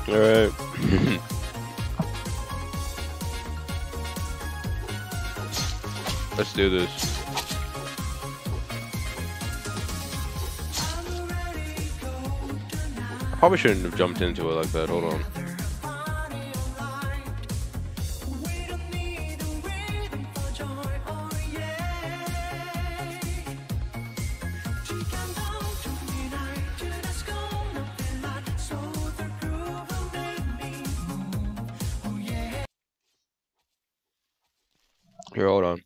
Alright. Let's do this. I probably shouldn't have jumped into it like that. Hold on. Here, hold on.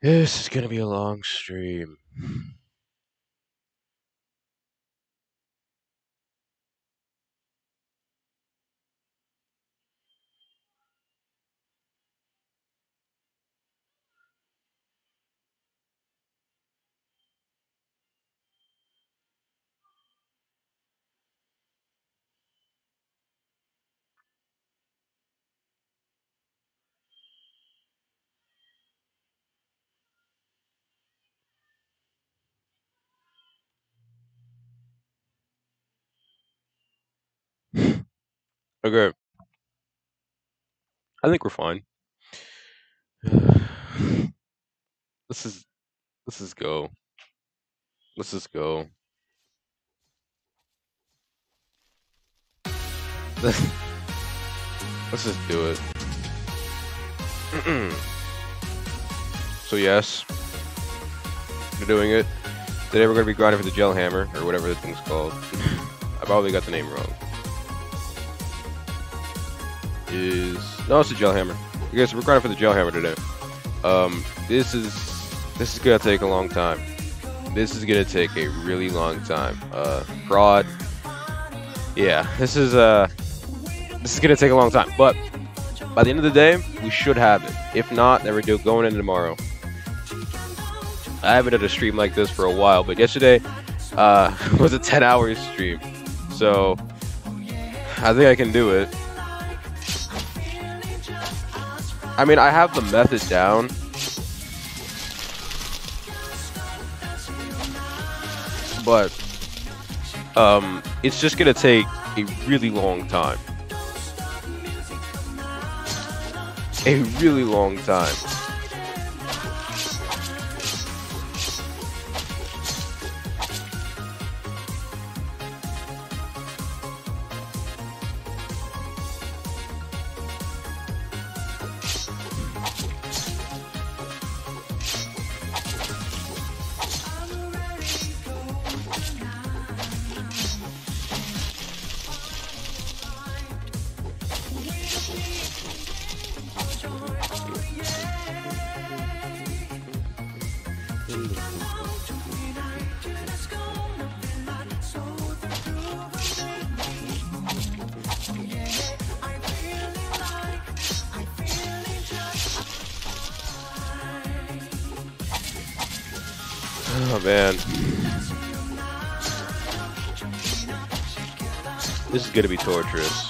This is gonna be a long stream. Okay. I think we're fine. This is go. Let's just go. Let's just do it. So yes, we're doing it. Today we're gonna be grinding for the gel hammer, or whatever the thing's called. I probably got the name wrong. No, it's a gel hammer. Okay, so we're grinding for the gel hammer today. This is gonna take a long time. This is gonna take a really long time. Prod. Yeah, this is gonna take a long time, but by the end of the day, we should have it. If not, then we're going in tomorrow. I haven't done a stream like this for a while, but yesterday was a 10-hour stream, so I think I can do it. I mean, I have the method down. But it's just gonna take a really long time. A really long time. Oh man. This is gonna be torturous.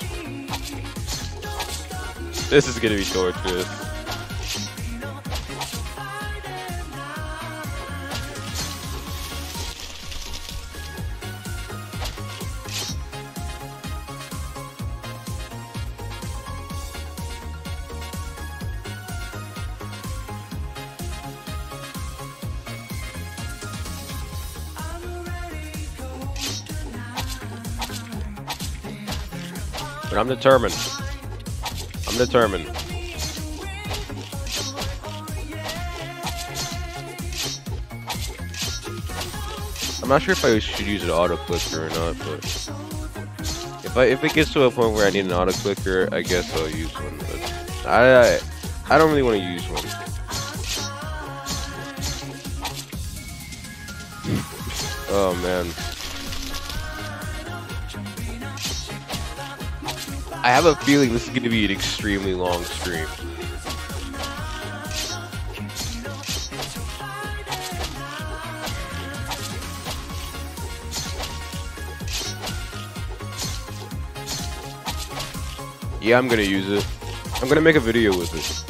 This is gonna be torturous. But I'm determined. I'm determined. I'm not sure if I should use an auto clicker or not, but if it gets to a point where I need an auto clicker, I guess I'll use one. But I don't really want to use one. Oh man. I have a feeling this is going to be an extremely long stream. Yeah, I'm going to use it. I'm going to make a video with it.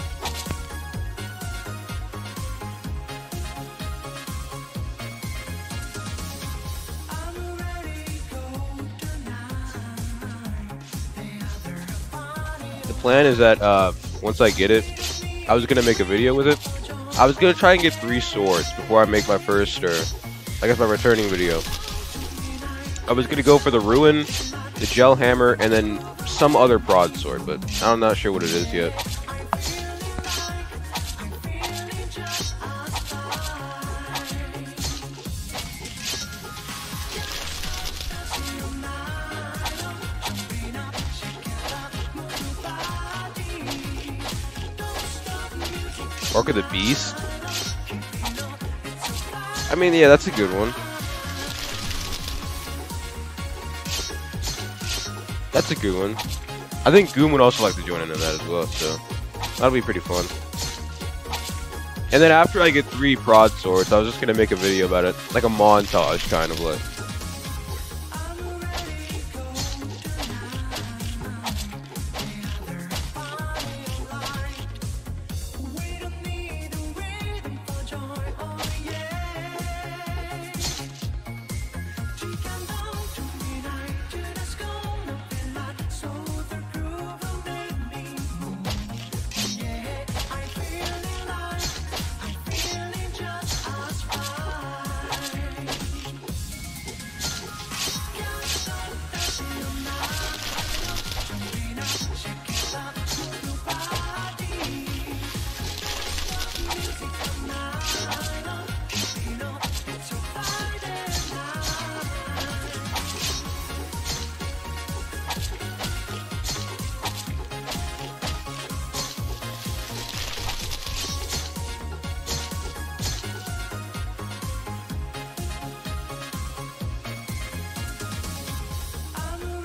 plan is that once I get it, I was gonna make a video with it. I was gonna try and get 3 swords before I make my first, I guess my returning video. I was gonna go for the Ruin, the Gel Hammer, and then some other broadsword, but I'm not sure what it is yet. Mark of the Beast. I mean, yeah, that's a good one. That's a good one. I think Goom would also like to join into that as well, so that'll be pretty fun. And then after I get 3 broadswords, I was just gonna make a video about it, like a montage kind of like.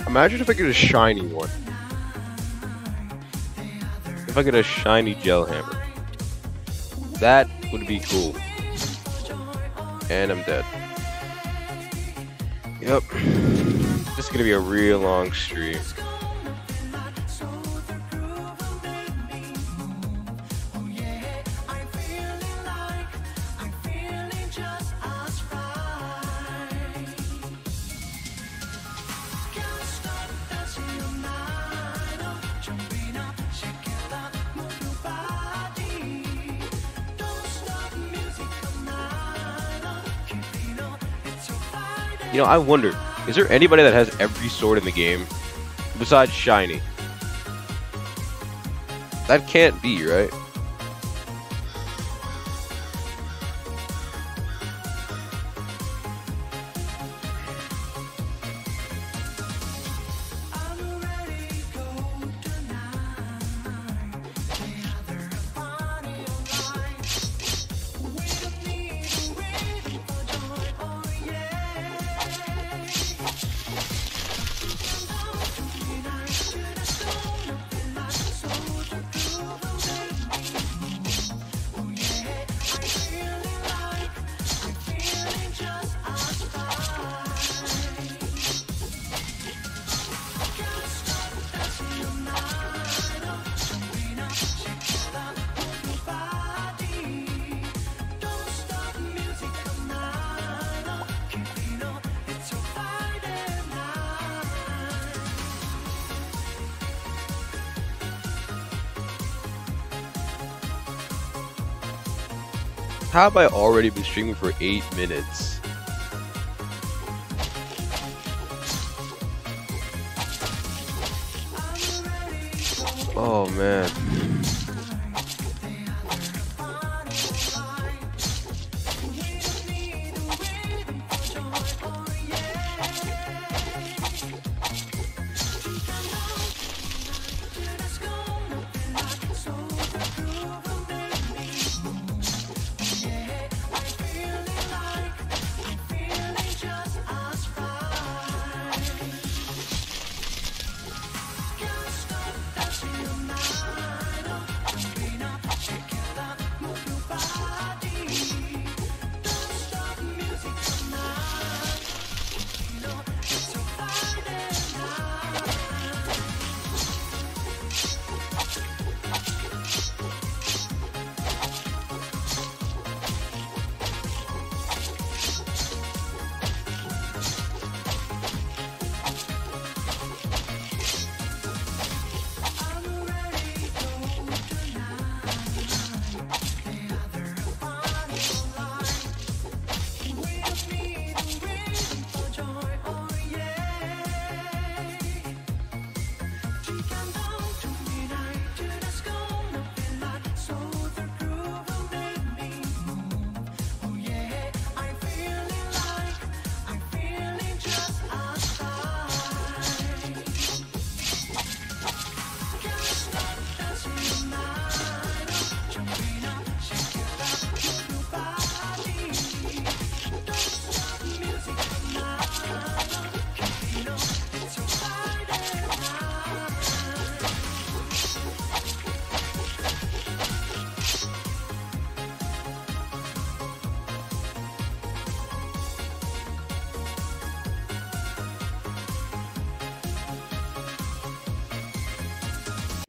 Imagine if I get a shiny one. If I get a shiny Gel Hammer. That would be cool. And I'm dead. Yep. This is gonna be a real long stream. You know, I wonder, is there anybody that has every sword in the game besides shiny? That can't be, right? How have I already been streaming for 8 minutes? Oh man.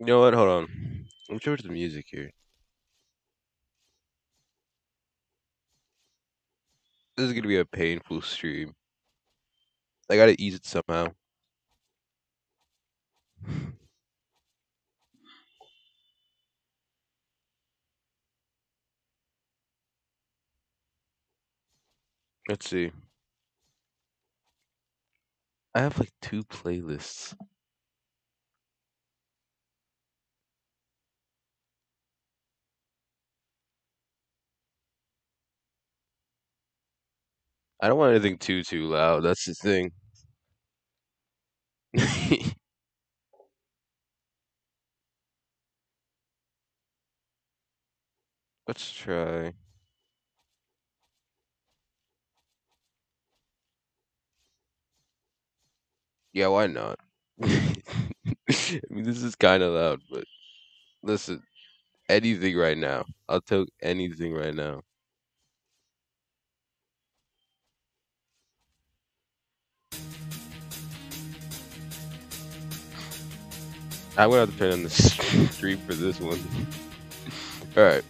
know what? Hold on. Let me change the music here. This is gonna be a painful stream. I gotta ease it somehow. Let's see. I have like 2 playlists. I don't want anything too loud. That's the thing. Let's try. Yeah, why not? I mean, this is kind of loud, but listen, anything right now. I'll take anything right now. I'm gonna have to turn on the stream for this one. All right.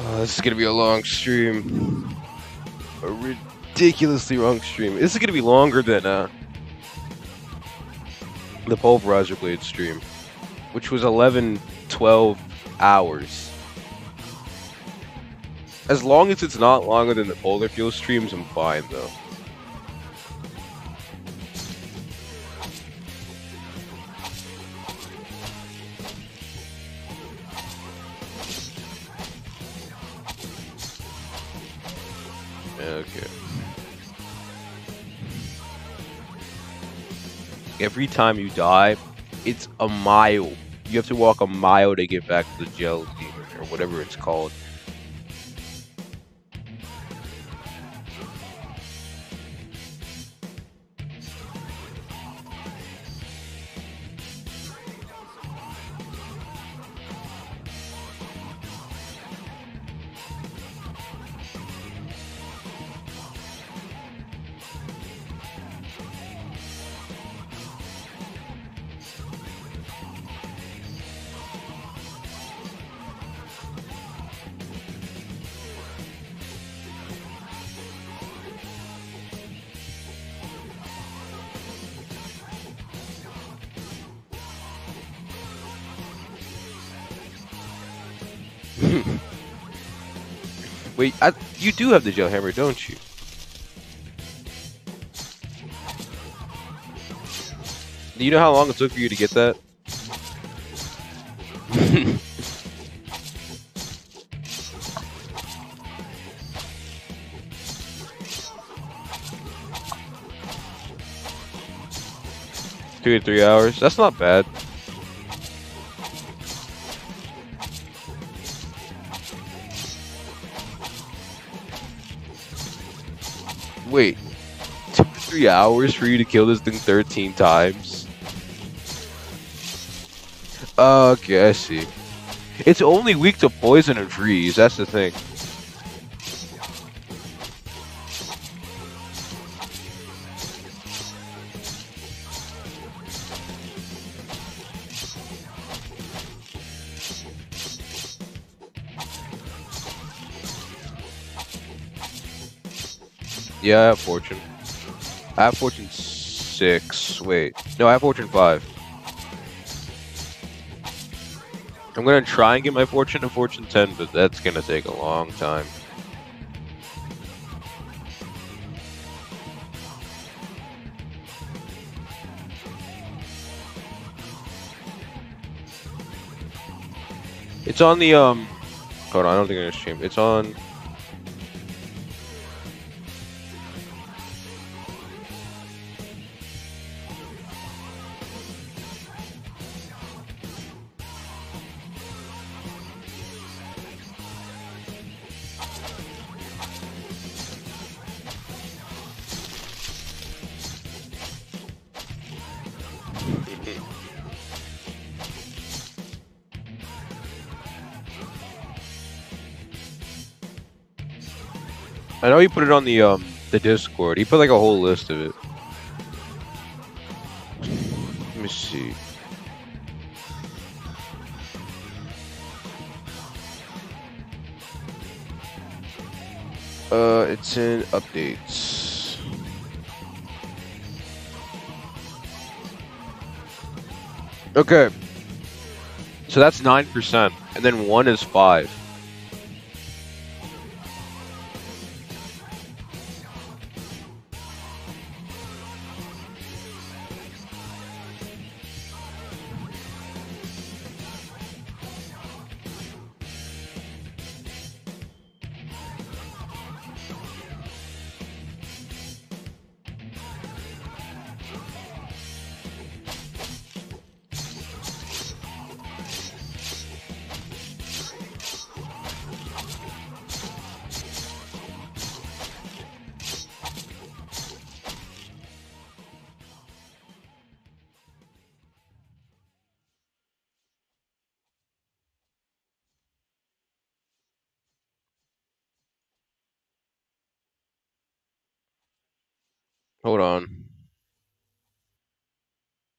Oh, this is gonna be a long stream. A ridiculously long stream. This is gonna be longer than the Pulverizer Blade stream, which was 11, 12 hours. As long as it's not longer than the Polar Fuel streams, I'm fine though. Okay. Every time you die, it's a mile. You have to walk a mile to get back to the gel demon, or whatever it's called. Wait, you do have the gel hammer, don't you? Do you know how long it took for you to get that? 2 to 3 hours. That's not bad. Wait, 2 to 3 hours for you to kill this thing 13 times? Okay, I see. It's only weak to poison and freeze, that's the thing. Yeah, I have Fortune. I have Fortune 6. Wait. No, I have Fortune 5. I'm gonna try and get my Fortune to Fortune 10, but that's gonna take a long time. It's on the, hold on, I don't think I'm gonna stream. It's on... I know he put it on the Discord. He put like a whole list of it. Let me see. It's in updates. Okay. So that's 9%, and then 1 is 5. Hold on.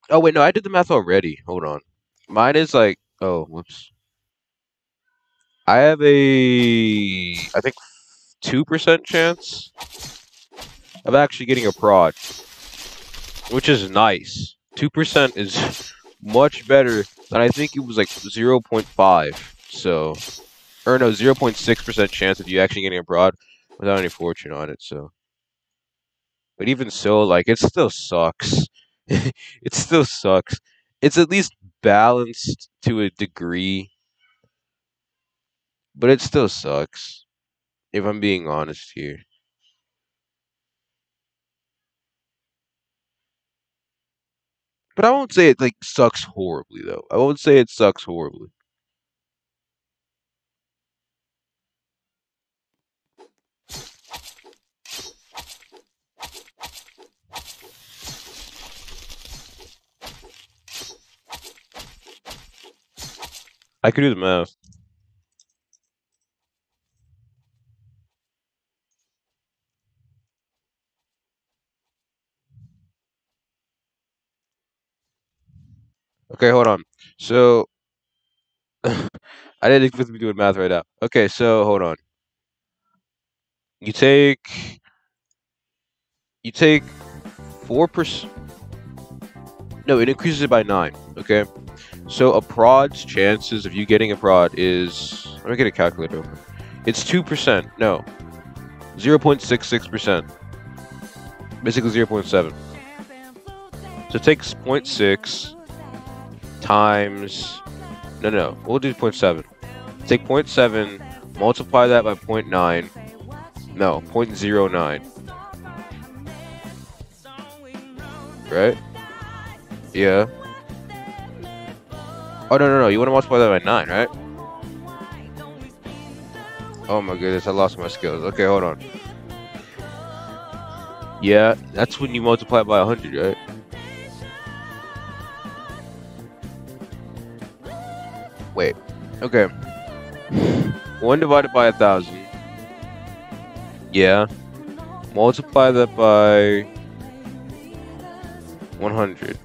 Oh wait, no, I did the math already. Hold on. Mine is like, oh, whoops. I have I think 2% chance of actually getting a prod, which is nice. 2% is much better than I think it was like 0.5. So, or no, 0.6% chance of you actually getting a prod without any fortune on it. So, but even so, like it still sucks. It still sucks. It's at least balanced to a degree, but it still sucks. If I'm being honest here. But I won't say it like sucks horribly though. I won't say it sucks horribly. I could do the math. Okay, hold on. So I didn't expect to be doing math right now. Okay, so hold on. You take 4%. No, it increases it by 9. Okay, so a prod's chances of you getting a prod is, let me get a calculator open. It's 2%. No, 0.66%. Basically 0.7. So it takes 0.6 times. No. We'll do 0.7. Take 0.7, multiply that by 0.9. No, 0.09. Right? Yeah. Oh, no. You want to multiply that by 9, right? Oh my goodness, I lost my skills. Okay, hold on. Yeah, that's when you multiply by 100, right? Wait. Okay. 1 divided by 1,000. Yeah. Multiply that by 100.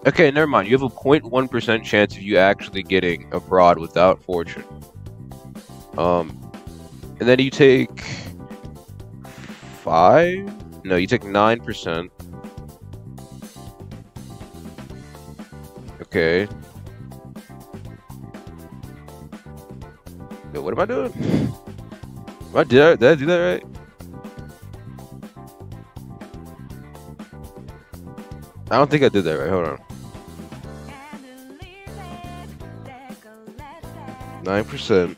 Okay, never mind. You have a 0.1% chance of you actually getting a prod without fortune. And then you take 5? No, you take 9%. Okay. Wait, what am I doing? Did I do that right? I don't think I did that right. Hold on. 9%.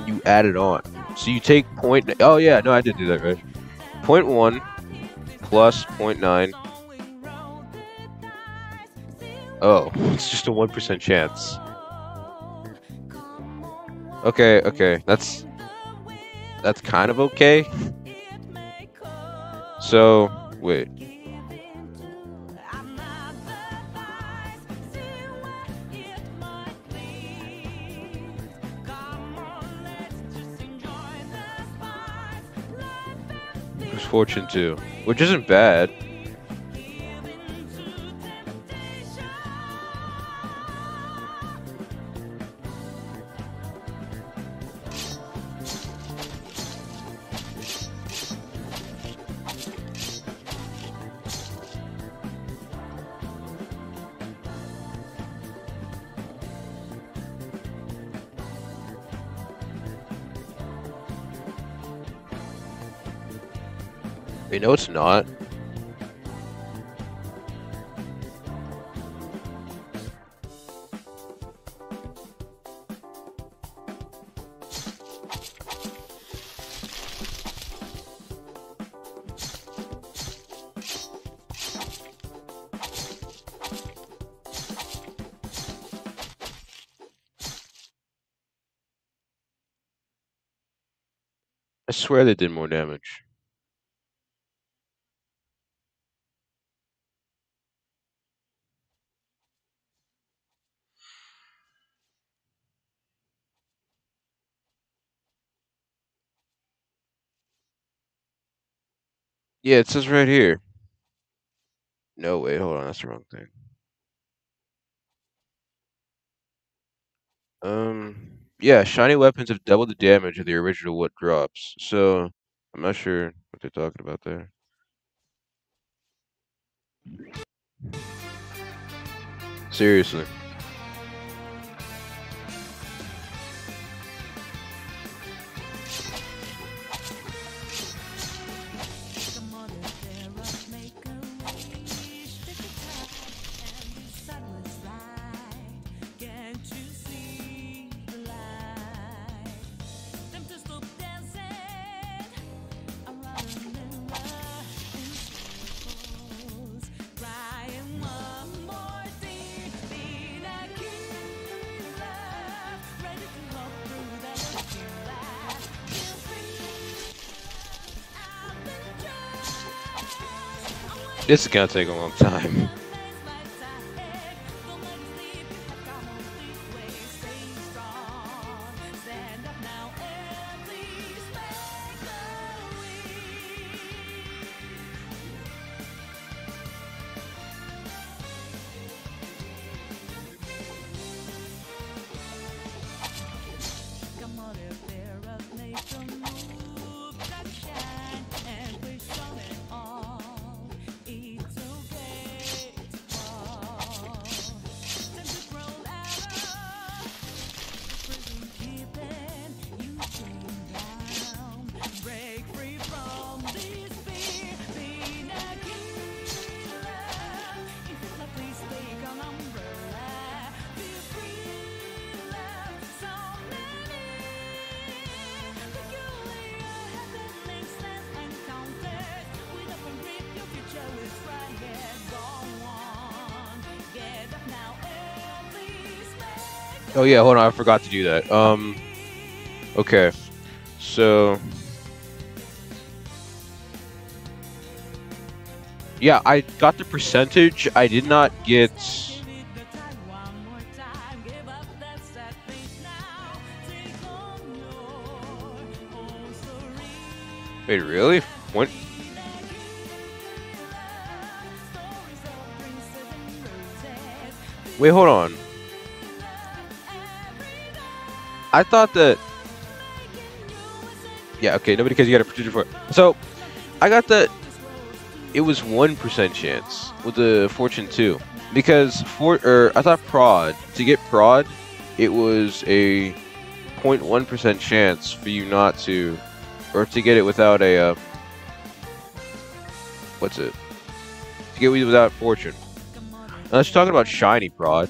You add it on. So you take point. Oh yeah, no, I did do that right. 0.1 plus 0.9. Oh, it's just a 1% chance. Okay, that's kind of okay. So wait. Fortune 2, which isn't bad. You know it's not. I swear they did more damage. Yeah, it says right here. No, wait, hold on, that's the wrong thing. Yeah, shiny weapons have double the damage of the original what drops. So, I'm not sure what they're talking about there. Seriously. This is gonna take a long time. Oh yeah, hold on, I forgot to do that. Okay. So yeah, I got the percentage. I did not get Wait, really? When Wait, hold on. I thought that Yeah, okay, nobody cares, you got a percentage for it. So I got that it was 1% chance with the Fortune 2. Because I thought prod, to get prod, it was a 0.1% chance for you not to, or to get it without a, what's it? To get it without Fortune. Now let's talk about shiny prod.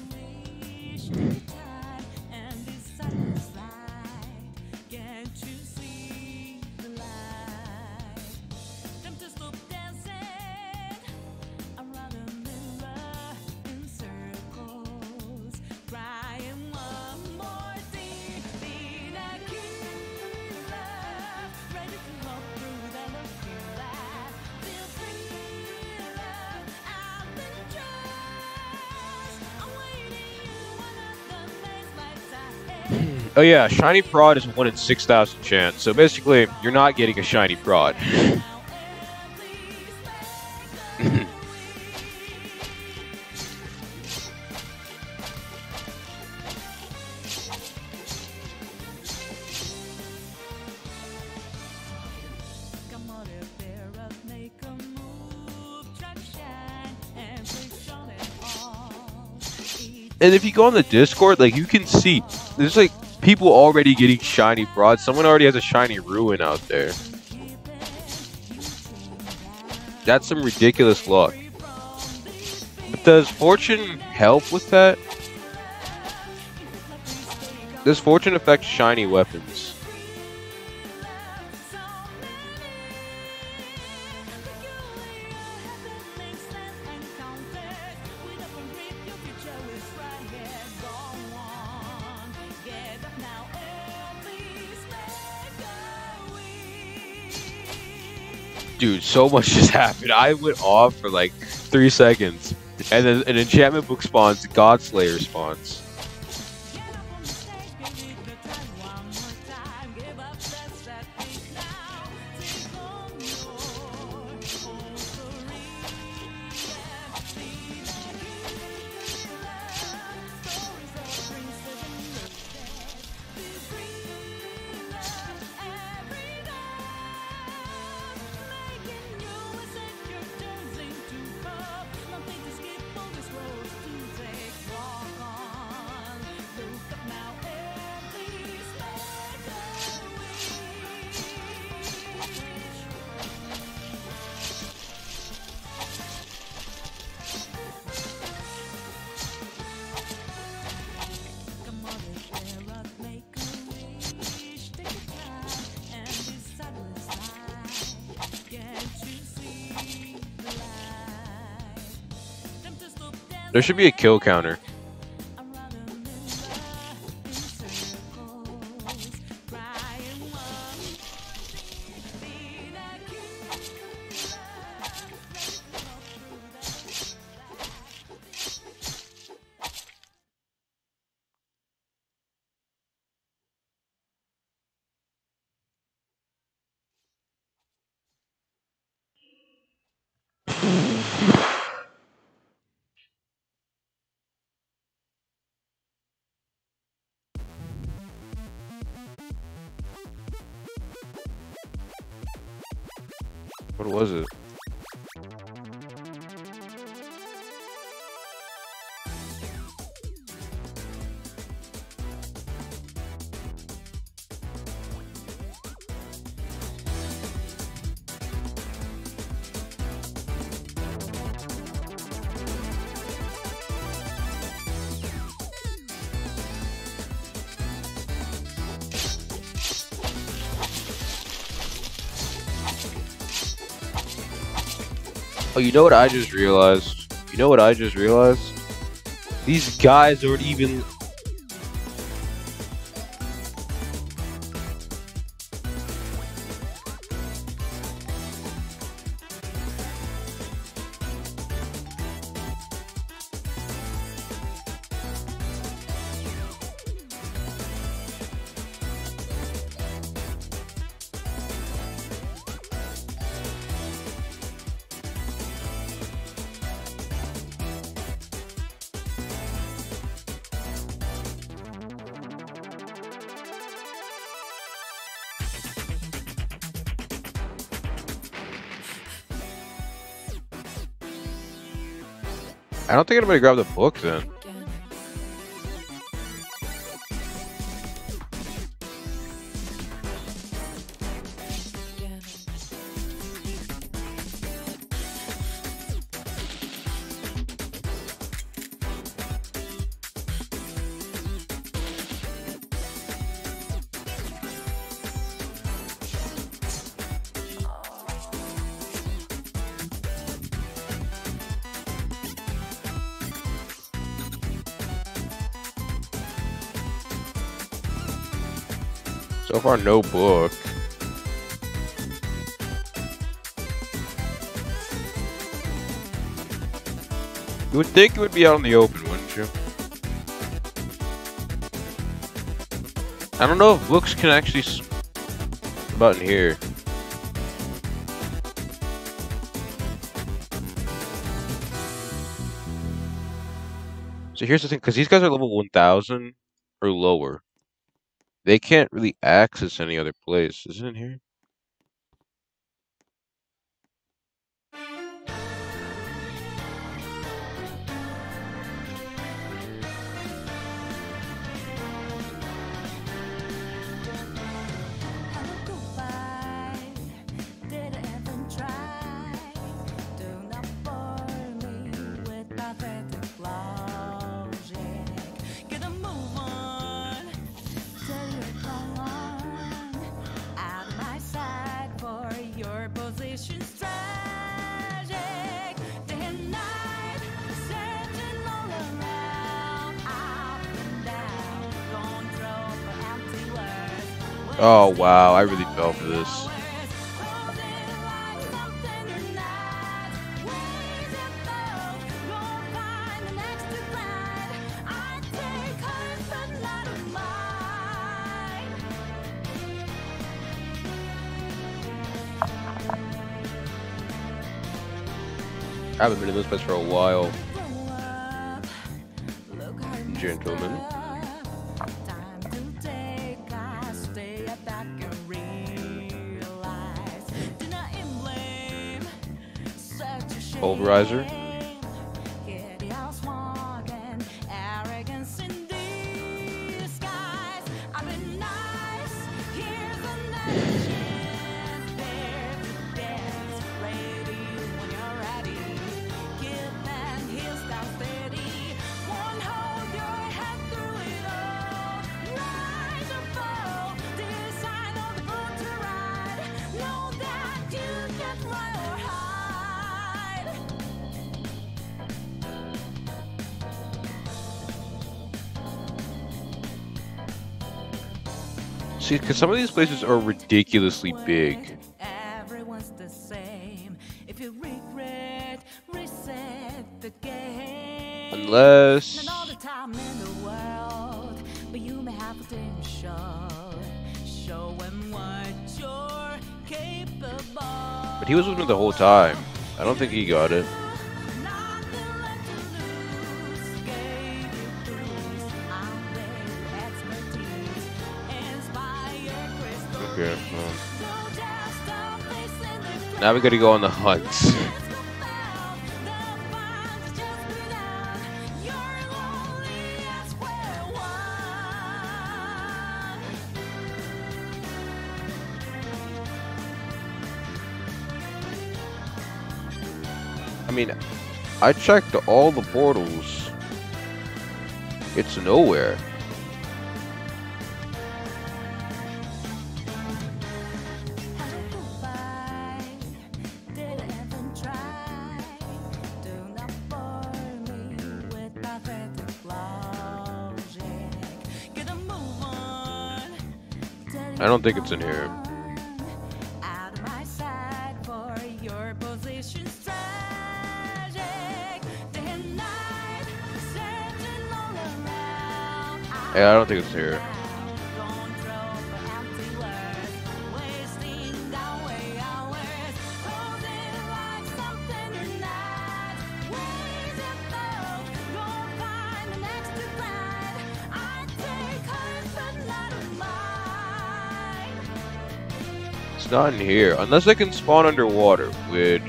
Oh yeah, shiny prod is a 1 in 6,000 chance. So basically, you're not getting a shiny prod. And if you go on the Discord, like, you can see there's like people already getting shiny broads. Someone already has a shiny ruin out there. That's some ridiculous luck. But does fortune help with that? Does fortune affect shiny weapons? Dude, so much just happened. I went off for like 3 seconds. And then an enchantment book spawns, Godslayer spawns. There should be a kill counter. What was it? Oh, you know what I just realized? You know what I just realized? These guys aren't even... I don't think anybody grabbed the book then. So far, no book. You would think it would be out in the open, wouldn't you? I don't know if books can actually... about in here. So here's the thing, because these guys are level 1000 or lower. They can't really access any other place. Is it in here? Oh wow, I really fell for this. I haven't been in this place for a while, gentlemen. Pulverizer. See, because some of these places are ridiculously big. Everyone's the same. If you regret, reset the game. Unless... Not all the time in the world, but you may have potential. Show them what you're capable. But he was with me the whole time. I don't think he got it. Okay, well. Now we gotta go on the hunt. I mean, I checked all the portals. It's nowhere. I don't think it's in here. Yeah, I don't think it's here. It's not in here, unless I can spawn underwater, which...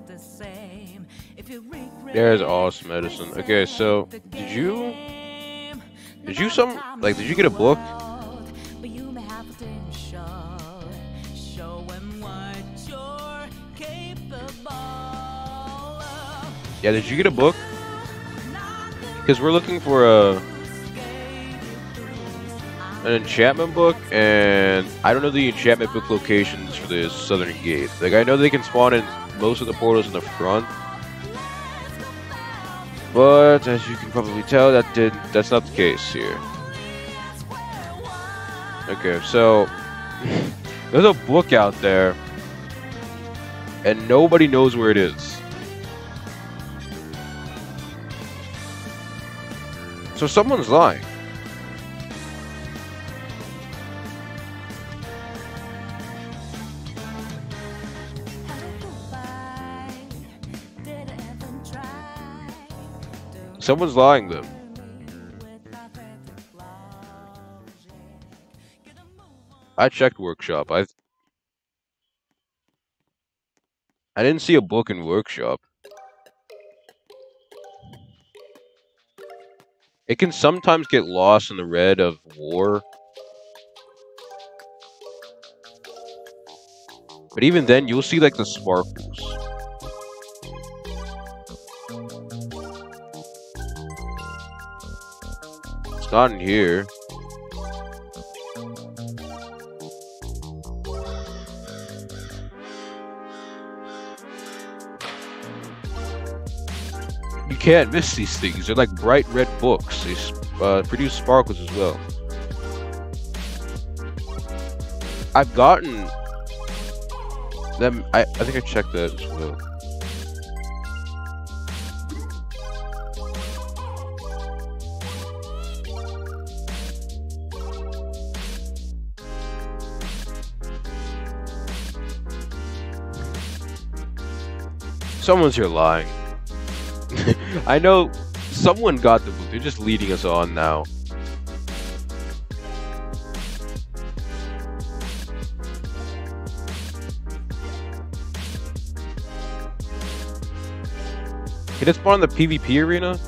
The same. If you regret, There's awesome medicine. Okay, so did you get a book? But you may have potential. Show them what you're capable of. Yeah, did you get a book? Because we're looking for an enchantment book, and I don't know the enchantment book locations for the southern gate. Like, I know they can spawn in most of the portals in the front, but as you can probably tell, that's not the case here. Okay, so there's a book out there, and nobody knows where it is. So someone's lying. Someone's lying though. I checked workshop. I didn't see a book in workshop. It can sometimes get lost in the red of war. But even then, you'll see like the sparkles. It's not in here. You can't miss these things. They're like bright red books. They produce sparkles as well. I've gotten them. I think I checked that as well. Someone's here lying. I know someone got the book. They're just leading us on now. Can it spawn in the PvP arena?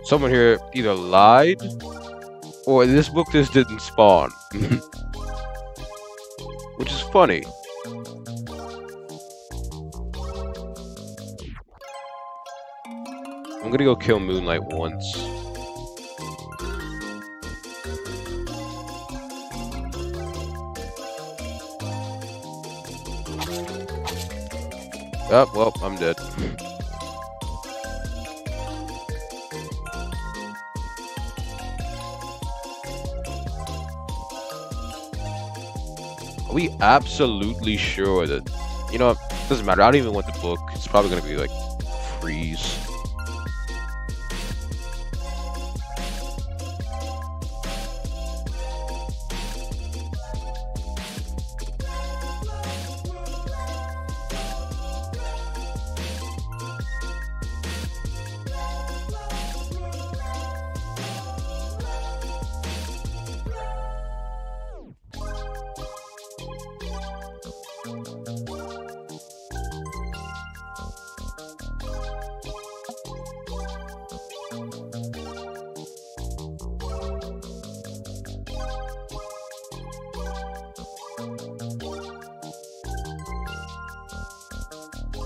Someone here either lied, or this book just didn't spawn. Which is funny. I'm gonna go kill Moonlight once. Oh, well, I'm dead. Are we absolutely sure that, you know, it doesn't matter. I don't even want the book. It's probably gonna be like freeze.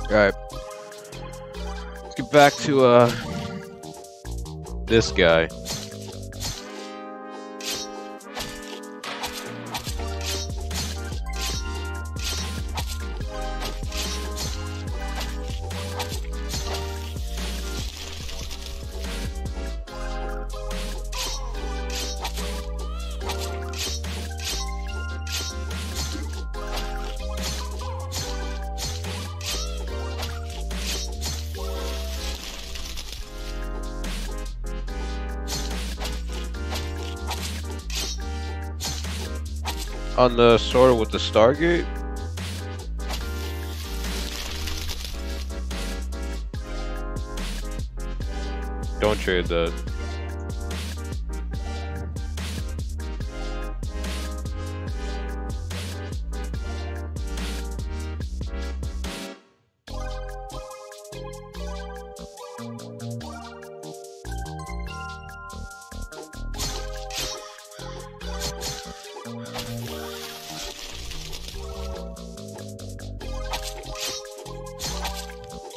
Alright. Let's get back to, this guy. On the sword with the Stargate? Don't trade that.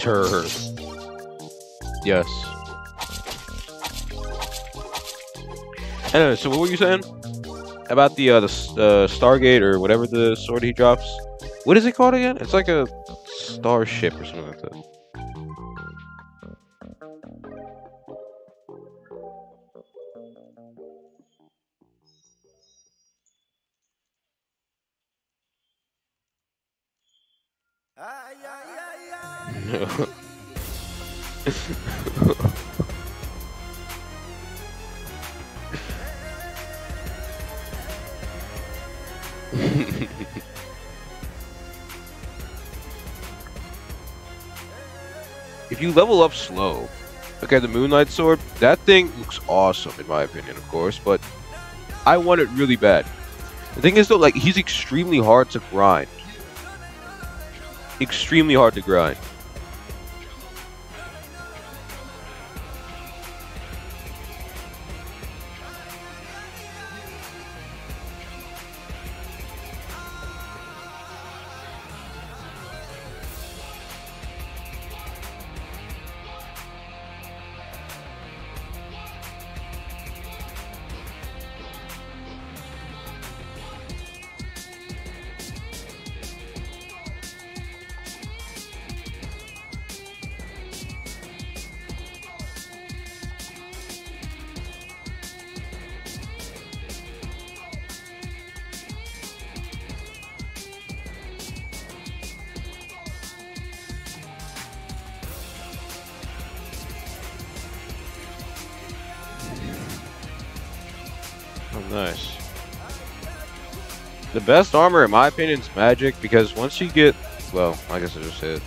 Turd. Yes. Anyway, so what were you saying about the Stargate or whatever the sword he drops? What is it called again? It's like a starship or something like that. If you level up slow, okay, the Moonlight Sword, that thing looks awesome in my opinion, of course, but I want it really bad. The thing is though, like, he's extremely hard to grind. Extremely hard to grind. Oh, nice. The best armor, in my opinion, is magic, because once you get... Well, I guess I just said.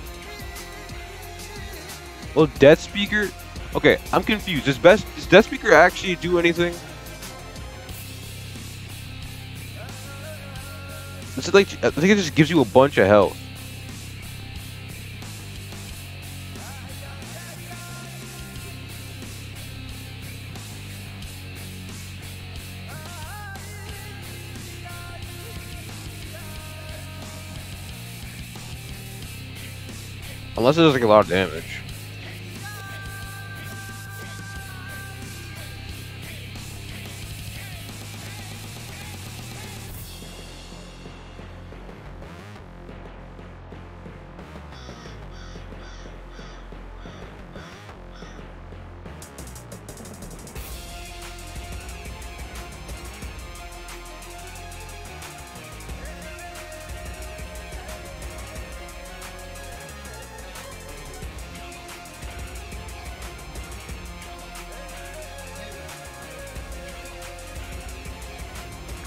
Well, Death Speaker... Okay, I'm confused. Does Death Speaker actually do anything? It's like... I think it just gives you a bunch of health. Unless it does like a lot of damage.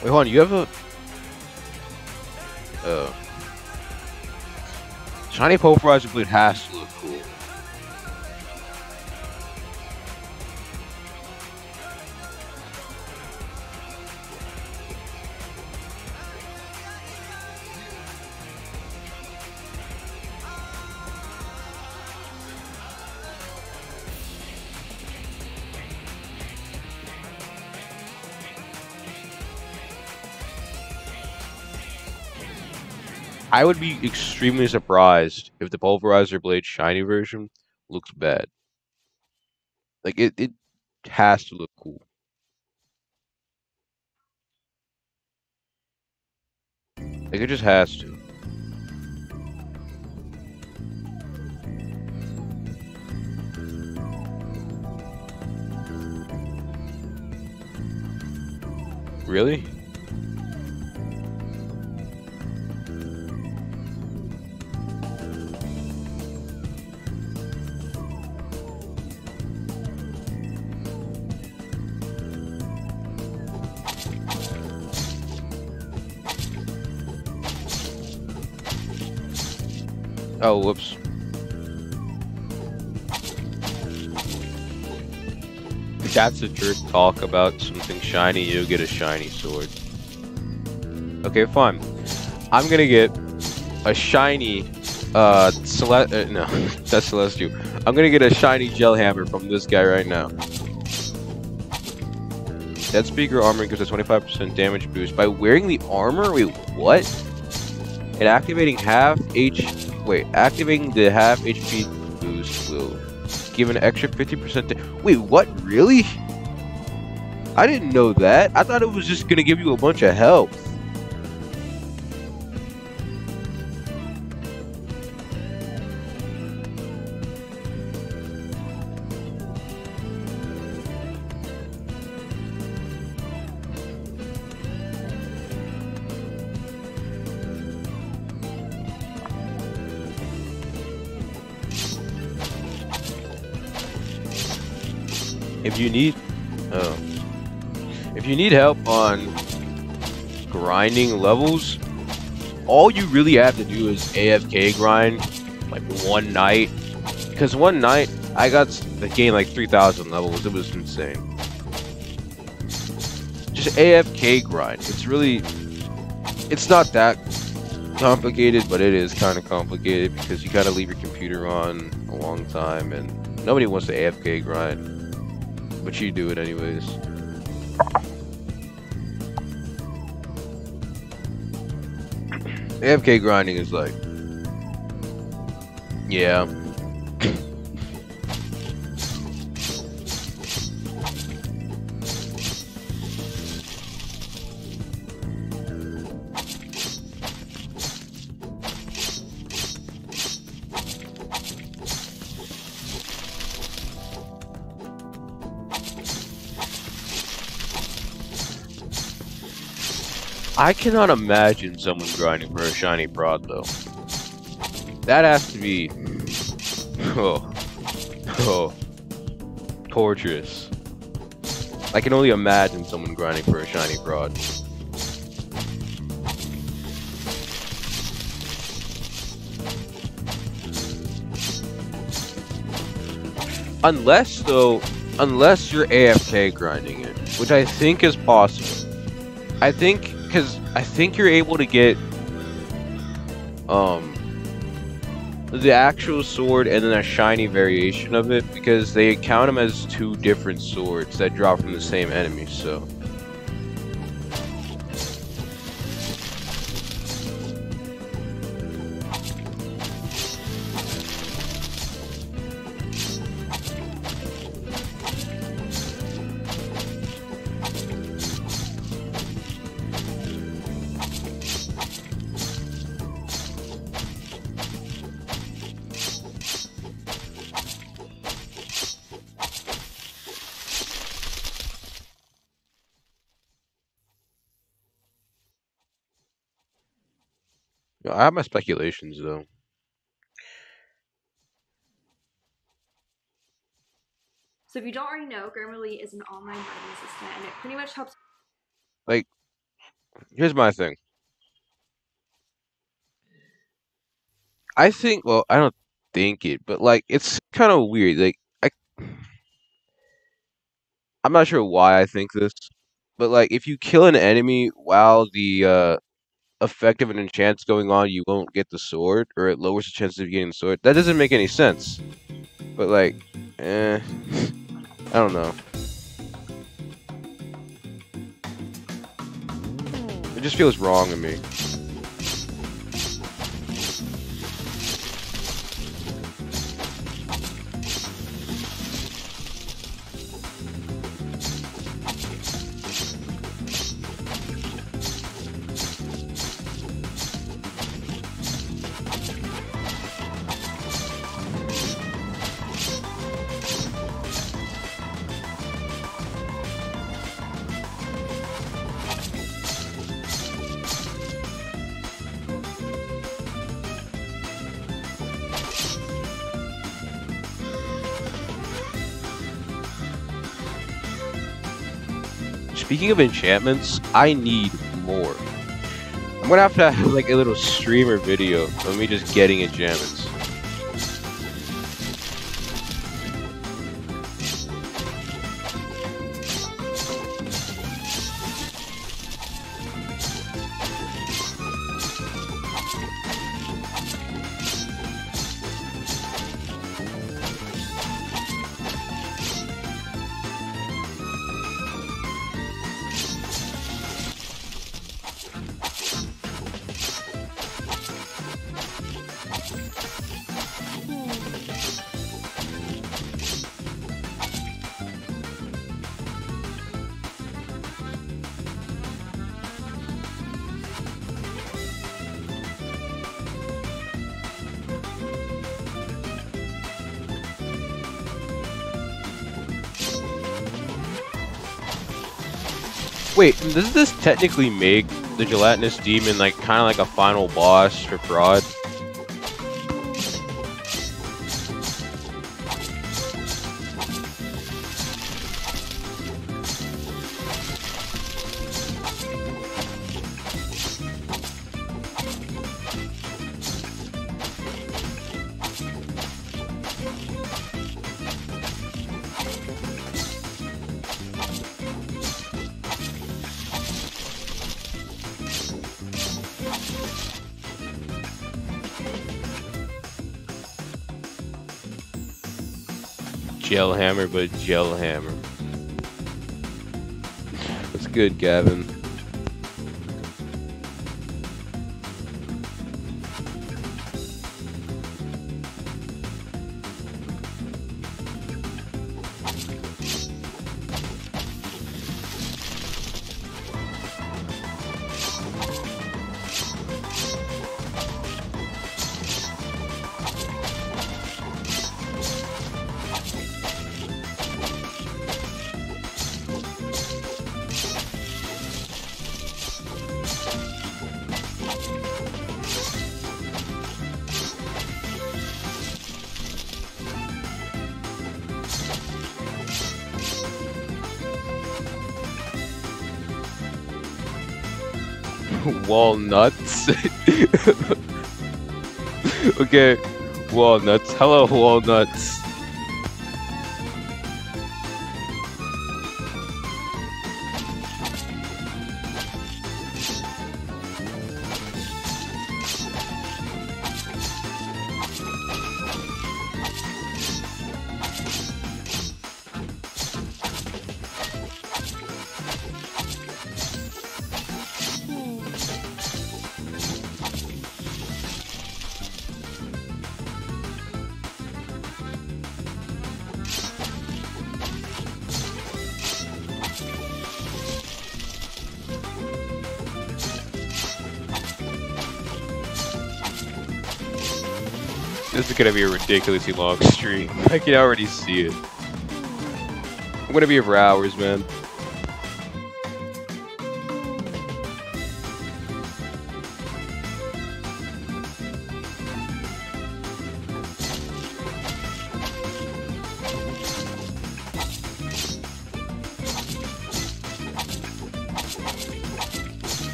Wait, hold on, you have a... Shiny Pulverizer Blade has to look cool. I would be extremely surprised if the Pulverizer Blade shiny version looks bad. Like, it has to look cool. Like, it just has to. Really? Oh, whoops. That's a jerk talk about something shiny, you get a shiny sword. Okay, fine. I'm gonna get a shiny, no, that's Celestial. I'm gonna get a shiny Gel Hammer from this guy right now. Death Speaker armor gives a 25% damage boost by wearing the armor? Wait, what? And activating activating the half HP boost will give an extra 50%. Wait, what? Really? I didn't know that. I thought it was just gonna give you a bunch of health. If you need, oh, if you need help on grinding levels, all you really have to do is AFK grind like one night. Because one night I got the game like 3,000 levels. It was insane. Just AFK grind. It's not that complicated, but it is kind of complicated because you gotta leave your computer on a long time, and nobody wants to AFK grind, but you do it anyways. AFK grinding is like, yeah. I cannot imagine someone grinding for a shiny prod though. That has to be oh torturous. I can only imagine someone grinding for a shiny prod. Unless you're AFK grinding it, which I think is possible. I think you're able to get the actual sword and then a shiny variation of it, because they count them as two different swords that drop from the same enemy. So I have my speculations though. So if you don't already know, Grammarly is an online writing assistant, and it pretty much helps. Like, here's my thing. I think, well, I don't think it, but like, it's kind of weird. Like, I'm not sure why I think this, but like, if you kill an enemy while the effect of an enchant's going on, you won't get the sword, or it lowers the chances of you getting the sword. That doesn't make any sense. But like, I don't know. It just feels wrong to me. Speaking of enchantments, I need more. I'm gonna have to have like a little streamer video of me just getting enchantments. Wait, does this technically make the gelatinous demon like kind of like a final boss for Prod? gel hammer, but gel hammer. That's good, Gavin. Walnuts. Okay, walnuts. Hello, walnuts. This is gonna be a ridiculously long stream. I can already see it. I'm gonna be here for hours, man.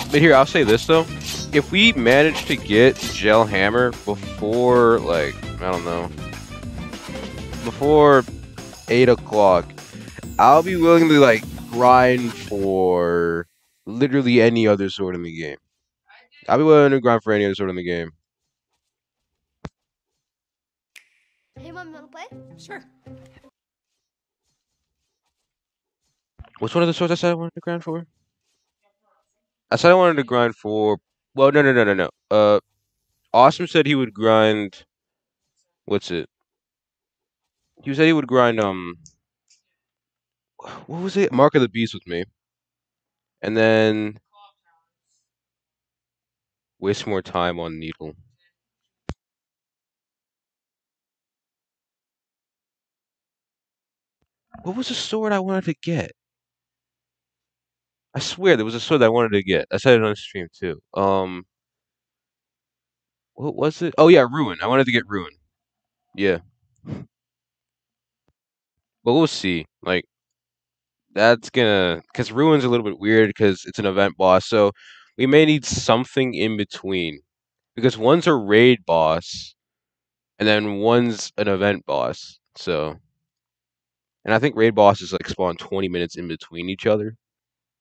But here, I'll say this though. If we manage to get Gel Hammer before, like, I don't know, before 8 o'clock, I'll be willing to, like, grind for literally any other sword in the game. I'll be willing to grind for any other sword in the game. Hey, Mom, you want to play? Sure. What's one of the swords I said I wanted to grind for? I said I wanted to grind for. Well, no. Awesome said he would grind. What's it? He said he would grind. What was it? Mark of the Beast with me, and then waste more time on Needle. What was the sword I wanted to get? I swear there was a sword that I wanted to get. I said it on stream too. What was it? Oh yeah, Ruin. I wanted to get Ruin. Yeah. But we'll see. Like, that's gonna, because Ruin's a little bit weird because it's an event boss, so we may need something in between. Because one's a raid boss, and then one's an event boss. So, and I think raid bosses like spawn 20 minutes in between each other,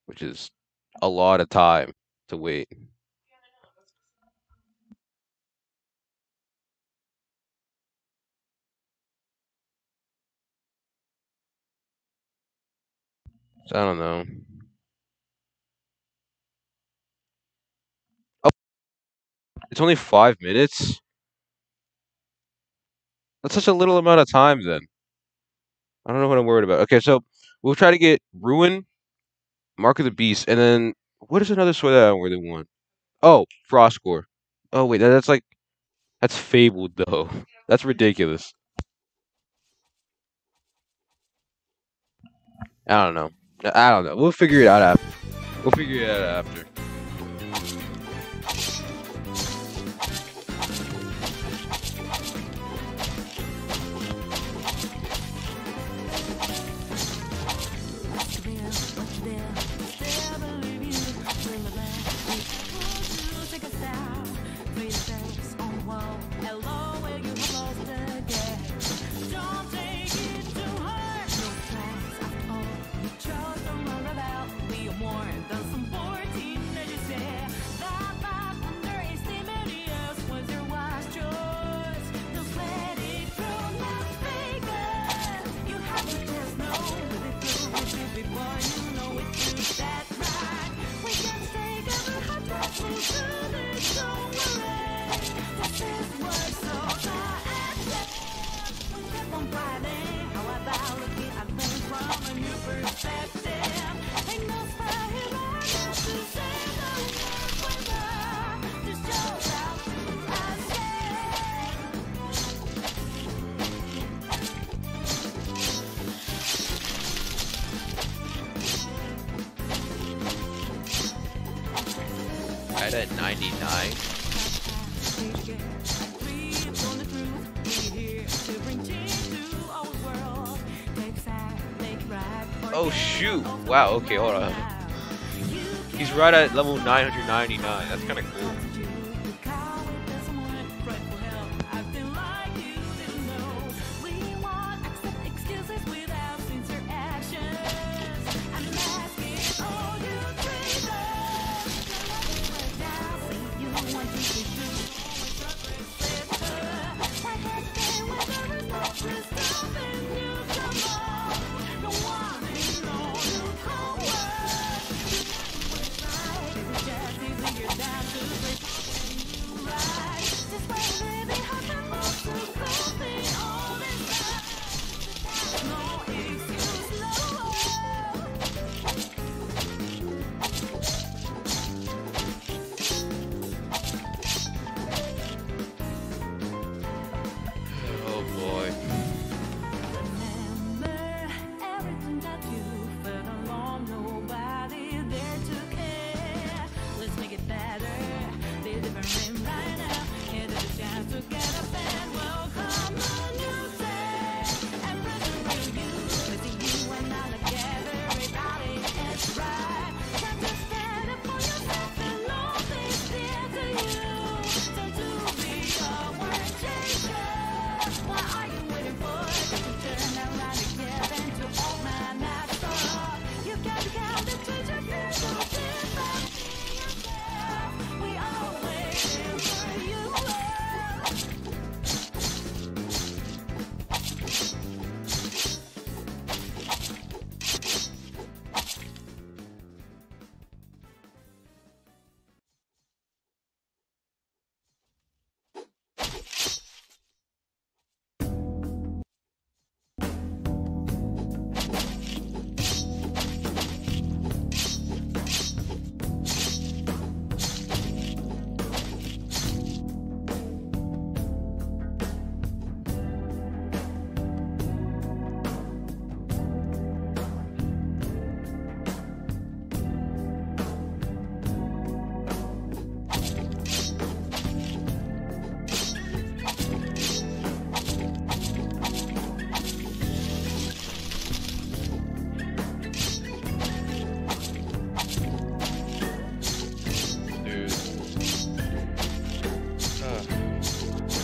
which is a lot of time to wait. So I don't know. Oh, it's only 5 minutes? That's such a little amount of time then. I don't know what I'm worried about. Okay, so we'll try to get Ruin, Mark of the Beast, and then what is another sword that I don't really want? Oh, Frostcore. Oh wait, that's like that's fabled though. That's ridiculous. I don't know. I don't know. We'll figure it out after. We'll figure it out after. More than some 14 at 99. Oh shoot! Wow. Okay, hold on. He's right at level 999. That's kind of cool.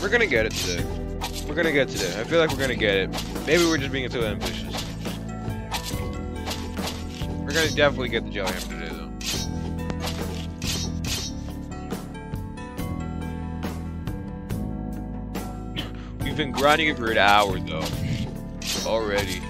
We're gonna get it today. We're gonna get it today. I feel like we're gonna get it. Maybe we're just being too ambitious. We're gonna definitely get the gel hammer today, though. We've been grinding it for an hour, though. Already.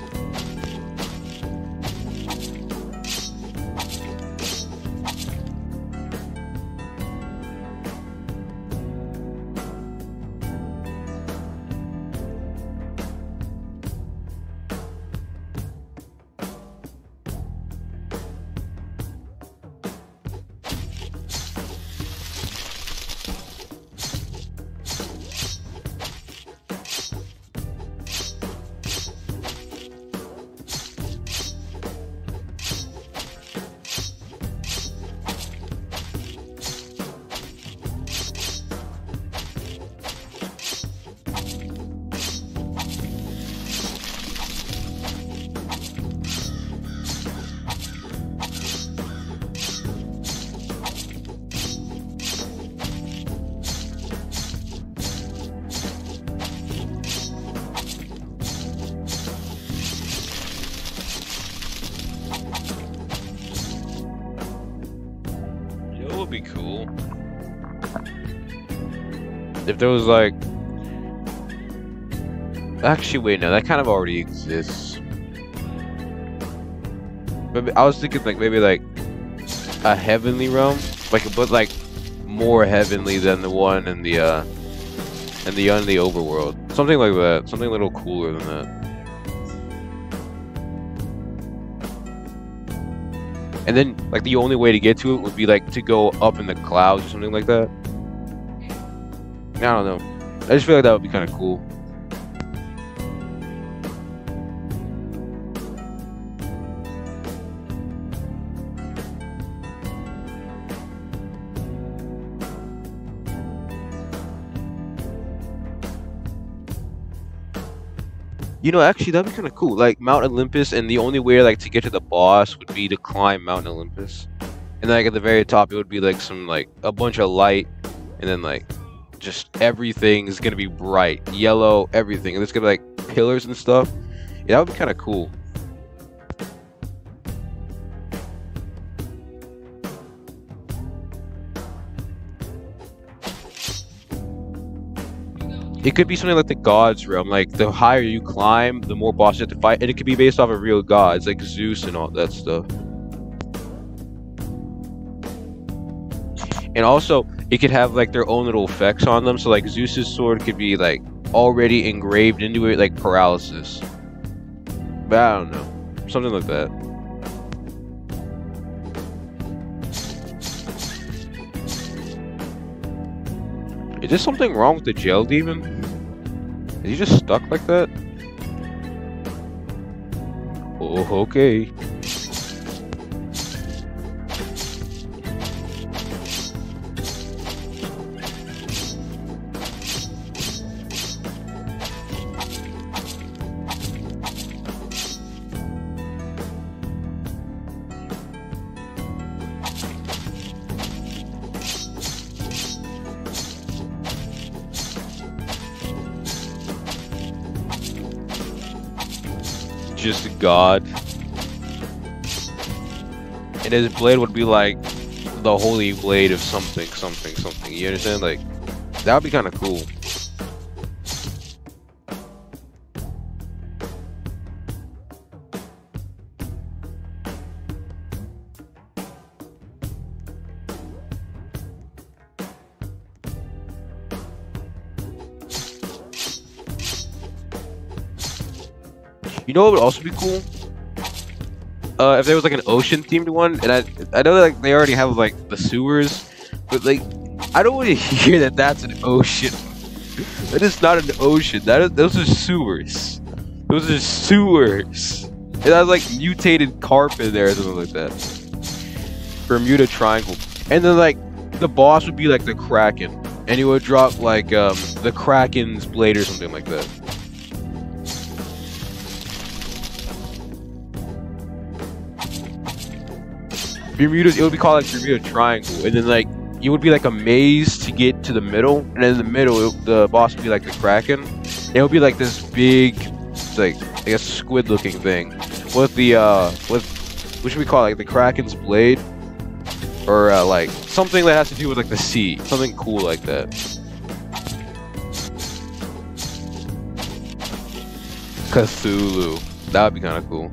Be cool if there was like, actually wait, no, that kind of already exists. But I was thinking like maybe like a heavenly realm, like but like more heavenly than the one in the overworld, something like that, something a little cooler than that. And then, like, the only way to get to it would be, like, to go up in the clouds or something like that. I don't know. I just feel like that would be kind of cool. You know, actually, that'd be kind of cool. Like Mount Olympus, and the only way like to get to the boss would be to climb Mount Olympus. And like at the very top, it would be like some like a bunch of light, and then like just everything is gonna be bright yellow, everything, and there's gonna be like pillars and stuff. Yeah, that would be kind of cool. It could be something like the gods realm. Like the higher you climb, the more bosses you have to fight, and it could be based off of real gods like Zeus and all that stuff. And also, it could have like their own little effects on them. So like Zeus's sword could be like already engraved into it, like paralysis. But I don't know, something like that. Is there something wrong with the gel demon? Is he just stuck like that? Oh, okay. Just a god, and his blade would be like the holy blade of something, something, something. You understand? Like that would be kind of cool. You know what would also be cool? If there was like an ocean themed one, and I know that, like they already have like the sewers, but like I don't want to hear that that's an ocean. That is not an ocean. Those are sewers. Those are sewers. It has like mutated carpet there or something like that. Bermuda Triangle, and then like the boss would be like the Kraken, and he would drop like the Kraken's blade or something like that. Bermuda, it would be called like Bermuda Triangle, and then like it would be like a maze to get to the middle, and then in the middle the boss would be like the Kraken. And it would be like this big, like I guess squid-looking thing with the with what should we call it, like the Kraken's blade, or like something that has to do with like the sea, something cool like that. Cthulhu, that would be kind of cool.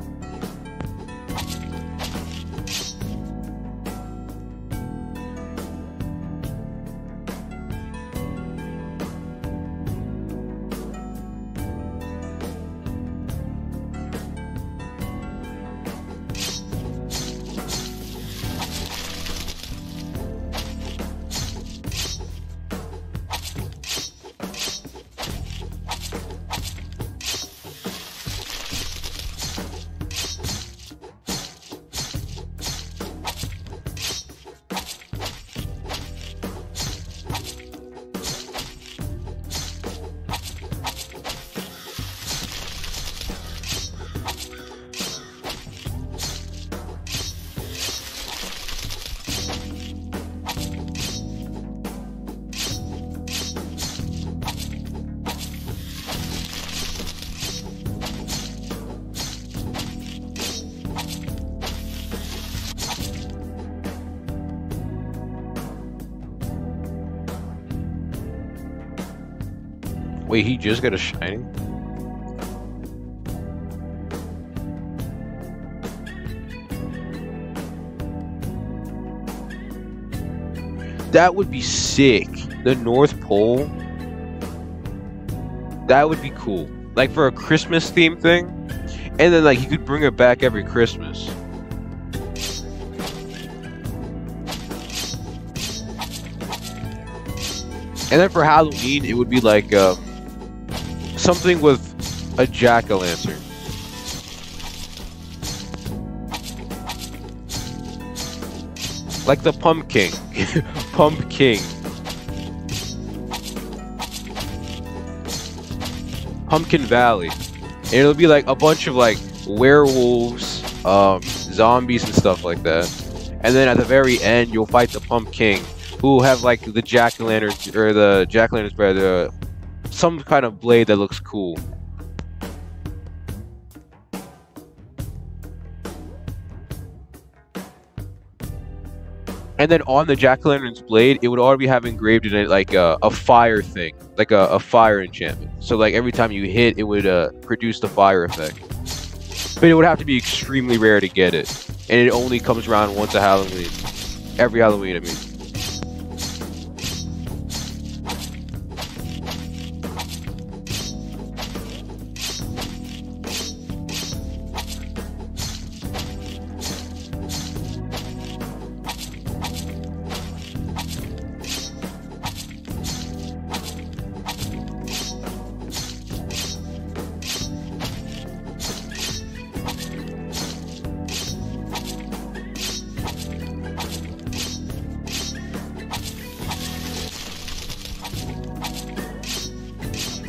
Wait, he just got a shiny? That would be sick. The North Pole. That would be cool. Like for a Christmas theme thing. And then like you could bring it back every Christmas. And then for Halloween, it would be like something with a jack-o'-lantern. Like the pumpkin. Pumpkin. Pumpkin Valley. and it'll be like a bunch of like werewolves, zombies and stuff like that. And then at the very end, you'll fight the Pumpkin, who have like the jack-o'-lanterns or the jack-o'-lanterns, but some kind of blade that looks cool. And then on the jack-o'-lantern's blade, it would already have engraved in it like a fire thing, like a fire enchantment. So like every time you hit, it would produce the fire effect. But it would have to be extremely rare to get it, and it only comes around once a Halloween. Every Halloween, I mean.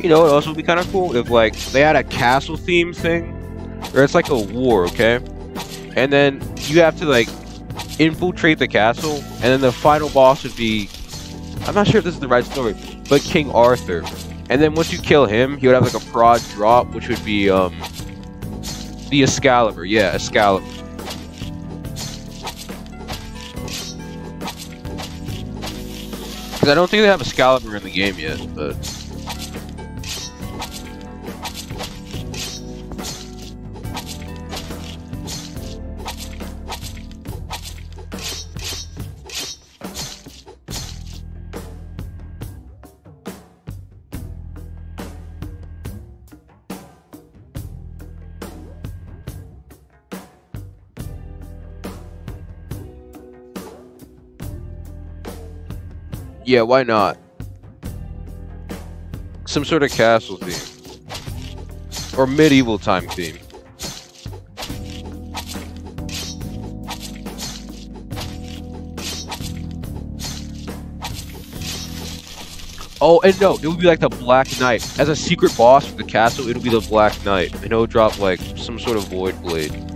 You know, it also would be kind of cool if, like, they had a castle theme thing, or it's like a war, okay? And then you have to, like, infiltrate the castle, and then the final boss would be, I'm not sure if this is the right story, but King Arthur. And then once you kill him, he would have, like, a prod drop, which would be, the Excalibur. Yeah, Excalibur. Because I don't think they have Excalibur in the game yet, but... Yeah, why not? Some sort of castle theme. Or medieval time theme. Oh, and no, it would be like the Black Knight. As a secret boss for the castle, it'll be the Black Knight. And it'll drop like some sort of void blade.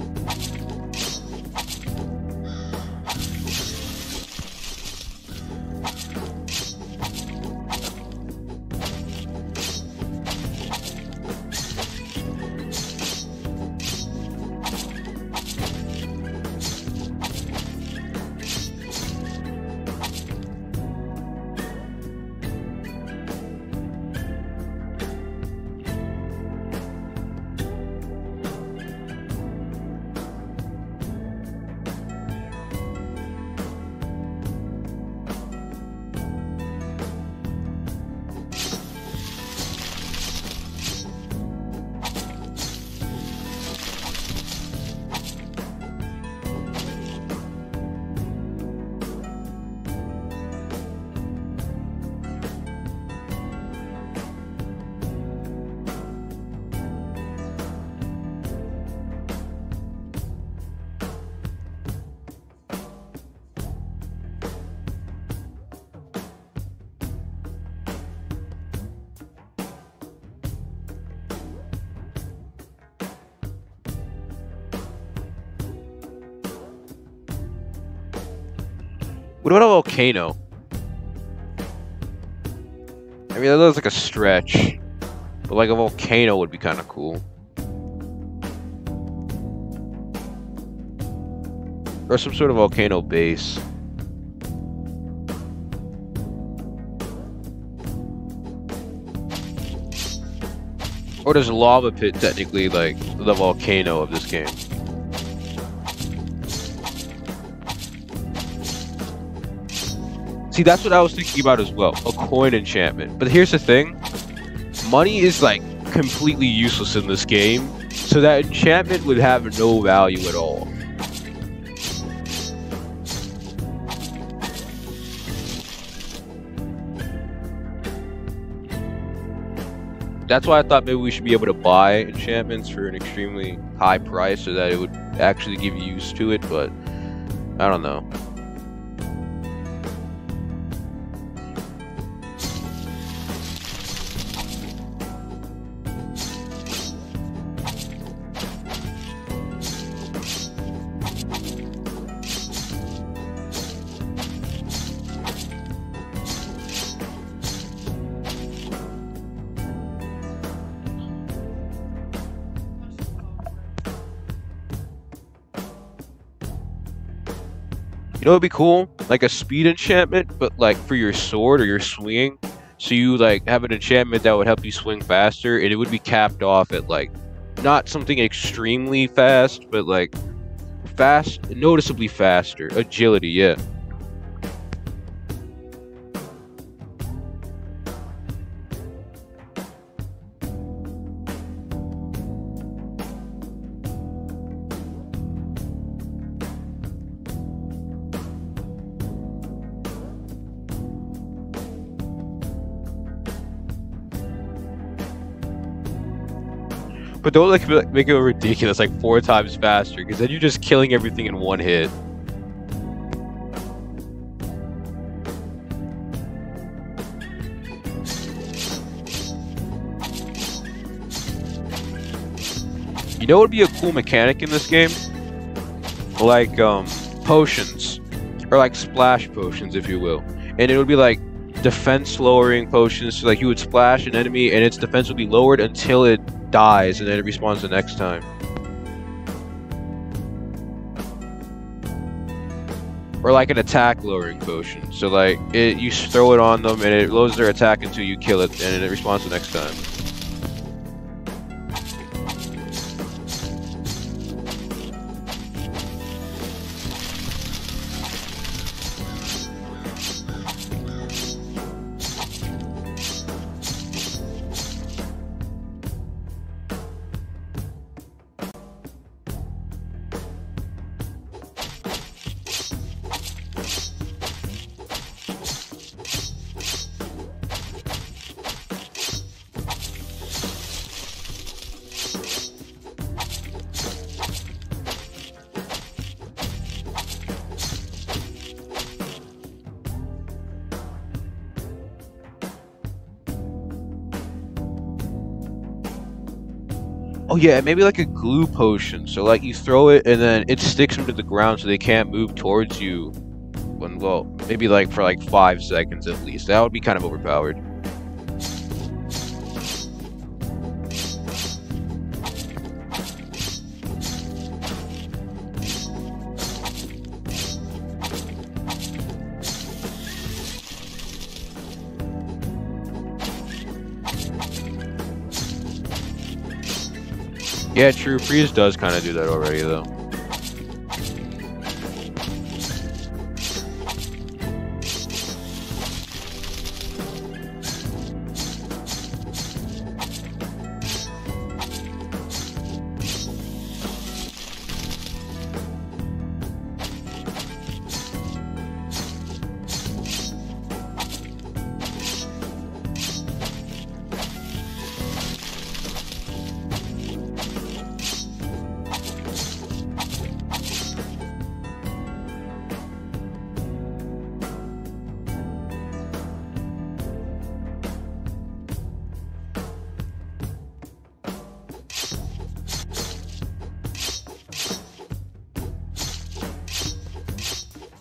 What about a volcano? I mean, that looks like a stretch. But like a volcano would be kind of cool. Or some sort of volcano base. Or does lava pit technically like the volcano of this game? See, that's what I was thinking about as well. A coin enchantment. But here's the thing. Money is like completely useless in this game. So that enchantment would have no value at all. That's why I thought maybe we should be able to buy enchantments for an extremely high price so that it would actually give use to it, but I don't know. You know what'd be cool? Like a speed enchantment, but like for your sword or your swinging. So you like have an enchantment that would help you swing faster, and it would be capped off at like not something extremely fast, but like fast, noticeably faster. Agility, yeah. But don't like make it ridiculous, like 4 times faster, because then you're just killing everything in one hit. You know what would be a cool mechanic in this game? Like, potions. Or like splash potions, if you will. And it would be like defense lowering potions, so like you would splash an enemy and its defense would be lowered until it dies and then it respawns the next time. Or like an attack lowering potion. So like you throw it on them and it lowers their attack until you kill it and it respawns the next time. Oh yeah, maybe like a glue potion. So like you throw it and then it sticks them to the ground so they can't move towards you. When, well, maybe like for like 5 seconds at least. That would be kind of overpowered. Yeah, true. Freeze does kind of do that already, though.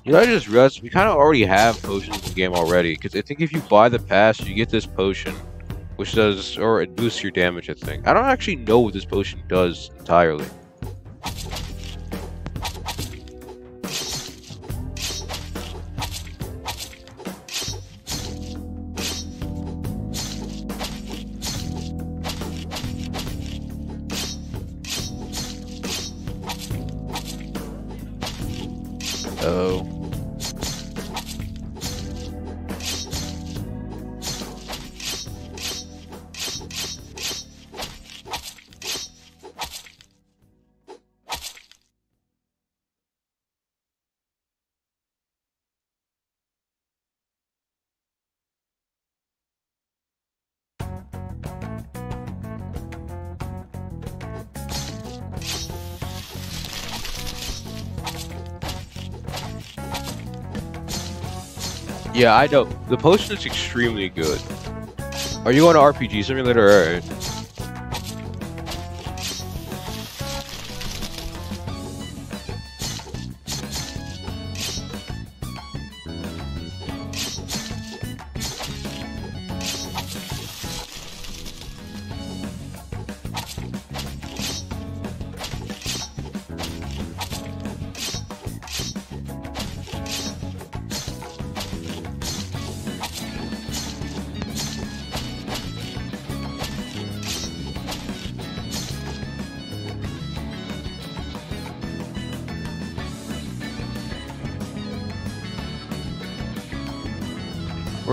You know, I just realized we kind of already have potions in the game already. Because I think if you buy the pass, you get this potion, which does, or it boosts your damage, I think. I don't actually know what this potion does entirely. Oh. Yeah, I know. The potion is extremely good. Are you on an RPG simulator? Alright.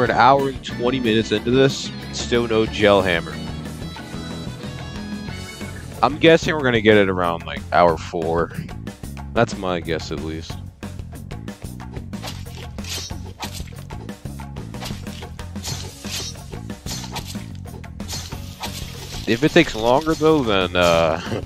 We're an hour and 20 minutes into this, still no gel hammer. I'm guessing we're gonna get it around like hour 4. That's my guess at least. If it takes longer though, then the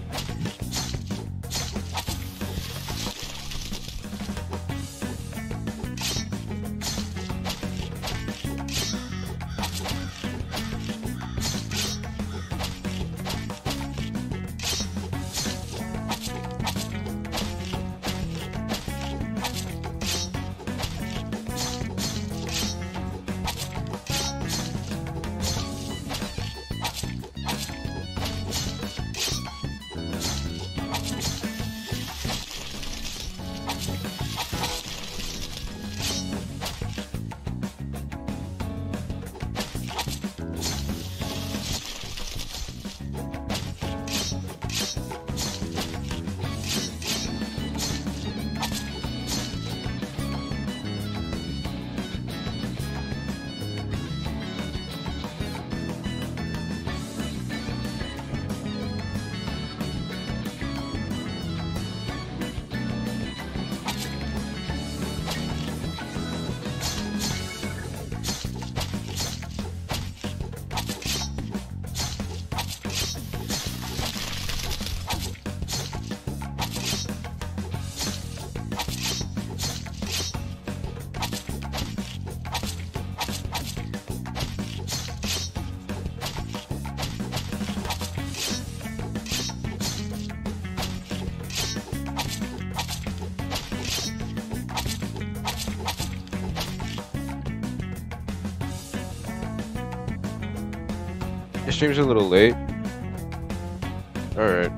stream's a little late. Alright.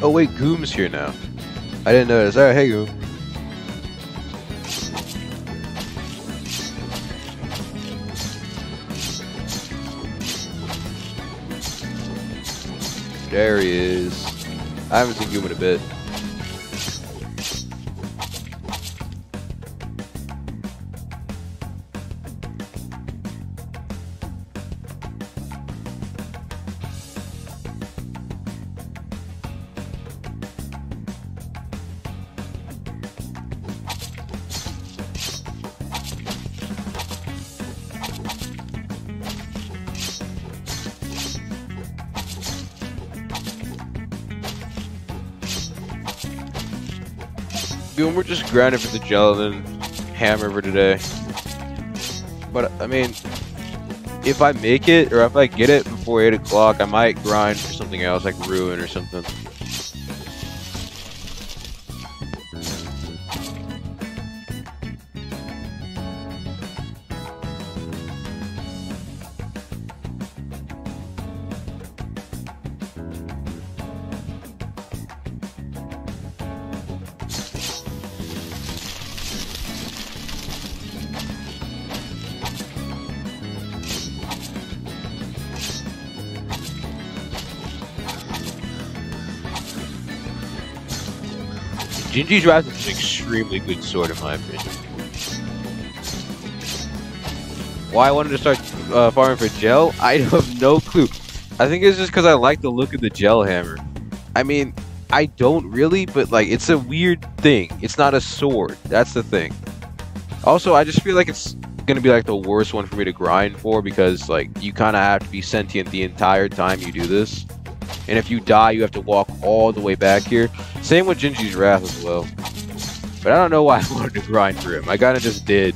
Oh wait, Goom's here now. I didn't notice. Alright, hey Goom. There he is. I haven't seen Goom in a bit. Goom, we're just grinding for the gelatin hammer for today. But I mean, if I make it or if I get it before 8 o'clock, I might grind for something else like Ruin or something. Gingy's Wrath is an extremely good sword in my opinion. Why I wanted to start farming for gel? I have no clue. I think it's just because I like the look of the gel hammer. I mean, I don't really, but like it's a weird thing. It's not a sword. That's the thing. Also, I just feel like it's gonna be like the worst one for me to grind for because like you kind of have to be sentient the entire time you do this. And if you die, you have to walk all the way back here. Same with Gingy's Wrath as well. But I don't know why I wanted to grind for him. I kind of just did.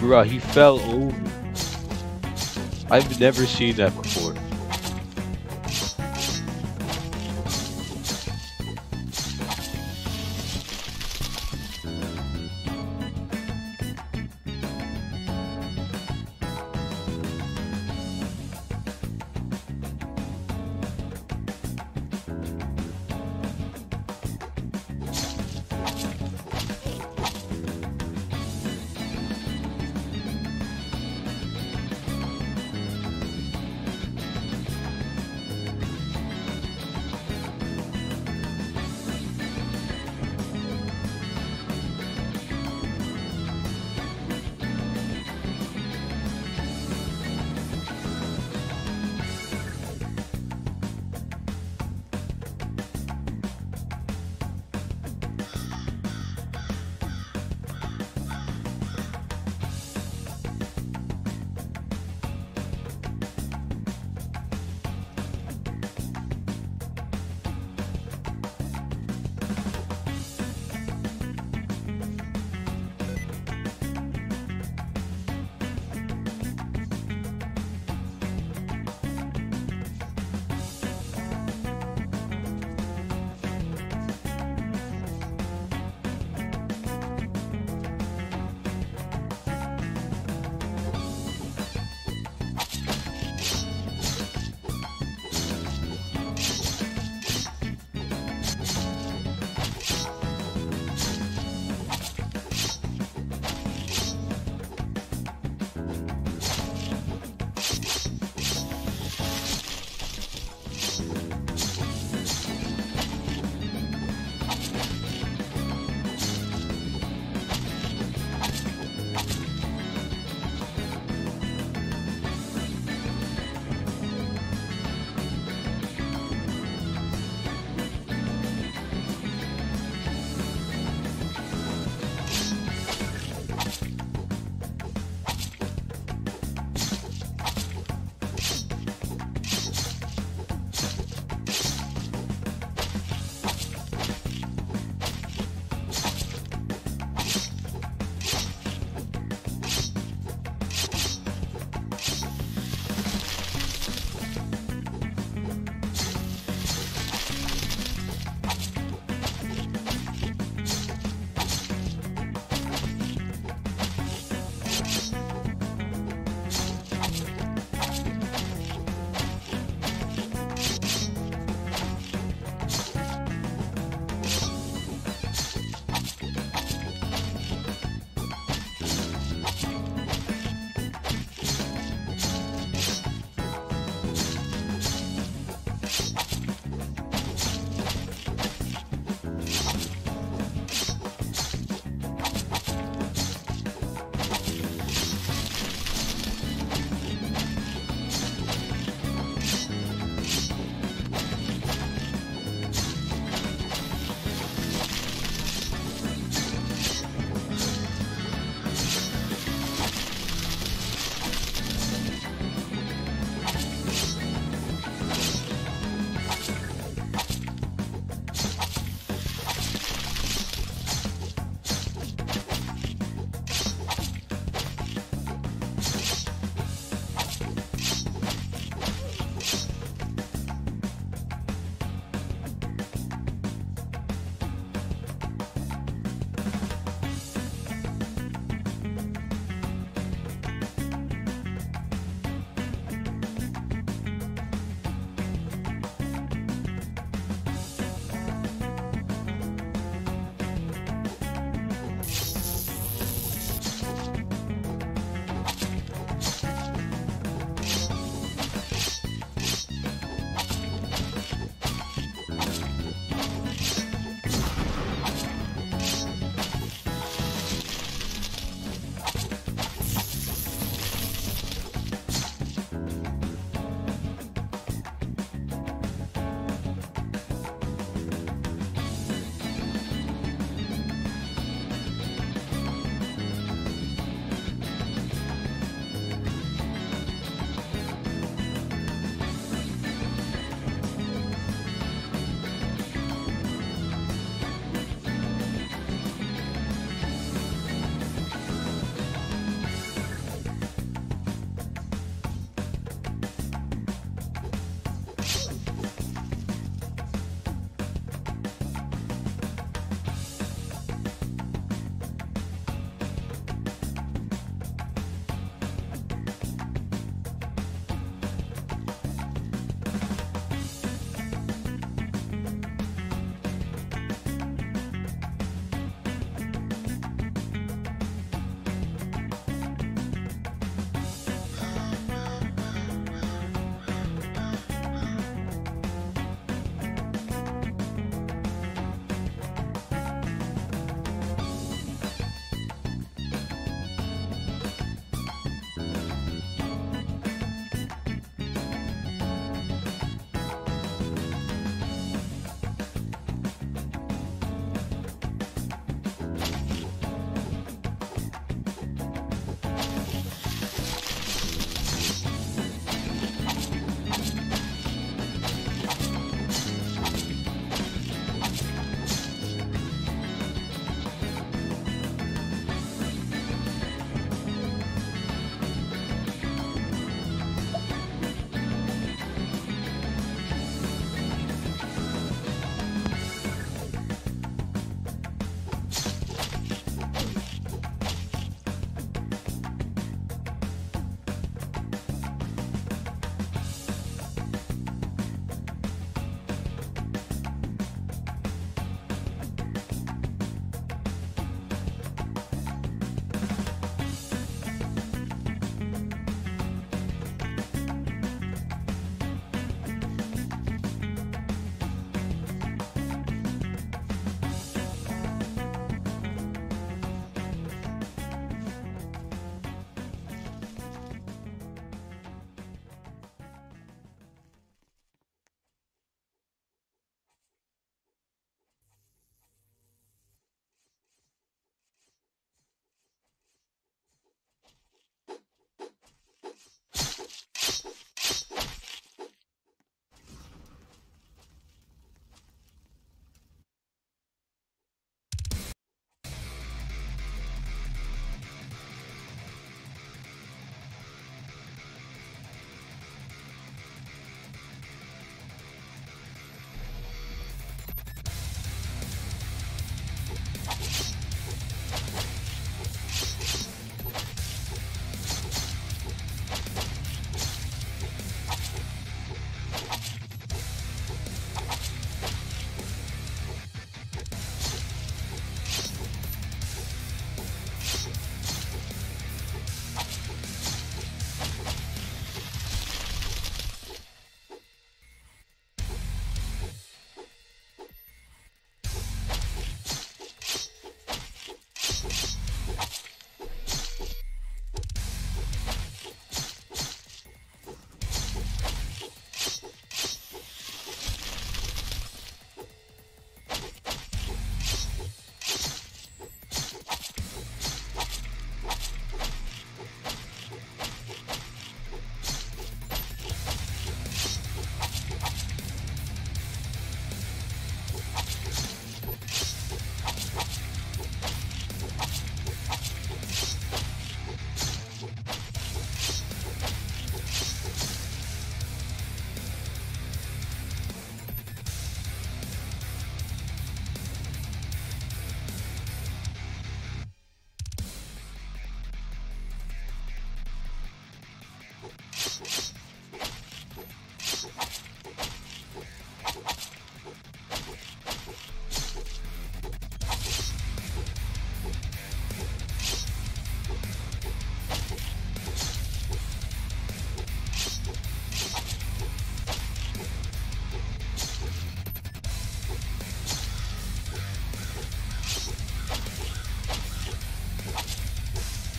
Bruh, he fell over. I've never seen that before.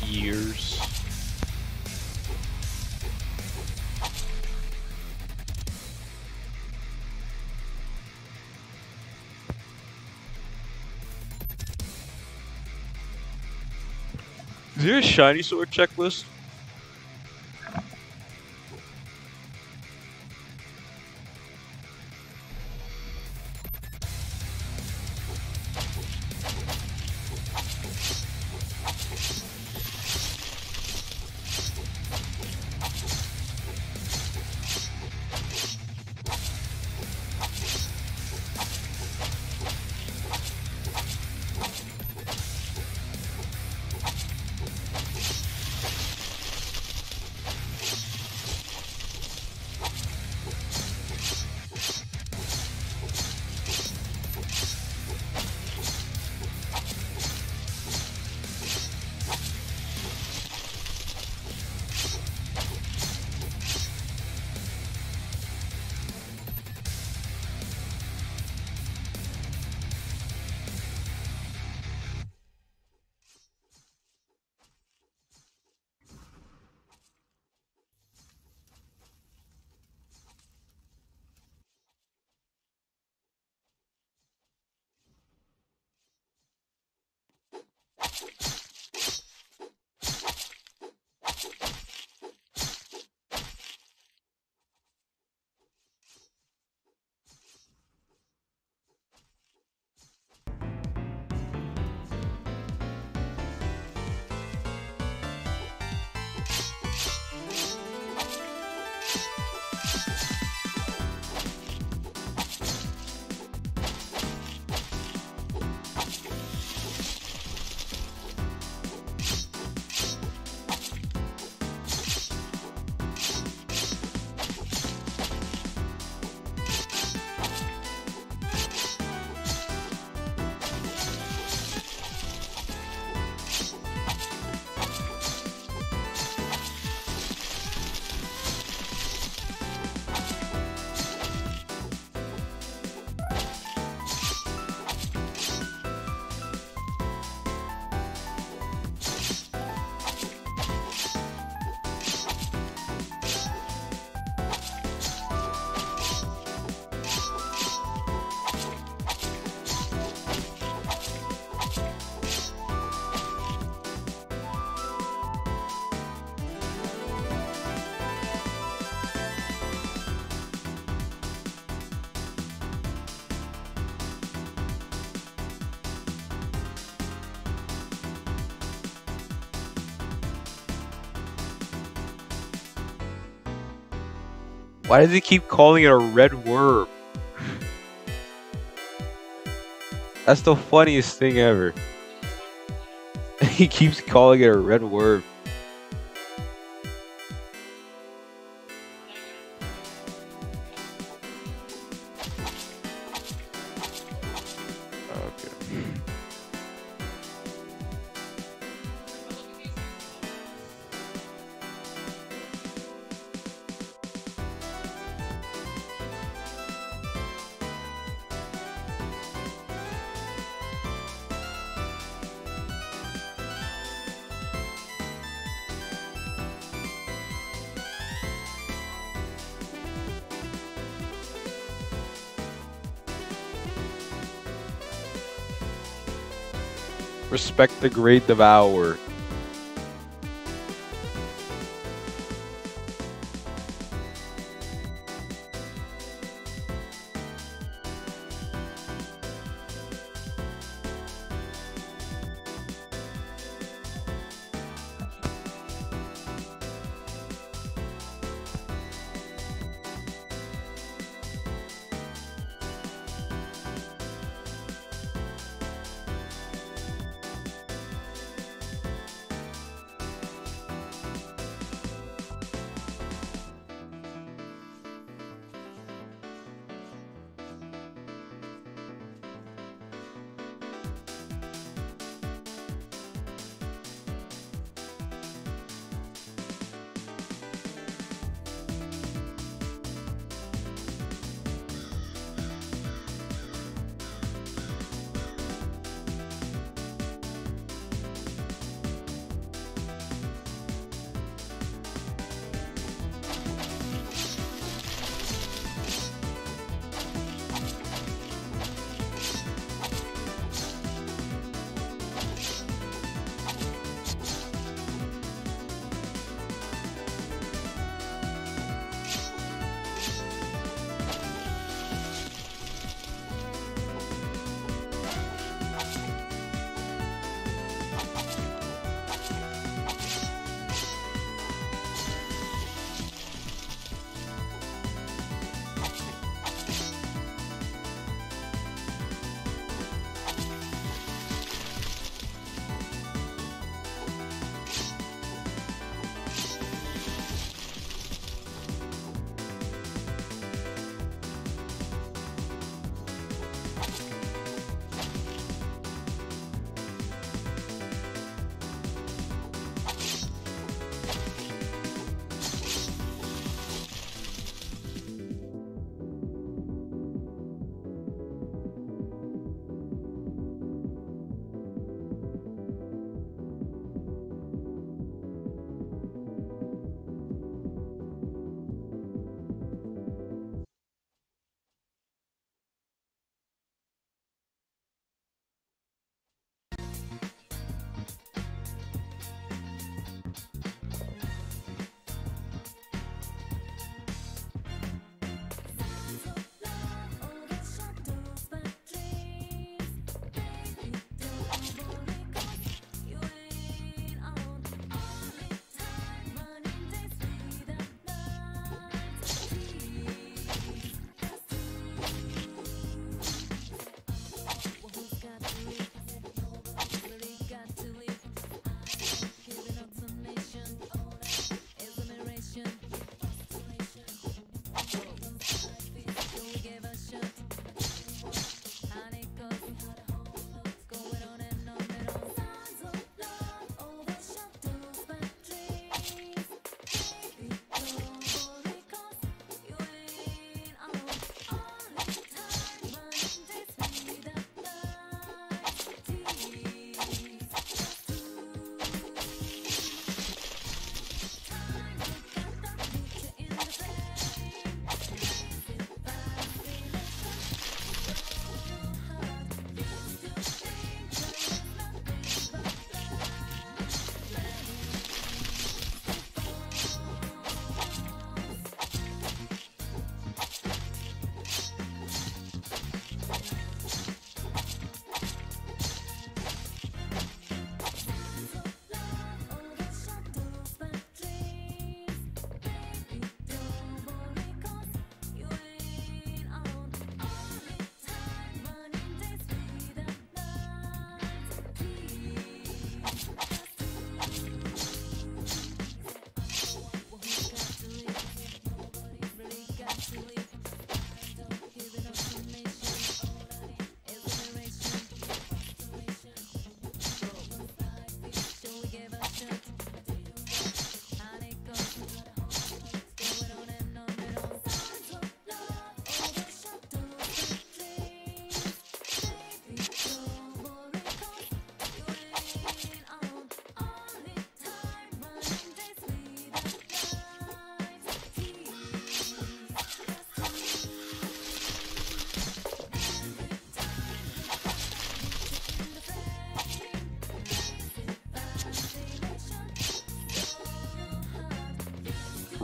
years. Is there a shiny sword checklist? Why does he keep calling it a red worm? That's the funniest thing ever. He keeps calling it a red worm. Okay. Respect the great devourer.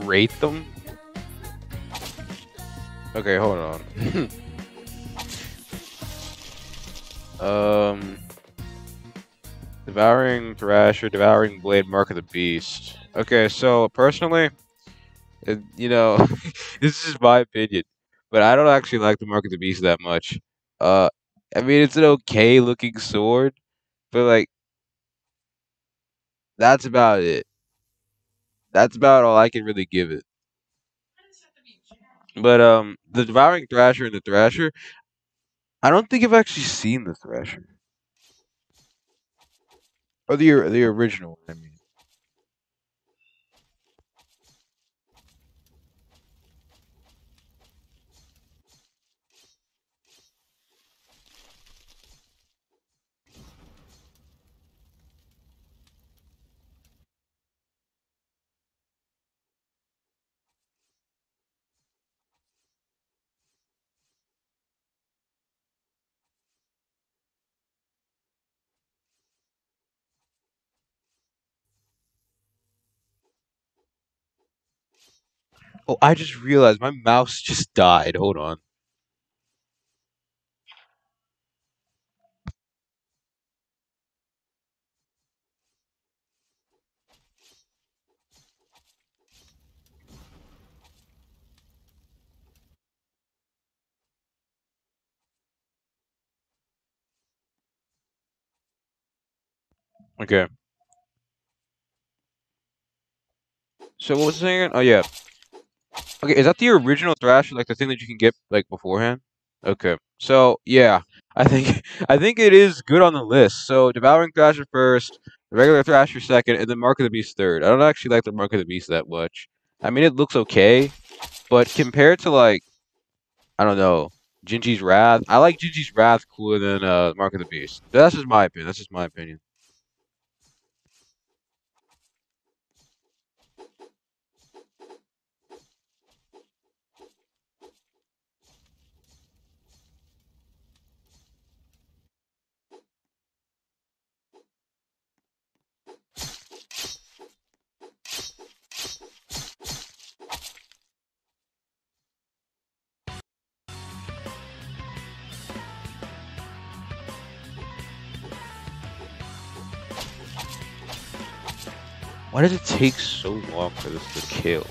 rate them. Okay, hold on. Devouring Thrasher, Devouring Blade, Mark of the Beast. Okay, so personally, you know, this is just my opinion, but I don't actually like the Mark of the Beast that much. Uh, I mean, it's an okay looking sword, but like, that's about it. That's about all I can really give it. But the Devouring Thrasher and the Thrasher, I don't think I've actually seen the Thrasher or the original one, I mean. Oh, I just realized my mouse just died. Hold on. Okay. So what was I saying? Oh yeah. Okay, is that the original Thrasher, like the thing that you can get like beforehand? Okay. So yeah, I think I think it is good on the list. So Devouring Thrasher first, the regular Thrasher second, and then Mark of the Beast third. I don't actually like the Mark of the Beast that much. I mean, it looks okay, but compared to like I don't know, Gingy's Wrath, I like Gingy's Wrath cooler than Mark of the Beast. That's just my opinion. That's just my opinion. Why does it take so long for this to kill?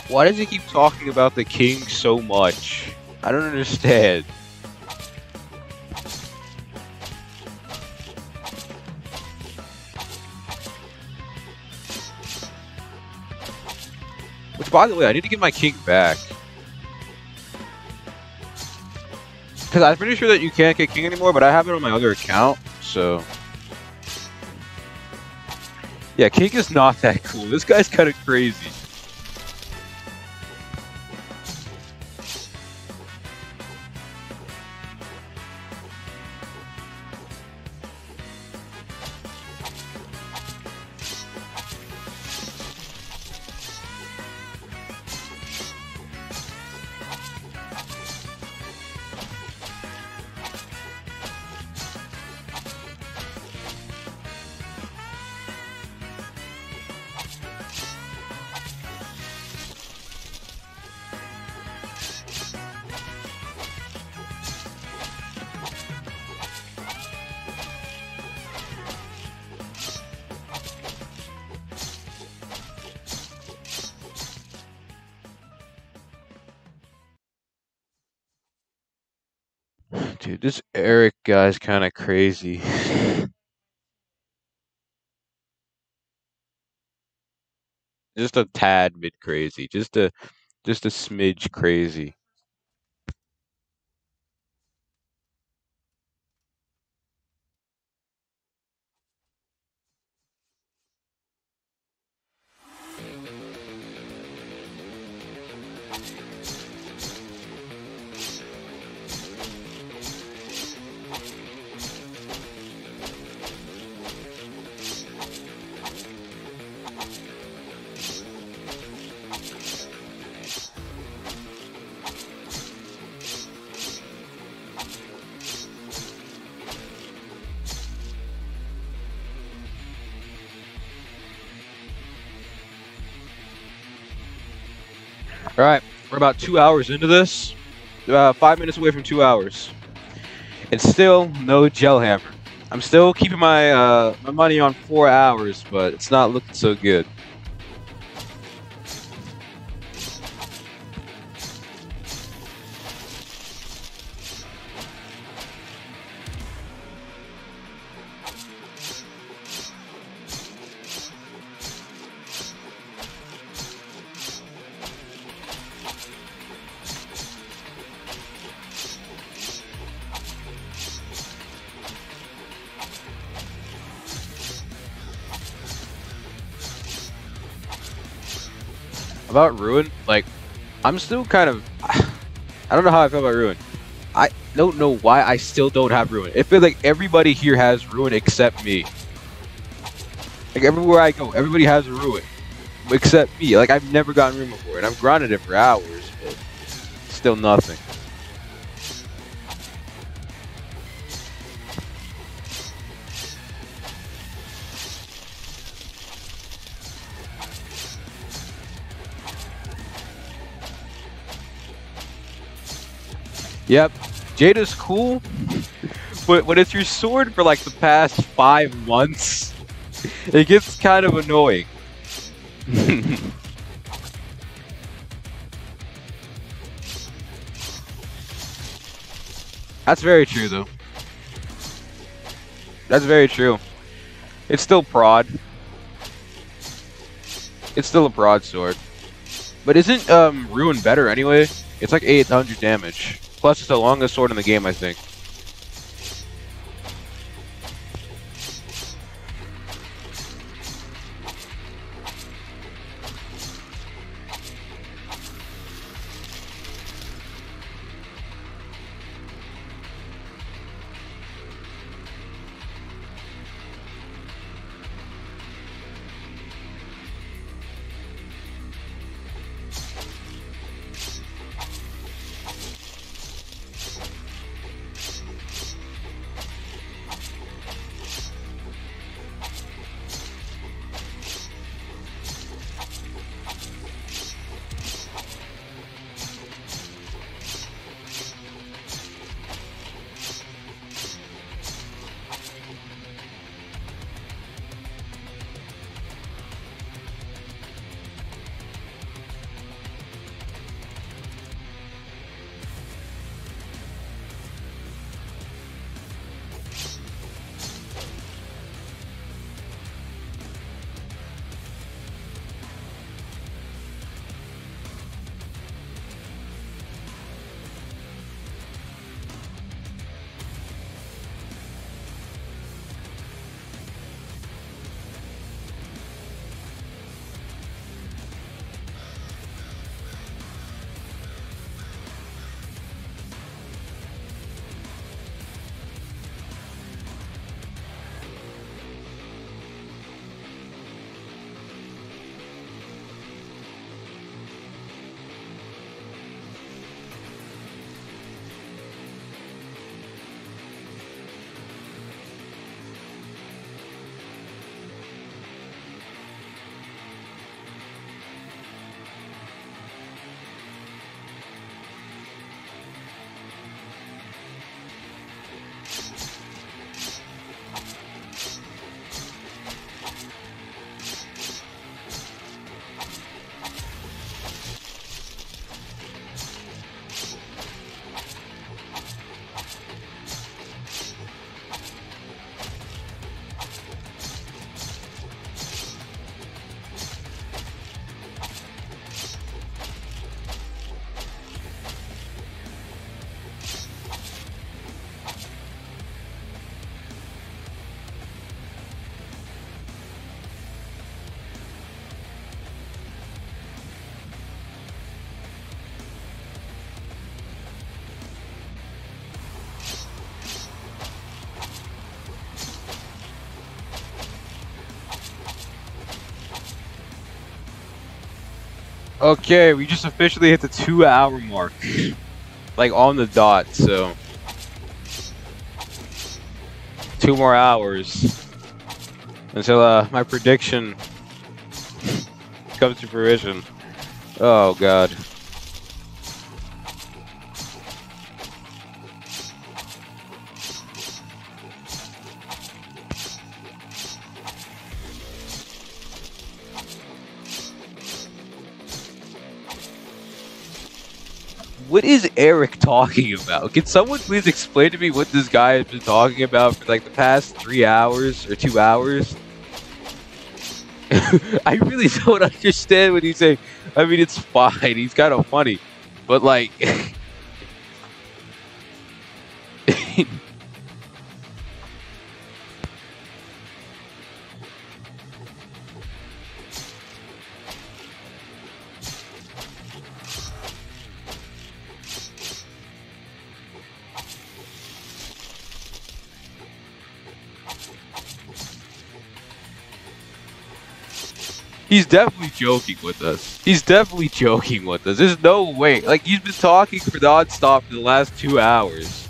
Why does he keep talking about the king so much? I don't understand. Which, by the way, I need to get my king back. Because I'm pretty sure that you can't get king anymore, but I have it on my other account, so... Yeah, king is not that cool. This guy's kind of crazy. Dude, this Eric guy's kind of crazy. Just a tad bit crazy. Just a smidge crazy. Alright, we're about 2 hours into this. 5 minutes away from 2 hours. And still no gel hammer. I'm still keeping my my money on 4 hours, but it's not looking so good. About Ruin, like, I'm still kind of... I don't know how I feel about Ruin. I don't know why I still don't have Ruin. It feels like everybody here has Ruin except me. Like, everywhere I go, everybody has a Ruin. Except me. Like, I've never gotten Ruin before, and I've grinded it for hours, but still nothing. Yep, Jada's cool, but when it's your sword for like the past 5 months, it gets kind of annoying. That's very true, though. That's very true. It's still prod. It's still a prod sword. But isn't Ruin better anyway? It's like 800 damage. Plus, it's the longest sword in the game, I think. Okay, we just officially hit the 2-hour mark. Like on the dot, so 2 more hours until my prediction comes to fruition. Oh god. What is Eric talking about? Can someone please explain to me what this guy has been talking about for like the past 3 hours or 2 hours? I really don't understand what he's saying. I mean, it's fine. He's kind of funny, but like, he's definitely joking with us. He's definitely joking with us. There's no way. Like, he's been talking for nonstop for the last 2 hours.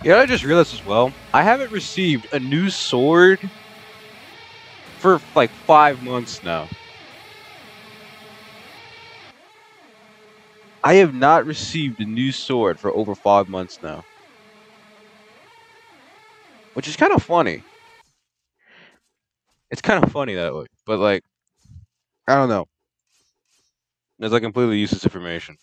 You know, I just realized as well, I haven't received a new sword for like 5 months now. I have not received a new sword for over 5 months now. Which is kind of funny. It's kind of funny that way. But like, I don't know. It's like completely useless information.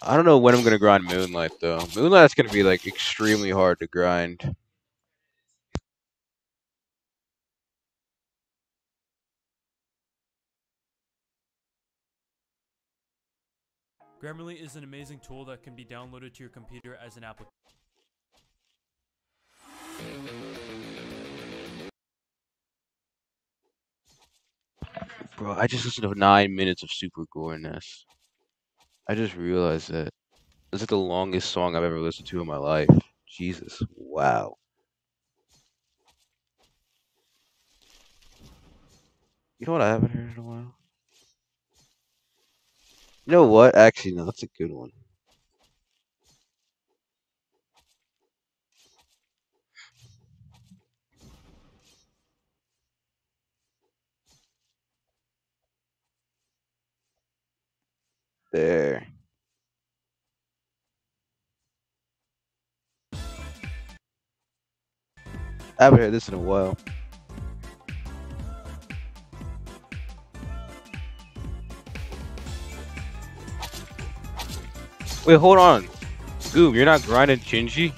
I don't know when I'm gonna grind Moonlight though. Moonlight's gonna be like extremely hard to grind. Grammarly is an amazing tool that can be downloaded to your computer as an application. Bro, I just listened to 9 minutes of Super Goreness. I just realized that. This is the longest song I've ever listened to in my life. Jesus. Wow. You know what I haven't heard in a while? You know what? Actually, no, that's a good one. There. I haven't heard this in a while. Wait, hold on. Goob, you're not grinding Shinji?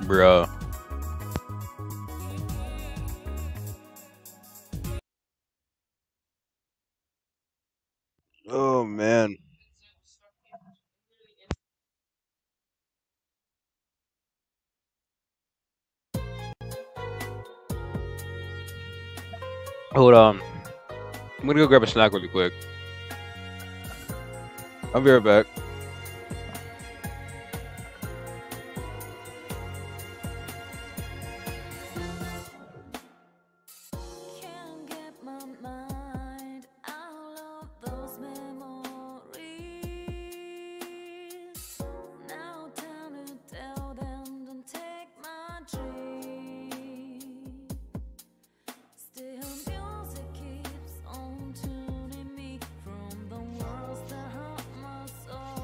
Bruh. Oh man. Hold on. I'm gonna go grab a snack really quick. I'll be right back. Can't get my mind out of those memories. Now time to tell them don't take my dream. Still music keeps on tuning me from the worlds that hurt my soul.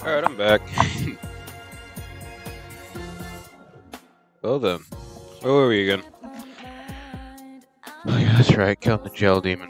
Alright, I'm back. Well then. Where were we again? Oh yeah, that's right, killing the gel demon.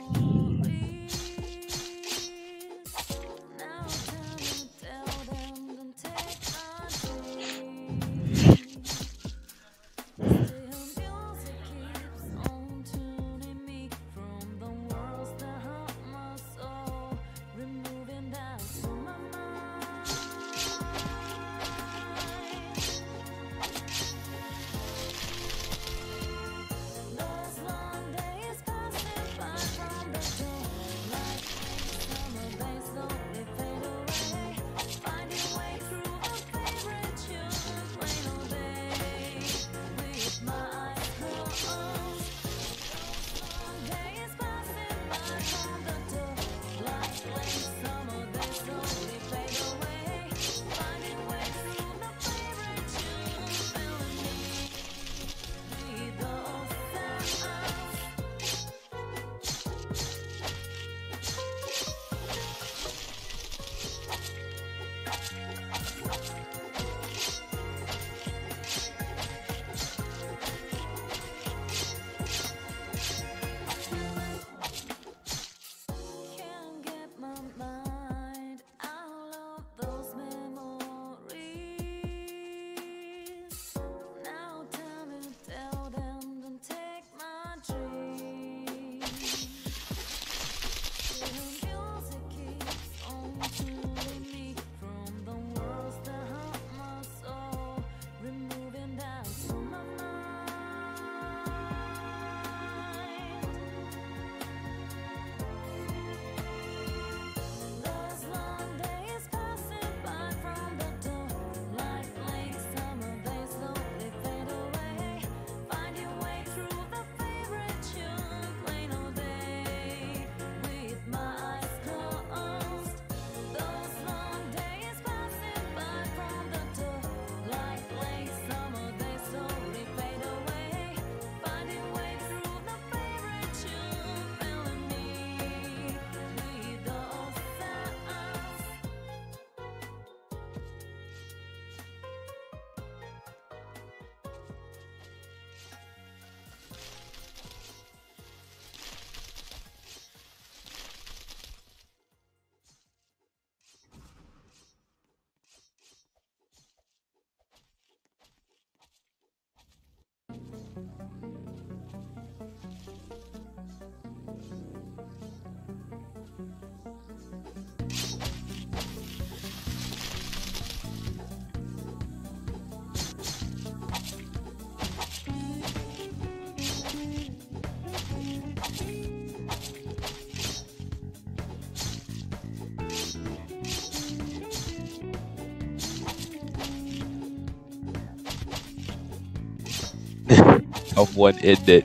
Someone end it.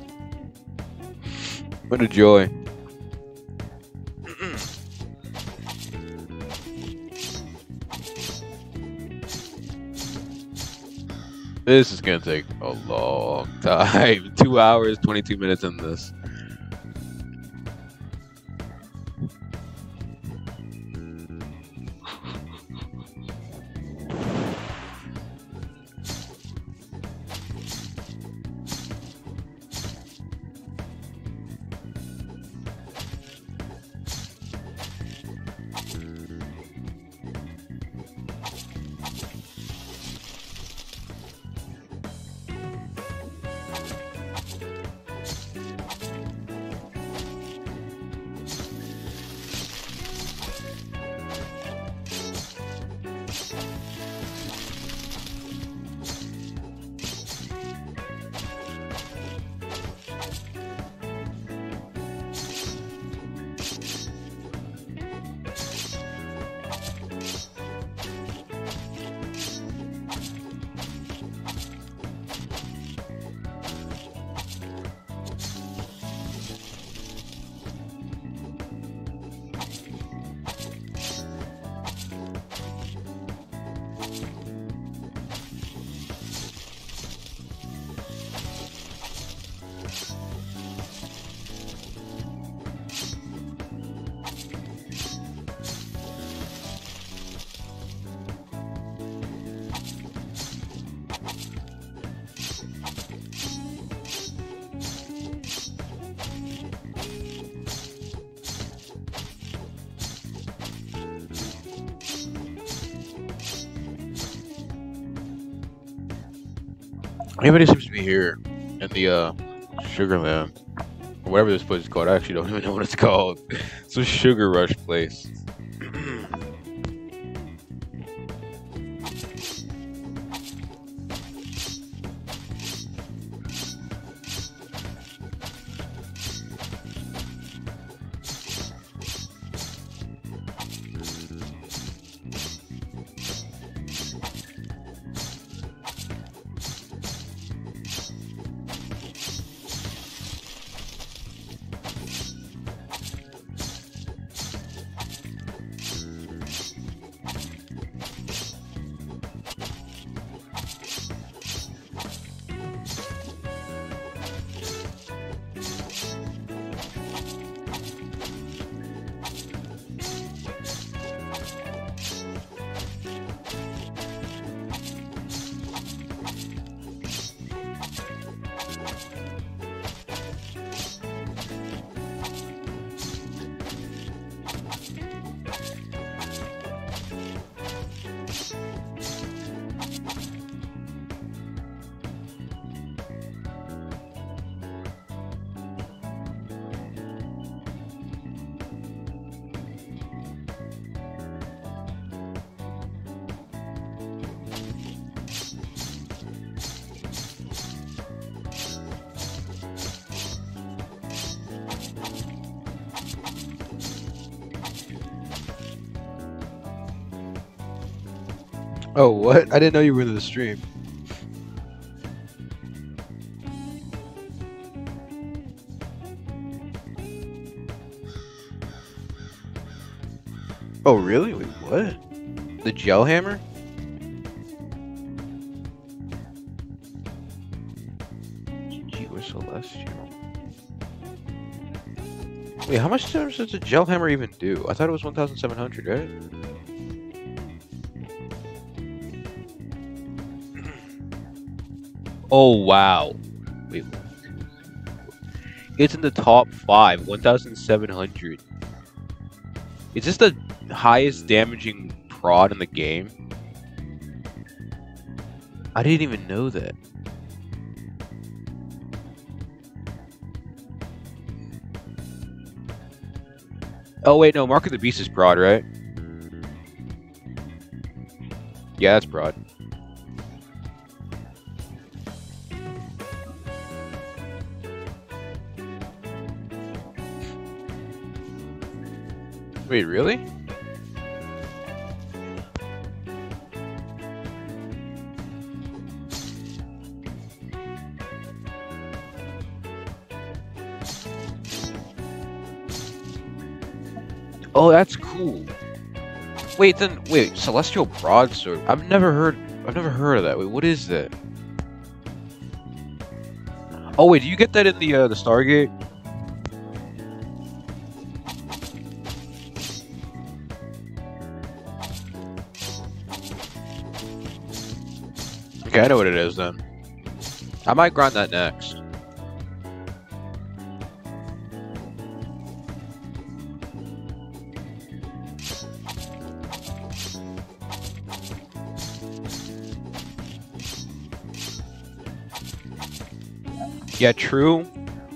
What a joy. This is gonna take a long time. 2 hours, 22 minutes in this. Everybody seems to be here in the Sugarland, or whatever this place is called. I actually don't even know what it's called. It's a Sugar Rush place. Oh, what? I didn't know you were in the stream. Oh, really? Wait, what? The gel hammer? GG was celestial. Wait, how much damage does the gel hammer even do? I thought it was 1,700, right? Oh, wow. Wait. It's in the top 5, 1,700. Is this the highest damaging prod in the game? I didn't even know that. Oh, wait, no. Mark of the Beast is prod, right? Yeah, that's prod. Wait, really? Oh, that's cool. Wait, Celestial Broadsword. I've never heard of that. Wait, what is that? Oh, wait, do you get that in the Stargate? Okay, I know what it is then. I might grind that next. Yeah, true.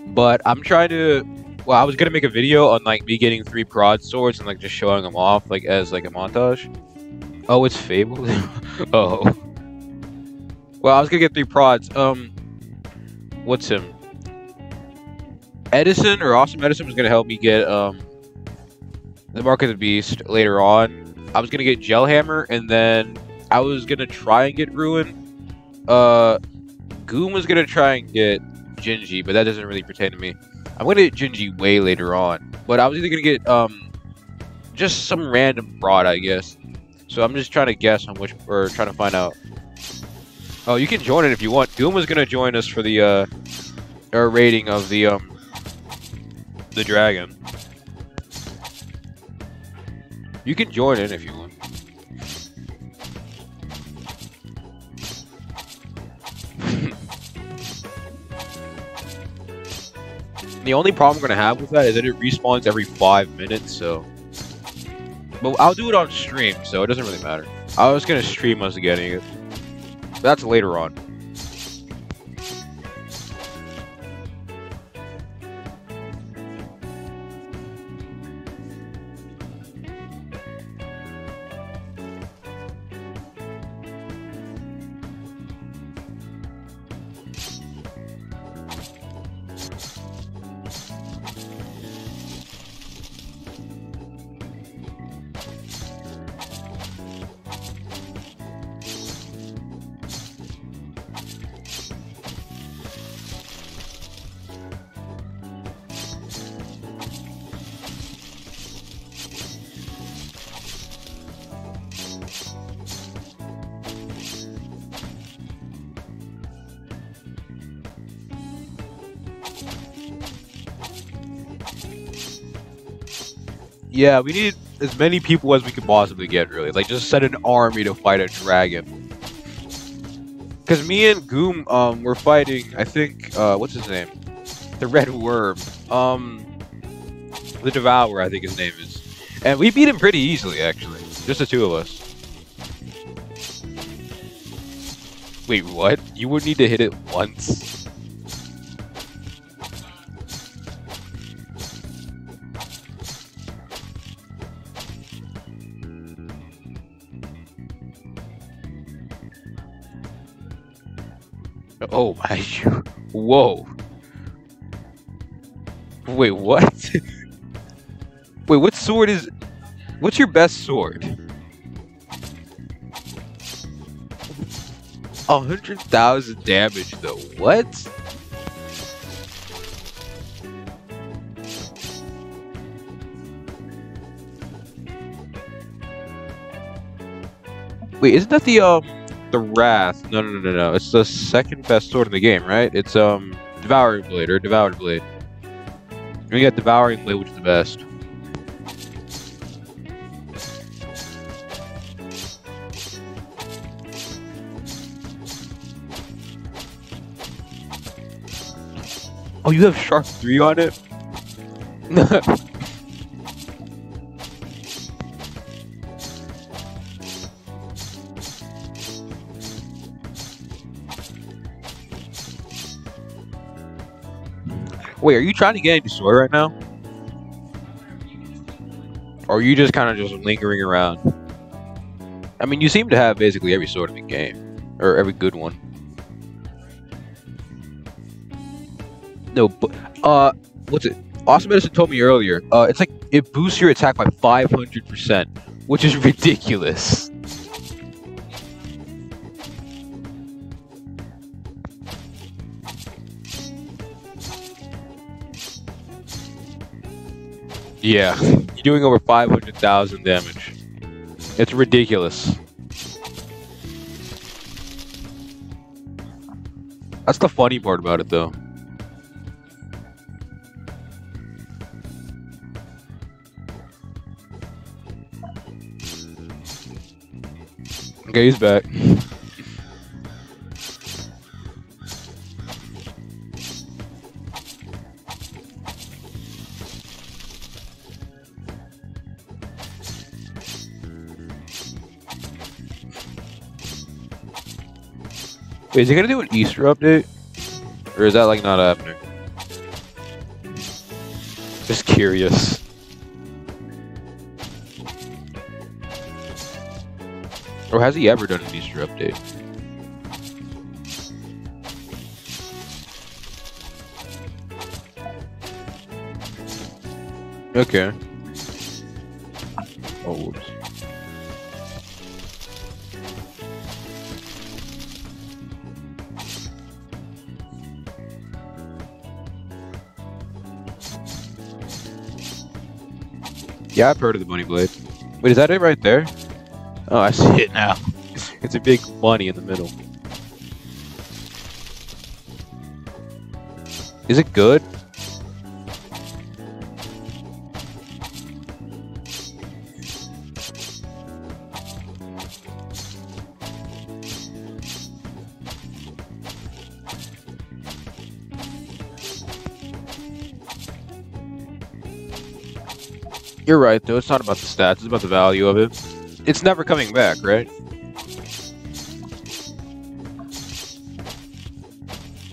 But I'm trying to... Well, I was gonna make a video on like me getting 3 prod swords and like just showing them off like as like a montage. Oh, it's Fable? Oh. Well, I was gonna get 3 prods. What's him? Edison or Awesome Edison was gonna help me get the Mark of the Beast later on. I was gonna get Gel Hammer and then I was gonna try and get Ruin. Goom was gonna try and get Gingy, but that doesn't really pertain to me. I'm gonna get Gingy way later on, but I was either gonna get just some random prod, I guess. So I'm just trying to guess on which, or trying to find out. Oh, you can join it if you want. Goom was gonna join us for the rating of the dragon. You can join in if you want. The only problem I'm gonna have with that is that it respawns every 5 minutes, so... But I'll do it on stream, so it doesn't really matter. I was gonna stream us getting it. But that's later on. Yeah, we need as many people as we can possibly get, really. Like, just send an army to fight a dragon. Because me and Goom, were fighting, I think, what's his name? The Red Worm. The Devourer, I think his name is. And we beat him pretty easily, actually. Just the two of us. Wait, what? You would need to hit it once? Oh my... Whoa. Wait, what? Wait, what sword is... What's your best sword? 100,000 damage, though. What? Wait, isn't that the Wrath? No. It's the second best sword in the game, right? It's, Devouring Blade, or Devoured Blade. We got Devouring Blade, which is the best. Oh, you have Shark 3 on it? Wait, are you trying to get into sword right now? Or are you just kind of just lingering around? I mean, you seem to have basically every sword in the game. Or every good one. No, but, what's it? Awesome Medicine told me earlier, it's like, it boosts your attack by 500%, which is ridiculous. Yeah, you're doing over 500,000 damage. It's ridiculous. That's the funny part about it, though. Okay, he's back. Wait, is he gonna do an Easter update? Or is that like not happening? Just curious. Or has he ever done an Easter update? Okay. Oh, whoops. Yeah, I've heard of the Bunny Blade. Wait, is that it right there? Oh, I see it now. It's a big bunny in the middle. Is it good? You're right, though. It's not about the stats. It's about the value of it. It's never coming back, right?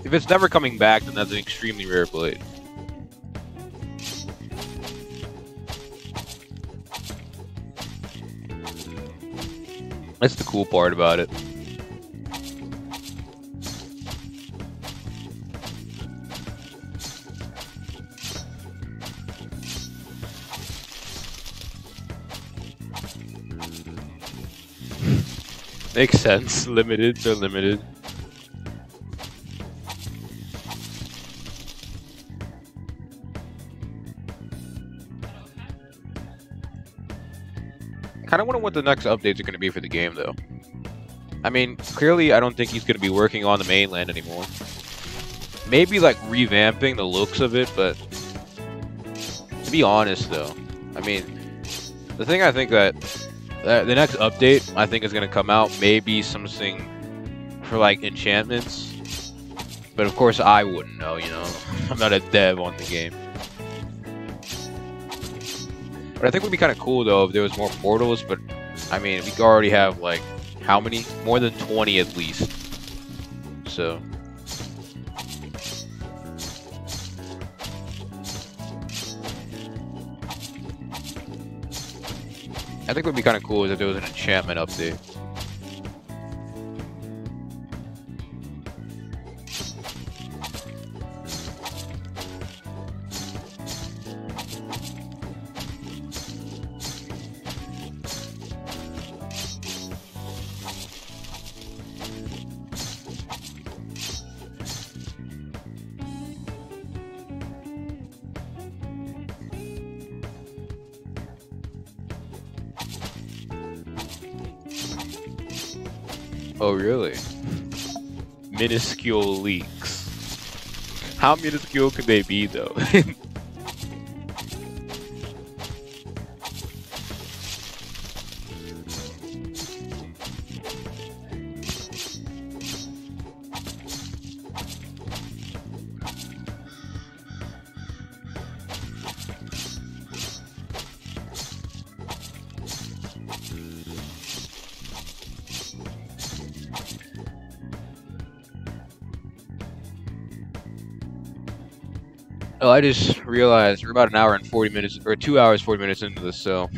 If it's never coming back, then that's an extremely rare blade. That's the cool part about it. Makes sense. Limited, they're limited. Kind of wonder what the next updates are going to be for the game, though. I mean, clearly I don't think he's going to be working on the mainland anymore. Maybe, like, revamping the looks of it, but... To be honest, though, I mean, The thing I think that the next update I think is gonna come out may be something for like enchantments, but of course I wouldn't know. You know, I'm not a dev on the game. But I think it would be kind of cool though if there was more portals. But I mean, we already have like how many? More than 20 at least. So. I think it would be kind of cool if there was an enchantment update. Oh, really? Minuscule leaks. How minuscule could they be, though? Oh, I just realized we're about an hour and 40 minutes, or 2 hours 40 minutes into this, so.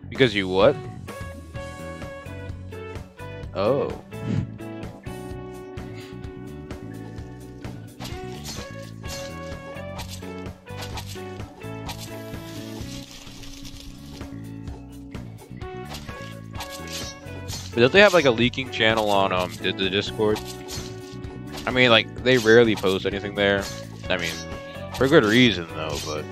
Because you what? Oh. But don't they have like a leaking channel on the Discord? I mean, like they rarely post anything there. I mean, for good reason though, but.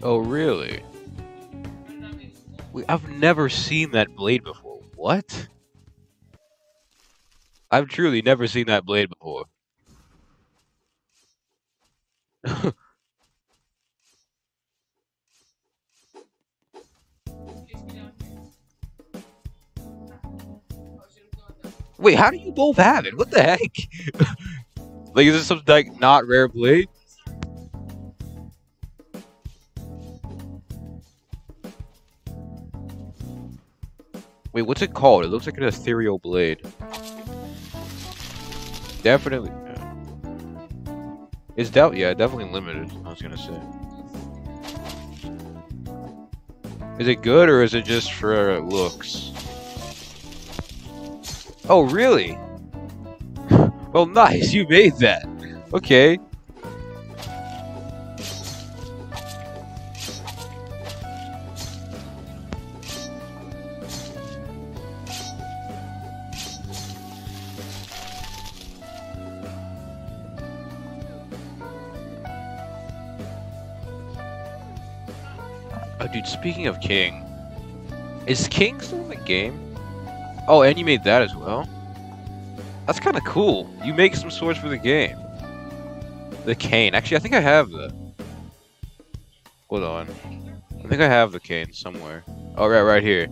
Oh, really? I've never seen that blade before. What? I've truly never seen that blade before. Wait, how do you both have it? What the heck? Like, is this some like not rare blade? Wait, what's it called? It looks like an ethereal blade. Definitely. Yeah. It's definitely limited. I was gonna say. Is it good or is it just for looks? Oh, really? Well, nice. You made that. Okay. Oh, dude, speaking of King, is King still in the game? Oh, and you made that as well? That's kind of cool. You make some swords for the game. The cane. Actually, I think I have the... Hold on. I think I have the cane somewhere. Oh, right here.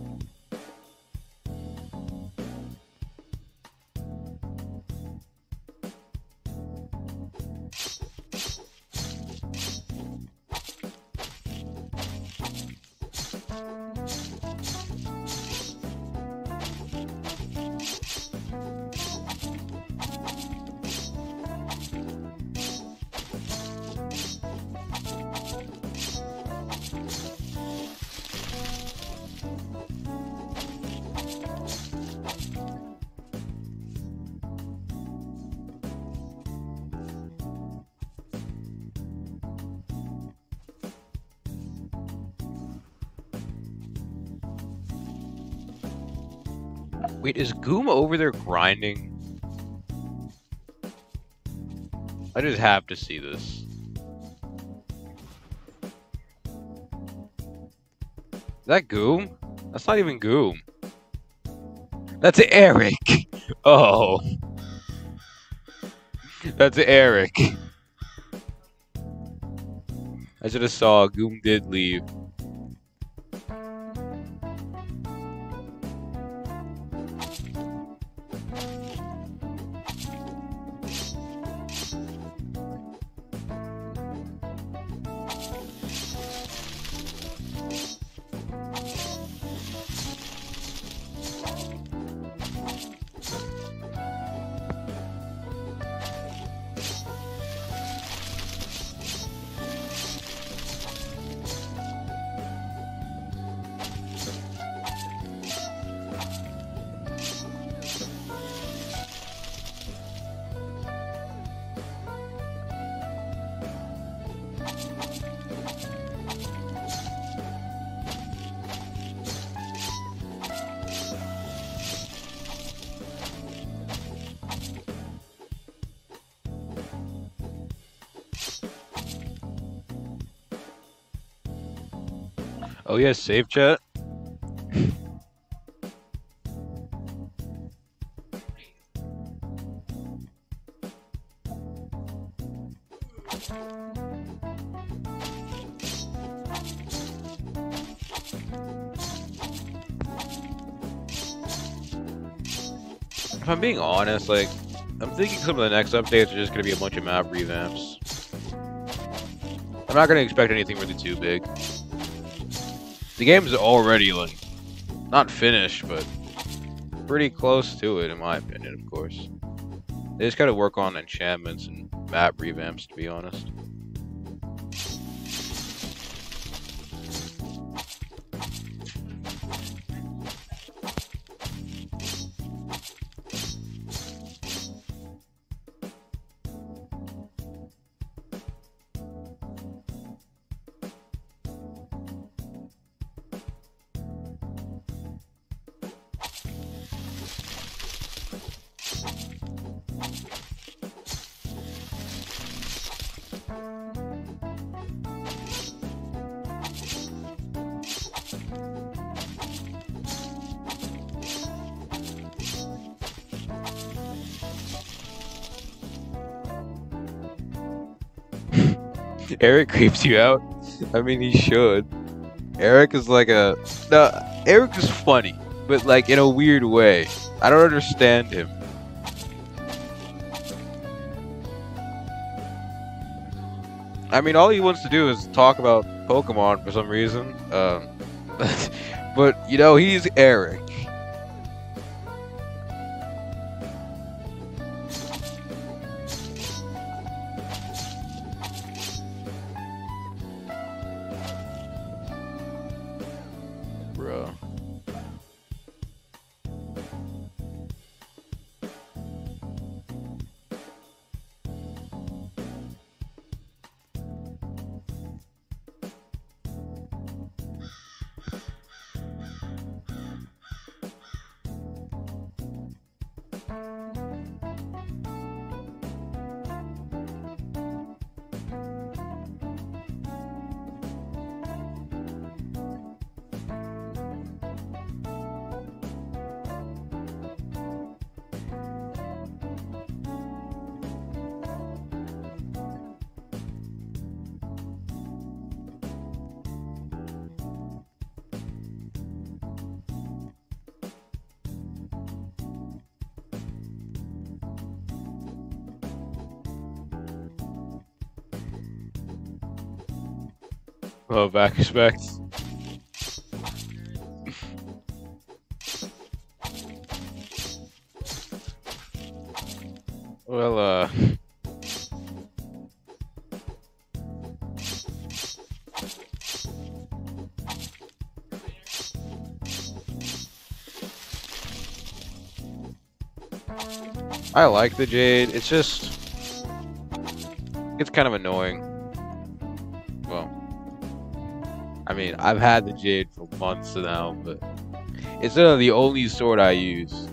Wait, is Goom over there grinding? I just have to see this. Is that Goom? That's not even Goom. That's Eric. Oh. That's Eric. I should have saw Goom did leave. Oh yeah, save chat. If I'm being honest, like, I'm thinking some of the next updates are just gonna be a bunch of map revamps. I'm not gonna expect anything really too big. The game's already, like, not finished, but pretty close to it, in my opinion, of course. They just gotta work on enchantments and map revamps, to be honest. Eric creeps you out? I mean, he should. Eric is like a... No, Eric is funny, but like in a weird way. I don't understand him. I mean, all he wants to do is talk about Pokemon for some reason. But, you know, he's Eric. Bro. Oh, back respects. Well, I like the Jade. It's just... it's kind of annoying. Well... I mean, I've had the Jade for months now, but it's not the only sword I use.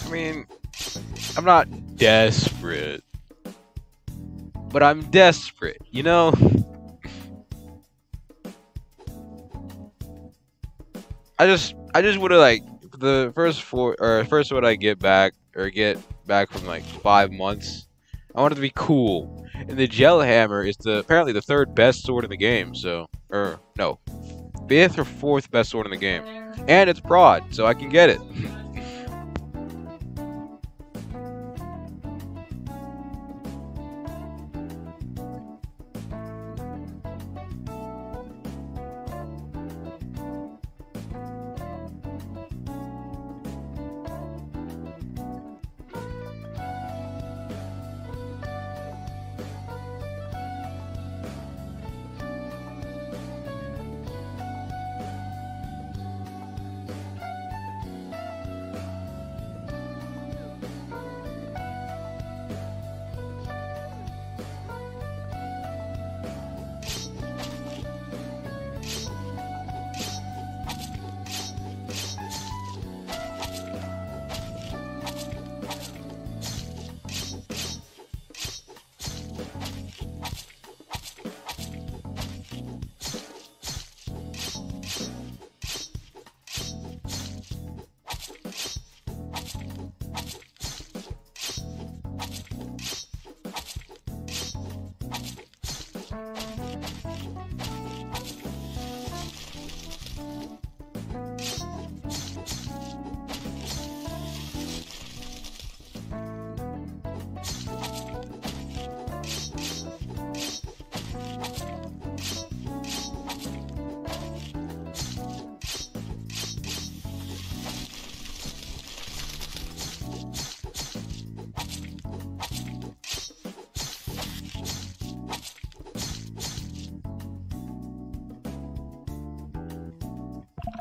I mean, I'm not desperate, but I'm desperate, you know? I just would have like the first one I get back from like 5 months. I want it to be cool. And the gel hammer is apparently the third best sword in the game. So, or no, fifth or fourth best sword in the game, and it's broad, so I can get it.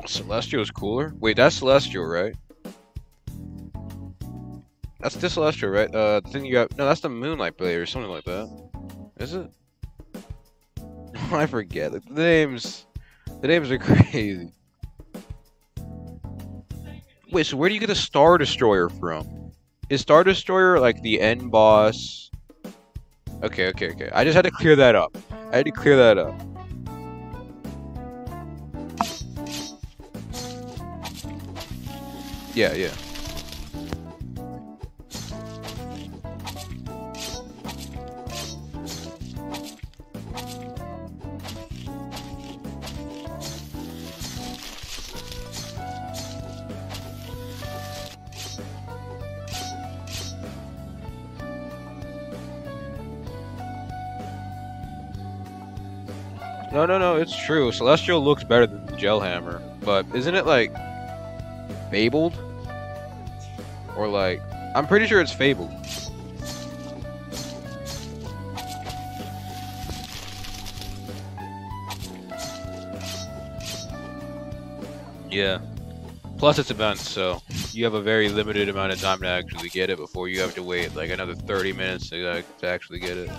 Celestial's cooler? Wait, that's Celestial, right? That's the Celestial, right? The thing you got... No, that's the Moonlight Blade or something like that. Is it? I forget. The names are crazy. Wait, so where do you get the Star Destroyer from? Is Star Destroyer like the end boss? Okay. I just had to clear that up. Yeah. No, it's true. Celestial looks better than the Gel Hammer, but isn't it like fabled? Or like, I'm pretty sure it's fabled. Yeah. Plus it's events, so you have a very limited amount of time to actually get it before you have to wait like another 30 minutes to actually get it.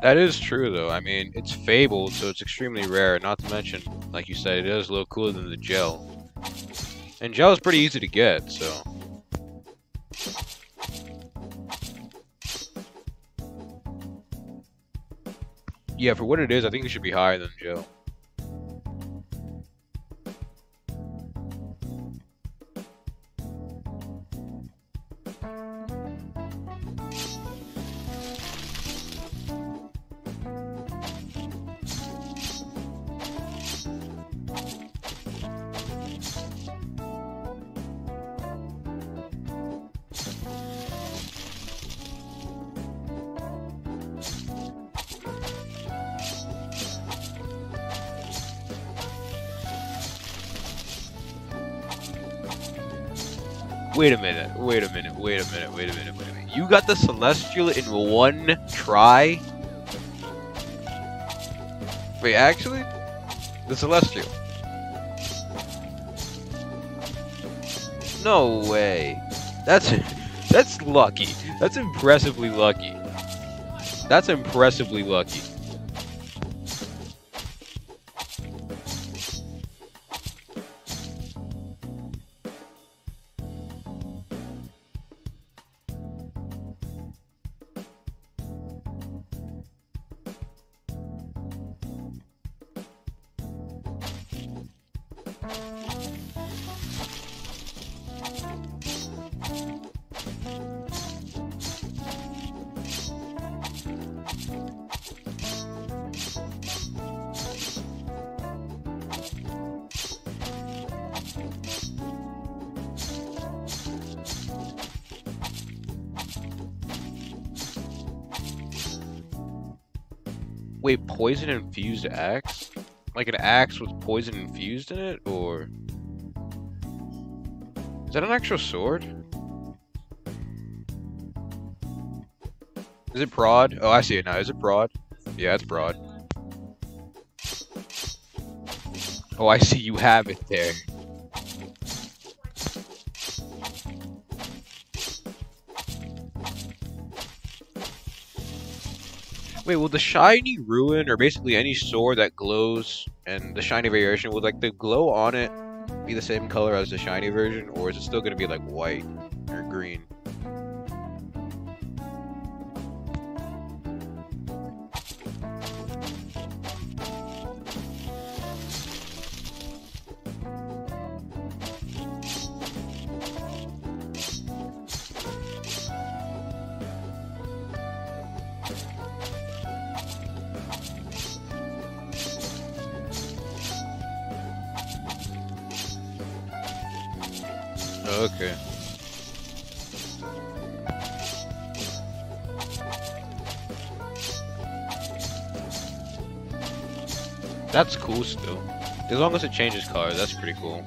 That is true, though. I mean, it's fabled, so it's extremely rare. Not to mention, like you said, it is a little cooler than the gel. And gel is pretty easy to get, so... Yeah, for what it is, I think it should be higher than gel. Wait a minute. You got the Celestial in one try? Wait, actually? The Celestial. No way. That's lucky. That's impressively lucky. That's impressively lucky. Wait, poison infused axe? Like an axe with poison infused in it, or is that an actual sword? Is it broad? Oh, I see it now. Is it broad? Yeah, it's broad. Oh, I see you have it there. Wait, will the shiny ruin, or basically any sword that glows, and the shiny variation, will like the glow on it be the same color as the shiny version, or is it still gonna be like white or green? Okay. That's cool still. As long as it changes color, that's pretty cool.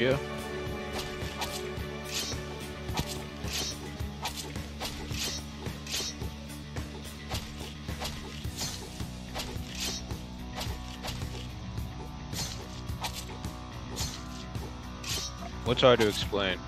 Yeah. What's hard to explain?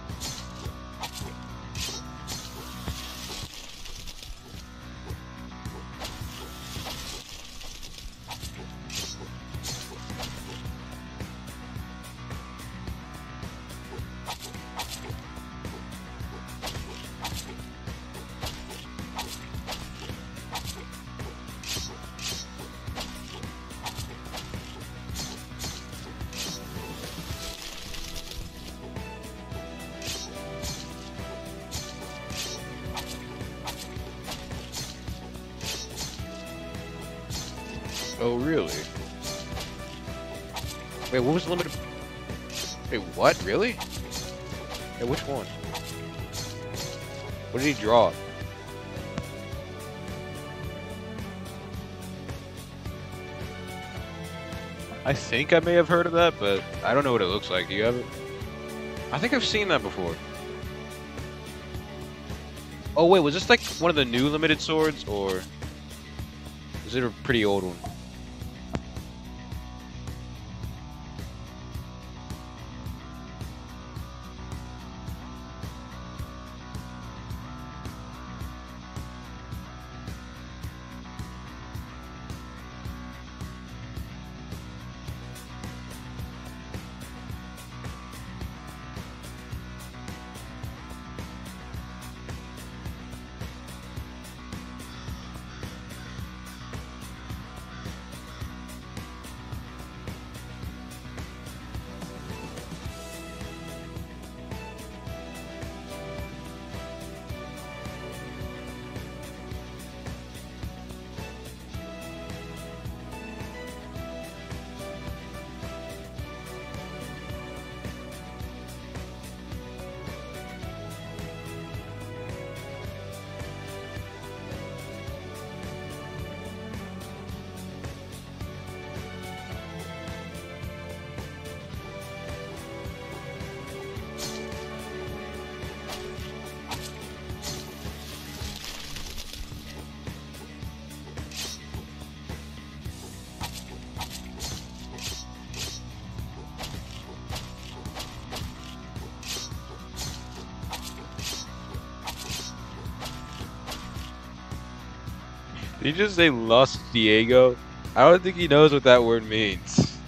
Oh, really? Wait, what was the limited? Wait, what? Really? Hey, which one? What did he draw? I think I may have heard of that, but I don't know what it looks like. Do you have it? I think I've seen that before. Oh wait, was this like one of the new limited swords, or is it a pretty old one? Did you just say Los Diego? I don't think he knows what that word means.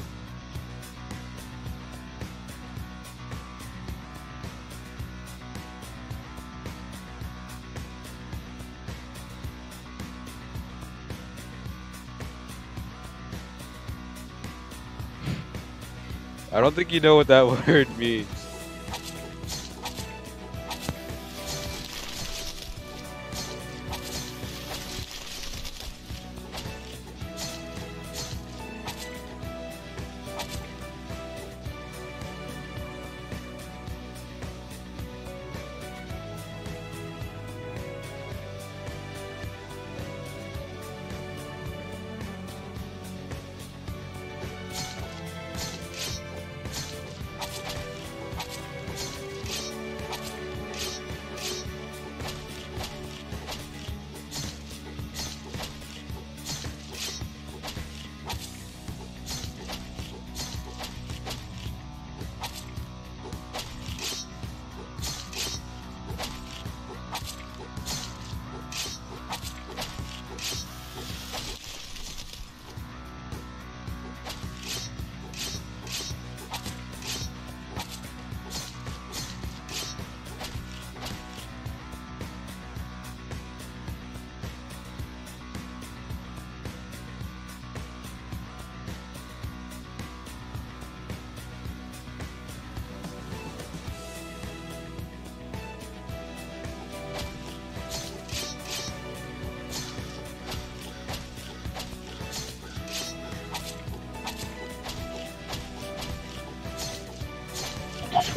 I don't think you know what that word means.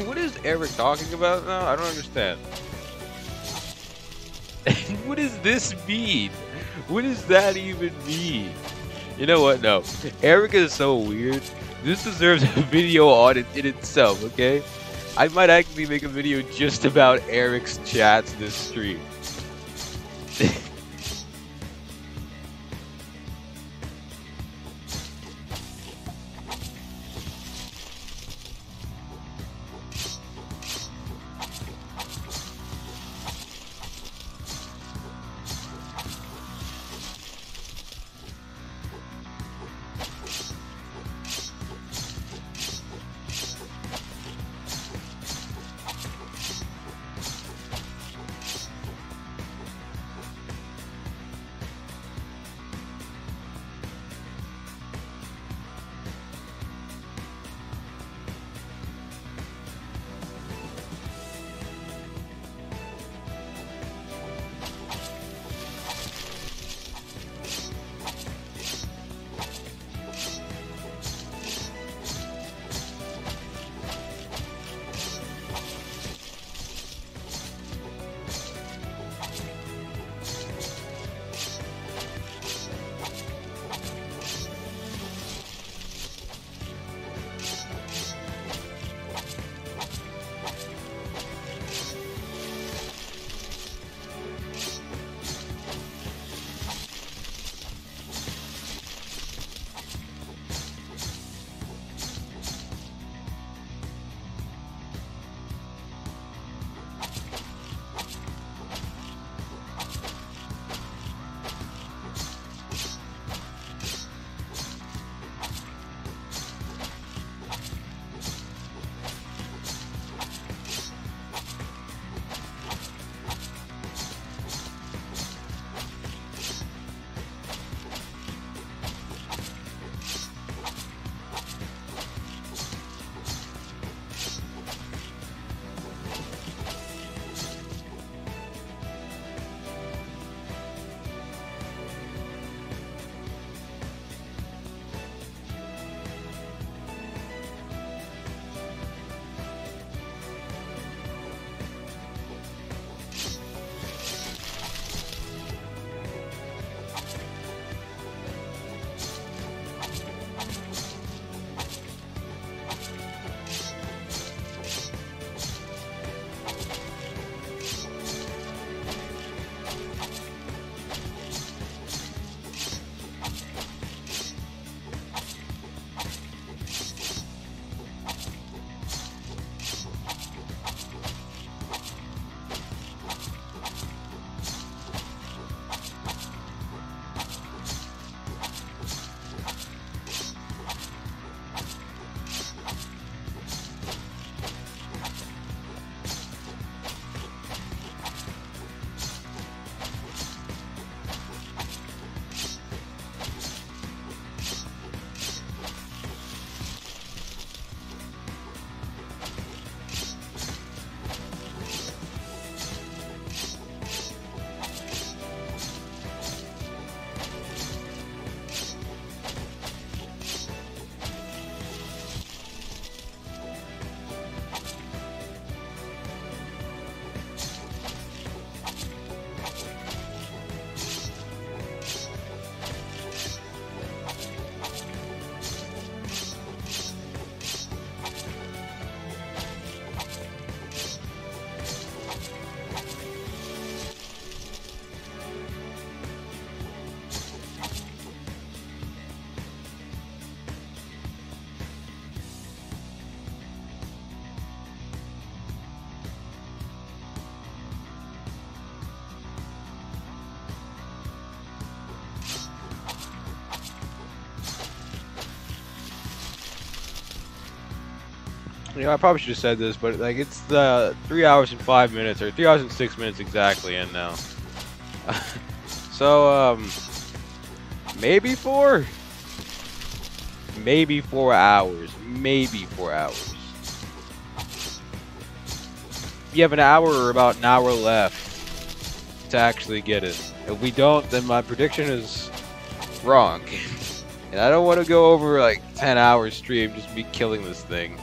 What is Eric talking about now? I don't understand. What does this mean? What does that even mean? You know what? No. Eric is so weird. This deserves a video on it in itself, okay? I might actually make a video just about Eric's chats this stream. You know, I probably should have said this, but like it's the 3 hours and 5 minutes, or 3 hours and 6 minutes exactly, and now. So maybe 4. Maybe 4 hours. Maybe 4 hours. You have an hour or about an hour left to actually get it. If we don't, then my prediction is wrong. And I don't want to go over like 10 hours stream just me killing this thing.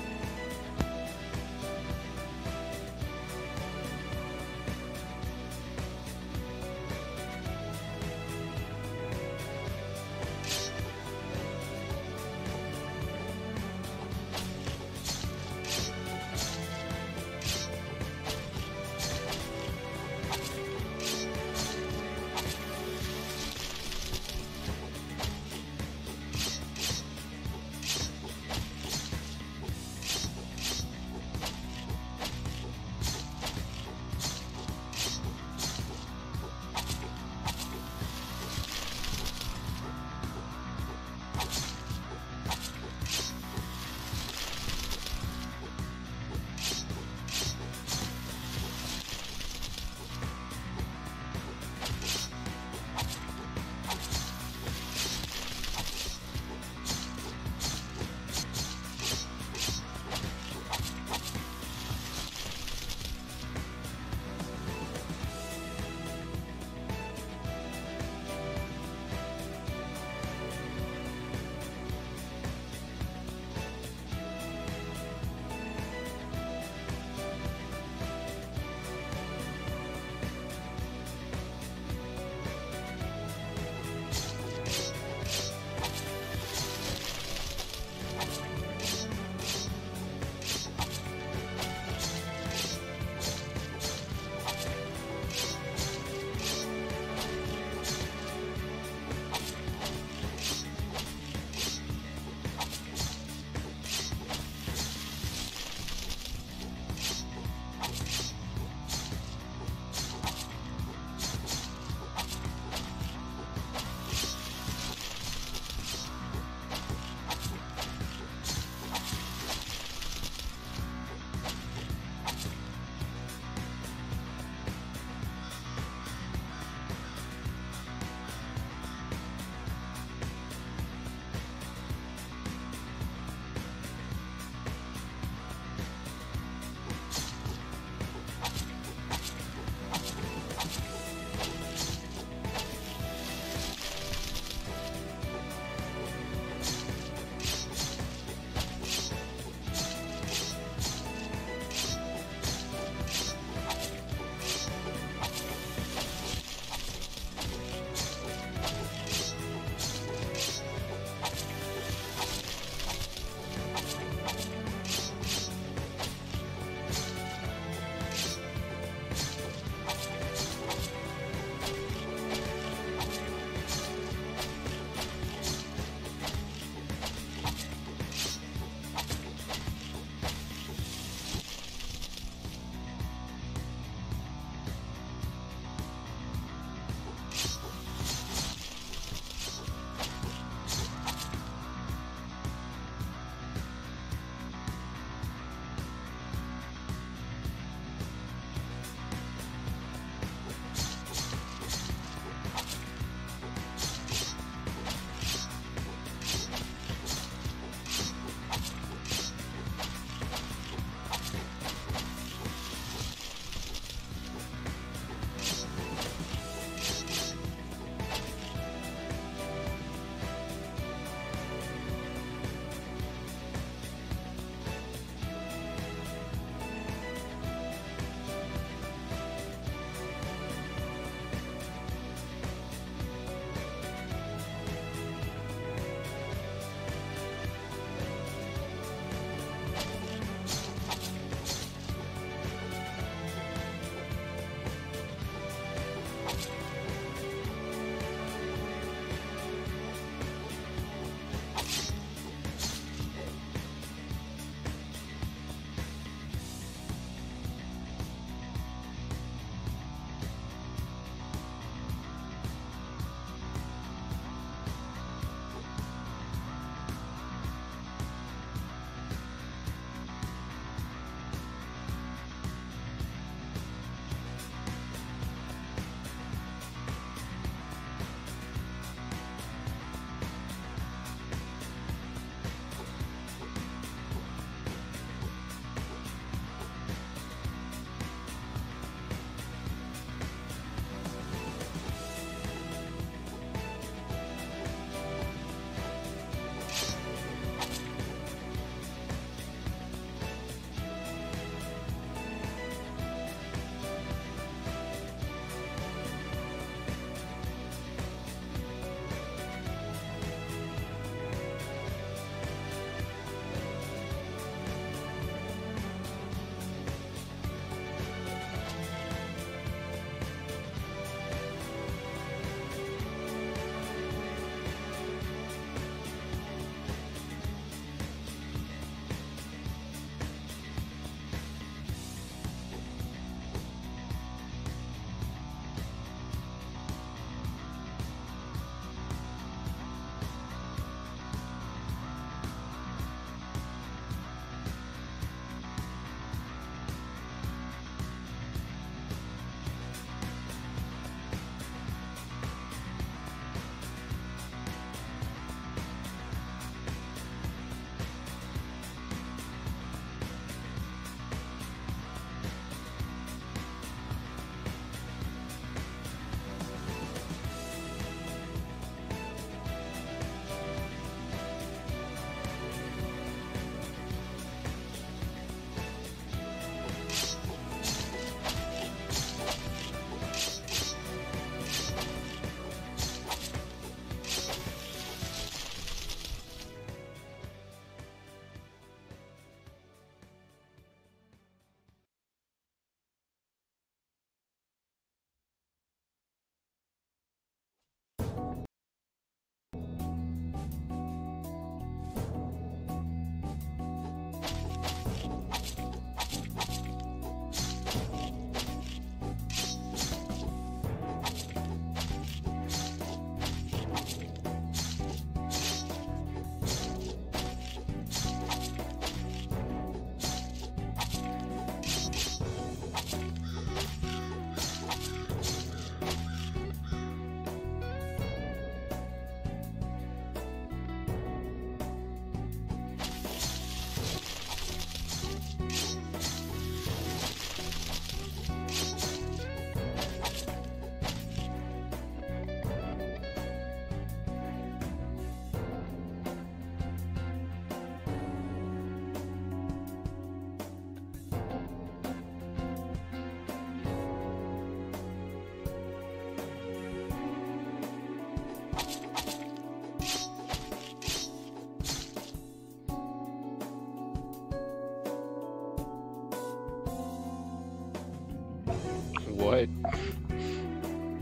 What?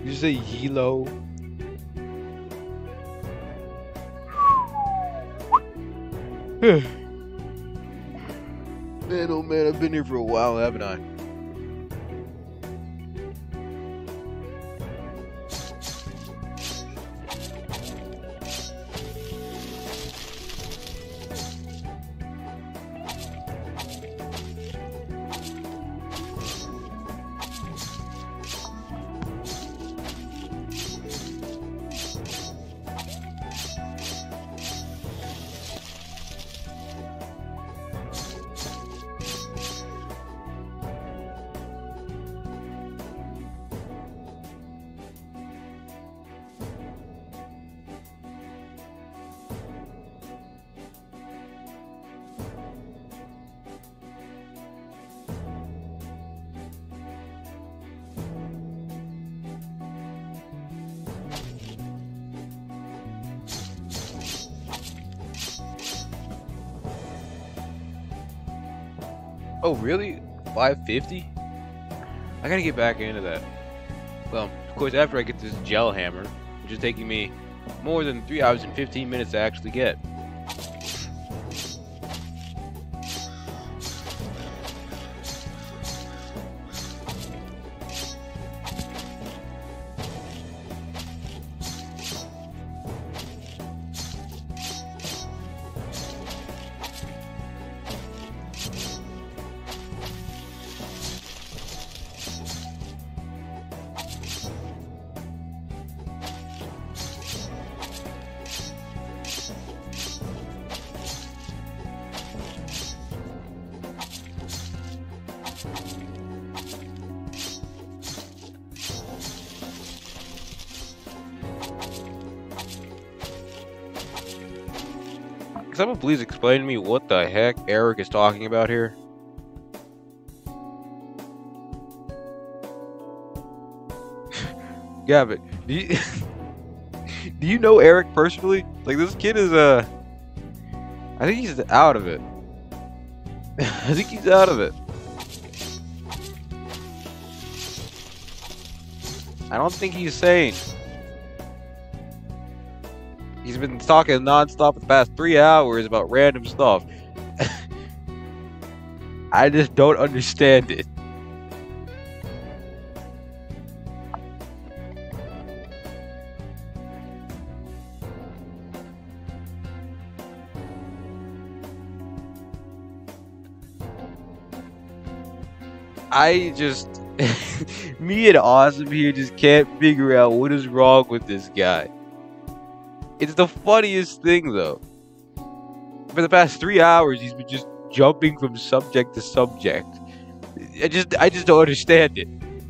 You say Hilo? Man, oh man, I've been here for a while, haven't I? Oh, really? 550? I gotta get back into that. Well, of course, after I get this gel hammer, which is taking me more than 3 hours and 15 minutes to actually get. Can someone please explain to me what the heck Eric is talking about here? Yeah, but do you, do you know Eric personally? Like, this kid is I think he's out of it. I think he's out of it. I don't think he's sane. He's been talking nonstop for the past 3 hours about random stuff. I just don't understand it. Me and Awesome here just can't figure out what is wrong with this guy. It's the funniest thing, though. For the past 3 hours, he's been just jumping from subject to subject. I just don't understand it.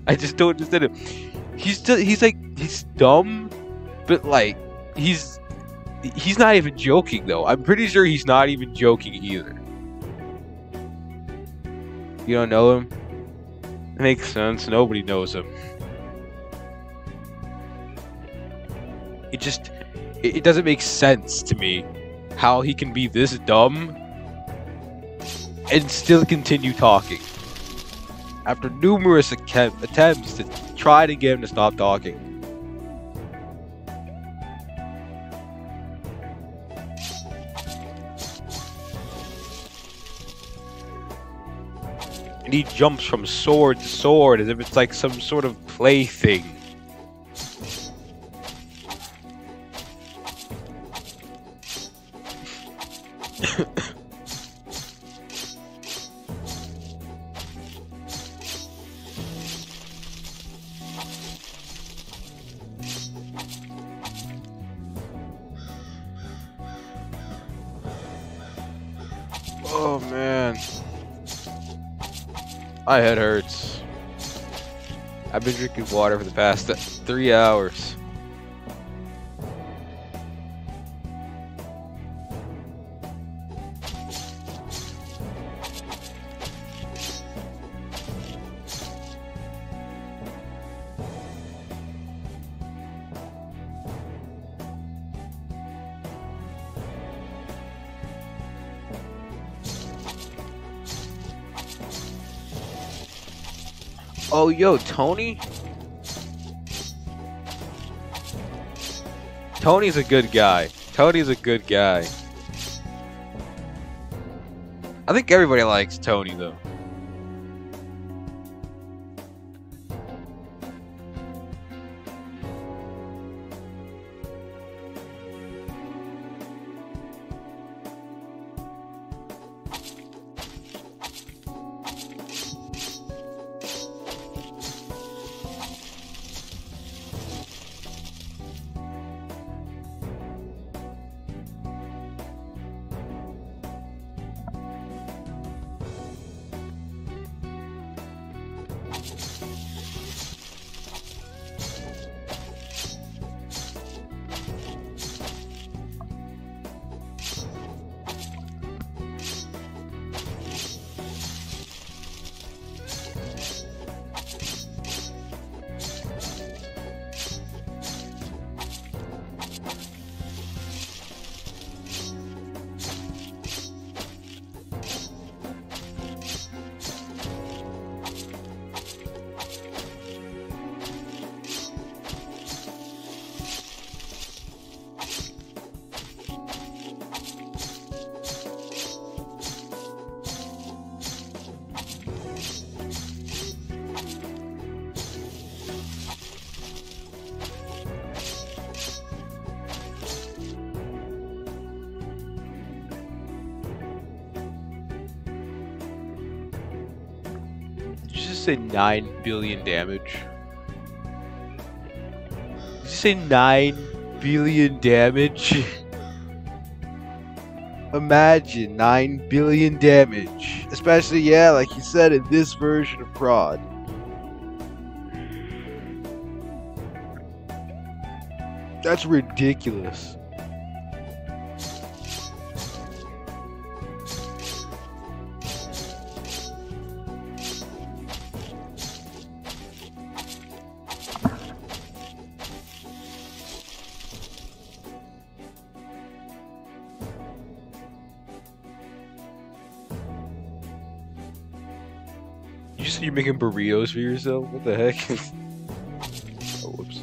I just don't understand it. He's dumb, but like, he's not even joking, though. I'm pretty sure he's not even joking either. You don't know him? Makes sense. Nobody knows him. It doesn't make sense to me how he can be this dumb and still continue talking after numerous attempts to try to get him to stop talking. And he jumps from sword to sword as if it's like some sort of plaything. Oh man, my head hurts. I've been drinking water for the past 3 hours. Oh, yo, Tony? Tony's a good guy. Tony's a good guy. I think everybody likes Tony, though. Did you just say 9 billion damage? Did you say 9 billion damage? Imagine 9 billion damage. Especially, yeah, like you said, in this version of Prod. That's ridiculous. You said you're making burritos for yourself? What the heck? Oh, whoops.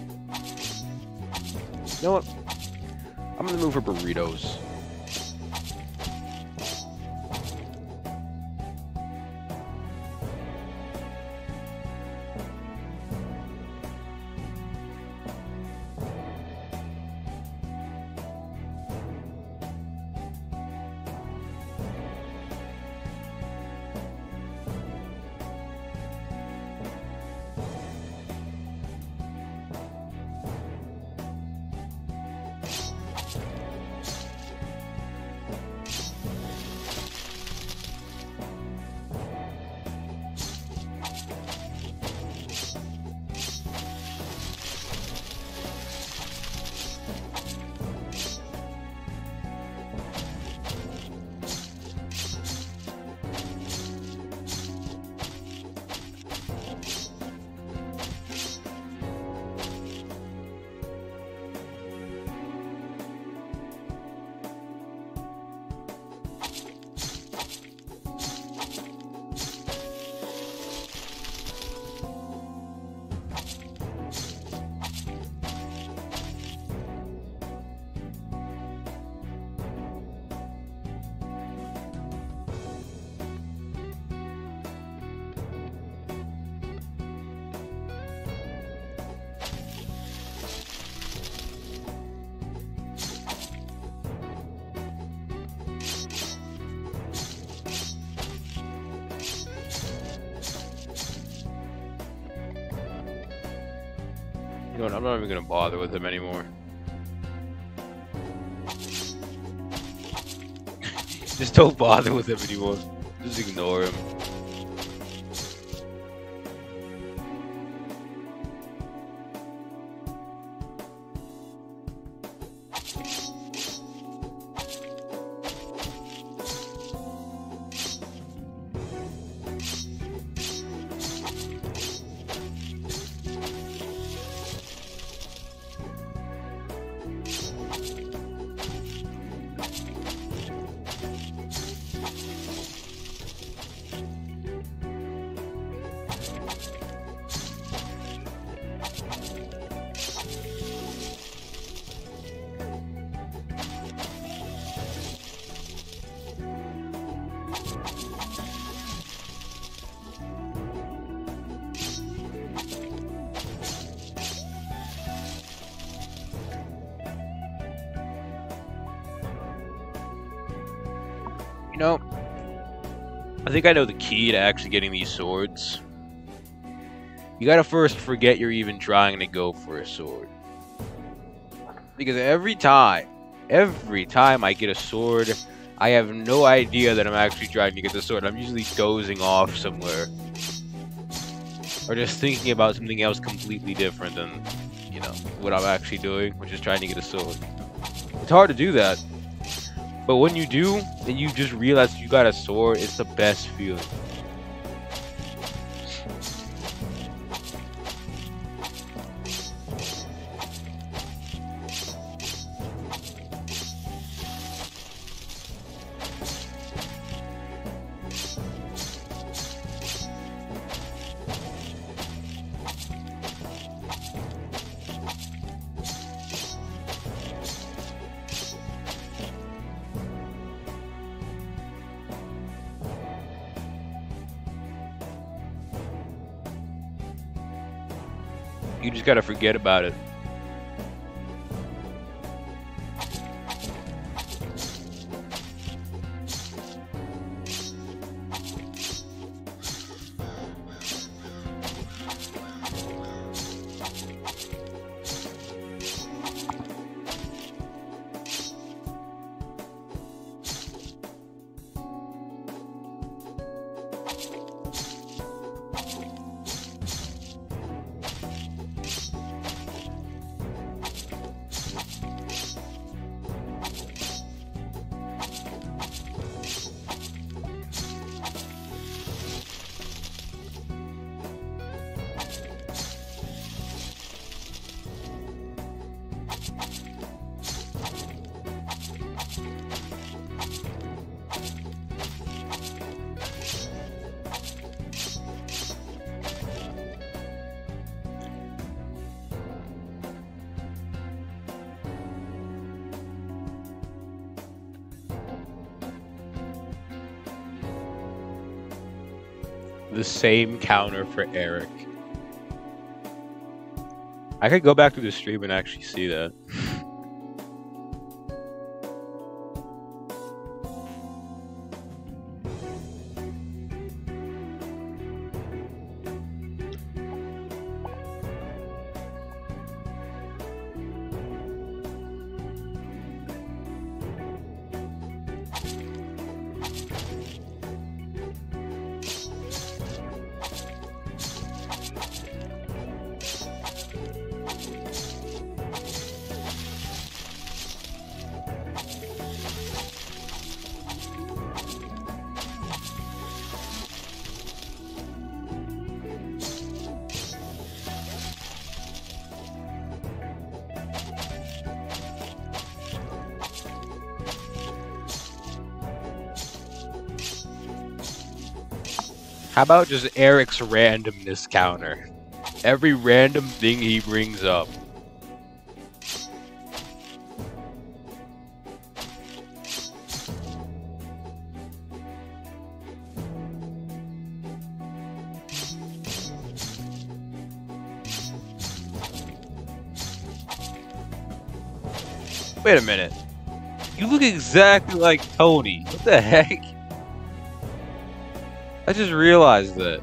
You know what? I'm gonna move for burritos. You know what? I'm not even gonna bother with him anymore. Just don't bother with him anymore. Just ignore him. No. I think I know the key to actually getting these swords. You gotta first forget you're even trying to go for a sword. Because every time I get a sword, I have no idea that I'm actually trying to get the sword. I'm usually dozing off somewhere. Or just thinking about something else completely different than, you know, what I'm actually doing, which is trying to get a sword. It's hard to do that. But when you do, and you just realize you got a sword, it's the best feeling. You just gotta forget about it. The same counter for Eric. I could go back to the stream and actually see that. How about just Eric's randomness counter? Every random thing he brings up. Wait a minute. You look exactly like Tony. What the heck? I just realized that.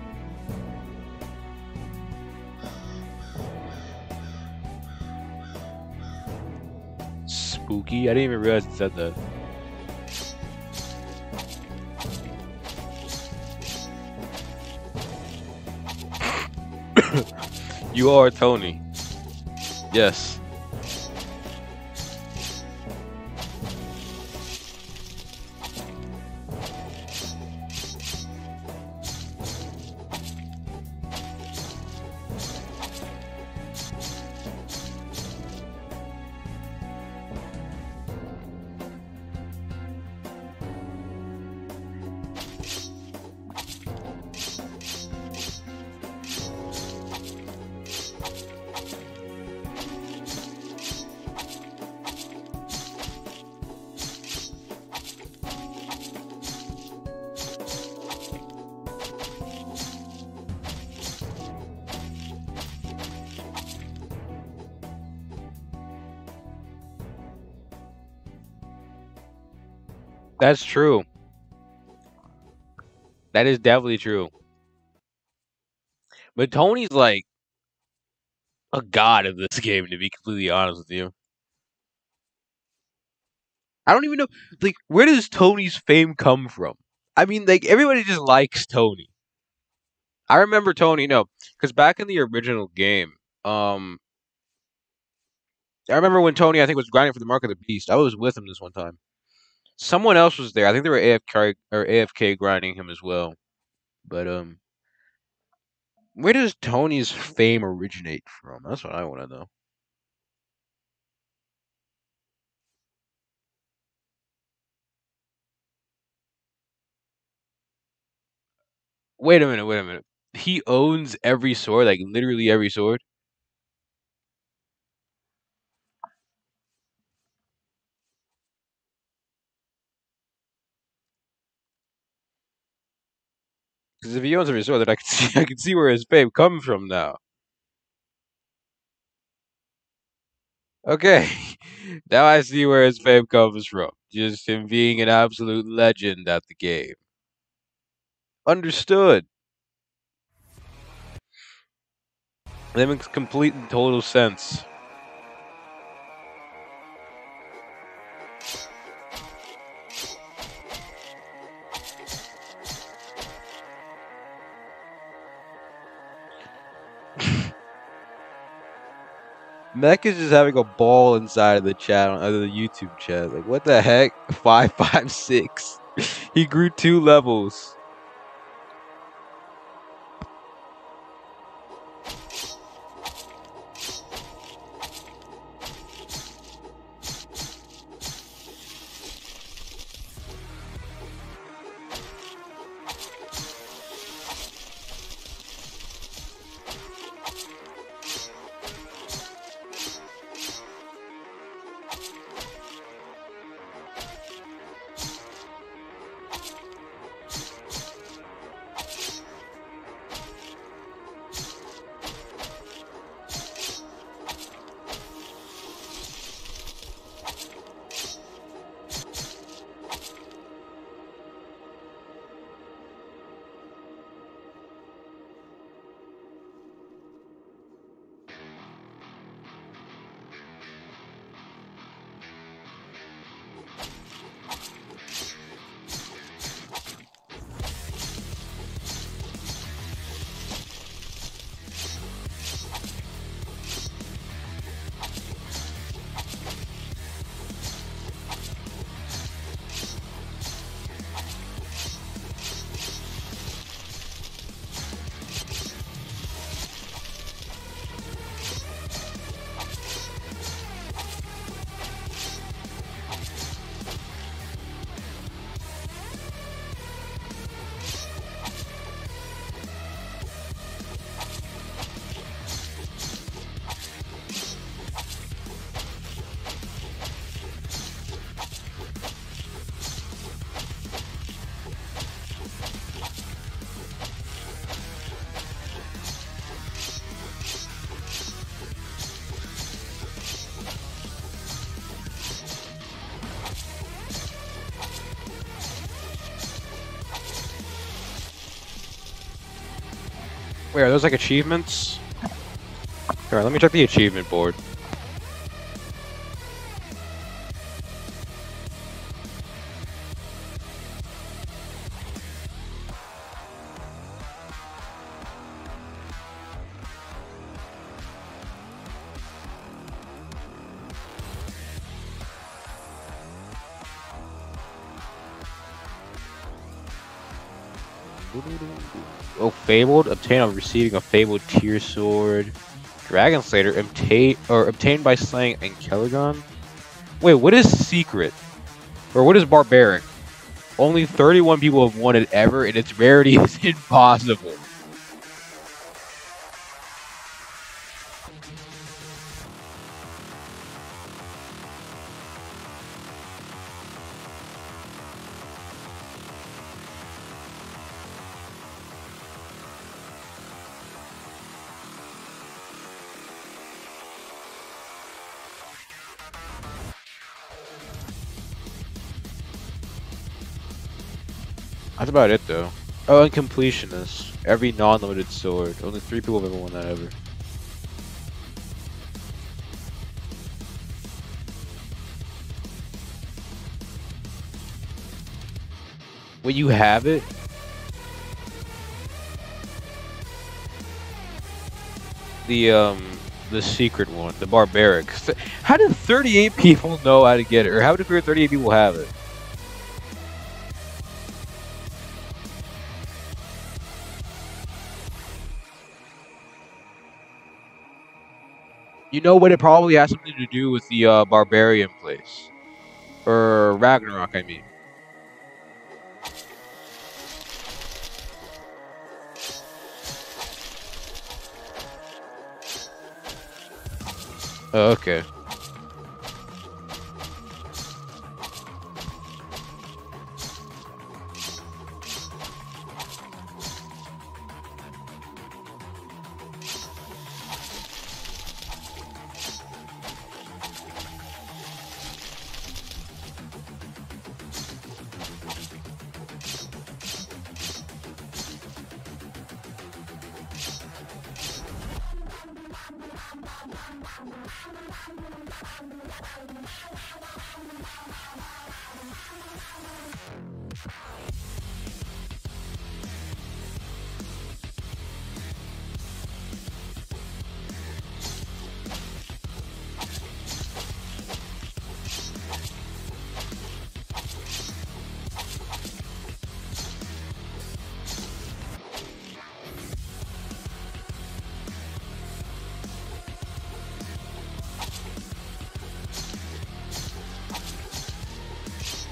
Spooky? I didn't even realize it said that. You are Tony. Yes. That's true. That is definitely true. But Tony's like a god of this game, to be completely honest with you. I don't even know, like, where does Tony's fame come from? I mean, like, everybody just likes Tony. I remember Tony, no, because back in the original game, um, I remember when Tony, I think, was grinding for the Mark of the Beast. I was with him this one time. Someone else was there. I think they were AFK grinding him as well. But where does Tony's fame originate from? That's what I want to know. Wait a minute, wait a minute. He owns every sword, like literally every sword. Because if he owns every sword, then I can see I can see where his fame comes from now. Okay, now I see where his fame comes from. Just him being an absolute legend at the game. Understood. That makes complete and total sense. Mech is just having a ball inside of the chat on the YouTube chat. Like, what the heck? 556. He grew 2 levels. Wait, are those like achievements? Alright, let me check the achievement board. Oh, Fabled. Obtain on receiving a Fabled tier sword. Dragon Slayer. Obtained by slaying Ankelagon. Wait, what is Secret? Or what is Barbaric? Only 31 people have won it ever, and its rarity is impossible. That's about it, though. Oh, and completionist. Every non-limited sword. Only 3 people have ever won that ever. When you have it, the secret one, the barbaric. How did 38 people know how to get it, or how did 38 people have it? You know what? It probably has something to do with the barbarian place, or Ragnarok, I mean. Oh, okay.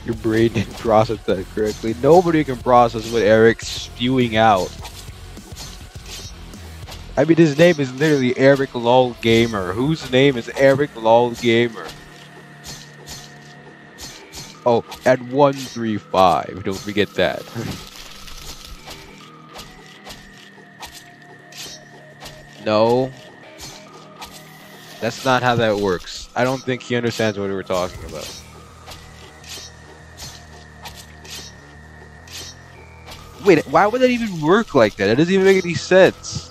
Your brain didn't process that correctly. Nobody can process what Eric's spewing out. I mean, his name is literally Eric Lol Gamer. Whose name is Eric Lol Gamer? Oh, at 135. Don't forget that. No. That's not how that works. I don't think he understands what we were talking about. Wait, why would that even work like that? It doesn't even make any sense.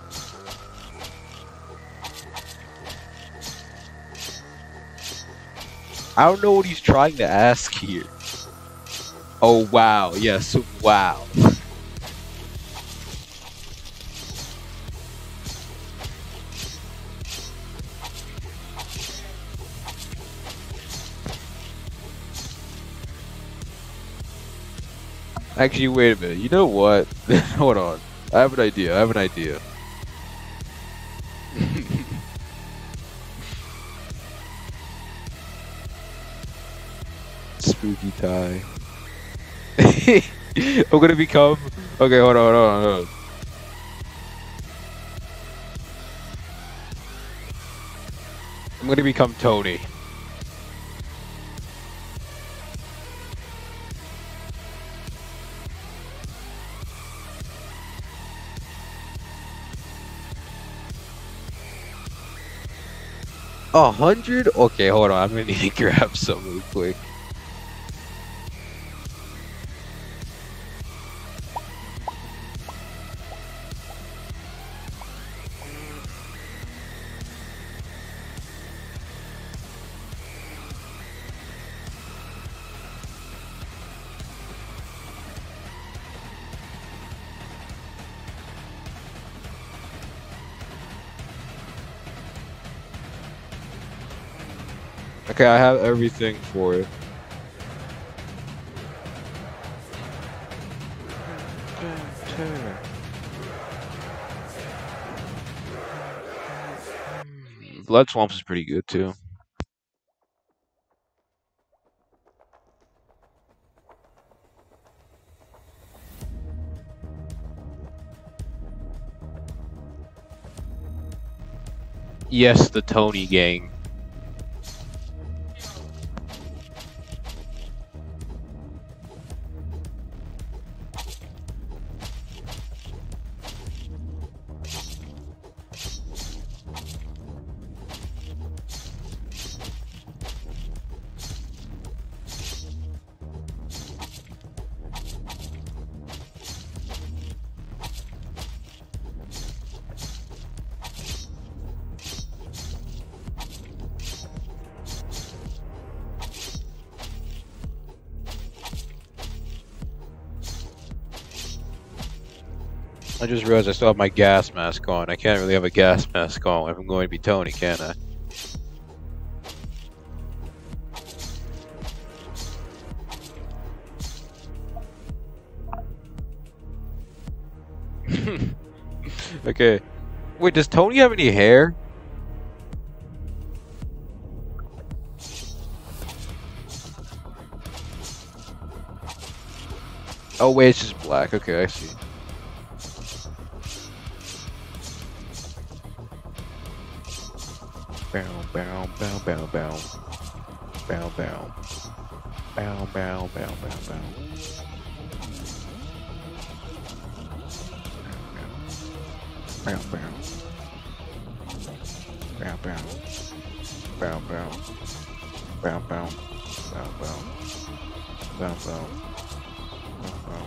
I don't know what he's trying to ask here. Oh, wow. Yes, wow. Actually, wait a minute. You know what? Hold on. I have an idea. I have an idea. Spooky tie. I'm gonna become. Okay, hold on, hold on, hold on. I'm gonna become Tony. A 100? Okay, hold on. I'm gonna need to grab some real quick. Okay, I have everything for it. Blood Swamps is pretty good too. Yes, the Tony gang. I just realized I still have my gas mask on. I can't really have a gas mask on if I'm going to be Tony, can I? Okay. Wait, does Tony have any hair? Oh wait, it's just black. Okay, I see. Bow, bow, bow, bow, bow. Bow, bow. Bow, bow, bow, bow, bow. Bow, bow. Bow, bow. Bow, bow. Bow, bow. Bow, bow. Bow, bow.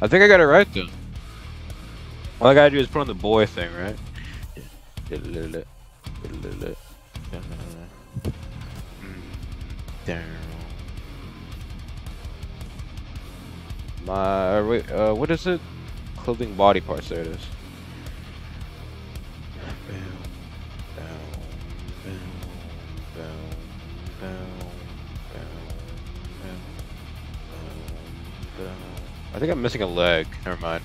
I think I got it right then. All I gotta do is put on the boy thing, right? Wait, what is it? Clothing body parts, there it is. I think I'm missing a leg. Never mind.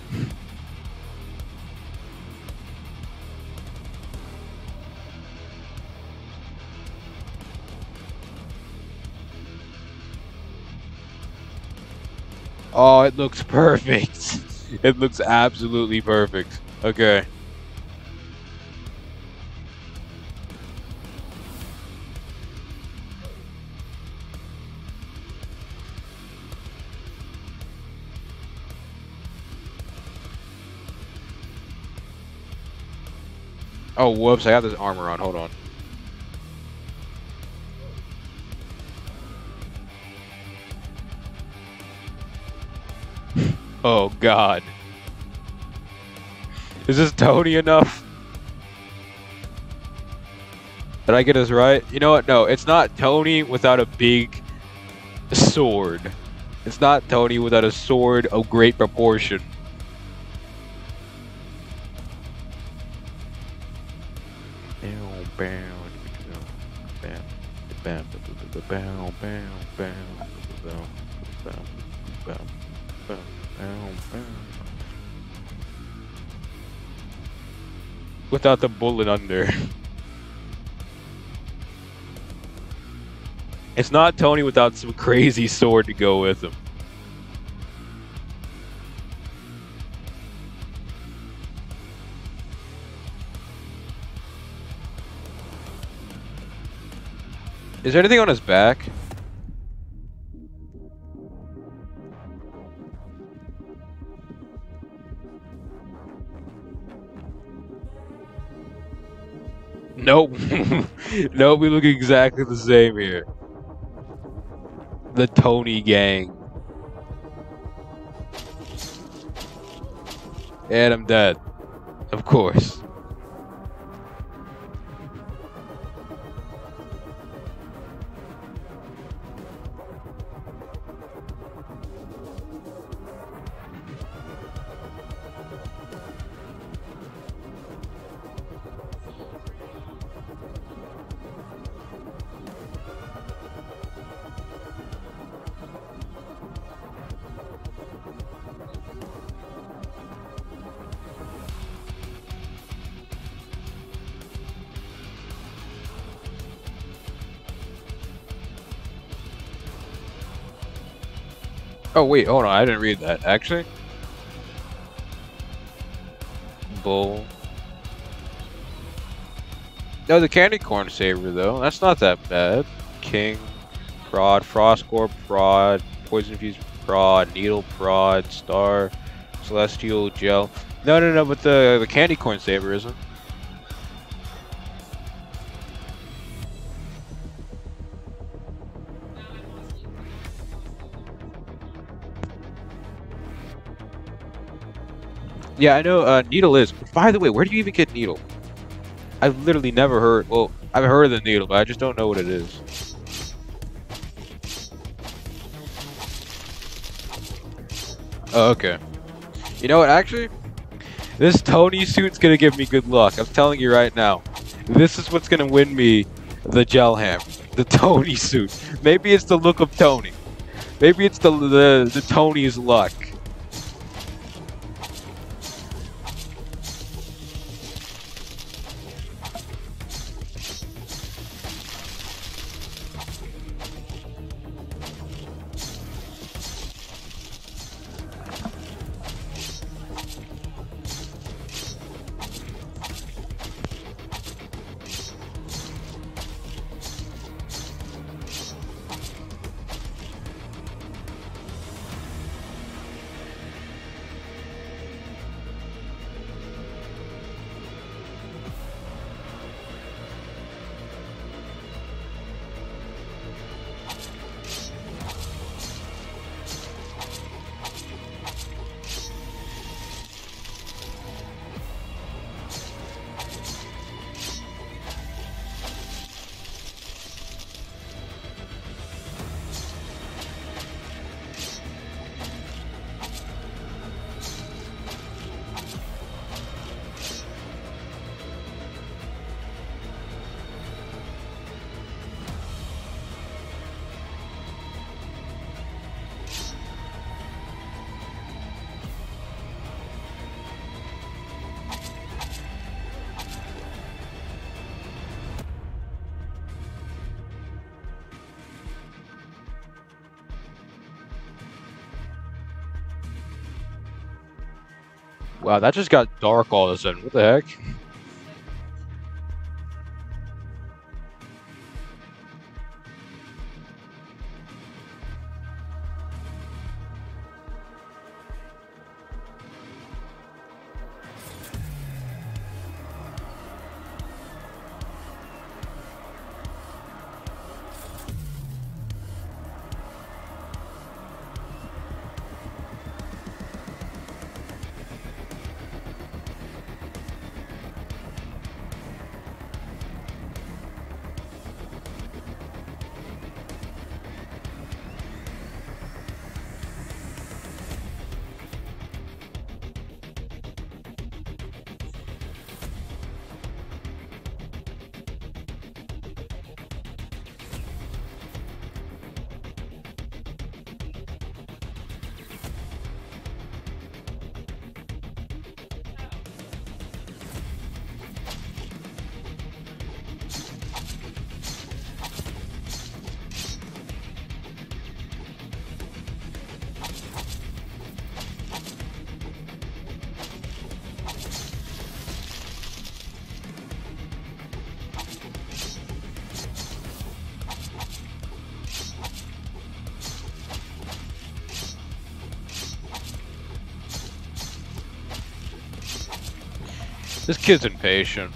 Oh, it looks perfect. It looks absolutely perfect. Okay. Oh, whoops, I have this armor on. Hold on. Oh, God. Is this Tony enough? Did I get this right? You know what? No, it's not Tony without a big sword. It's not Tony without a sword of great proportion. Without the bullet under. It's not Tony without some crazy sword to go with him. Is there anything on his back? Nope. Nope, we look exactly the same here. The Tony gang. And I'm dead. Of course. Oh wait, hold on, I didn't read that. Actually? Bull. No, the candy corn saber though. That's not that bad. King, prod, frostcore, prod, poison fuse, prod, needle, prod, star, celestial gel. No, but the candy corn saber isn't. Yeah, I know. Needle is. By the way, where do you even get needle? I've literally never heard. Well, I've heard of the needle, but I just don't know what it is. Oh, okay. You know what? Actually, this Tony suit's gonna give me good luck. I'm telling you right now. This is what's gonna win me the gel ham. The Tony suit. Maybe it's the look of Tony. Maybe it's the Tony's luck. Wow, that just got dark all of a sudden. What the heck? This kid's impatient.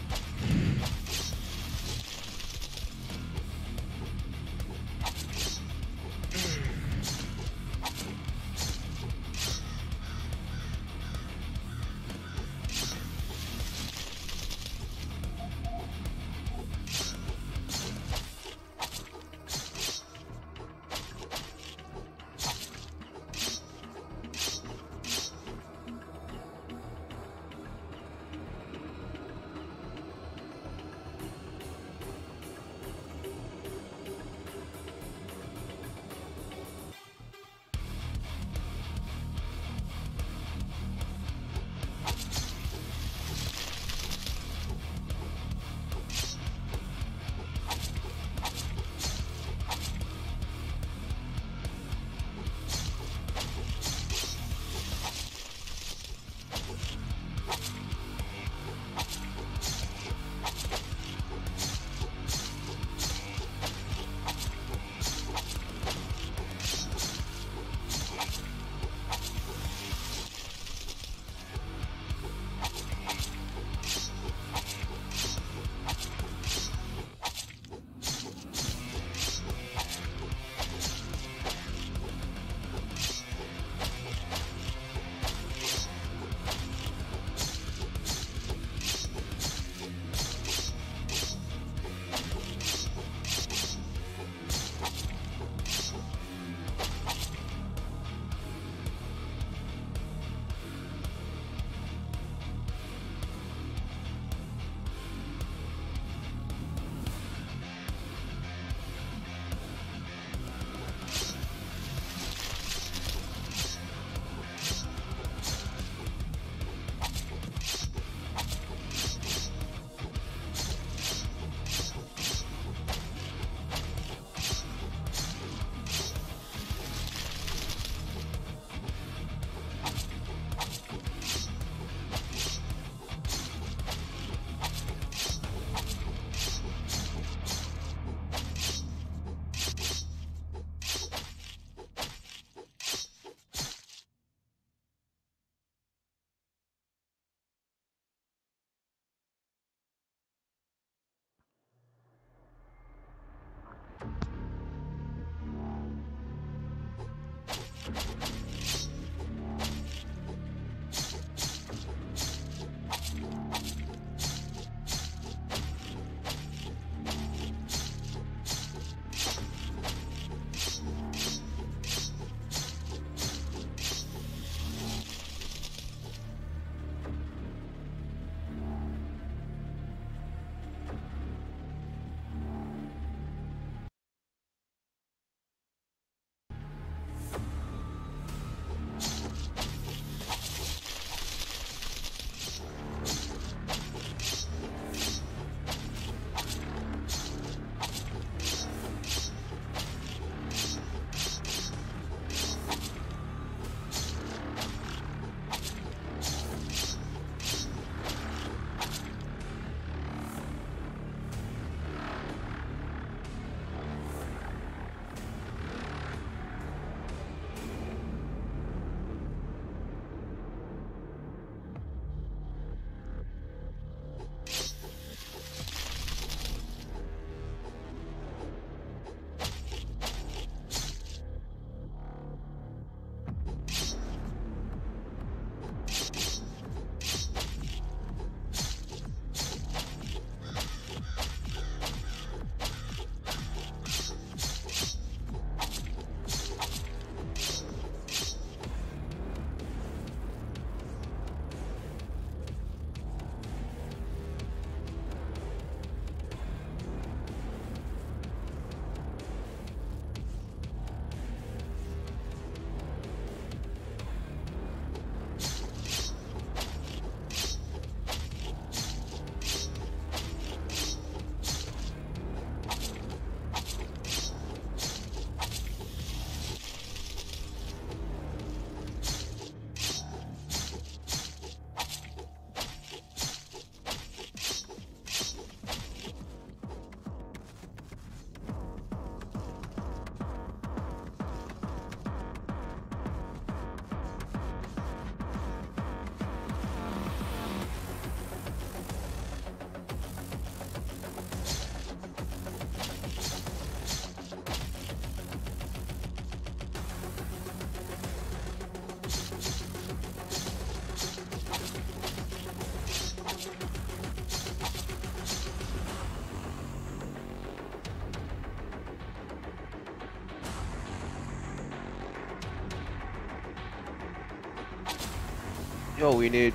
Yo, we need.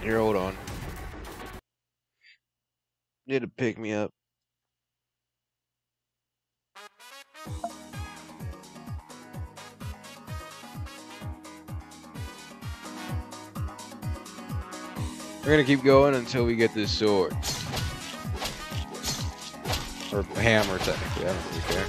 Here, hold on. Need to pick me up. We're gonna keep going until we get this sword. Or hammer, technically. I don't really care.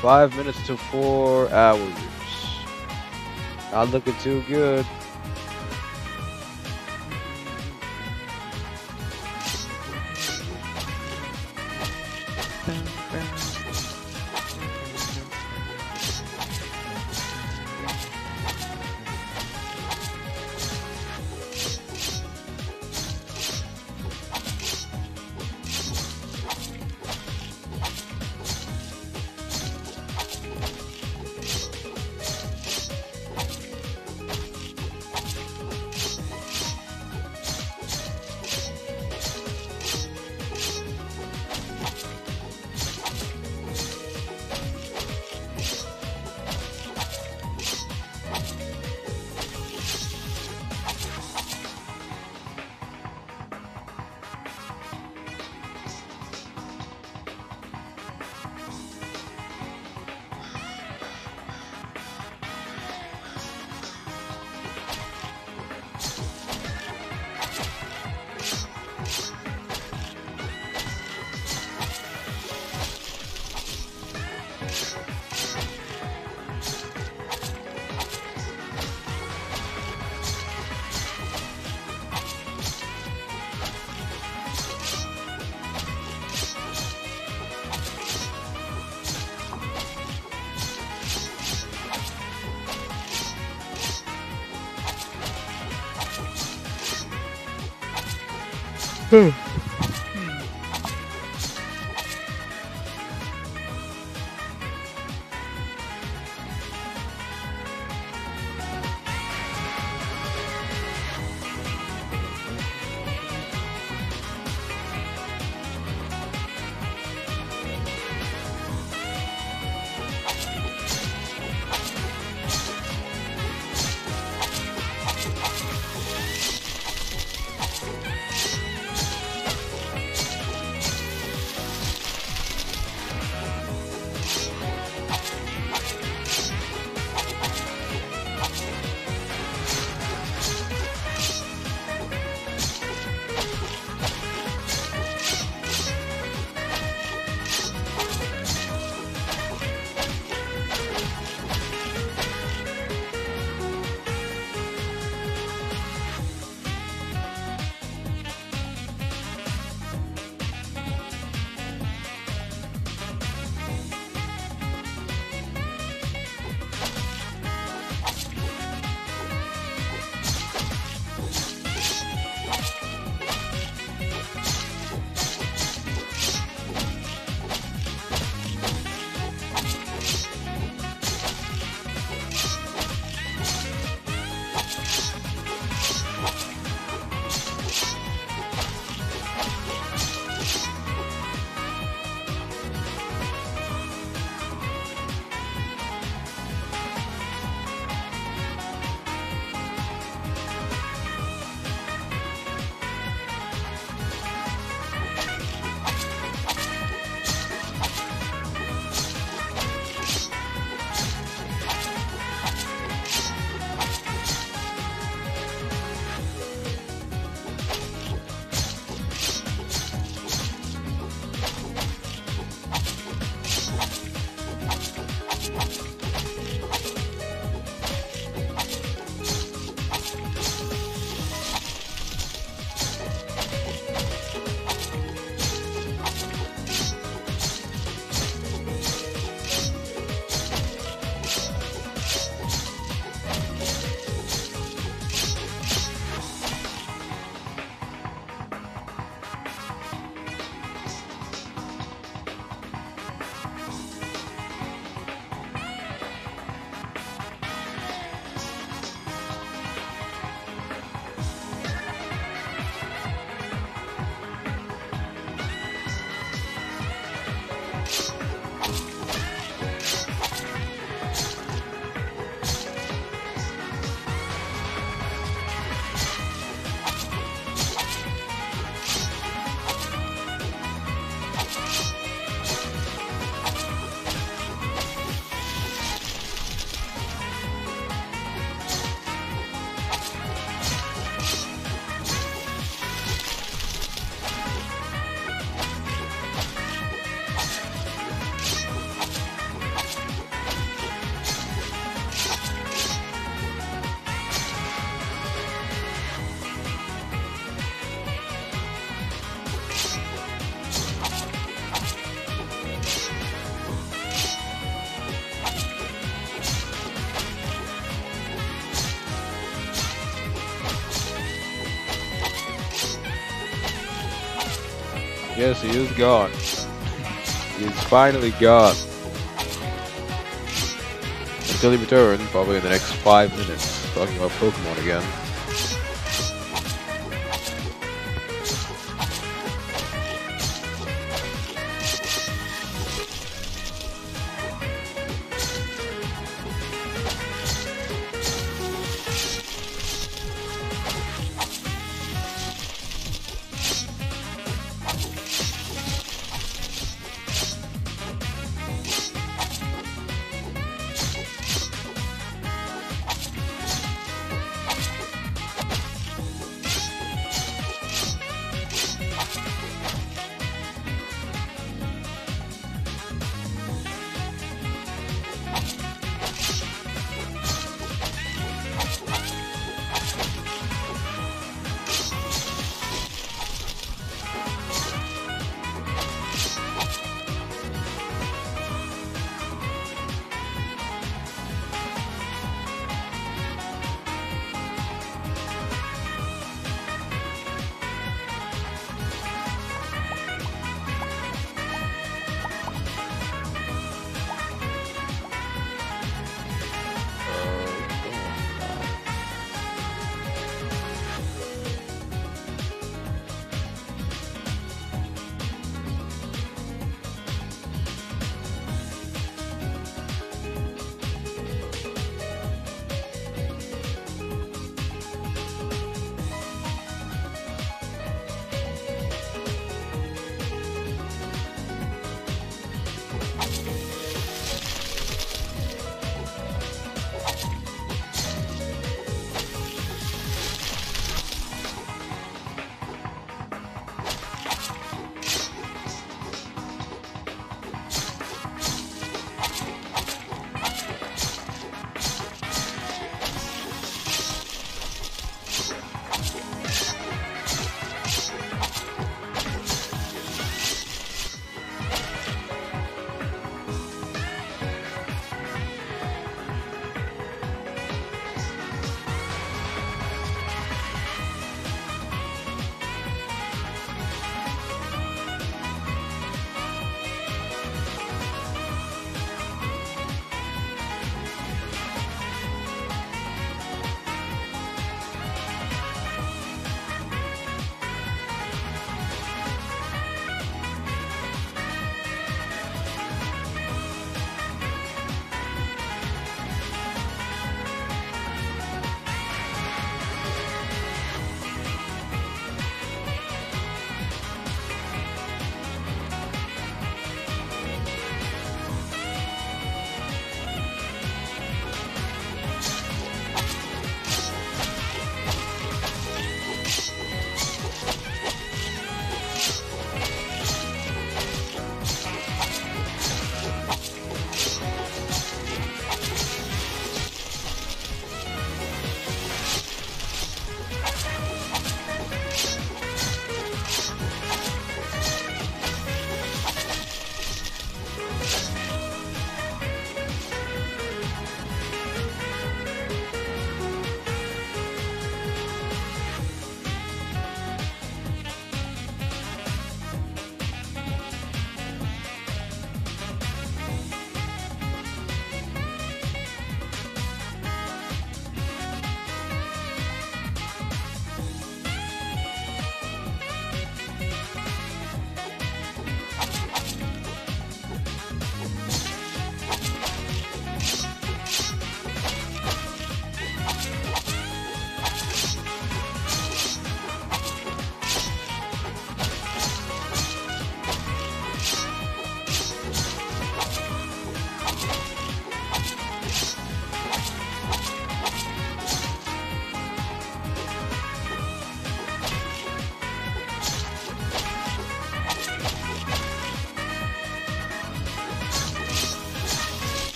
Five minutes to 4 hours. Not looking too good. Yes, he is gone. He is finally gone. Until he returns, probably in the next 5 minutes, talking about Pokemon again.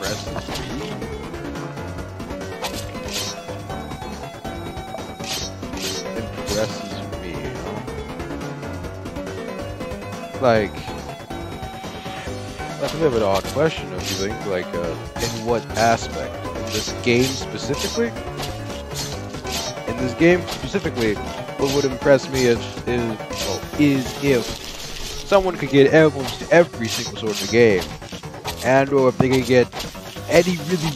impresses me? Impresses me, like, that's a bit of an odd question, don't you think? Like, in what aspect? In this game specifically? In this game specifically, what would impress me is if someone could get almost every single sort of game, and or if they could get any really,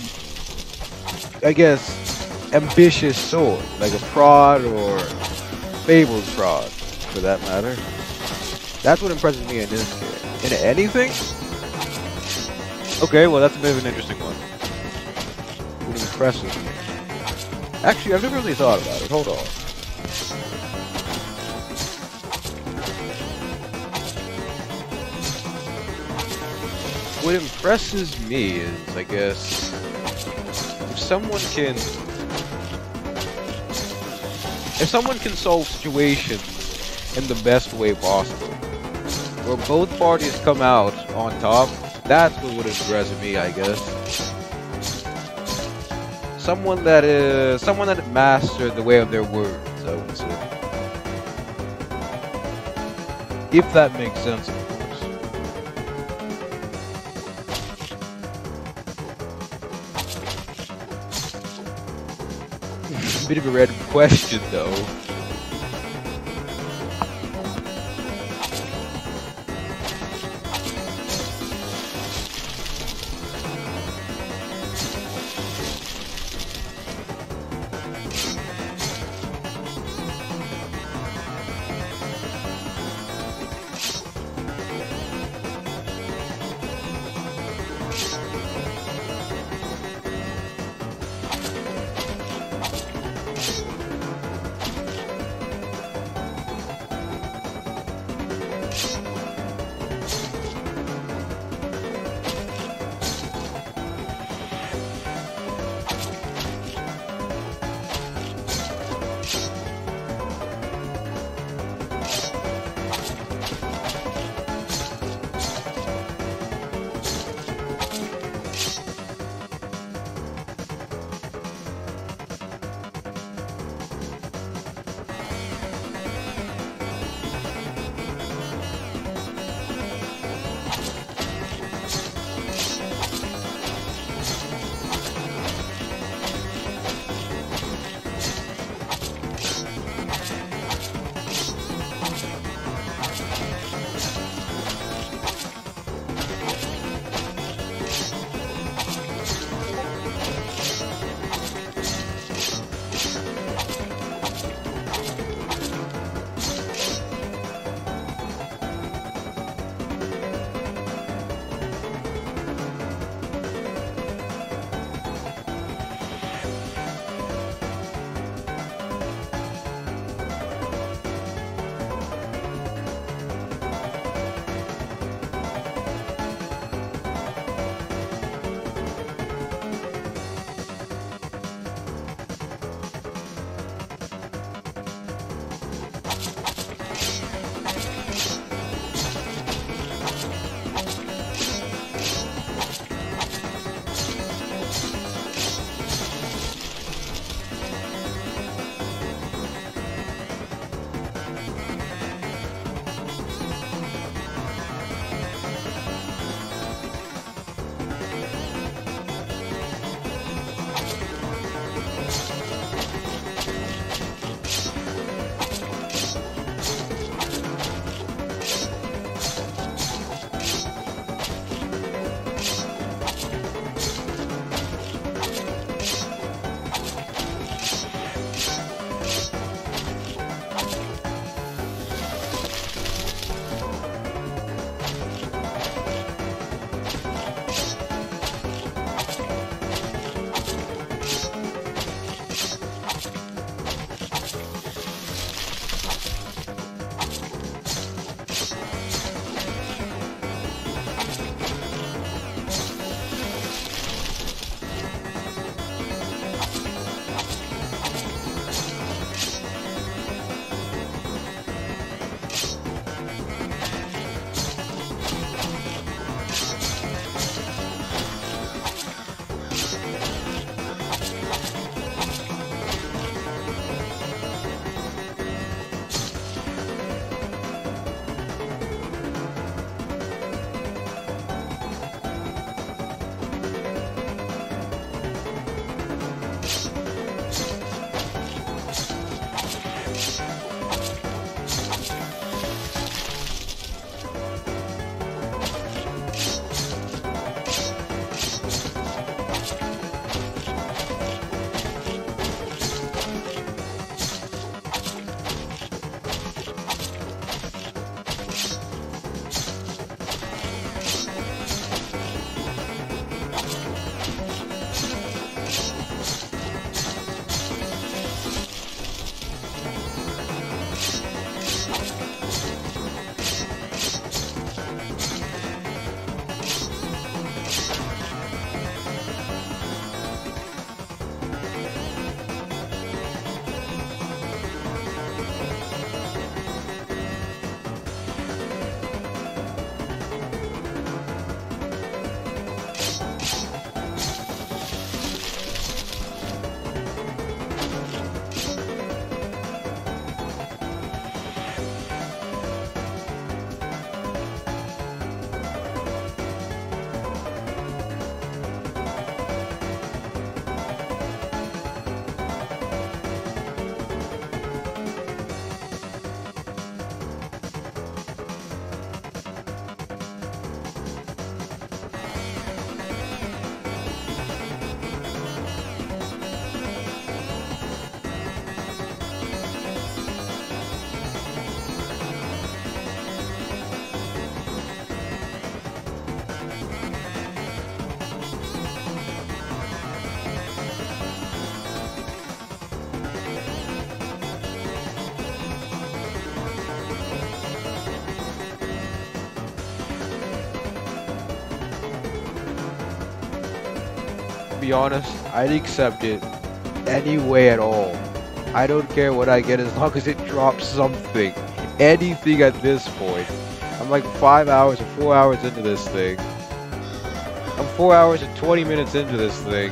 I guess, ambitious sword, like a prod or Fable's prod, for that matter. That's what impresses me in this game. In anything? Okay, well that's a bit of an interesting one. What impresses me? Actually, I've never really thought about it. Hold on. What impresses me is, I guess, if someone can solve situations in the best way possible, where both parties come out on top, that's what would impress me, I guess. Someone that mastered the way of their words, I would say. If that makes sense, of course. Bit of a random question, though. be honest, I'd accept it any way at all. I don't care what I get as long as it drops something. Anything at this point. I'm like 5 hours or 4 hours into this thing. I'm 4 hours and 20 minutes into this thing.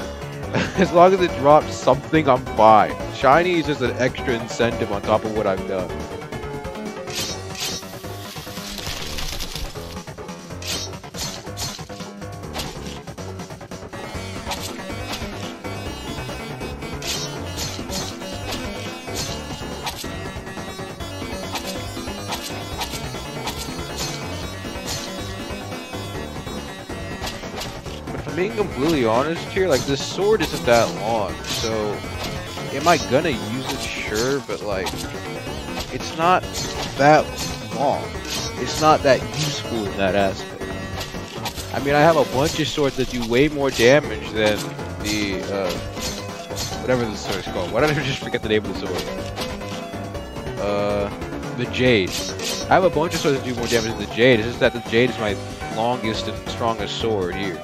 As long as it drops something, I'm fine. Shiny is just an extra incentive on top of what I've done. Being completely honest here, like this sword isn't that long, so am I gonna use it? Sure, but like it's not that long. It's not that useful in that aspect. I mean, I have a bunch of swords that do way more damage than the whatever the sword is called. Why don't I just forget the name of the sword? The Jade. I have a bunch of swords that do more damage than the Jade. It's just that the Jade is my longest and strongest sword here.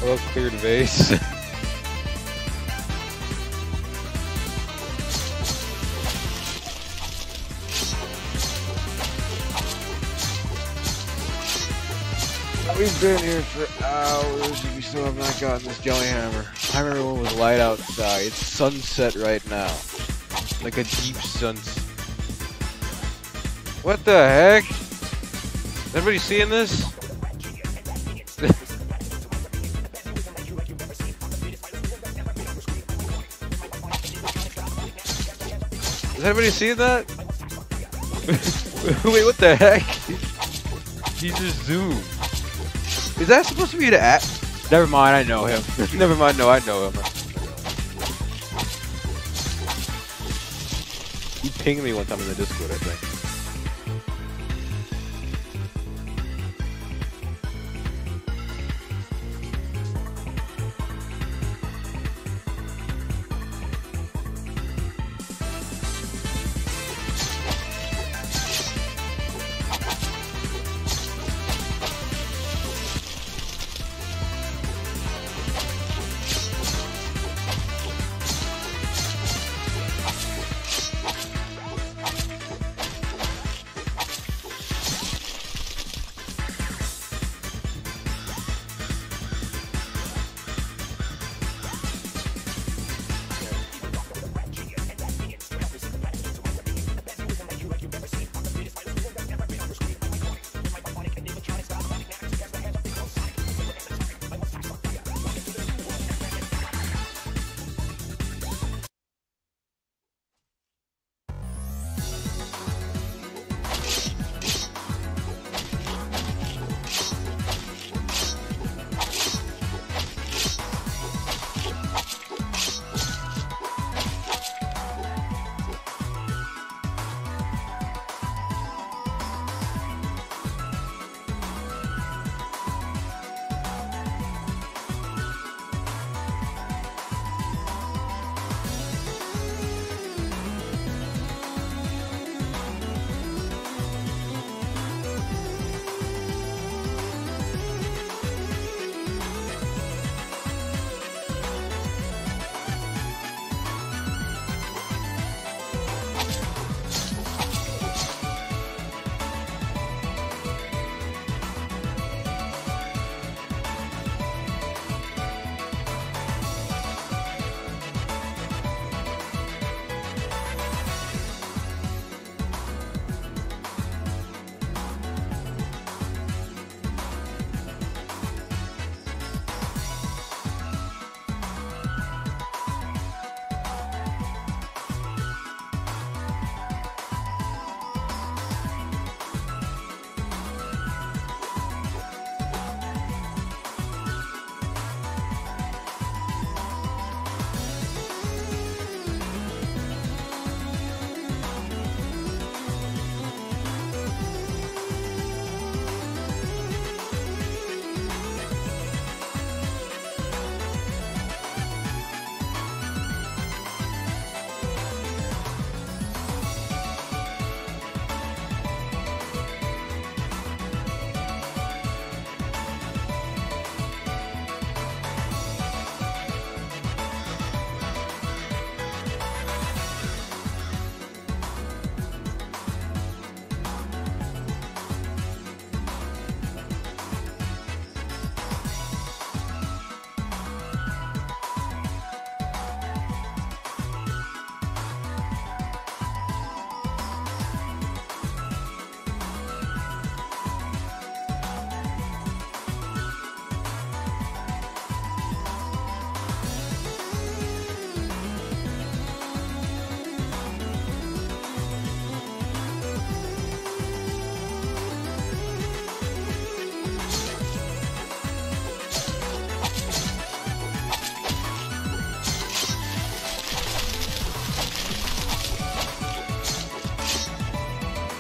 Well cleared vase. We've been here for hours and we still have not gotten this jelly hammer. I remember when it was light outside. It's sunset right now. Like a deep sunset. What the heck? Is everybody seeing this? Is anybody seeing that? Wait, what the heck? He just zoomed. Is that supposed to be the app? Never mind, I know him. Never mind, no, I know him. He pinged me one time in the Discord, I think.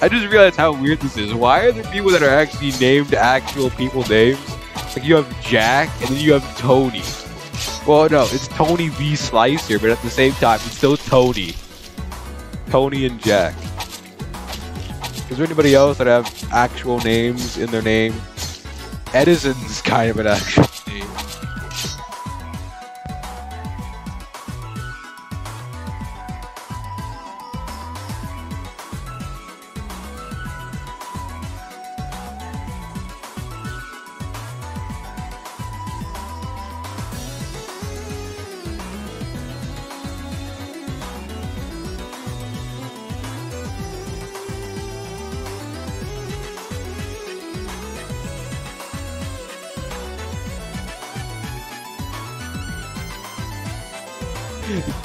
I just realized how weird this is. Why are there people that are actually named actual people names? Like you have Jack and then you have Tony. Well, no, it's Tony V. Slicer, but at the same time, it's still Tony. Tony and Jack. Is there anybody else that have actual names in their name? Edison's kind of an actual name.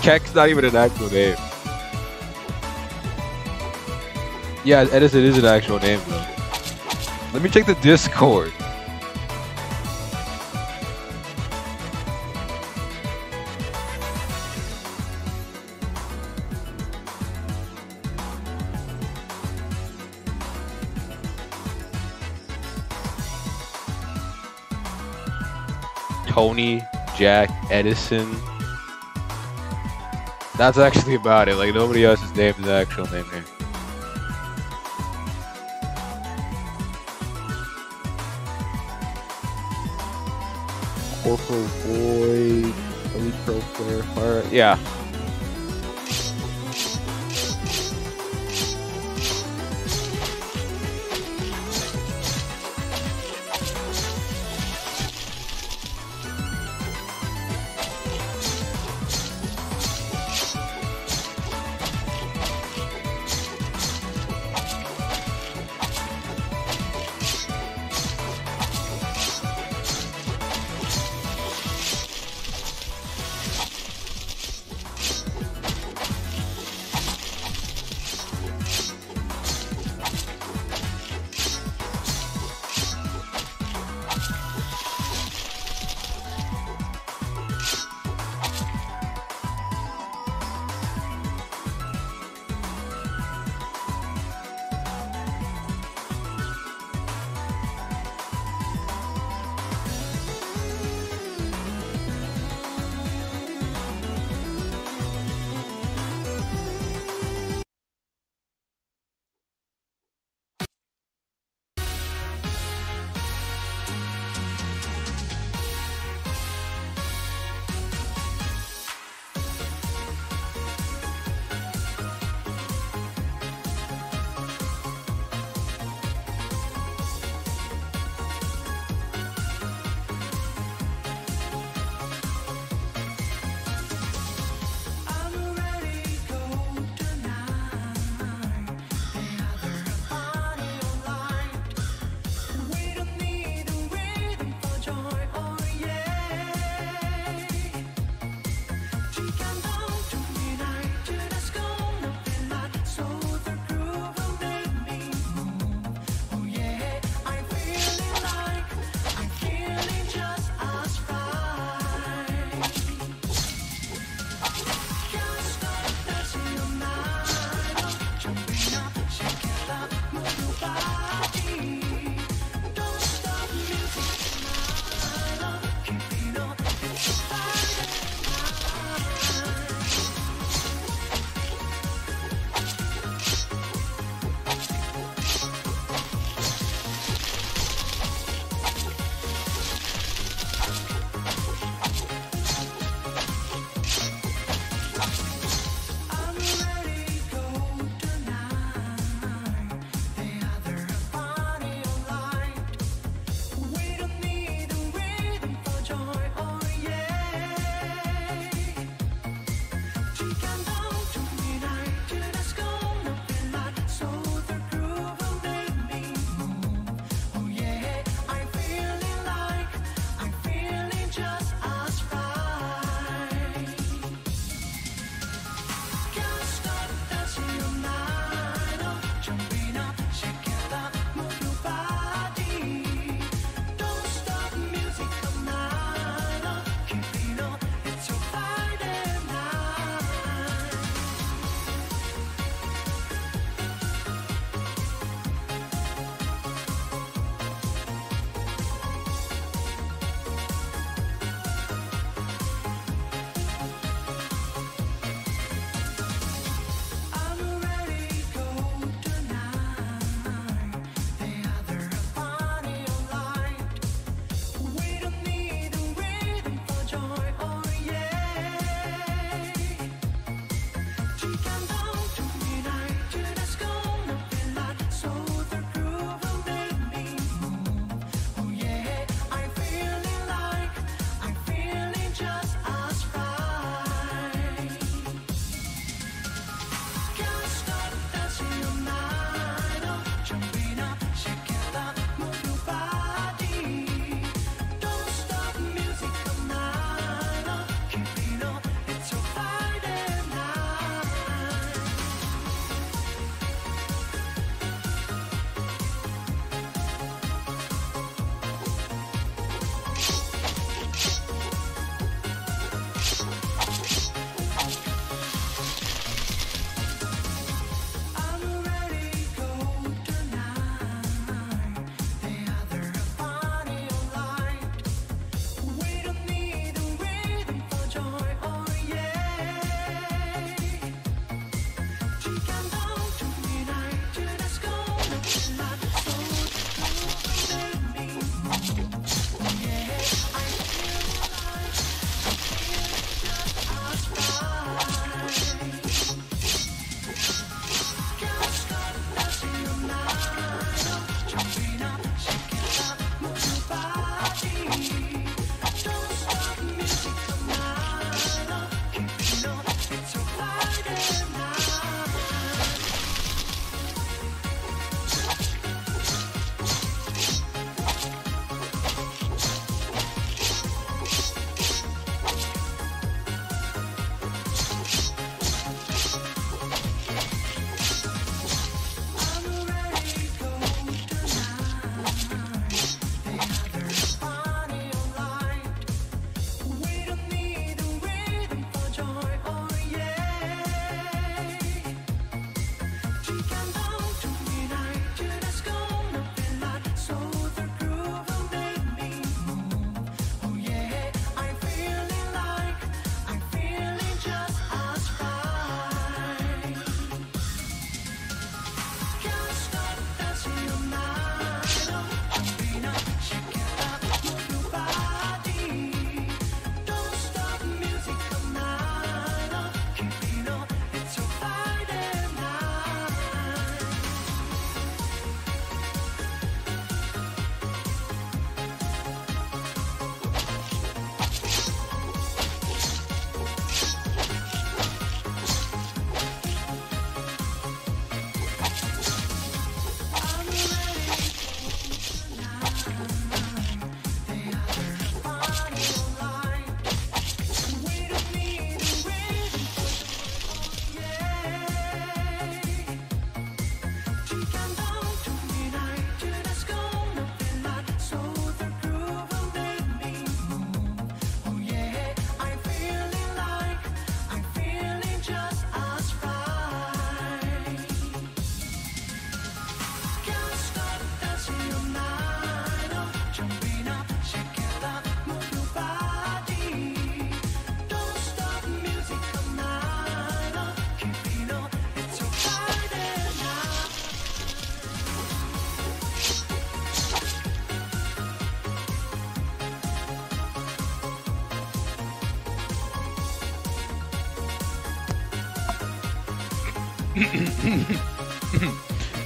Keck's not even an actual name. Yeah, Edison is an actual name though. Let me check the Discord. Tony, Jack, Edison. That's actually about it. Like nobody else's name is the actual name here. Corporal Boy, Elite Pro Player, Alright, yeah.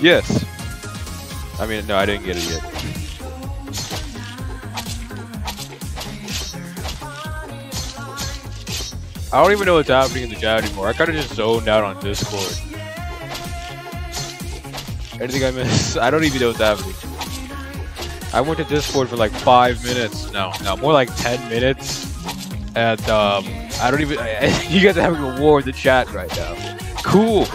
Yes. I mean, no, I didn't get it yet. I don't even know what's happening in the chat anymore. I kind of just zoned out on Discord. Anything I missed? I don't even know what's happening. I went to Discord for like 5 minutes. No, more like 10 minutes. And I don't even. You guys are having a war in the chat right now. Cool.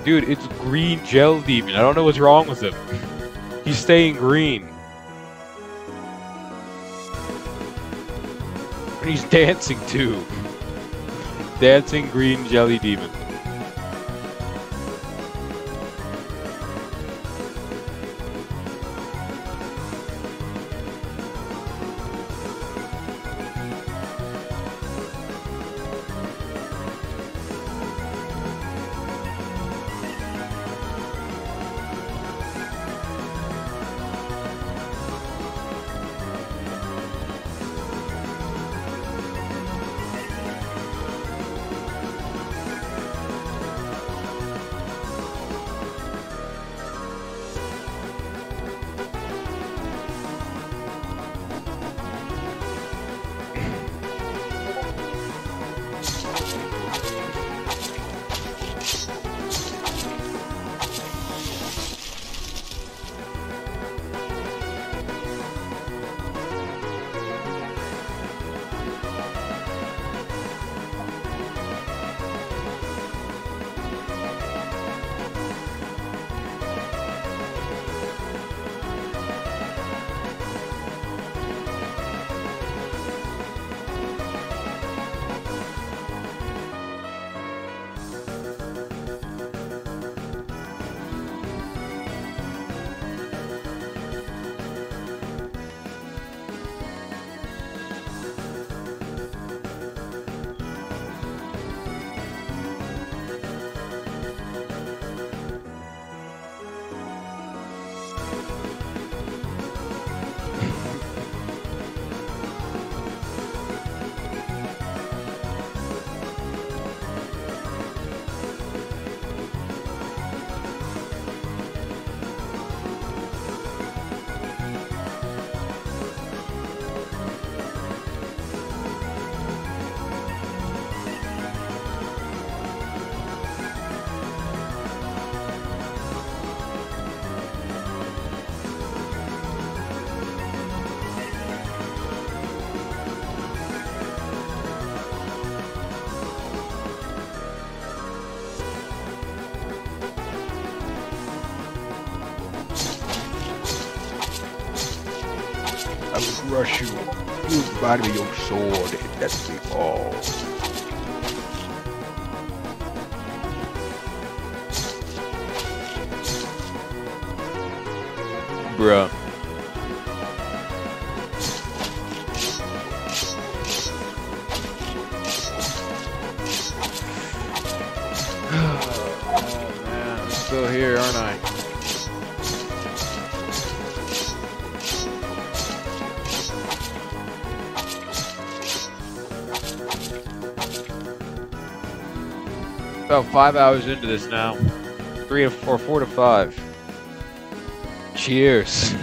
Dude, it's green gel demon. I don't know what's wrong with him. He's staying green. And he's dancing too. Dancing green jelly demon. I will crush you. You will provide me your sword, and that's me all. Bruh. Oh man, I'm still here, aren't I? About 5 hours into this now. 3 to 4, 4 to 5. Cheers.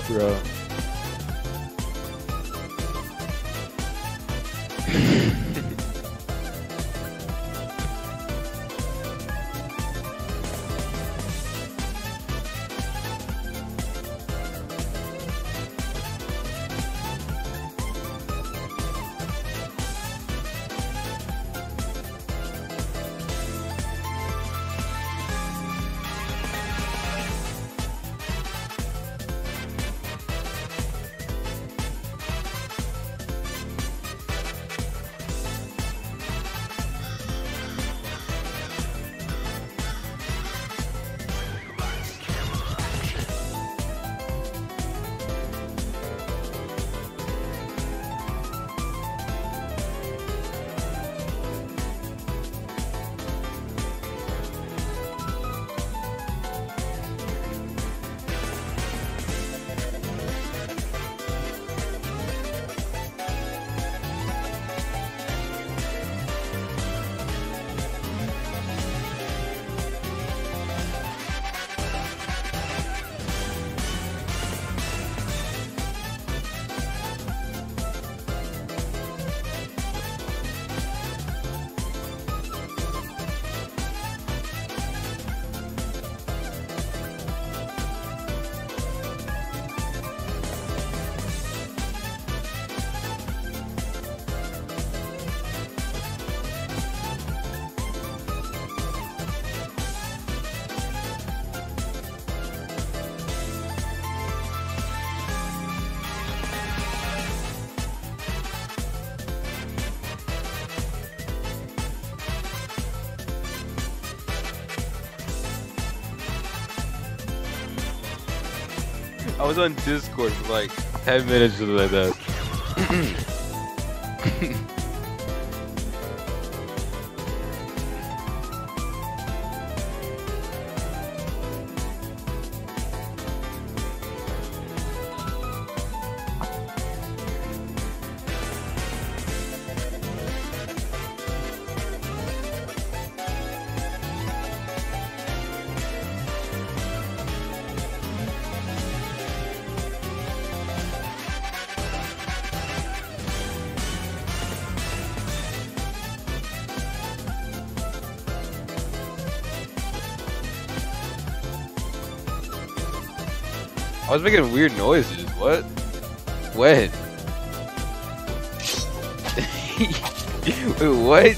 bro. I was on Discord for like 10 minutes or something like that. I was making weird noises. What? When? Wait, what?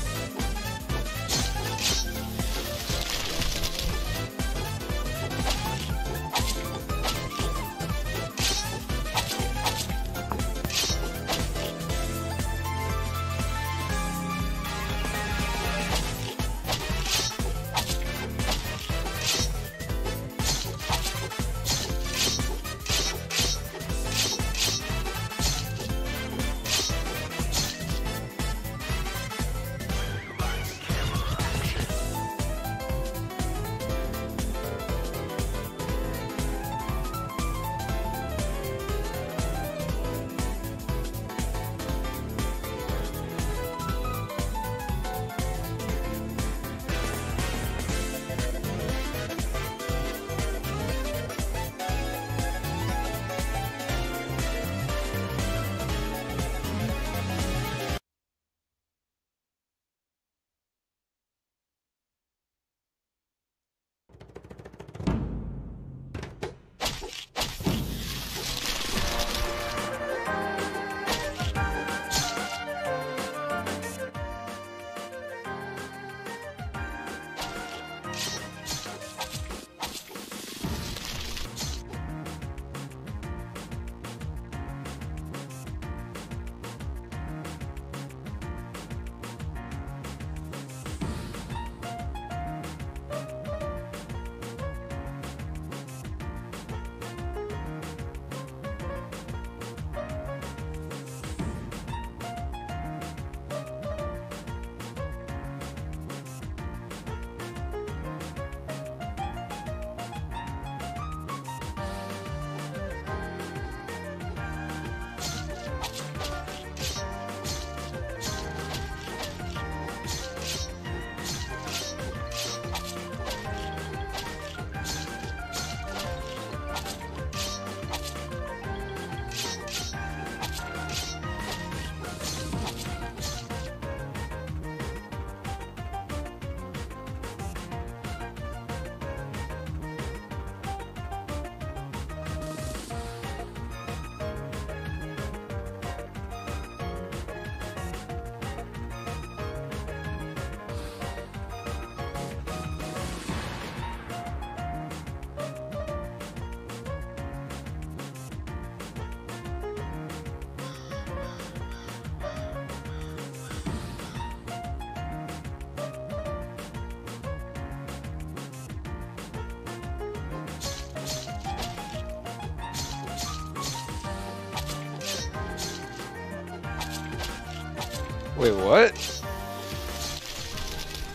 Wait, what?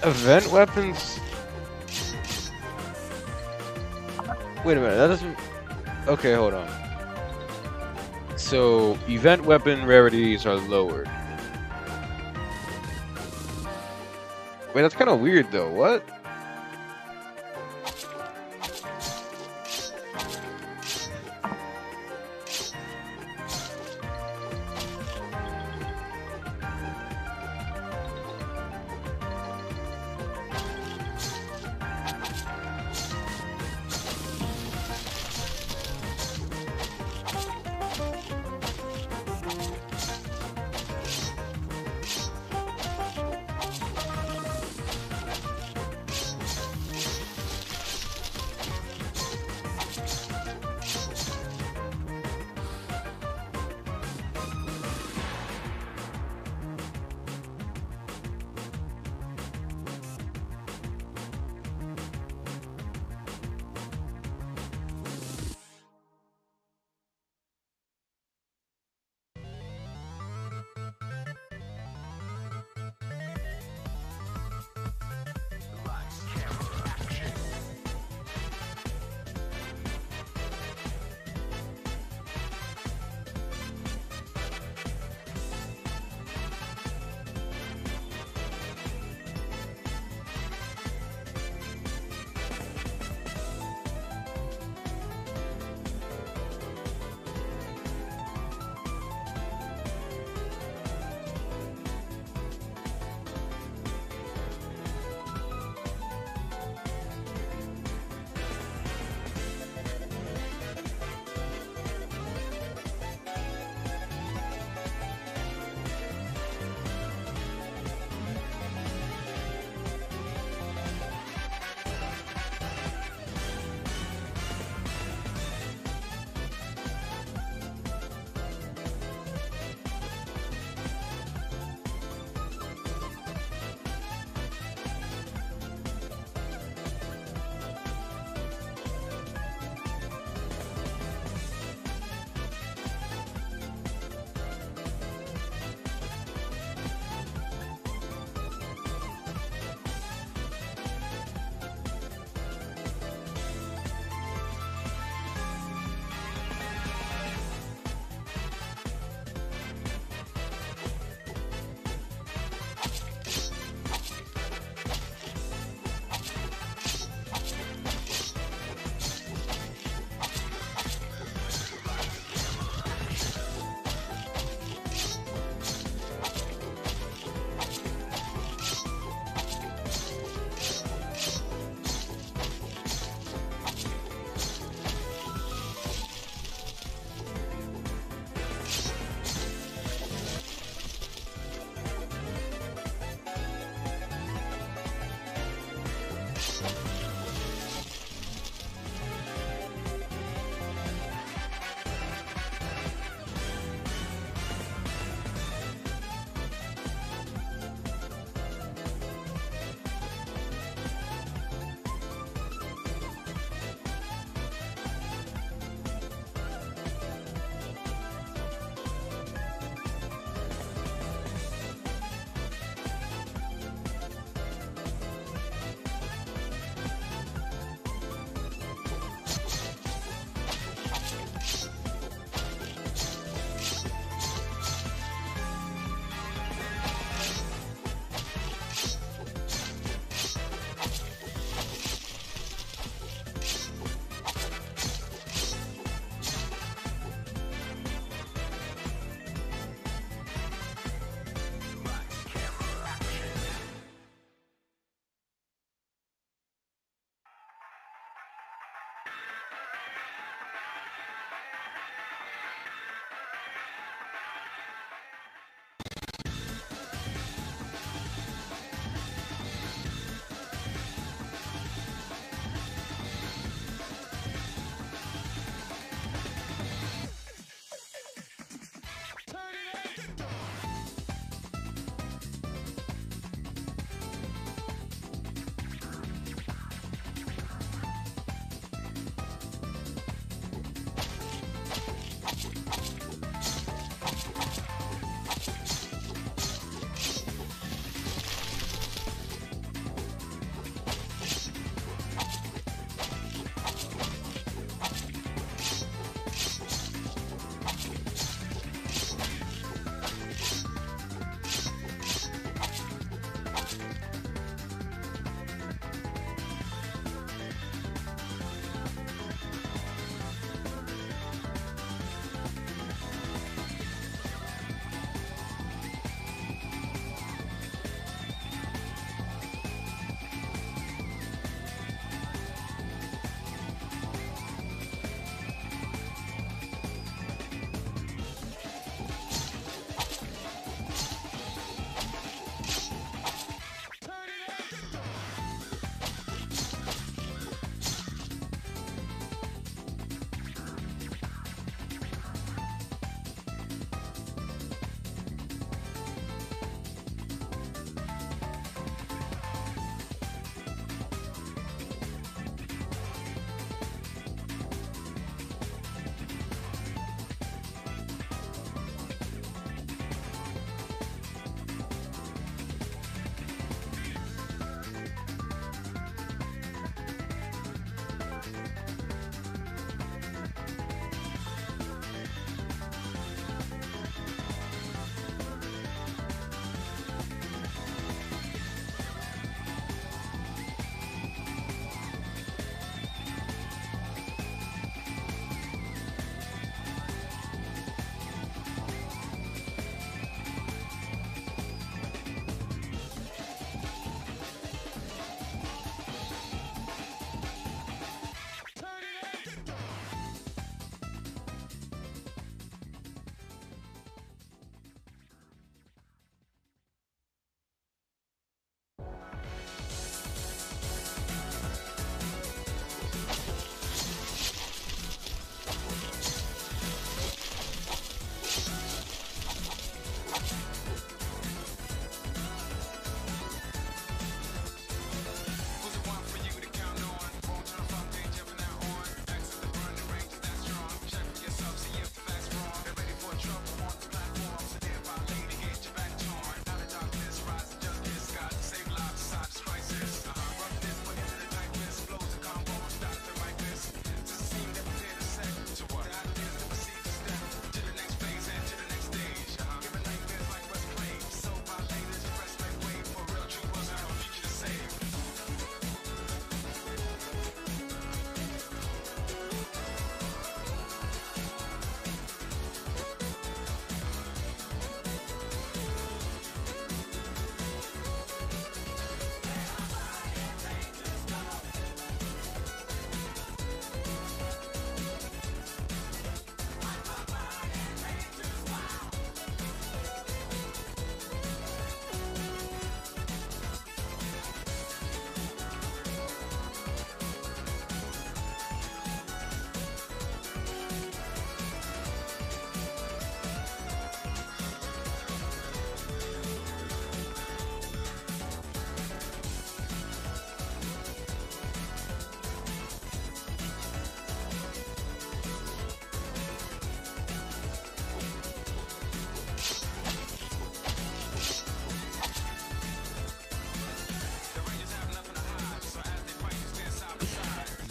Event weapons? Wait a minute, that doesn't... Okay, hold on. So, event weapon rarities are lowered. Wait, that's kind of weird though, what?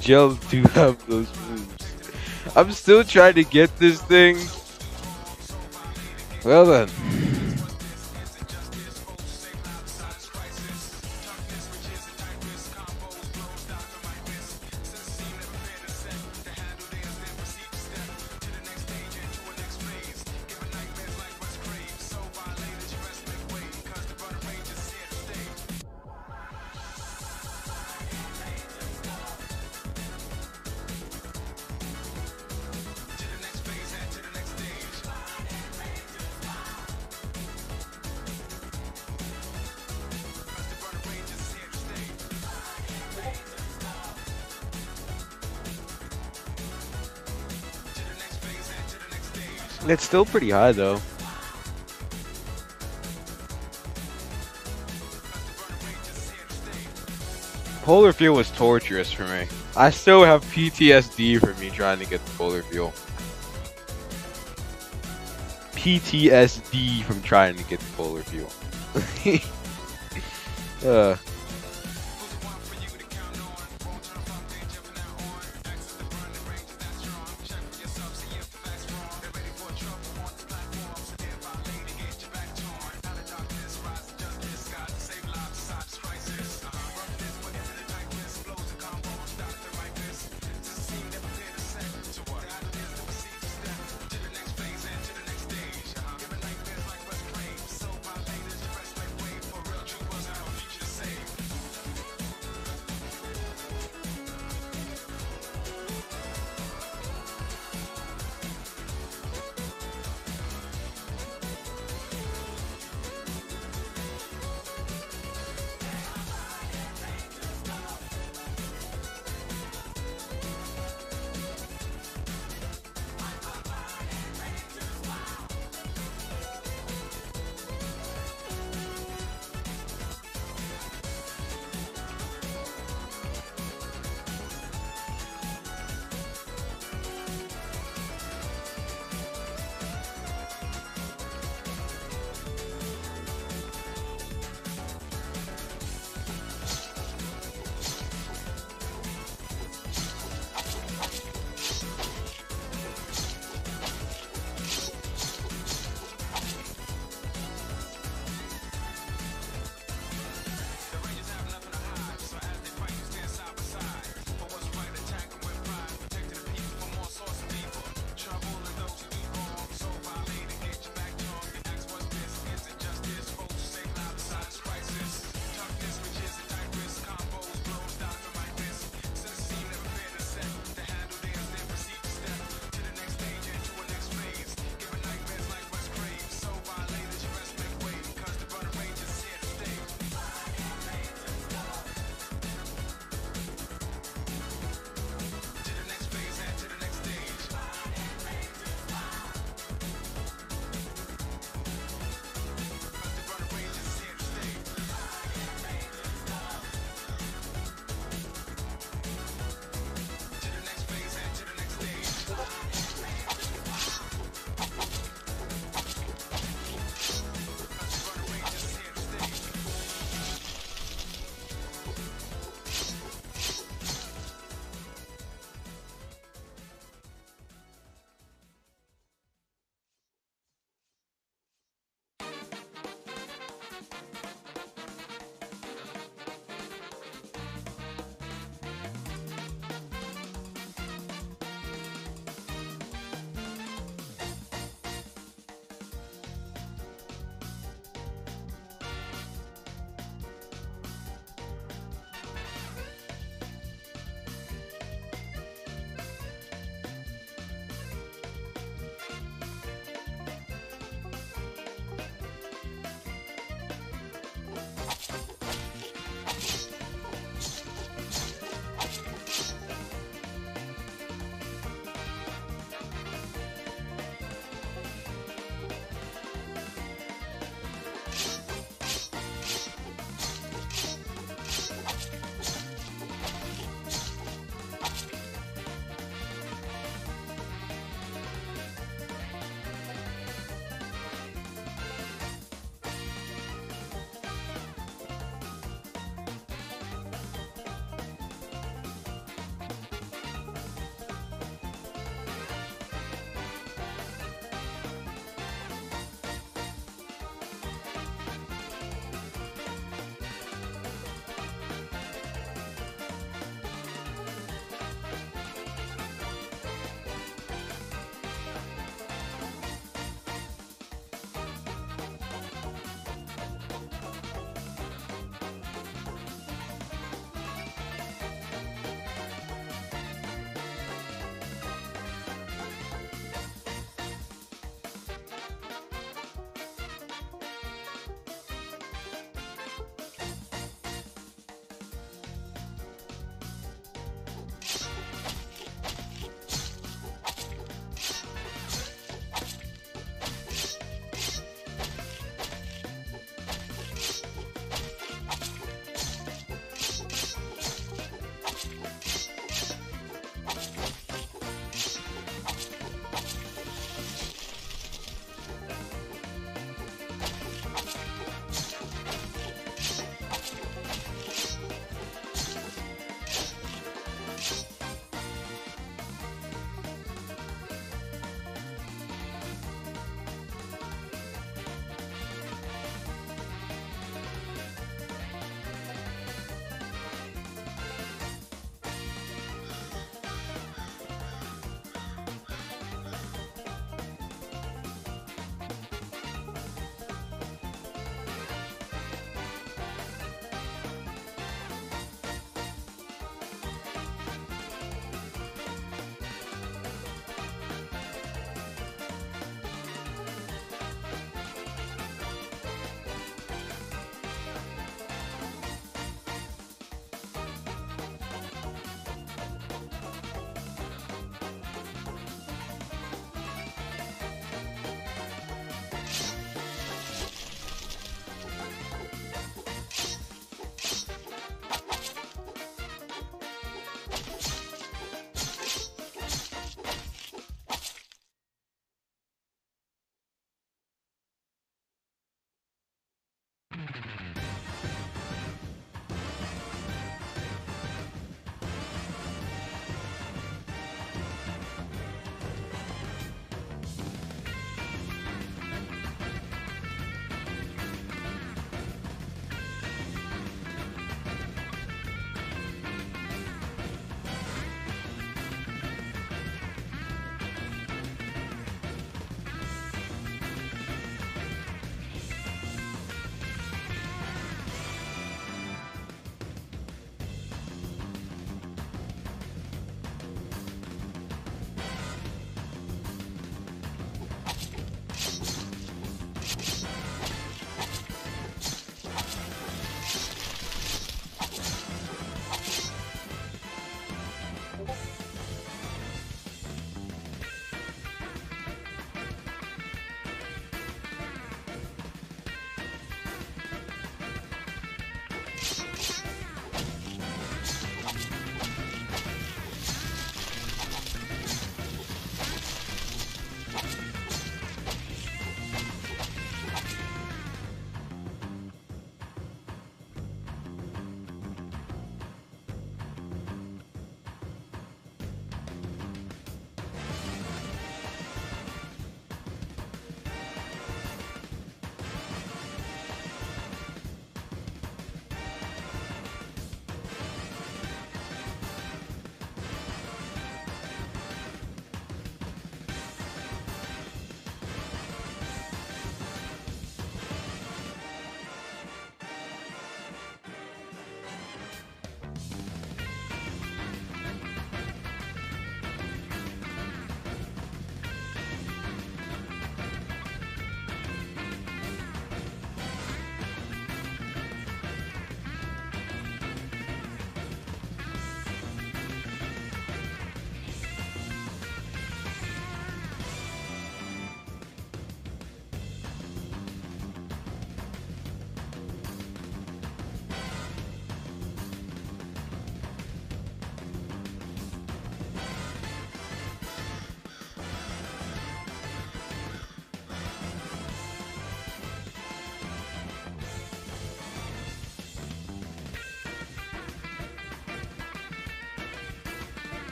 gel do have those moves. I'm still trying to get this thing. Well then. It's still pretty high though. Polar fuel was torturous for me. I still have PTSD from me trying to get the polar fuel. PTSD from trying to get the polar fuel.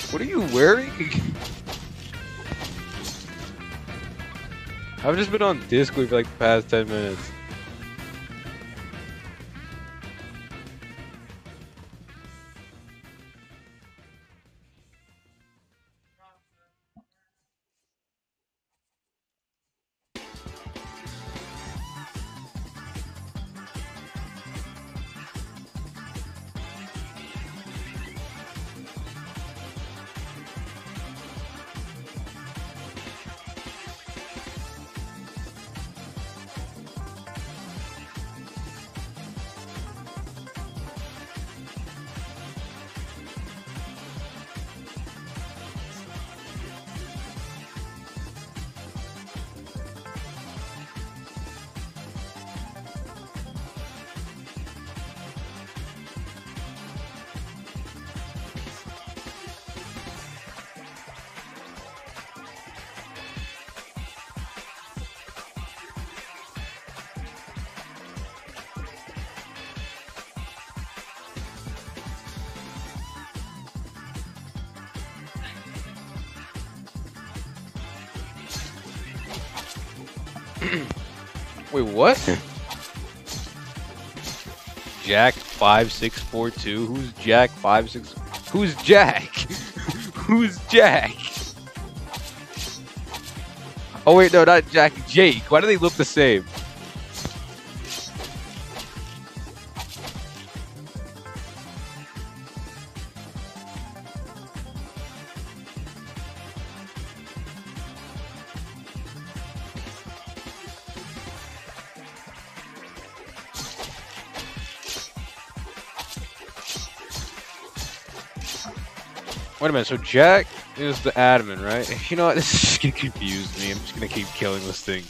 What are you wearing? I've just been on Discord for like the past 10 minutes. Wait, what? Jack 5642? Who's Jack 56? Who's Jack? Who's Jack? Oh wait, no, not Jack. Jake. Why do they look the same? Wait a minute, so Jack is the admin, right? You know what, this is just gonna confuse me. I'm just gonna keep killing this thing.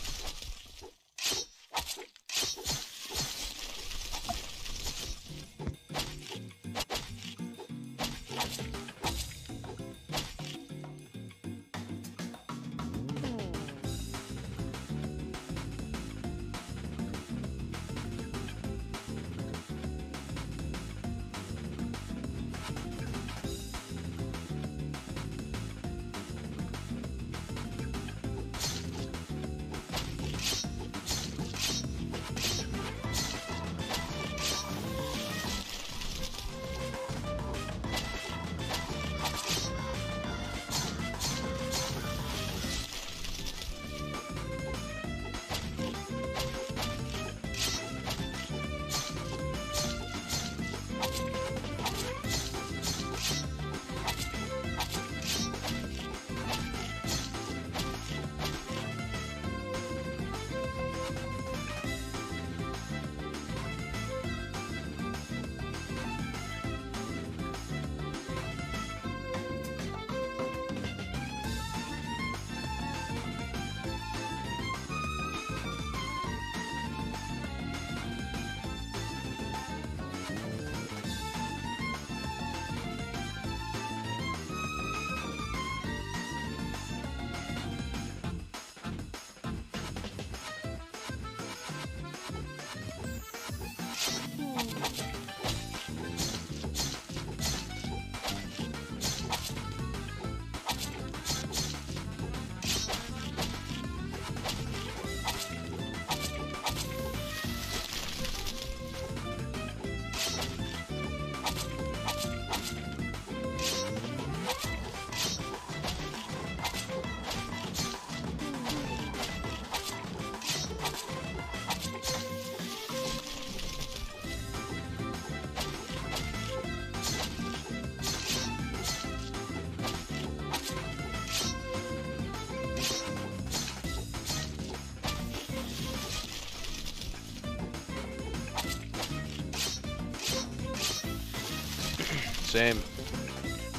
Same.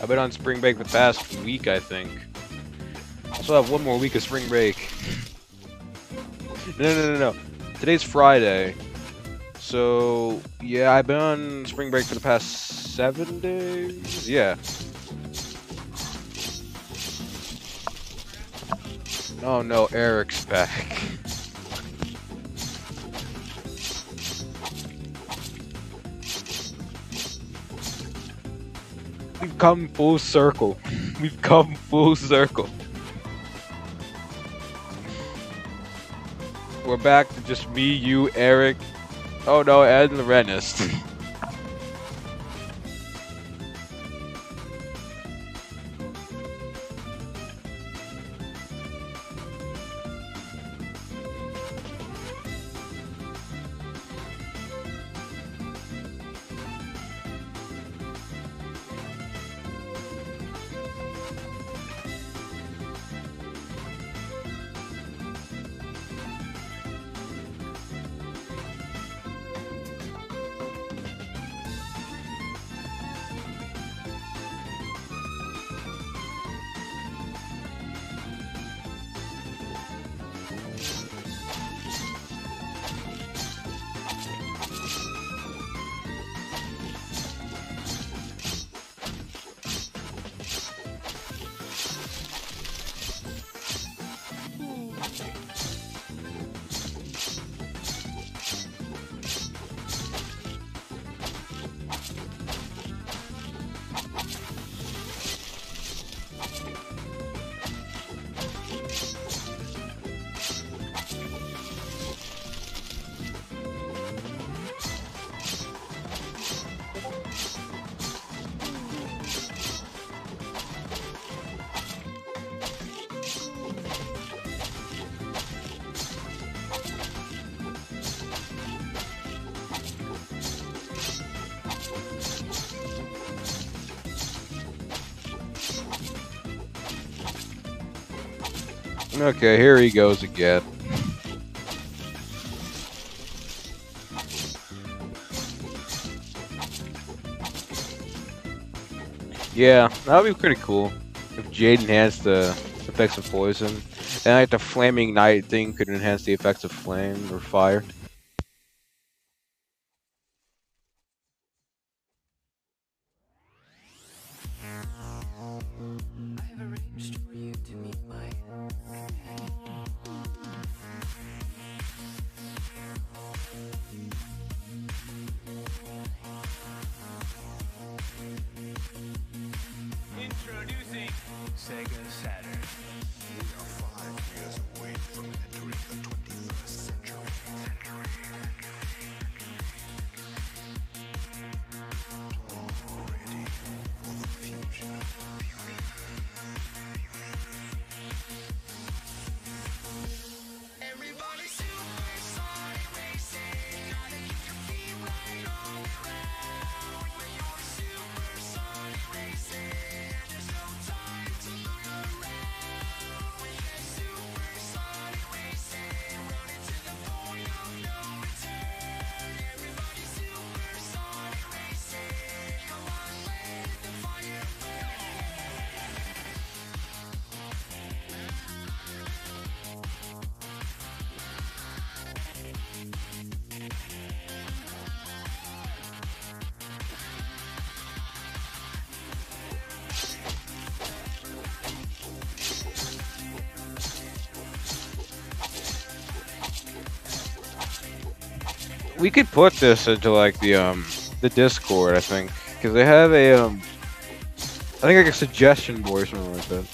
I've been on spring break the past week, I think. I still have one more week of spring break. No. Today's Friday. So, yeah, I've been on spring break for the past 7 days. Yeah. Oh no, Eric's back. We've come full circle. We've come full circle. We're back to just me, you, Eric. Oh no, and the Renist. Okay, here he goes again. Yeah, that would be pretty cool if Jade enhanced the effects of poison, and like the flaming knight thing could enhance the effects of flame or fire. I've arranged for you to meet my Introducing Sega Saturn. We are 5 years away from entering the 21st century. Ready for the future. Everybody supersonic racing. Gotta keep your feet right on the ground. When you're supersonic racing, there's no time to look around. When you're supersonic racing, running to the point of no return. Everybody supersonic racing. Come on, let the fire burn. We could put this into like the Discord, I think, because they have a I think like a suggestion board or something like that.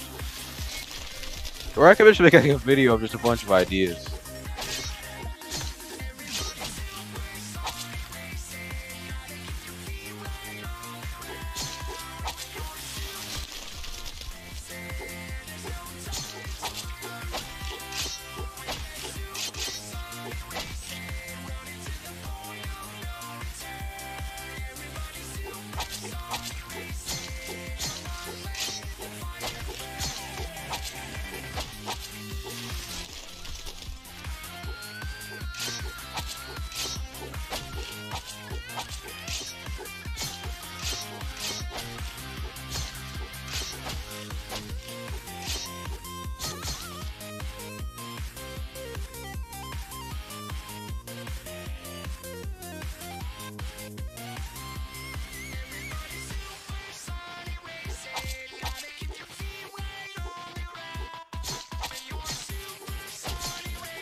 Or I could just make like a video of just a bunch of ideas.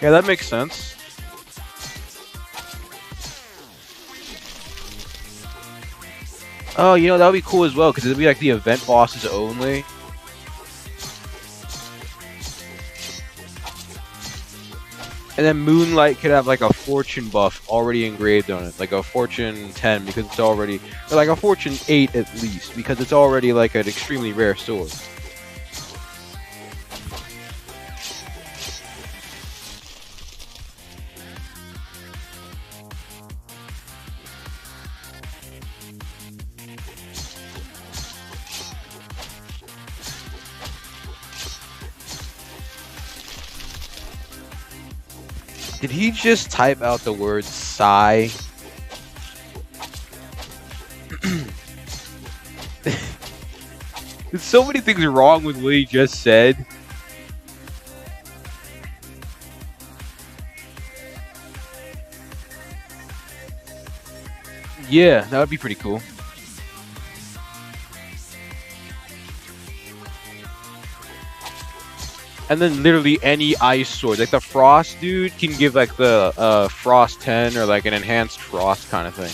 Yeah, that makes sense. Oh, you know, that would be cool as well, because it'd be like the event bosses only. And then Moonlight could have like a fortune buff already engraved on it, like a fortune 10 because it's already, or like a fortune 8 at least, because it's already like an extremely rare sword. Did he just type out the word sigh? There's so many things wrong with what he just said. Yeah, that would be pretty cool. And then literally any ice sword, like the frost dude can give like the frost 10 or like an enhanced frost kind of thing.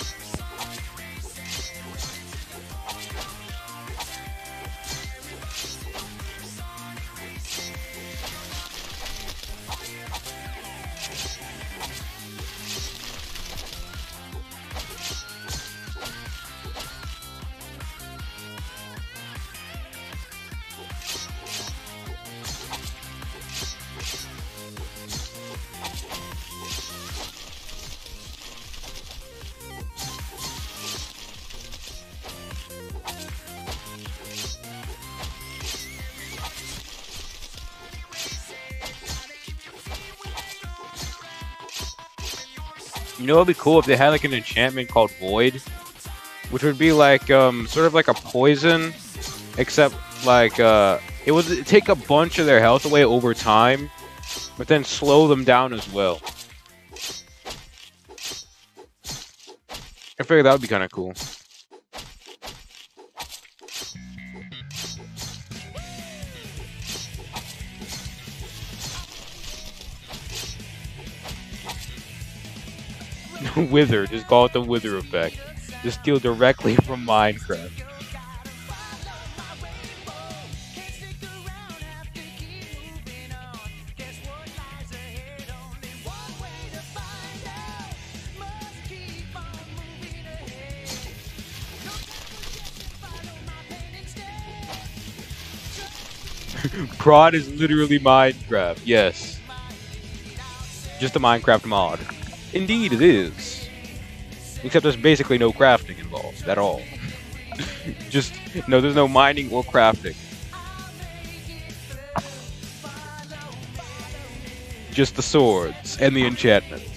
You know, it'd be cool if they had like an enchantment called Void, which would be like sort of like a poison, except like it would take a bunch of their health away over time, but then slow them down as well. I figured that would be kind of cool. Wither, just call it the Wither effect. Just steal directly from Minecraft. Prod is literally Minecraft, yes. Just a Minecraft mod. Indeed, it is. Except there's basically no crafting involved at all. Just, no, there's no mining or crafting. Just the swords and the enchantments.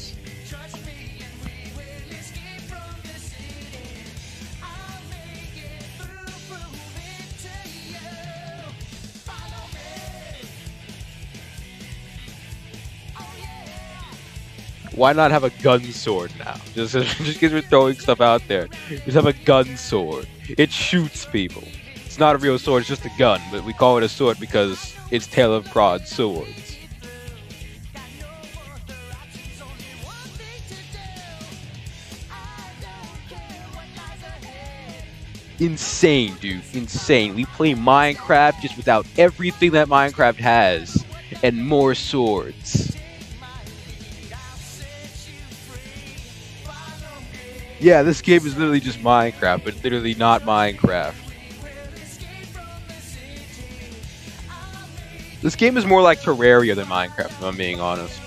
Why not have a gun sword now? Just because we're throwing stuff out there. Just have a gun sword. It shoots people. It's not a real sword, it's just a gun, but we call it a sword because it's Tale of Prod swords. Insane, dude. Insane. We play Minecraft just without everything that Minecraft has and more swords. Yeah, this game is literally just Minecraft, but literally not Minecraft. This game is more like Terraria than Minecraft, if I'm being honest.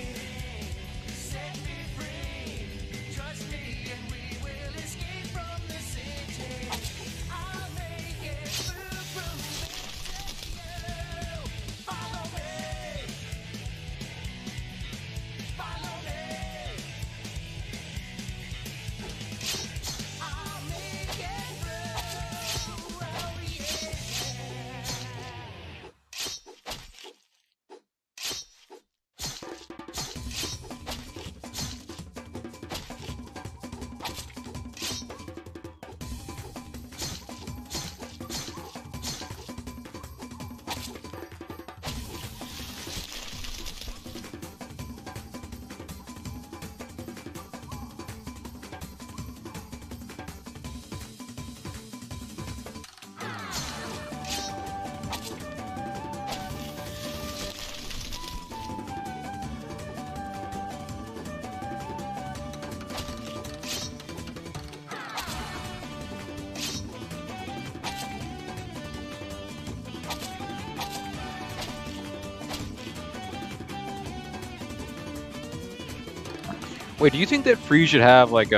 Wait, do you think that freeze should have like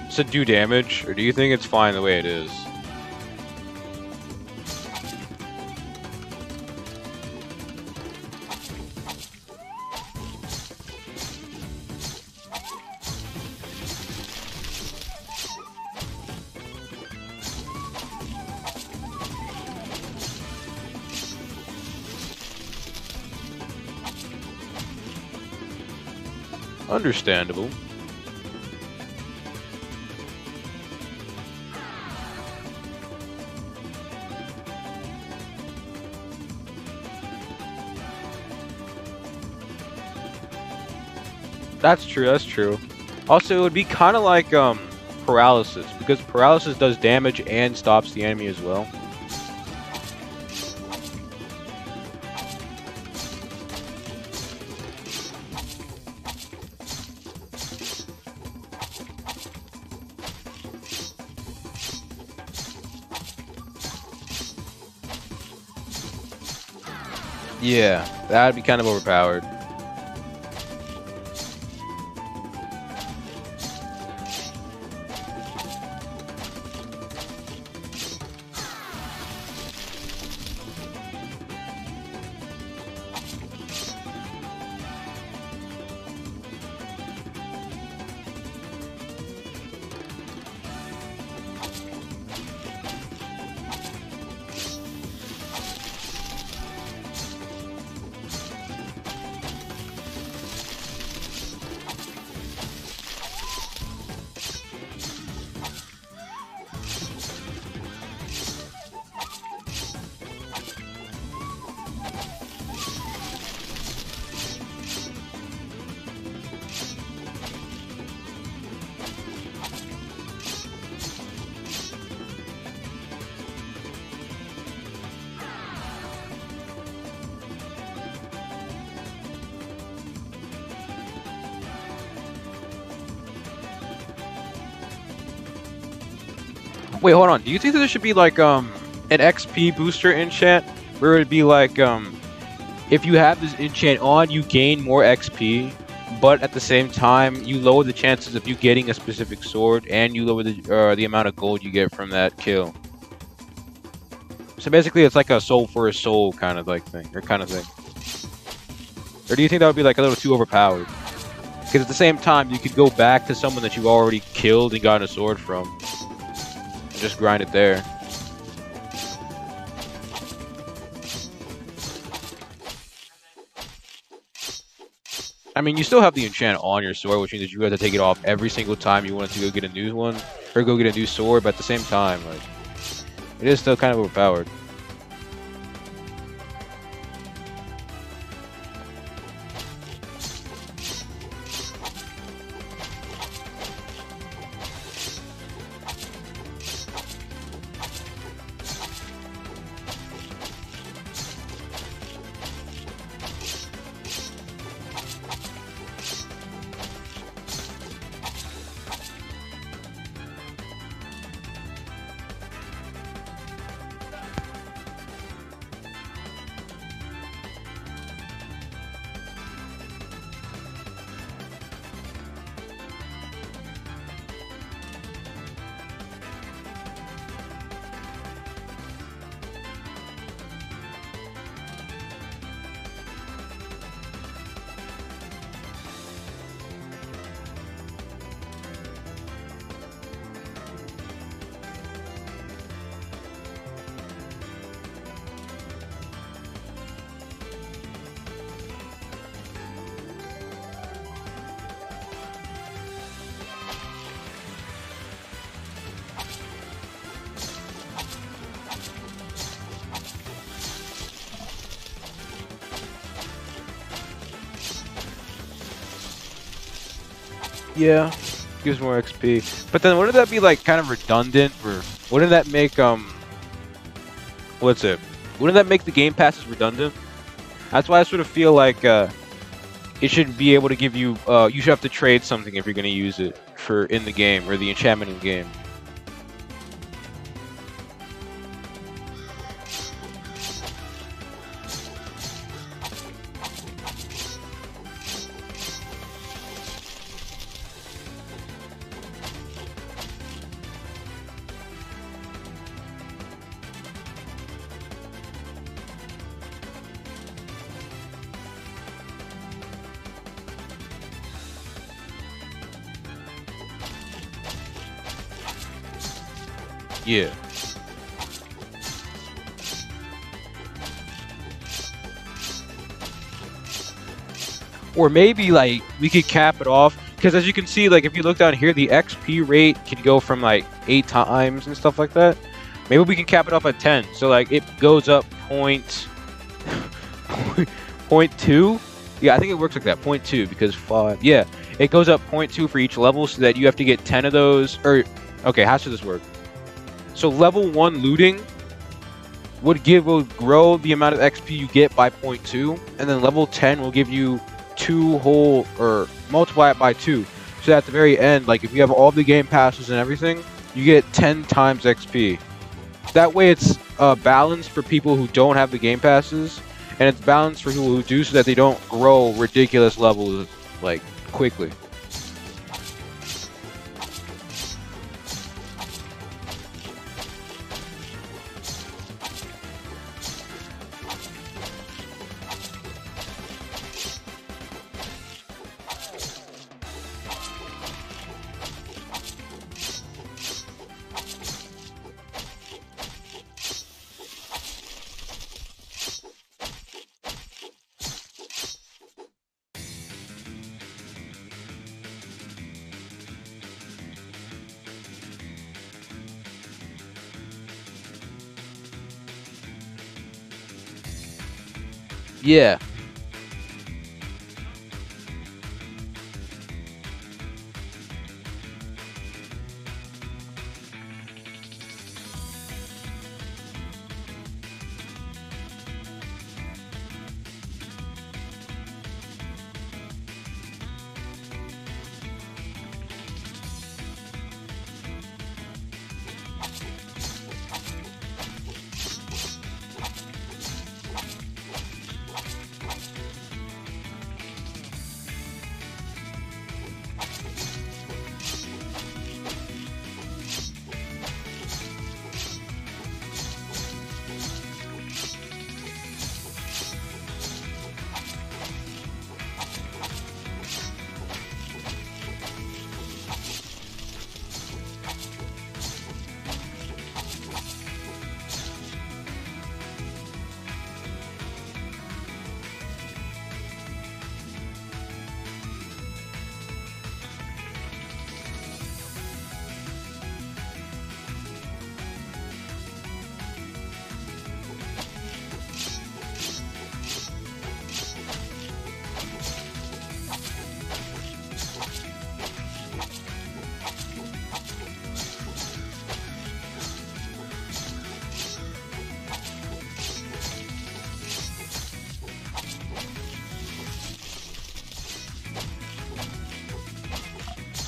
subdue damage, or do you think it's fine the way it is? Understandable. That's true, that's true. Also, it would be kind of like paralysis, because paralysis does damage and stops the enemy as well. Yeah, that'd be kind of overpowered. Wait, hold on. Do you think that there should be like an XP booster enchant where it'd be like if you have this enchant on, you gain more XP, but at the same time you lower the chances of you getting a specific sword, and you lower the amount of gold you get from that kill. So basically, it's like a soul for a soul kind of like thing, or kind of thing. Or do you think that would be like a little too overpowered? Because at the same time, you could go back to someone that you've already killed and gotten a sword from. Just grind it there. I mean, you still have the enchant on your sword, which means that you have to take it off every single time you want to go get a new one, or go get a new sword, but at the same time, like, it is still kind of overpowered. Yeah, gives more XP. But then wouldn't that be like kind of redundant, or wouldn't that make what's it? Wouldn't that make the game passes redundant? That's why I sort of feel like it should be able to give you you should have to trade something if you're going to use it for in the game, or the enchantment in the game. Yeah. Or maybe like we could cap it off, because as you can see, like if you look down here, the XP rate can go from like 8 times and stuff like that. Maybe we can cap it off at 10, so like it goes up point 2. Yeah, I think it works like that, 0.2, because 5. Yeah, it goes up 0.2 for each level, so that you have to get 10 of those. Or okay, how should this work? So level 1 looting would grow the amount of XP you get by 0.2, and then level 10 will give you 2 whole, or multiply it by 2. So at the very end, like if you have all the game passes and everything, you get 10 times XP. That way it's balanced for people who don't have the game passes, and it's balanced for people who do, so that they don't grow ridiculous levels like quickly. Yeah.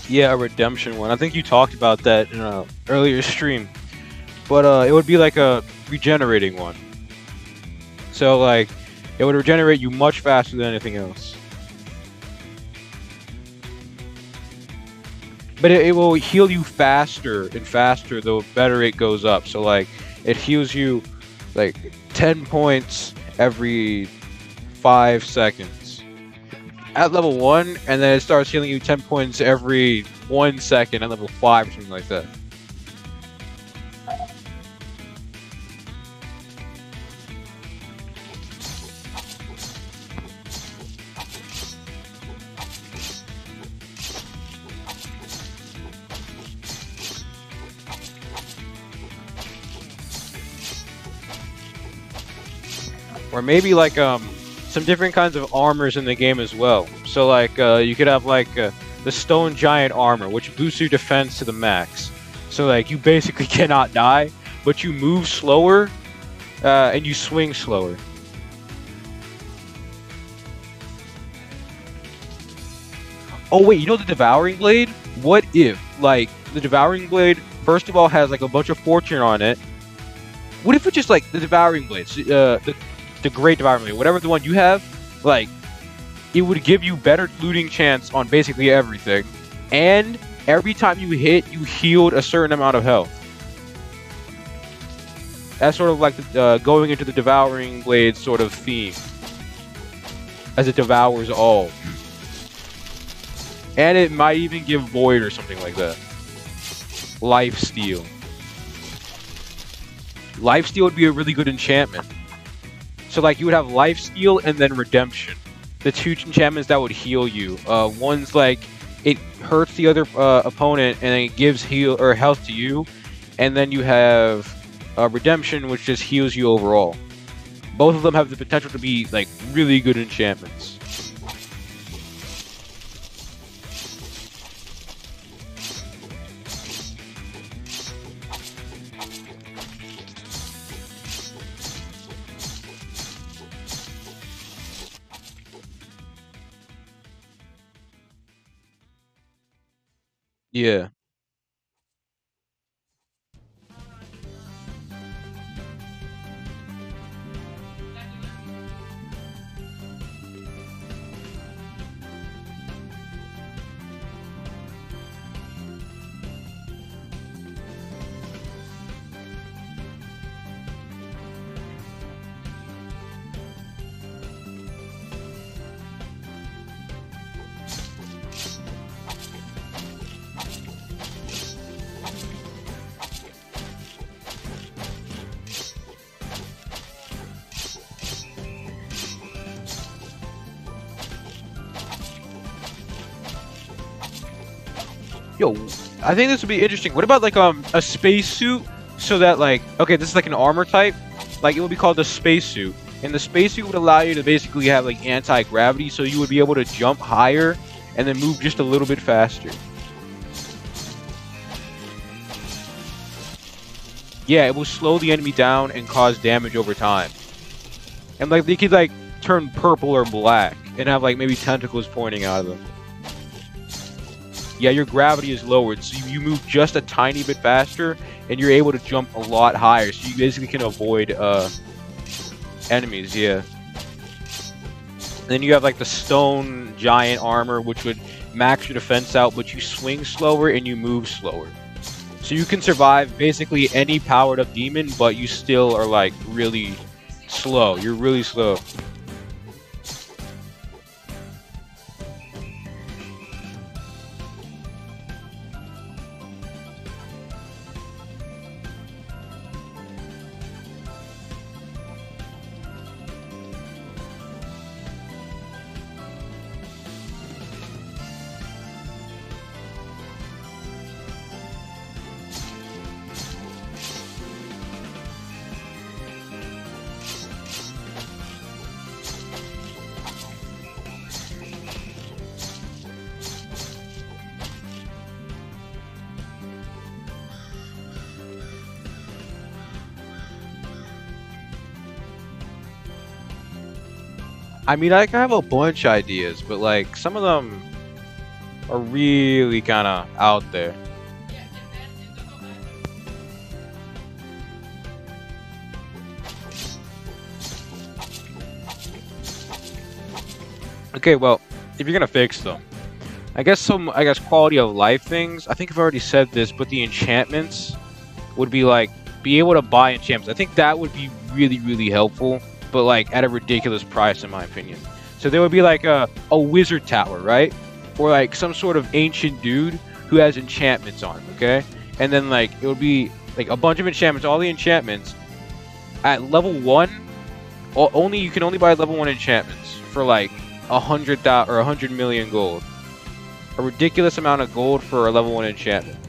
Yeah, a redemption one. I think you talked about that in a earlier stream. But it would be like a regenerating one. So like it would regenerate you much faster than anything else. But it will heal you faster and faster the better it goes up. So like it heals you like 10 points every 5 seconds at level 1, and then it starts healing you 10 points every 1 second at level 5 or something like that. Or maybe like some different kinds of armors in the game as well. So like you could have like the stone giant armor, which boosts your defense to the max. So like you basically cannot die, but you move slower and you swing slower. Oh wait, you know the Devouring Blade? What if like the Devouring Blade first of all has like a bunch of fortune on it? What if it's just like the Devouring Blades, the Great Devouring Blade, whatever the one you have, like it would give you better looting chance on basically everything, and every time you hit, you healed a certain amount of health. That's sort of like the, going into the Devouring Blade sort of theme, as it devours all. And it might even give Void or something like that. Life Steal. Lifesteal would be a really good enchantment. So like you would have lifesteal and then redemption. The two enchantments that would heal you. One's like it hurts the other opponent and then it gives heal or health to you, and then you have redemption, which just heals you overall. Both of them have the potential to be like really good enchantments. Yeah. Yo, I think this would be interesting. What about like a spacesuit? So that like, okay, this is like an armor type. Like it would be called a spacesuit, and the spacesuit would allow you to basically have like anti-gravity, so you would be able to jump higher and then move just a little bit faster. Yeah, it will slow the enemy down and cause damage over time. And like they could like turn purple or black and have like maybe tentacles pointing out of them. Yeah, your gravity is lowered, so you move just a tiny bit faster, and you're able to jump a lot higher, so you basically can avoid enemies, yeah. And then you have like the stone giant armor, which would max your defense out, but you swing slower and you move slower. So you can survive basically any powered up demon, but you still are like really slow. You're really slow. I mean, I have a bunch of ideas, but like some of them are really kind of out there. Okay, well, if you're gonna fix them, I guess quality of life things. I think I've already said this, but the enchantments would be like be able to buy enchantments. I think that would be really, really helpful, but like at a ridiculous price in my opinion. So there would be like a wizard tower, right? Or like some sort of ancient dude who has enchantments on him, okay? And then like it would be like a bunch of enchantments, all the enchantments at level 1. Only you can only buy level 1 enchantments for like 100,000 or 100 million gold. A ridiculous amount of gold for a level 1 enchantment.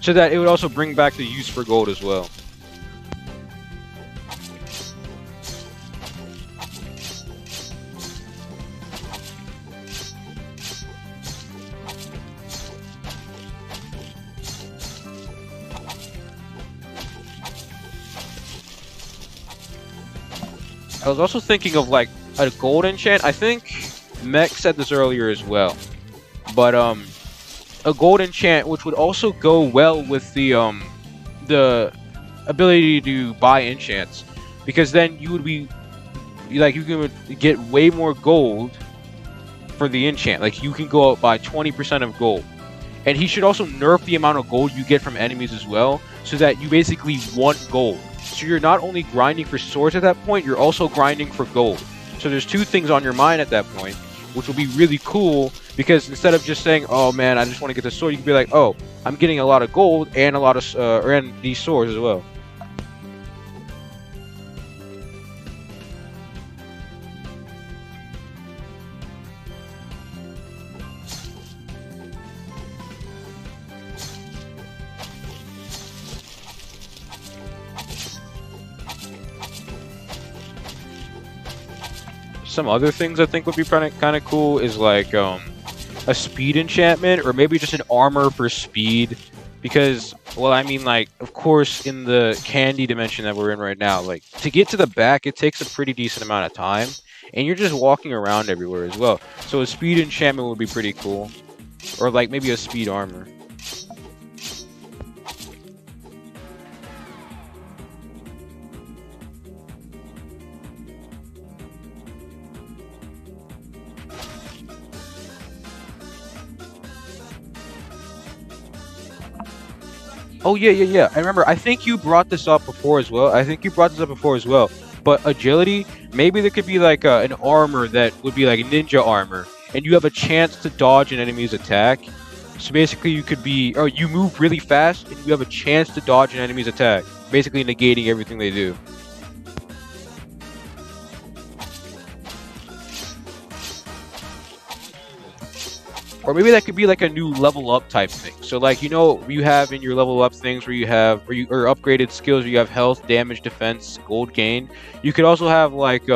So that it would also bring back the use for gold as well. I was also thinking of like a gold enchant. I think Mech said this earlier as well. But a gold enchant which would also go well with the ability to buy enchants, because then you would be like you can get way more gold for the enchant. Like you can go up by 20% of gold. And he should also nerf the amount of gold you get from enemies as well, so that you basically want gold. So you're not only grinding for swords at that point, you're also grinding for gold. So there's two things on your mind at that point. which will be really cool because instead of just saying, "Oh man, I just want to get the sword," you can be like, "Oh, I'm getting a lot of gold and a lot of and these swords as well." Some other things I think would be kind of cool is like a speed enchantment or maybe just an armor for speed, because well, I mean, like, of course in the candy dimension that we're in right now, like to get to the back it takes a pretty decent amount of time and you're just walking around everywhere as well, so a speed enchantment would be pretty cool, or like maybe a speed armor. Oh yeah. I remember. I think you brought this up before as well. But agility, maybe there could be like an armor that would be like ninja armor, and you have a chance to dodge an enemy's attack. So basically, you could be, or you move really fast, and you have a chance to dodge an enemy's attack, basically negating everything they do. Or maybe that could be like a new level up type thing. So like, you know, you have in your level up things where you have, or upgraded skills where you have health, damage, defense, gold gain. You could also have like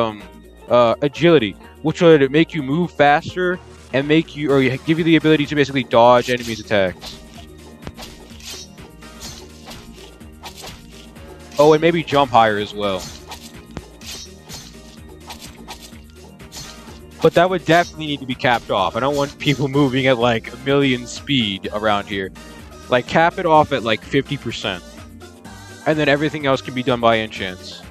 agility, which would make you move faster and make you, or give you the ability to basically dodge enemies' attacks. Oh, and maybe jump higher as well. But that would definitely need to be capped off. I don't want people moving at like a million speed around here. Like, cap it off at like 50%. And then everything else can be done by enchants.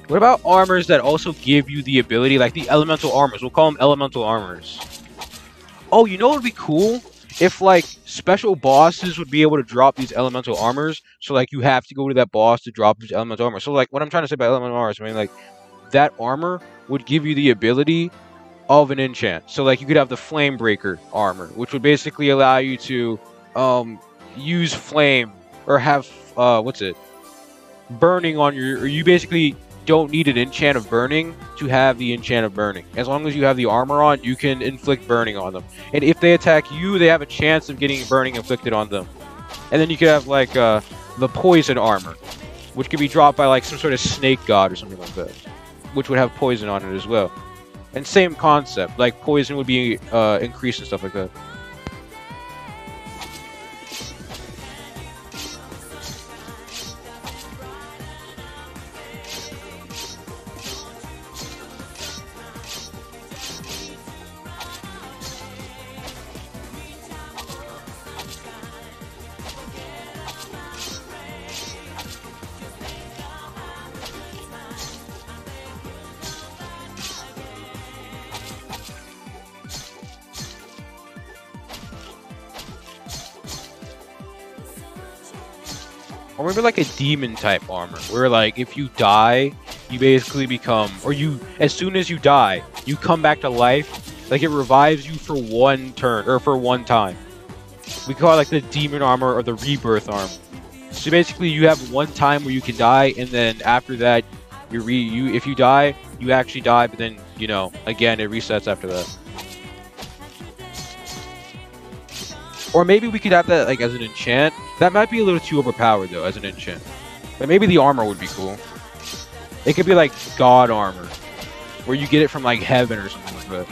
What about armors that also give you the ability, like the elemental armors? We'll call them elemental armors. Oh, you know what would be cool? If, like, special bosses would be able to drop these elemental armors. So, like, you have to go to that boss to drop these elemental armor. So, like, what I'm trying to say about elemental armors, I mean, like, that armor would give you the ability of an enchant. So, like, you could have the Flame Breaker armor, which would basically allow you to use flame, or have, burning on your, or you basically don't need an enchant of burning to have the enchant of burning. As long as you have the armor on, you can inflict burning on them. And if they attack you, they have a chance of getting burning inflicted on them. And then you could have like the poison armor, which could be dropped by like some sort of snake god or something like that, which would have poison on it as well. And same concept, like poison would be increased and stuff like that. Or maybe like a demon type armor, where like if you die, you basically become, or you, as soon as you die, you come back to life. Like it revives you for one turn, or for one time. We call it like the demon armor or the rebirth armor. So basically you have one time where you can die, and then after that, if you die, you actually die, but then, you know, again, it resets after that. Or maybe we could have that like as an enchant. That might be a little too overpowered though as an enchant. But maybe the armor would be cool. It could be like god armor, where you get it from like heaven or something like that.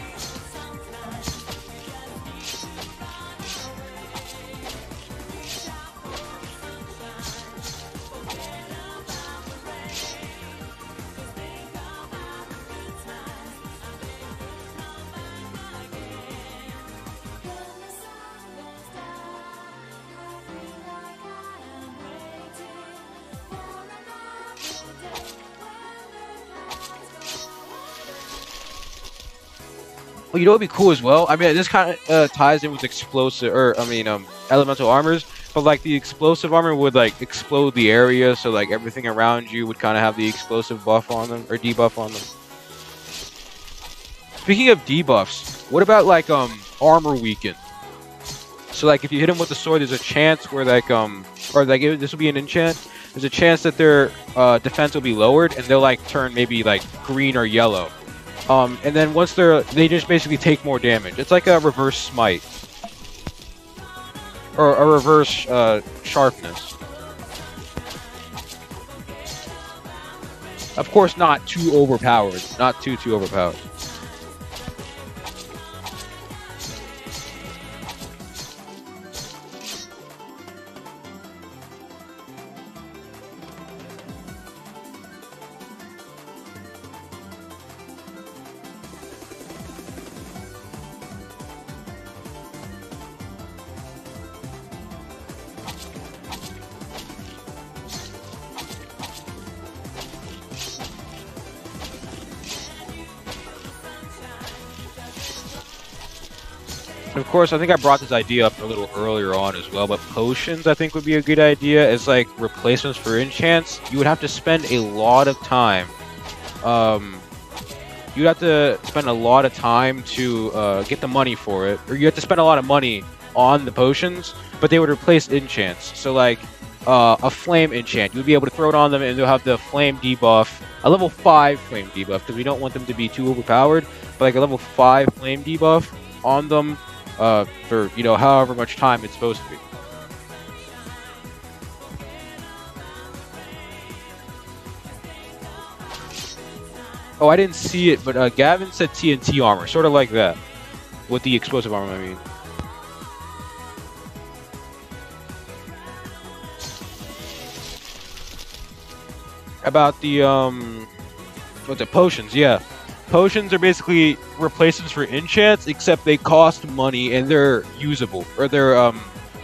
Well, you know what'd be cool as well? I mean, this kind of ties in with explosive, or I mean, elemental armors. But like the explosive armor would like explode the area, so like everything around you would kind of have the explosive buff on them or debuff on them. Speaking of debuffs, what about like armor weaken? So like if you hit them with the sword, there's a chance where like or like this will be an enchant. There's a chance that their defense will be lowered and they'll like turn maybe like green or yellow. And then once they just basically take more damage. It's like a reverse smite. Or a reverse sharpness. Of course, not too overpowered. Not too overpowered. Of course, I think I brought this idea up a little earlier on as well, but potions I think would be a good idea as like replacements for enchants. You would have to spend a lot of time. You'd have to spend a lot of time to get the money for it, or you have to spend a lot of money on the potions, but they would replace enchants. So like a flame enchant, you'd be able to throw it on them and they'll have the flame debuff, a level 5 flame debuff, because we don't want them to be too overpowered, but like a level 5 flame debuff on them. For, you know, however much time it's supposed to be. Oh, I didn't see it, but Gavin said TNT armor, sort of like that. With the explosive armor, I mean. About the, what's it, potions, yeah. Potions are basically replacements for enchants, except they cost money and they're usable, or they're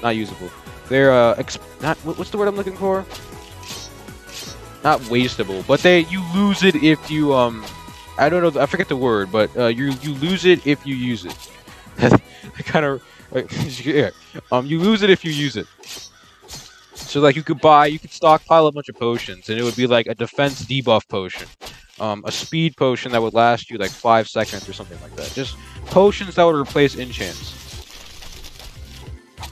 not usable. They're not what's the word I'm looking for? Not wastable, but you lose it if you I don't know, I forget the word, but you lose it if you use it. I kind of yeah. You lose it if you use it. So like you could stockpile a bunch of potions, and it would be like a defense debuff potion. A speed potion that would last you like 5 seconds or something like that. Just potions that would replace enchants.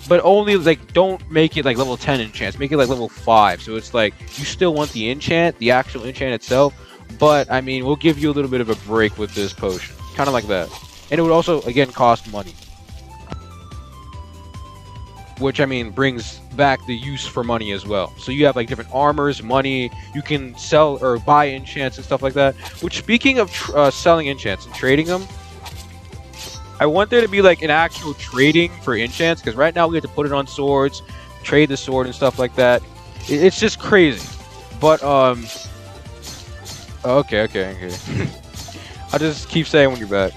But only like don't make it like level 10 enchants. Make it like level 5. So it's like you still want the enchant, the actual enchant itself. But I mean, we'll give you a little bit of a break with this potion. Kind of like that. And it would also again cost money. Which, I mean, brings back the use for money as well. So you have, like, different armors, money, you can sell or buy enchants and stuff like that. Which, speaking of selling enchants and trading them, I want there to be, like, an actual trading for enchants, because right now we have to put it on swords, trade the sword and stuff like that. It's just crazy. But, okay. I'll just keep saying when you're back.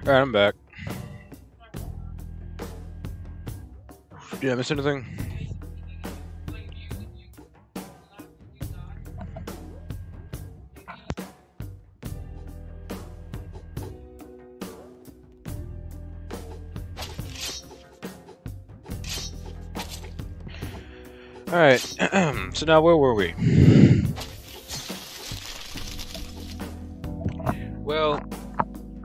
Alright, I'm back. Did I miss anything? Alright, so now where were we? Well,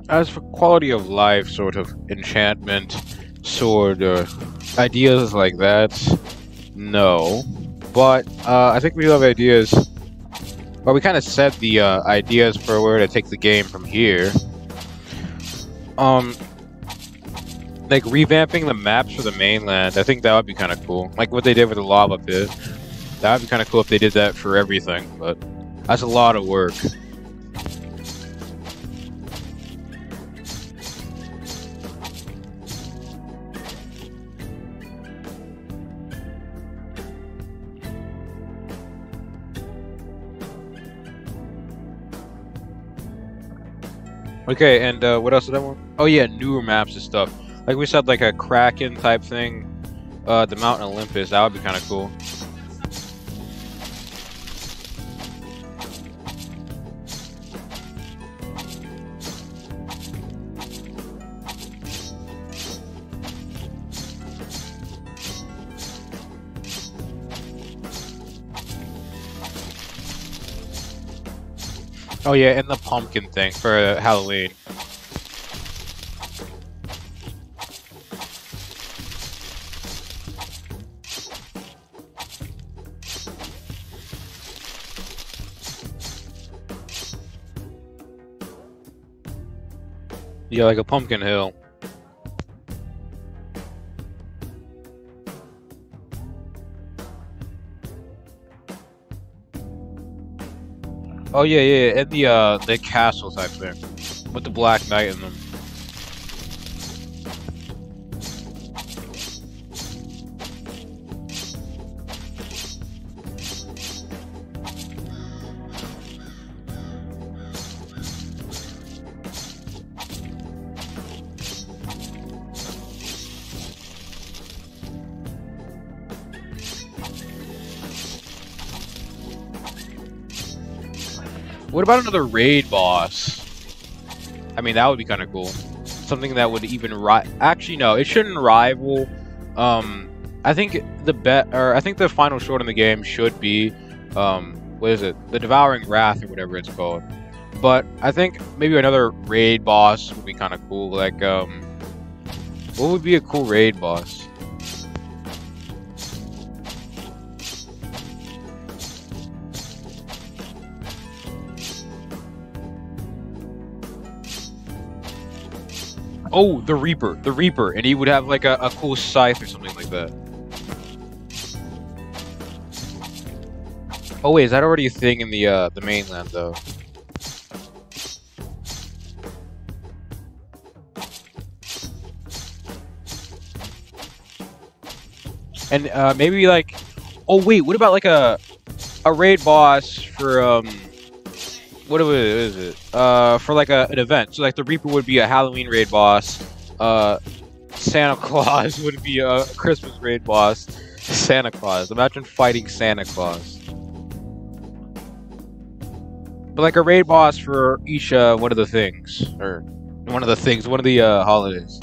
as for quality of life, sort of enchantment, sword, ideas like that, no. But I think we do have ideas. Well, we kind of set the ideas for where to take the game from here. Like revamping the maps for the mainland, I think that would be kind of cool. Like what they did with the lava pit. That would be kind of cool if they did that for everything, but that's a lot of work. Okay, and what else did I want? Oh yeah, newer maps and stuff. Like we said, like a Kraken type thing. The Mountain Olympus, that would be kind of cool. Oh yeah, and the pumpkin thing for Halloween. Yeah, like a pumpkin hill. Oh yeah, and the castle type thing with the Black Knight in them. What about another raid boss? I mean, that would be kind of cool. Something that would even actually, no, it shouldn't rival. I think I think the final sword in the game should be, what is it? The Devouring Wrath or whatever it's called. But I think maybe another raid boss would be kind of cool. Like, what would be a cool raid boss? Oh, the Reaper, and he would have like a cool scythe or something like that. Oh wait, is that already a thing in the mainland though? And maybe like, oh wait, what about like a raid boss for what is it? For like an event. So like the Reaper would be a Halloween raid boss. Santa Claus would be a Christmas raid boss. Santa Claus. Imagine fighting Santa Claus. But like a raid boss for each one of the things, or one of the holidays.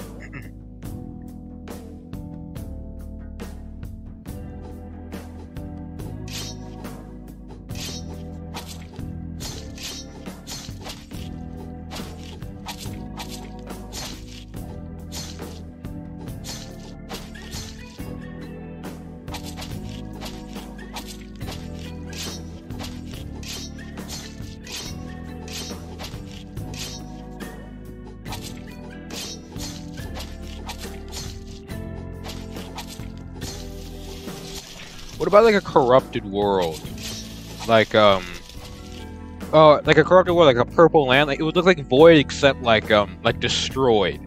What about like a corrupted world? Like like a corrupted world, like a purple land. Like it would look like Void except like destroyed.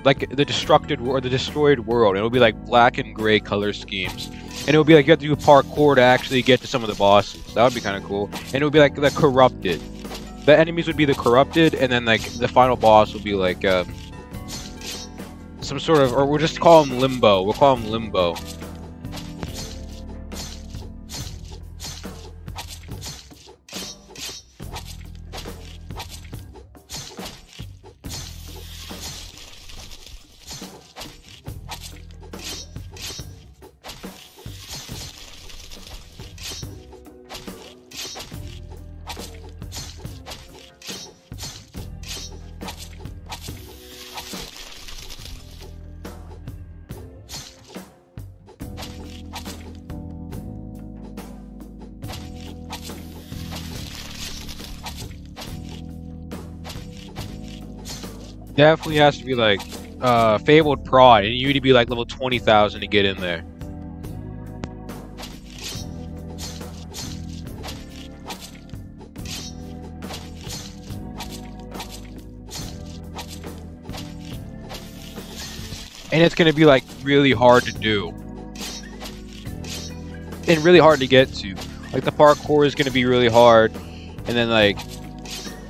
Like the destroyed world. It would be like black and gray color schemes. And it would be like you have to do parkour to actually get to some of the bosses. That would be kind of cool. And it would be like the corrupted. The enemies would be the corrupted, and then like the final boss would be like some sort of, or we'll just call him Limbo. We'll call him Limbo. Definitely has to be like Fabled Pride, and you need to be like level 20,000 to get in there. And it's gonna be like really hard to do. And really hard to get to. Like the parkour is gonna be really hard, and then like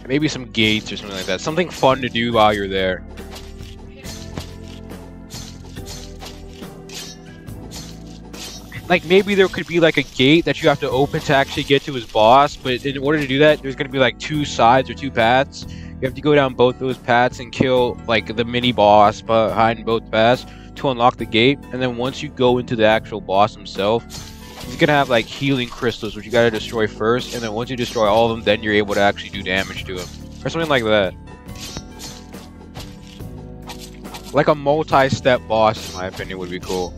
maybe some gates or something like that. Something fun to do while you're there. Like maybe there could be like a gate that you have to open to actually get to his boss, but in order to do that, there's gonna be like 2 sides or 2 paths. You have to go down both those paths and kill like the mini boss behind both paths to unlock the gate. And then once you go into the actual boss himself, he's gonna have like healing crystals, which you gotta destroy first, and then once you destroy all of them, then you're able to actually do damage to him. Or something like that. Like a multi-step boss, in my opinion, would be cool.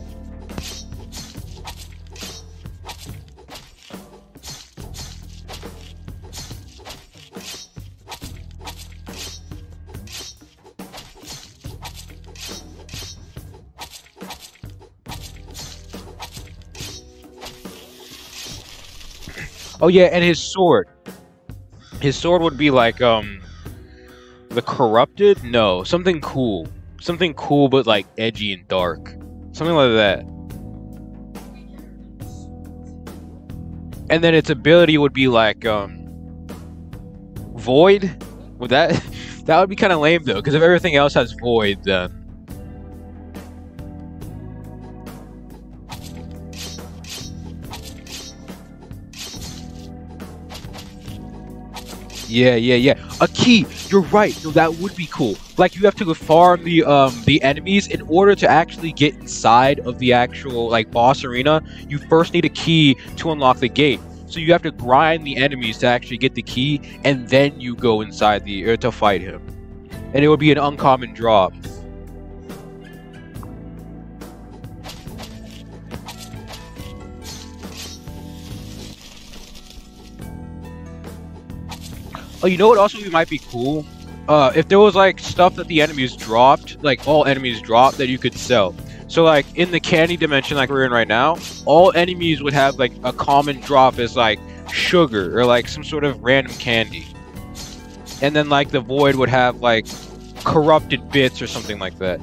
Oh yeah, and his sword. His sword would be like, the Corrupted? No, something cool. Something cool but like edgy and dark. Something like that. And then its ability would be like, Void? Would that... that would be kind of lame though, because if everything else has Void, then... Yeah. A key. You're right. No, that would be cool. Like you have to farm the enemies in order to actually get inside of the actual like boss arena. You first need a key to unlock the gate. So you have to grind the enemies to actually get the key, and then you go inside the to fight him. And it would be an uncommon drop. Oh, you know what also might be cool? If there was like stuff that the enemies dropped, like all enemies dropped, that you could sell. So like in the candy dimension like we're in right now, all enemies would have like a common drop as like sugar or like some sort of random candy. And then like the void would have like corrupted bits or something like that.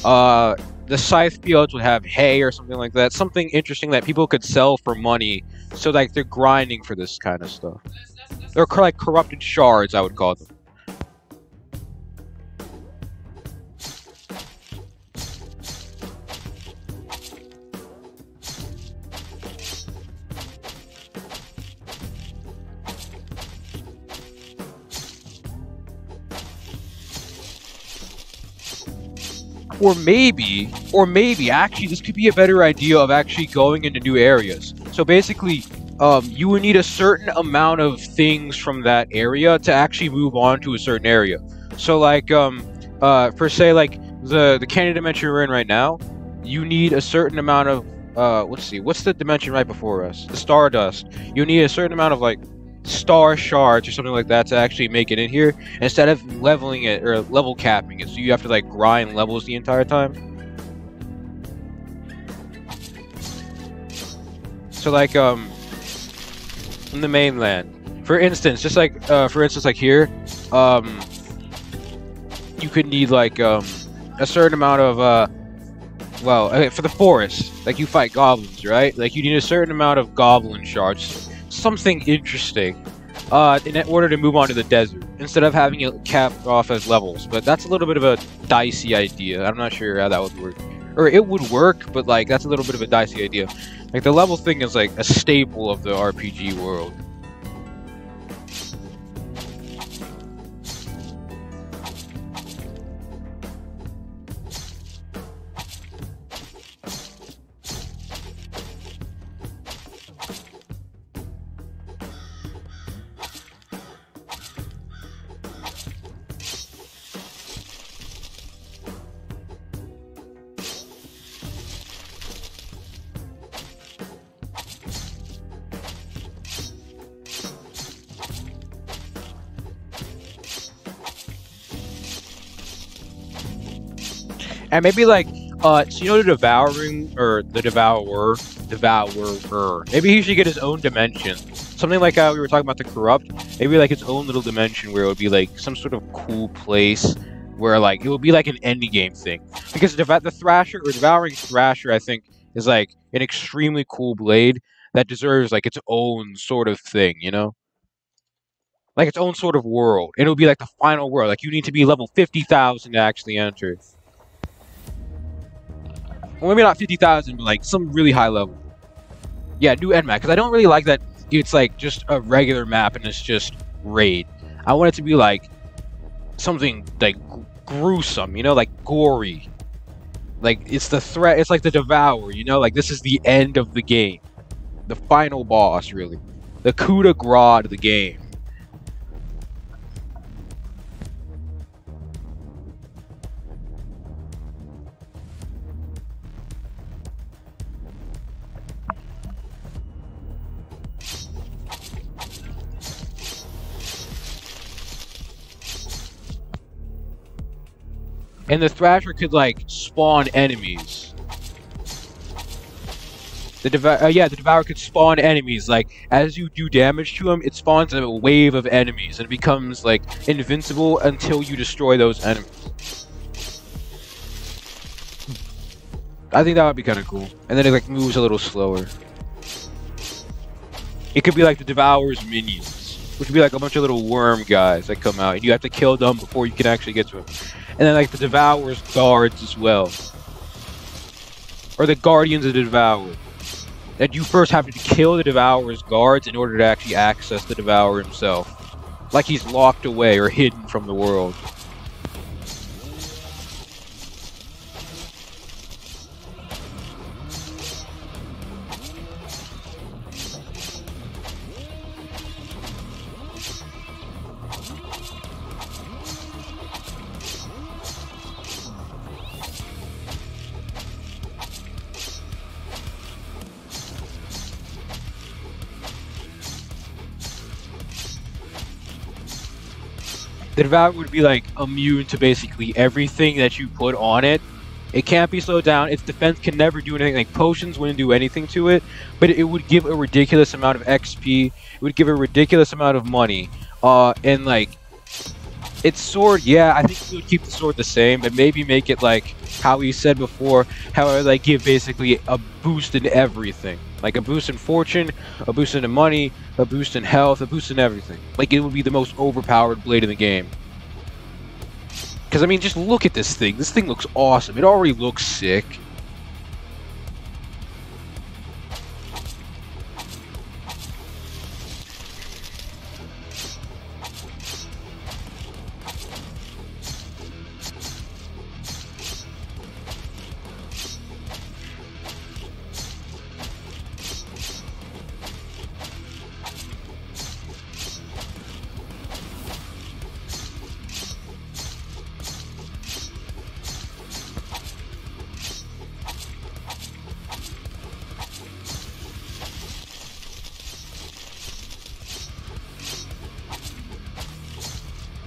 The scythe fields would have hay or something like that. Something interesting that people could sell for money. So like they're grinding for this kind of stuff. They're like corrupted shards, I would call them. Or maybe, actually, this could be a better idea of actually going into new areas. So basically, you would need a certain amount of things from that area to actually move on to a certain area. So like, for say like the candy dimension we're in right now, you need a certain amount of, let's see, what's the dimension right before us? The Stardust. You need a certain amount of like star shards or something like that to actually make it in here, instead of leveling it or level capping it, so you have to like grind levels the entire time. So like in the mainland, for instance, just like like here, you could need like a certain amount of well, okay, for the forest, like you fight goblins, right? Like you need a certain amount of goblin shards. Something interesting in order to move on to the desert. instead of having it capped off as levels. But that's a little bit of a dicey idea. I'm not sure how that would work. Or it would work, but like that's a little bit of a dicey idea. Like the level thing is like a staple of the RPG world. And maybe like, so you know the devouring or the devourer. Maybe he should get his own dimension. Something like how we were talking about the corrupt. Maybe like its own little dimension where it would be like some sort of cool place where like it would be like an ending game thing. Because the Thrasher or devouring Thrasher, I think, is like an extremely cool blade that deserves like its own sort of thing, you know? Like its own sort of world. And it would be like the final world. Like you need to be level 50,000 to actually enter. Well, maybe not 50,000, but like some really high level. Yeah, new end map, because I don't really like that it's like just a regular map and it's just raid. I want it to be like something like gruesome, you know, like gory. Like it's the threat, it's like the Devour, you know, like this is the end of the game. The final boss, really. The coup de grace of the game. And the Thrasher could like spawn enemies. The Devourer could spawn enemies. Like as you do damage to him, it spawns a wave of enemies and it becomes like invincible until you destroy those enemies. I think that would be kind of cool. And then it like moves a little slower. It could be like the Devourer's minions, which would be like a bunch of little worm guys that come out, and you have to kill them before you can actually get to them. And then like the Devourer's guards as well. Or the Guardians of the Devourer. That you first have to kill the Devourer's guards in order to actually access the Devourer himself. Like he's locked away or hidden from the world. The Devourer would be like immune to basically everything that you put on it. It can't be slowed down. Its defense can never do anything. Like potions wouldn't do anything to it, but it would give a ridiculous amount of XP. It would give a ridiculous amount of money. And like its sword, yeah, I think we would keep the sword the same, but maybe make it like how we said before, how it would like give basically a boost in everything. Like a boost in fortune, a boost in money, a boost in health, a boost in everything. Like it would be the most overpowered blade in the game. Because I mean, just look at this thing. This thing looks awesome. It already looks sick.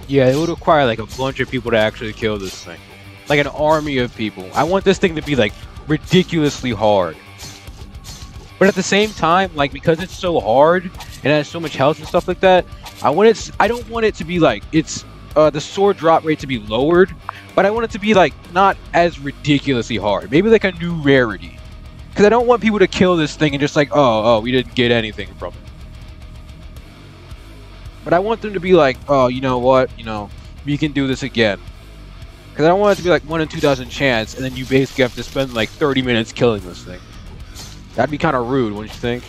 Yeah, it would require like a bunch of people to actually kill this thing. Like an army of people. I want this thing to be like ridiculously hard. But at the same time, like because it's so hard and it has so much health and stuff like that, I don't want it to be like it's the sword drop rate to be lowered, but I want it to be like not as ridiculously hard. Maybe like a new rarity. Because I don't want people to kill this thing and just like, oh, we didn't get anything from it. But I want them to be like, oh, you know what? We can do this again. Because I don't want it to be like 1 in 2,000 chance, and then you basically have to spend like 30 minutes killing this thing. That'd be kind of rude, wouldn't you think?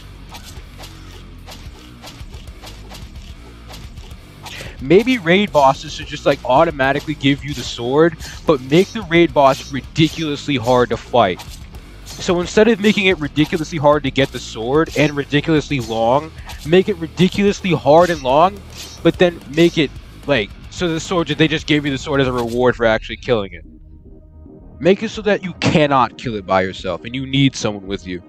Maybe raid bosses should just like automatically give you the sword, but make the raid boss ridiculously hard to fight. So instead of making it ridiculously hard to get the sword and ridiculously long, make it ridiculously hard and long, but then make it like so the sword they just gave you the sword as a reward for actually killing it. Make it so that you cannot kill it by yourself and you need someone with you.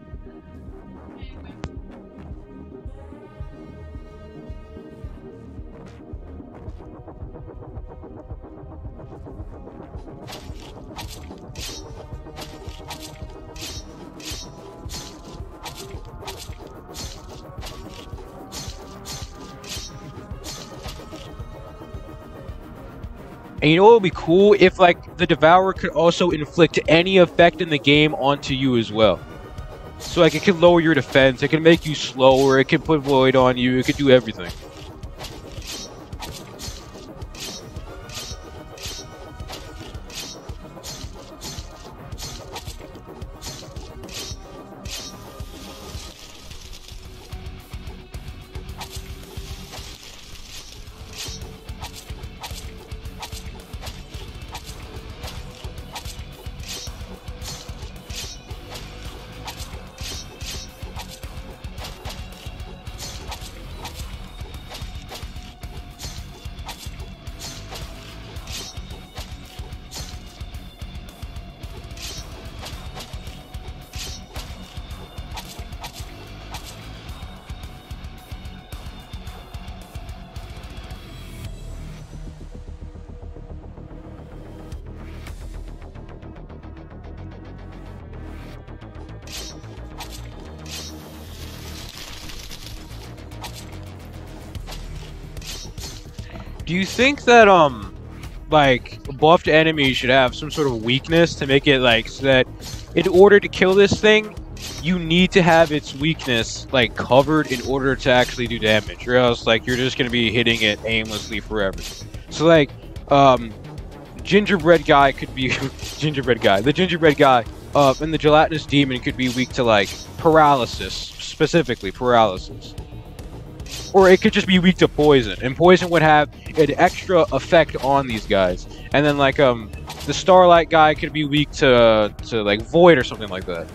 And you know what would be cool? If, like, the Devourer could also inflict any effect in the game onto you as well. So, like, it can lower your defense, it can make you slower, it can put Void on you, it can do everything. Do you think that, like, buffed enemies should have some sort of weakness to make it, like, so that in order to kill this thing, you need to have its weakness, like, covered in order to actually do damage, or else, like, you're just gonna be hitting it aimlessly forever. So, like, gingerbread guy could be... the gingerbread guy, and the gelatinous demon could be weak to, like, paralysis, specifically paralysis. Or it could just be weak to poison, and poison would have an extra effect on these guys. And then, like, the Starlight guy could be weak to like, Void or something like that.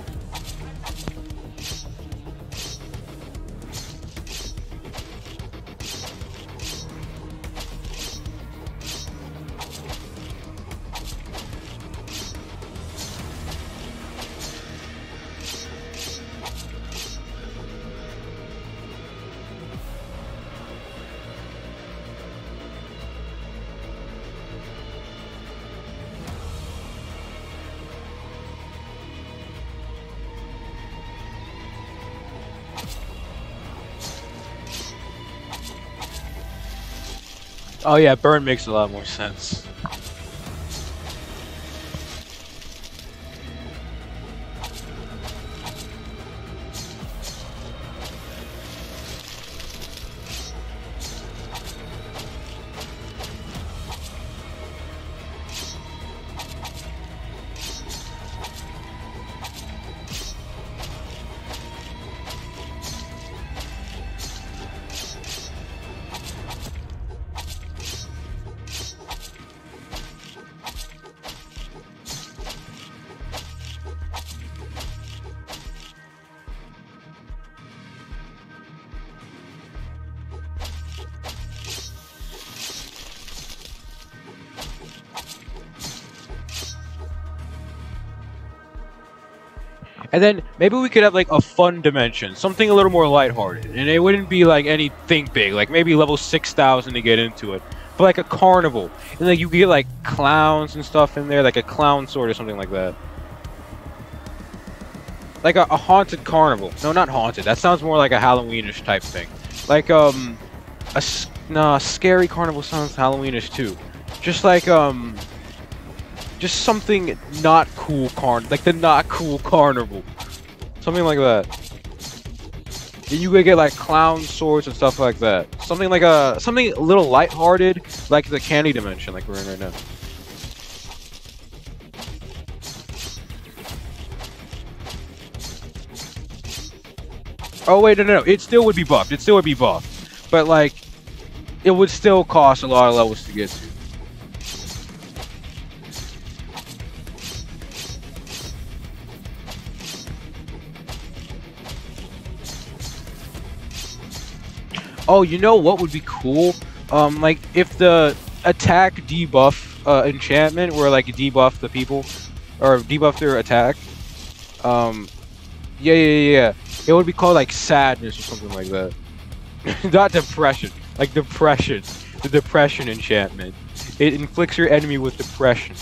Oh yeah, burn makes a lot more sense. And then maybe we could have like a fun dimension, something a little more lighthearted, and it wouldn't be like anything big, like maybe level 6,000 to get into it, but like a carnival, and like you could get like clowns and stuff in there, like a clown sword or something like that. Like a haunted carnival. No, not haunted. That sounds more like a Halloweenish type thing. Like nah, scary carnival sounds Halloweenish too. Just like just something not cool like the not cool carnival. Something like that. Then you could get like clown swords and stuff like that. Something like something a little lighthearted, like the candy dimension, like we're in right now. Oh wait, no, it still would be buffed. It still would be buffed, but like, it would still cost a lot of levels to get to. Oh, you know what would be cool? Like if the attack debuff enchantment were like debuff the people, or debuff their attack. Yeah. It would be called like sadness or something like that. Not depression, like depression. The depression enchantment. It inflicts your enemy with depression.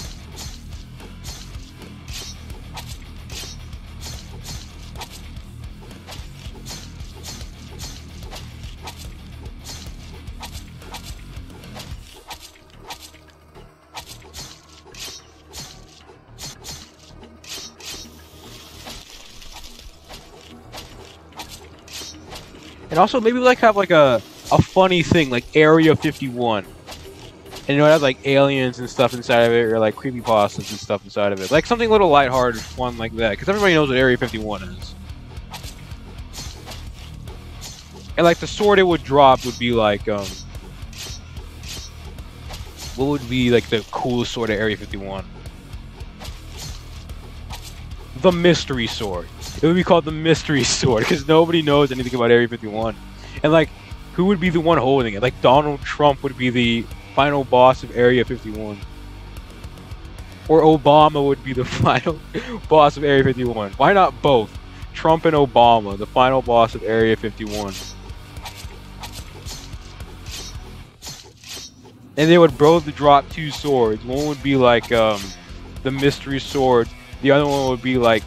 And also maybe like have like a funny thing like Area 51. And you know, it has like aliens and stuff inside of it, or like creepypastas and stuff inside of it. Like something a little lighthearted, fun like that, because everybody knows what Area 51 is. And like the sword it would drop would be like, what would be like the coolest sword at Area 51? The mystery sword. It would be called the mystery sword, because nobody knows anything about Area 51. And like, who would be the one holding it? Like Donald Trump would be the final boss of Area 51. Or Obama would be the final boss of Area 51. Why not both? Trump and Obama, the final boss of Area 51. And they would both drop two swords. One would be like the mystery sword. The other one would be like,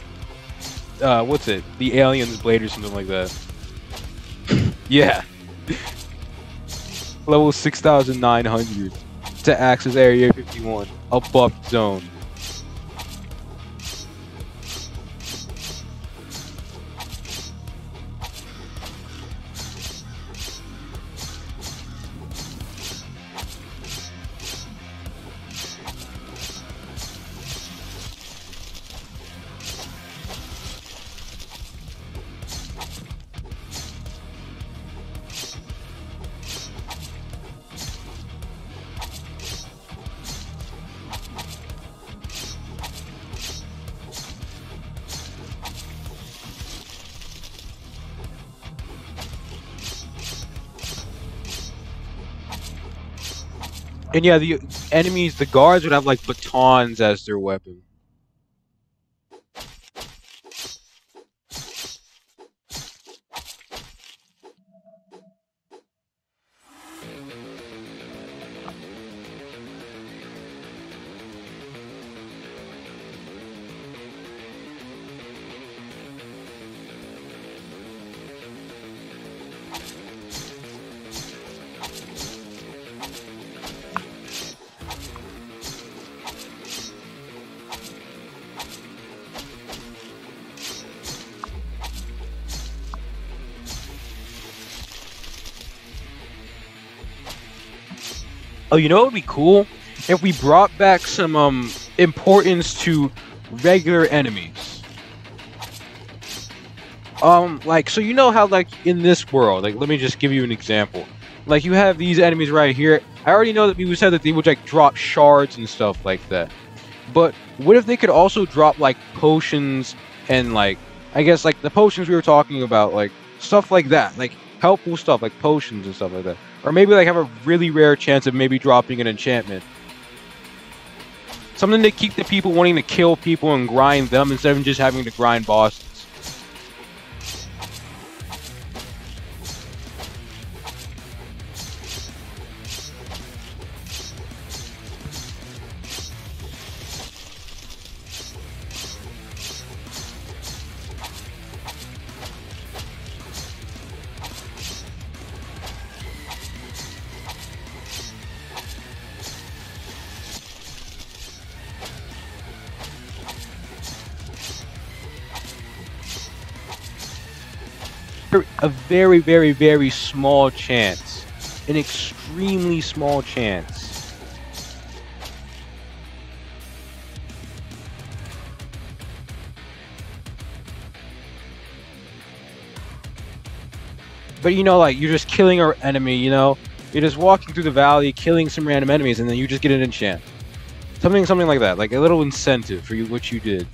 what's it? The alien's blade or something like that. Yeah. Level 6,900 to access Area 51, a buffed zone. And yeah, the enemies, the guards would have like batons as their weapon. Oh, you know what would be cool? If we brought back some importance to regular enemies. Like, so you know how like in this world, like let me just give you an example. Like you have these enemies right here. I already know that people said that they would like drop shards and stuff like that. But what if they could also drop like potions and like, I guess like the potions we were talking about, like stuff like that, like helpful stuff like potions and stuff like that. Or maybe like have a really rare chance of maybe dropping an enchantment. Something to keep the people wanting to kill people and grind them instead of just having to grind bosses. a very, very, very small chance. An extremely small chance. But you know, like, you're just killing our enemy, you know? You're just walking through the valley, killing some random enemies, and then you just get an enchant. Something like that. Like a little incentive for you, what you did.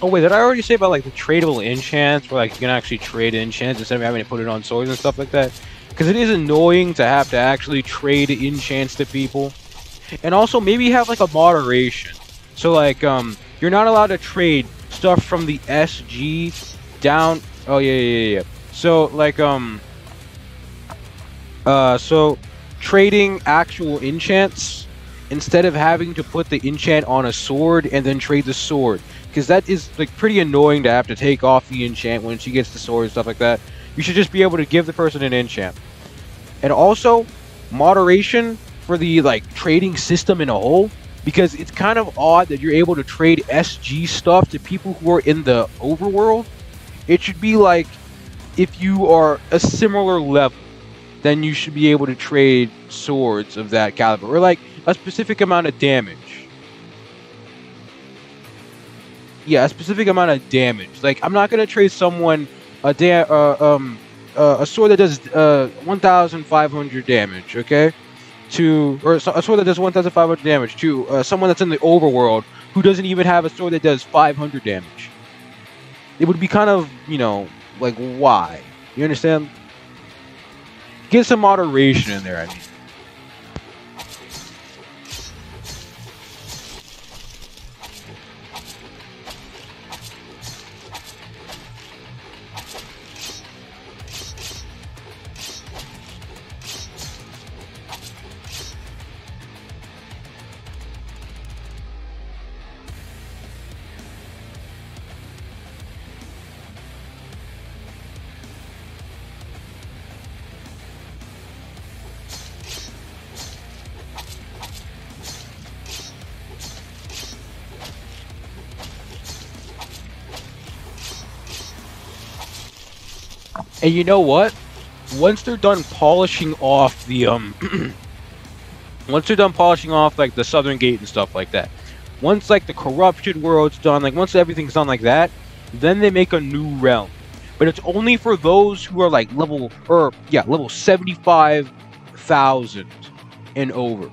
Oh wait, did I already say about like the tradable enchants, where like you can actually trade enchants instead of having to put it on swords and stuff like that? Because it is annoying to have to actually trade enchants to people. And also maybe have like a moderation. So like you're not allowed to trade stuff from the SG down. Oh yeah. So like so trading actual enchants instead of having to put the enchant on a sword and then trade the sword. Because that is like pretty annoying to have to take off the enchant when she gets the sword and stuff like that. You should just be able to give the person an enchant. And also, moderation for the like trading system in a whole, because it's kind of odd that you're able to trade SG stuff to people who are in the overworld. It should be like, if you are a similar level, then you should be able to trade swords of that caliber, or like a specific amount of damage. Yeah, a specific amount of damage. Like, I'm not gonna trade someone a sword that does 1,500 damage, okay? Or a sword that does 1,500 damage to someone that's in the overworld who doesn't even have a sword that does 500 damage. It would be kind of, you know, like, why? You understand? Get some moderation in there, I mean. And you know what? Once they're done polishing off the once they're done polishing off like the southern gate and stuff like that, once like the corruption world's done, like once everything's done like that, then they make a new realm. But it's only for those who are like level 75,000 and over.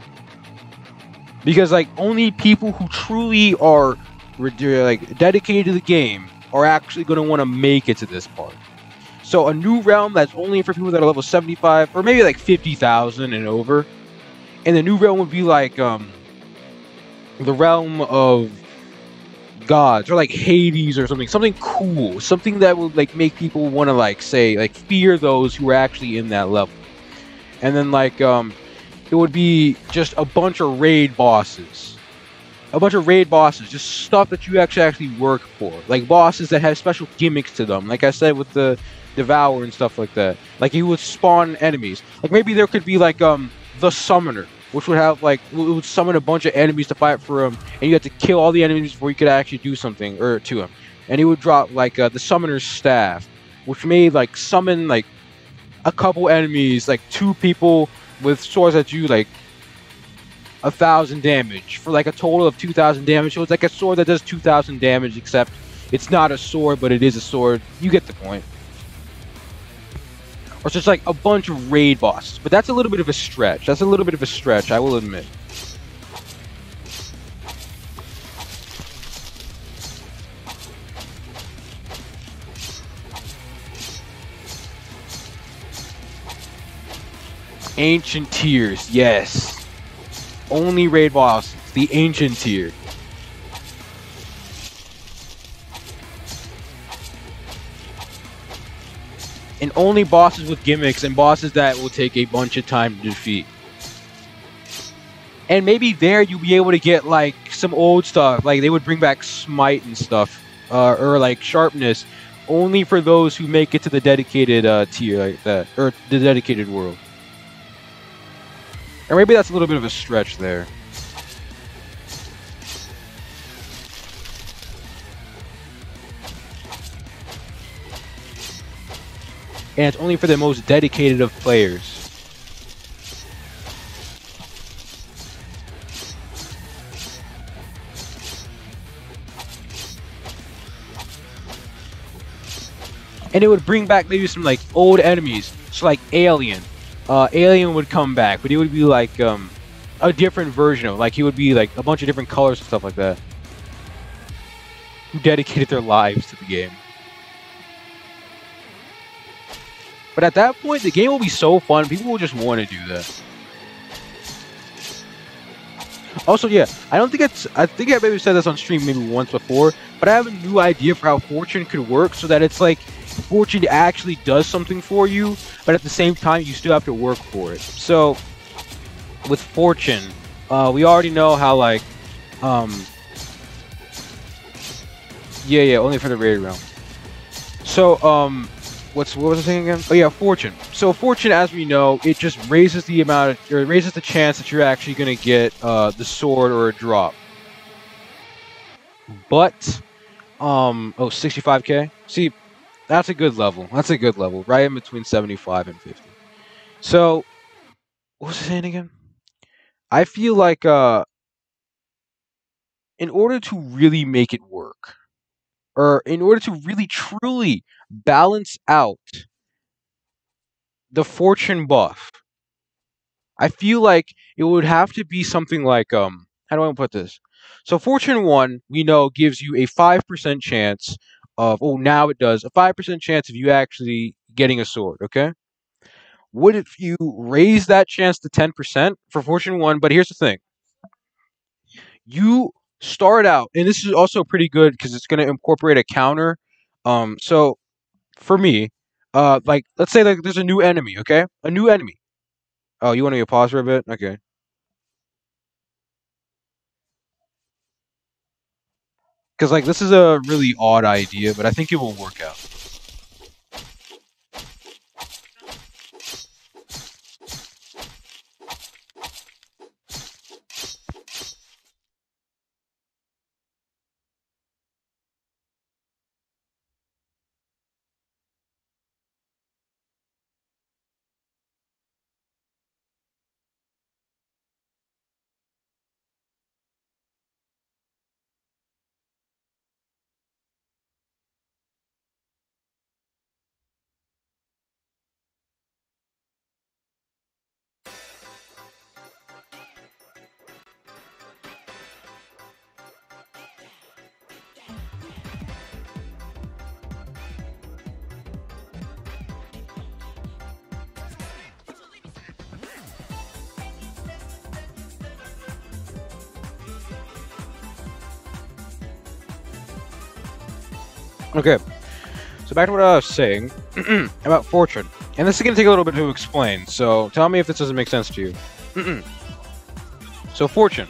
Because like only people who truly are like dedicated to the game are actually going to want to make it to this part. So a new realm that's only for people that are level 75 or maybe like 50,000 and over. And the new realm would be like the realm of gods, or like Hades or something. Something cool. Something that would like make people want to like say, like fear those who are actually in that level. And then like it would be just a bunch of raid bosses. A bunch of raid bosses, just stuff that you actually work for. Like bosses that have special gimmicks to them. Like I said with the Devour and stuff like that. Like he would spawn enemies. Like maybe there could be like the Summoner, which would have like, it would summon a bunch of enemies to fight for him, and you have to kill all the enemies before you could actually do something or to him. And he would drop like the Summoner's Staff, which made like summon like a couple enemies, like 2 people with swords that do like 1,000 damage for like a total of 2,000 damage. So it's like a sword that does 2,000 damage, except it's not a sword, but it is a sword. You get the point. Or just like a bunch of raid bosses. But that's a little bit of a stretch. That's a little bit of a stretch, I will admit. Ancient tiers, yes. Only raid boss, the ancient tier. And only bosses with gimmicks and bosses that will take a bunch of time to defeat. And maybe there you'll be able to get like some old stuff, like they would bring back smite and stuff, or like sharpness, only for those who make it to the dedicated tier like that, or the dedicated world. Or maybe that's a little bit of a stretch there. And it's only for the most dedicated of players. And it would bring back maybe some like old enemies. So like Alien. Alien would come back, but it would be like a different version of, like, he would be like a bunch of different colors and stuff like that. Who dedicated their lives to the game. But at that point, the game will be so fun, people will just want to do that. Also, yeah, I think I maybe said this on stream maybe once before, but I have a new idea for how Fortune could work so that it's like Fortune actually does something for you, but at the same time, you still have to work for it. So, with Fortune, we already know how, like, yeah, only for the raid realm. So, what was the thing again? Oh yeah, Fortune. So Fortune, as we know, it just raises the amount of, or it raises the chance that you're actually gonna get the sword or a drop. But, oh, 65k? See, that's a good level. That's a good level, right in between 75 and 50. So, what was I saying again? I feel like, in order to really make it work, or in order to really truly balance out the Fortune buff, I feel like it would have to be something like, how do I put this? So Fortune 1, we know, gives you a 5% chance of, oh, now it does, a 5% chance of you actually getting a sword, okay? What if you raise that chance to 10% for Fortune 1? But here's the thing. You start out, and this is also pretty good because it's going to incorporate a counter. So, for me, like, let's say like there's a new enemy, okay? A new enemy. Oh, you want me to pause for a bit? Okay. Because, like, this is a really odd idea, but I think it will work out. Okay, so back to what I was saying about Fortune. And this is going to take a little bit to explain, so tell me if this doesn't make sense to you. So Fortune.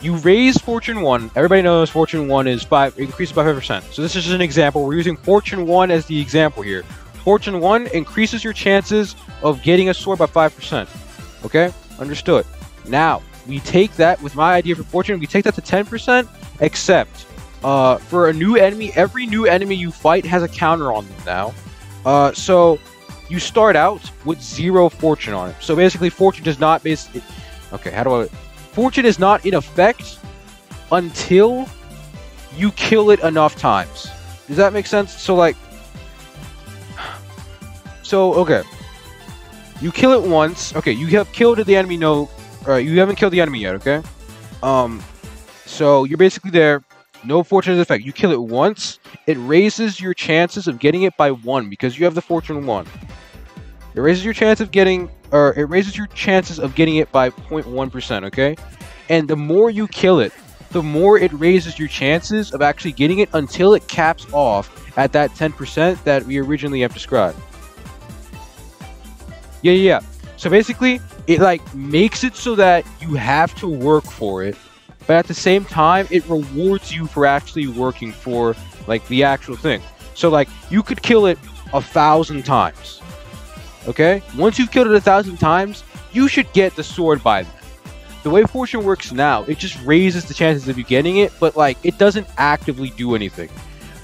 You raise Fortune 1. Everybody knows Fortune 1 is 5, increases by 5%. So this is just an example. We're using Fortune 1 as the example here. Fortune 1 increases your chances of getting a sword by 5%. Okay? Understood. Now, we take that, with my idea for Fortune, we take that to 10%, except for a new enemy, every new enemy you fight has a counter on them now. So you start out with 0 Fortune on it. So basically, Fortune does not okay, how do I... Fortune is not in effect until you kill it enough times. Does that make sense? So, like... So okay, you kill it once. Okay, you have killed the enemy. No, you haven't killed the enemy yet. Okay. So you're basically there. No fortune effect. You kill it once. It raises your chances of getting it by 1 because you have the fortune 1. It raises your chance of getting, or it raises your chances of getting it by 0.1%. Okay. And the more you kill it, the more it raises your chances of actually getting it until it caps off at that 10% that we originally have described. Yeah. So basically, it like makes it so that you have to work for it, but at the same time, it rewards you for actually working for like the actual thing. So like you could kill it 1,000 times. Okay? Once you've killed it 1,000 times, you should get the sword by then. The way fortune works now, it just raises the chances of you getting it, but like it doesn't actively do anything.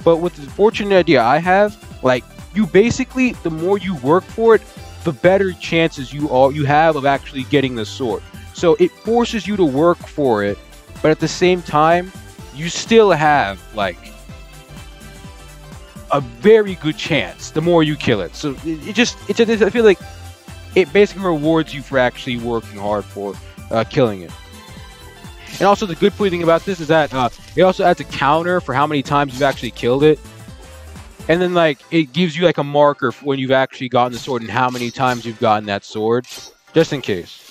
But with the fortune idea I have, like you basically, the more you work for it, the better chances you have of actually getting the sword. So it forces you to work for it, but at the same time, you still have like a very good chance the more you kill it. So it just I feel like it basically rewards you for actually working hard for killing it. And also the good thing about this is that it also adds a counter for how many times you've actually killed it. And then like it gives you like a marker for when you've actually gotten the sword and how many times you've gotten that sword, just in case.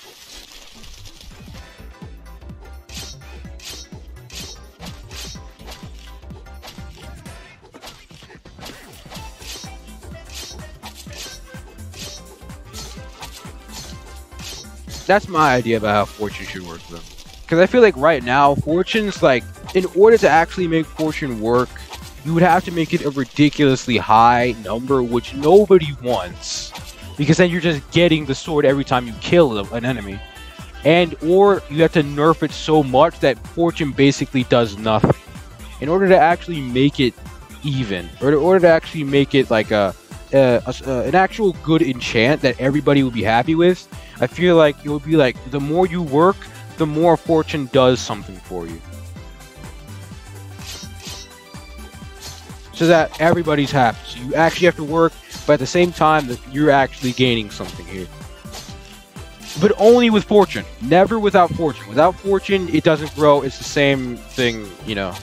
That's my idea about how fortune should work though. Because I feel like right now, fortune's like, in order to actually make fortune work, you would have to make it a ridiculously high number, which nobody wants. Because then you're just getting the sword every time you kill an enemy. And, or you have to nerf it so much that fortune basically does nothing. In order to actually make it even, or in order to actually make it like an actual good enchant that everybody would be happy with, I feel like it would be like, the more you work, the more fortune does something for you. So that everybody's happy. So you actually have to work, but at the same time, that you're actually gaining something here. But only with fortune. Never without fortune. Without fortune, it doesn't grow. It's the same thing, you know.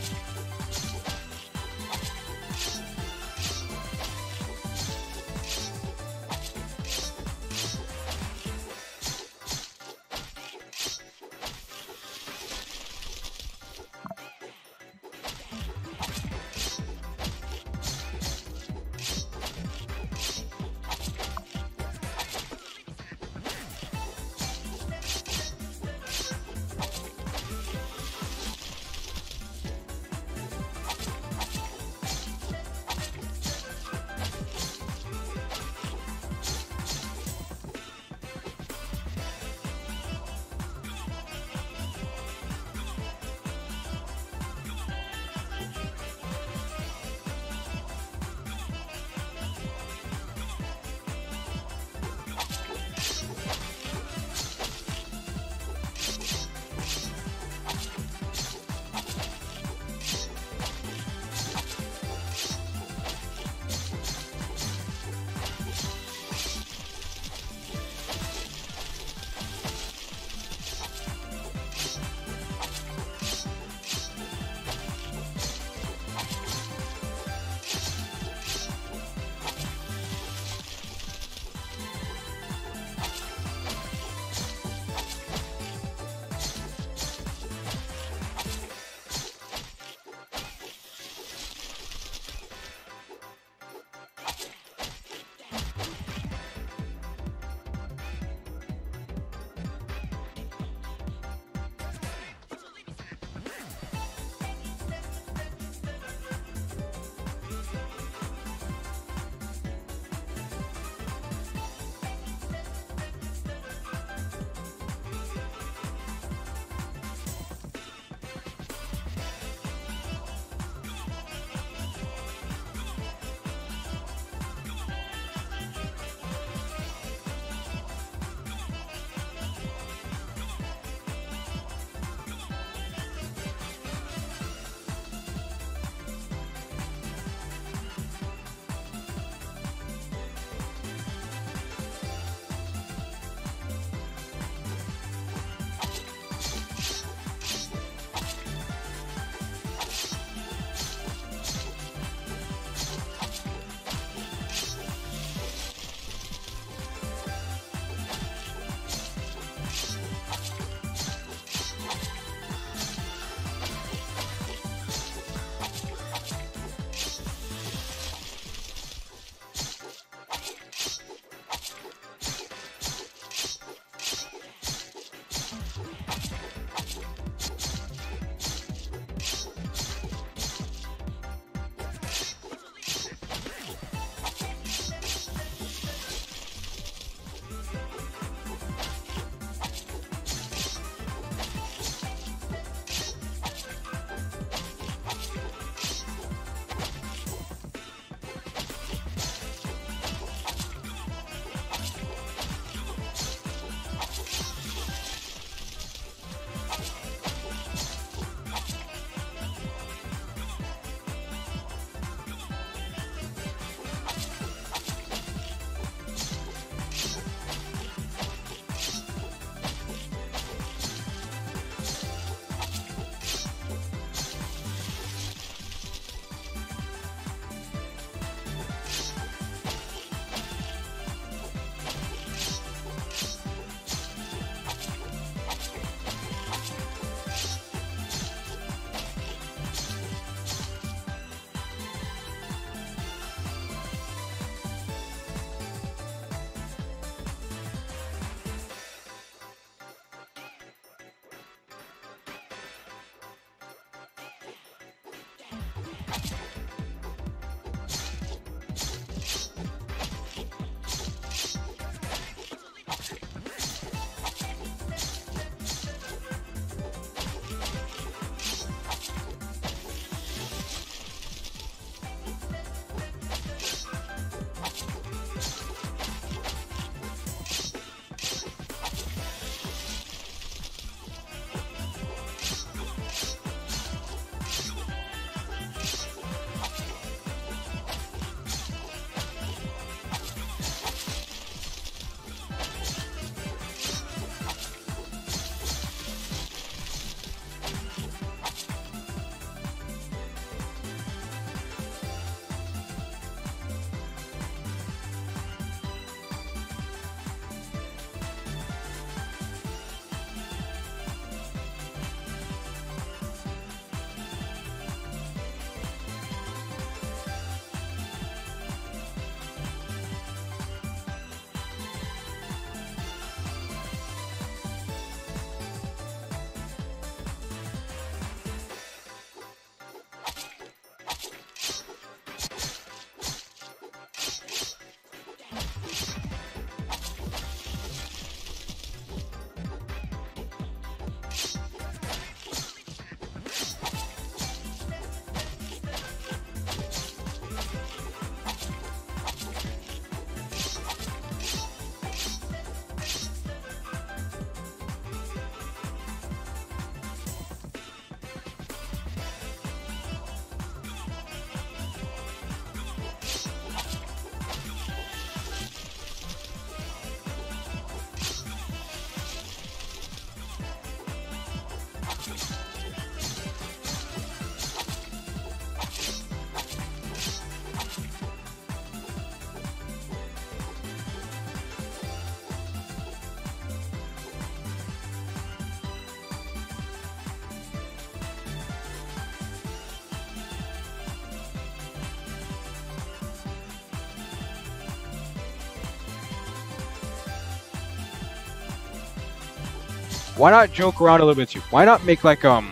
Why not joke around a little bit too? Why not make like a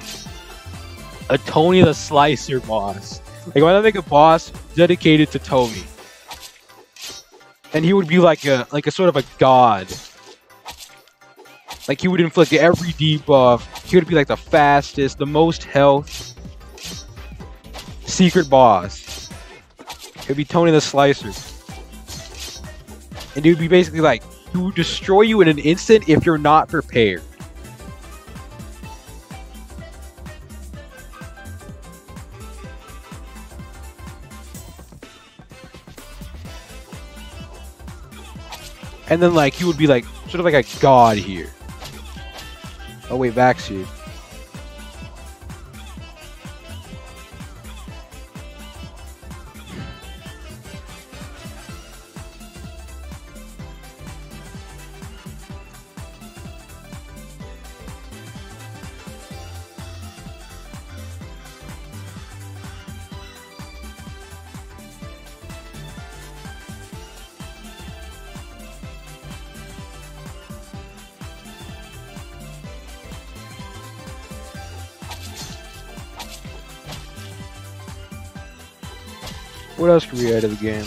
Tony the Slicer boss? Like why not make a boss dedicated to Tony? And he would be like a sort of a god. Like he would inflict every debuff. He would be like the fastest, the most health secret boss. It would be Tony the Slicer. And it would be basically like, he would destroy you in an instant if you're not prepared. And then like, he would be like, sort of like a god here. Oh wait, Vax here. What else can we add to the game?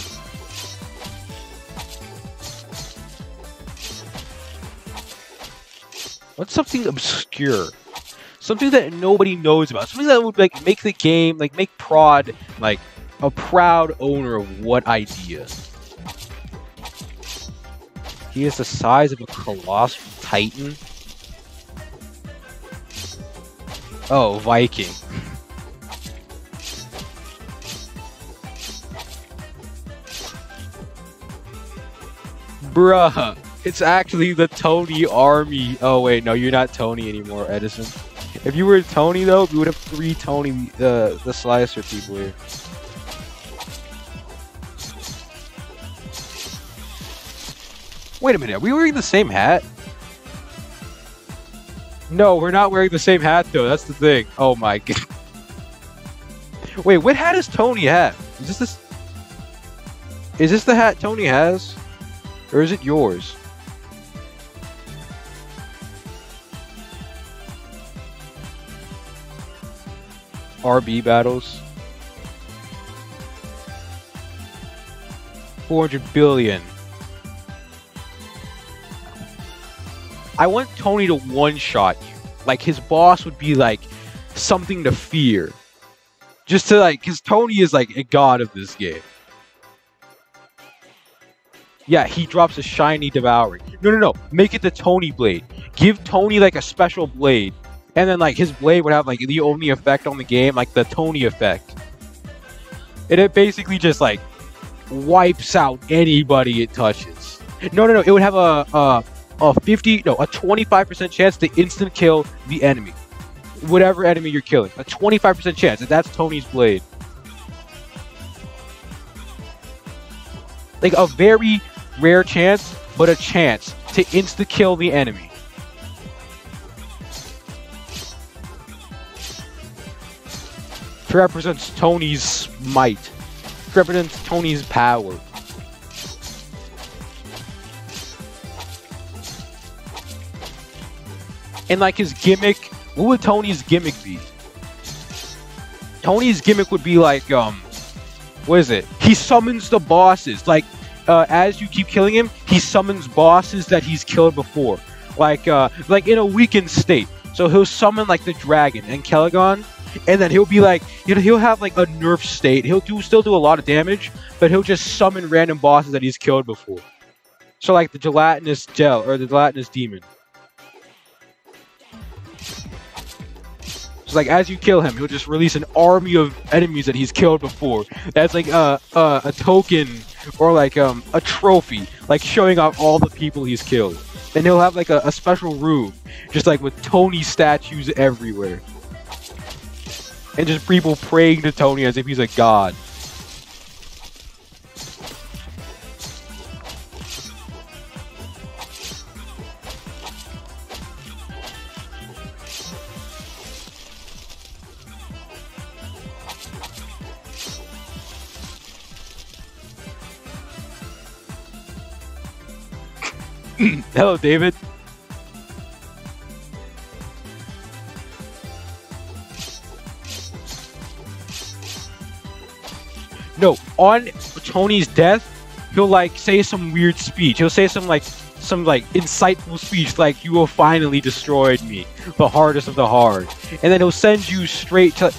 What's something obscure? Something that nobody knows about. Something that would like make the game, like make Prod like a proud owner of what idea? He is the size of a colossal titan. Oh, Viking. Bruh, it's actually the Tony army. Oh wait, no, you're not Tony anymore, Edison. If you were Tony though, we would have 3 Tony the Slicer people here. Wait a minute, are we wearing the same hat? No, we're not wearing the same hat though, that's the thing. Oh my god. Wait, what hat does Tony have? Is this the hat Tony has? Or is it yours? RB battles. 400 billion. I want Tony to one-shot you. Like, his boss would be, like, something to fear. Just to, like, because Tony is, like, a god of this game. Yeah, he drops a shiny devouring. No. Make it the Tony blade. Give Tony, like, a special blade. And then, like, his blade would have, like, the only effect on the game, like, the Tony effect. And it basically just, like, wipes out anybody it touches. No. It would have a 25% chance to instant kill the enemy. Whatever enemy you're killing. A 25% chance, and that's Tony's blade. Like, a very rare chance, but a chance to insta-kill the enemy. It represents Tony's might. It represents Tony's power. And like his gimmick, what would Tony's gimmick be? Tony's gimmick would be like, what is it? He summons the bosses. Like, as you keep killing him, he summons bosses that he's killed before. Like in a weakened state. So he'll summon like the dragon and Kelligon, and then he'll be like, he'll have like a nerf state. He'll still do a lot of damage, but he'll just summon random bosses that he's killed before. So like the gelatinous gel or the gelatinous demon. So like as you kill him, he'll just release an army of enemies that he's killed before. That's like a token or like a trophy, like showing off all the people he's killed. And he'll have like a special room, just like with Tony statues everywhere. And just people praying to Tony as if he's a god. Hello, David. No, on Tony's death, he'll like say some weird speech. He'll say some insightful speech like, "You have finally destroyed me, the hardest of the hard." And then he'll send you straight to,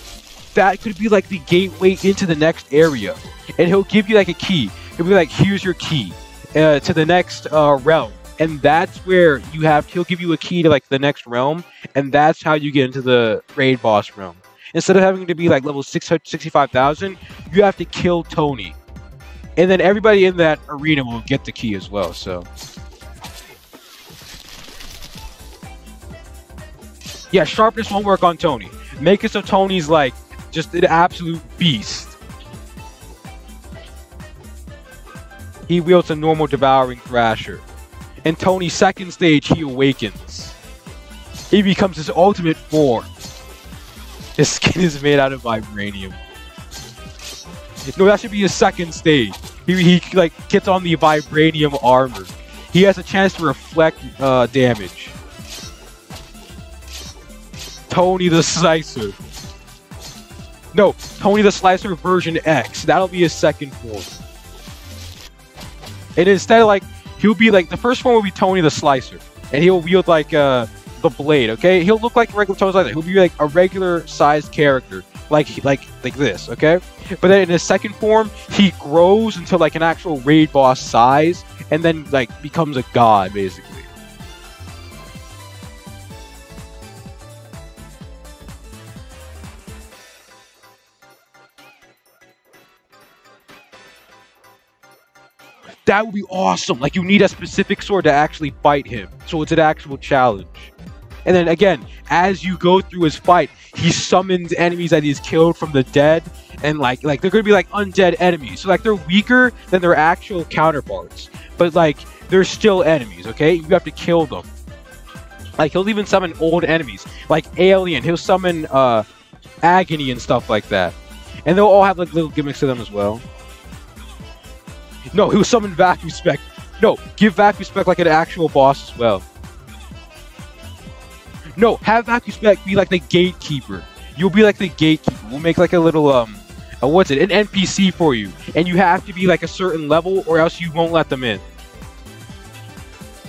that could be like the gateway into the next area. And he'll give you like a key. He'll be like, "Here's your key to the next realm." And that's where he'll give you a key to like the next realm, and that's how you get into the raid boss realm. Instead of having to be like level 65,000, you have to kill Tony. And then everybody in that arena will get the key as well, so. Yeah, sharpness won't work on Tony. Make it so Tony's like just an absolute beast. He wields a normal devouring thrasher. In Tony's second stage, he awakens. He becomes his ultimate form. His skin is made out of vibranium. No, that should be his second stage. He like gets on the vibranium armor. He has a chance to reflect damage. Tony the Slicer. No, Tony the Slicer version X. That'll be his second form. And instead of like, he'll be like, the first form will be Tony the Slicer, and he'll wield like the blade. Okay, he'll look like regular Tony Slicer. He'll be like a regular sized character, like this. Okay, but then in his second form, he grows into like an actual raid boss size, and then like becomes a god basically. That would be awesome. Like, you need a specific sword to actually fight him, so it's an actual challenge. And then again, as you go through his fight, he summons enemies that he's killed from the dead, and like they're gonna be like undead enemies. So like they're weaker than their actual counterparts, but like they're still enemies. Okay, you have to kill them. Like he'll even summon old enemies, like Alien. He'll summon Agony and stuff like that, and they'll all have like little gimmicks to them as well. No, he'll summon Vacuum Spec. No, give Vacuum Spec like an actual boss as well. No, have Vacuum Spec be like the gatekeeper. You'll be like the gatekeeper. We'll make like a little what's it? An NPC for you, and you have to be like a certain level, or else you won't let them in.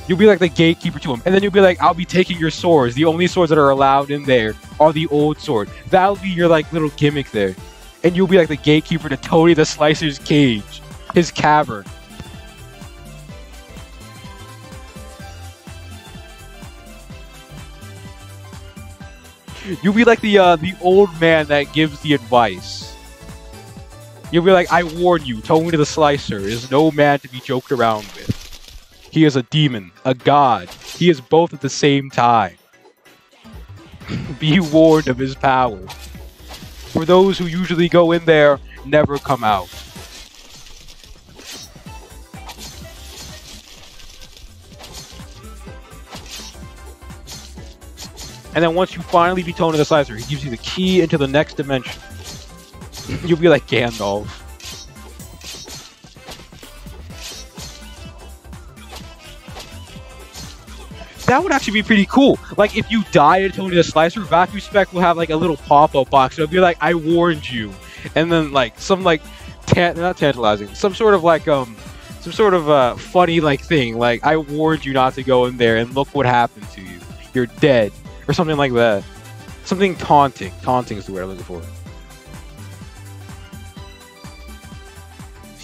You'll be like the gatekeeper to them, and then you'll be like, I'll be taking your swords. The only swords that are allowed in there are the old sword. That'll be your like little gimmick there, and you'll be like the gatekeeper to Tony the Slicer's cage, his cavern. You'll be like the old man that gives the advice. You'll be like, I warn you, Tony the Slicer is no man to be joked around with. He is a demon, a god. He is both at the same time. Be warned of his power. For those who usually go in there, never come out. And then once you finally beat Tony the Slicer, he gives you the key into the next dimension. You'll be like Gandalf. That would actually be pretty cool. Like, if you die at Tony the Slicer, Vacuum Spec will have like a little pop-up box. It'll be like, I warned you. And then like some like not tantalizing, some sort of like funny like thing. Like, I warned you not to go in there, and look what happened to you. You're dead. Or something like that. Something taunting. Taunting is the word I'm looking for.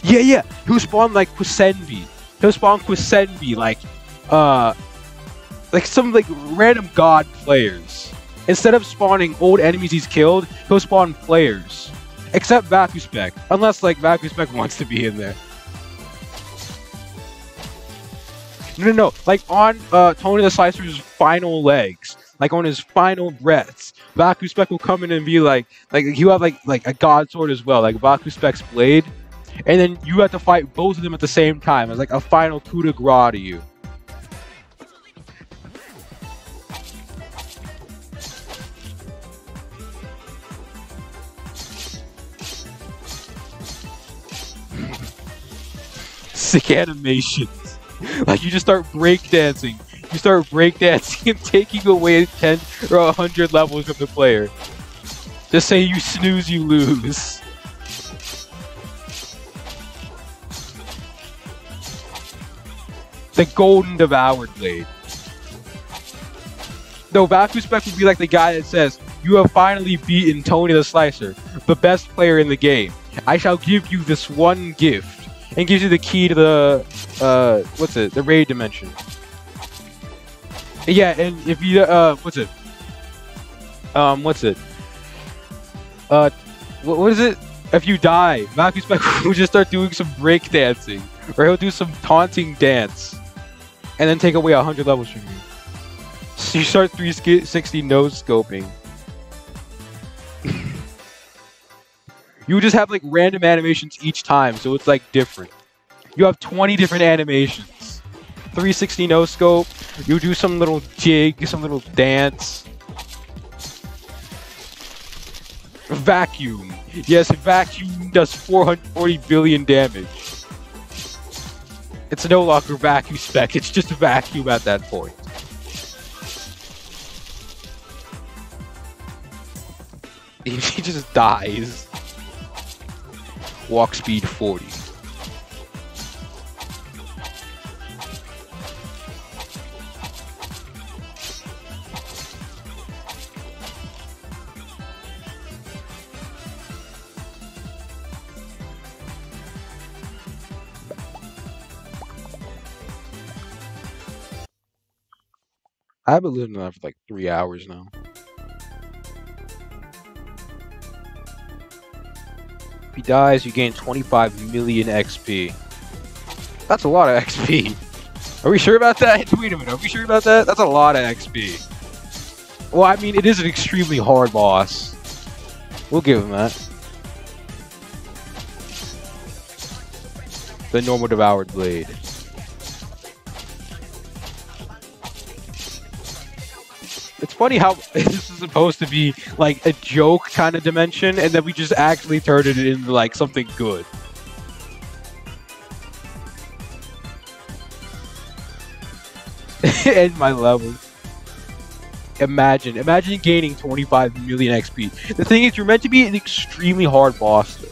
Yeah. He'll spawn like Quisenvi. He'll spawn Quisenvi like some like random god players. Instead of spawning old enemies he's killed, he'll spawn players. Except Vacuspec. Unless like Vacuspec wants to be in there. No. Like on Tony the Slicer's final legs. Like on his final breaths, Vacuspec will come in and be like you have like a god sword as well, like Vacuspec's blade, and then you have to fight both of them at the same time as like a final coup de grace to you. Sick animations. Like you just start breakdancing. You start breakdancing and taking away 10 or 100 levels from the player. Just say you snooze, you lose. The Golden Devoured Blade. No, Vacuspec would be like the guy that says, you have finally beaten Tony the Slicer, the best player in the game. I shall give you this one gift. And gives you the key to the, the raid dimension. Yeah, and if you, what is it? If you die, Vacuspec will just start doing some break dancing. Or he'll do some taunting dance. And then take away 100 levels from you. So you start 360 nose scoping. You just have like random animations each time, so it's like different. You have 20 different animations. 360 no scope. You do some little jig, some little dance. Vacuum. Yes, vacuum does 440 billion damage. It's no longer vacuum spec, it's just a vacuum at that point. He just dies. Walk speed 40. I've been living that for like 3 hours now. If he dies, you gain 25 million XP. That's a lot of XP. Are we sure about that? Wait a minute, are we sure about that? That's a lot of XP. Well, I mean, it is an extremely hard boss. We'll give him that. The normal Devoured Blade. It's funny how this is supposed to be like a joke kind of dimension, and then we just actually turned it into like something good. End my level. Imagine gaining 25 million XP. The thing is, you're meant to be an extremely hard boss though.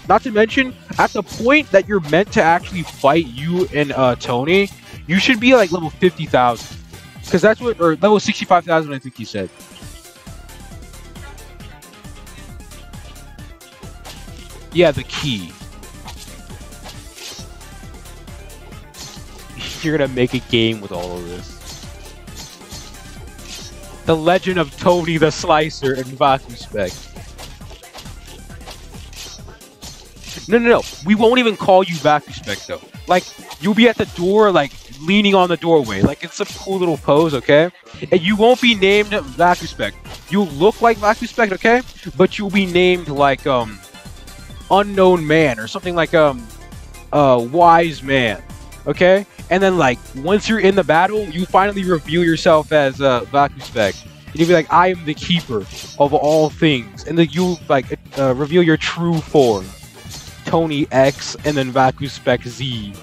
not to mention, at the point that you're meant to actually fight you and Tony, you should be like level 50,000. Because that's what, or level 65,000, I think he said. Yeah, the key. You're gonna make a game with all of this. The Legend of Tony the Slicer and Vacuspec. No. We won't even call you Vacuspec though. Like, you'll be at the door, like, leaning on the doorway. Like, it's a cool little pose, okay? And you won't be named Vacuspec. You'll look like Vacuspec, okay? But you'll be named, like, Unknown Man or something like, Wise Man, okay? And then, like, once you're in the battle, you finally reveal yourself as Vacuspec. And you'll be like, I am the keeper of all things. And then you'll, like, reveal your true form. Tony X and then Vacuspec Z.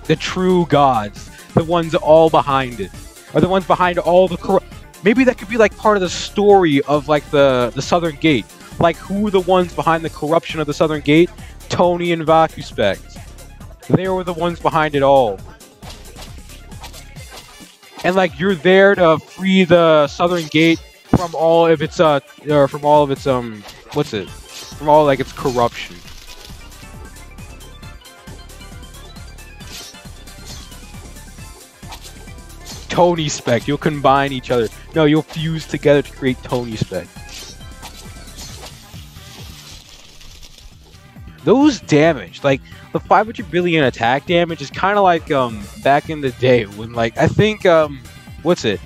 The true gods. The ones all behind it. Are the ones behind all the maybe that could be like part of the story of like the Southern Gate. Like, who are the ones behind the corruption of the Southern Gate? Tony and Vacuspec. They were the ones behind it all. And like, you're there to free the Southern Gate from all of its from all of its from all like its corruption. Tony Spec. You'll combine each other. No, you'll fuse together to create Tony Spec. Those damage, like the 500 billion attack damage, is kind of like back in the day when, like, I think what's it?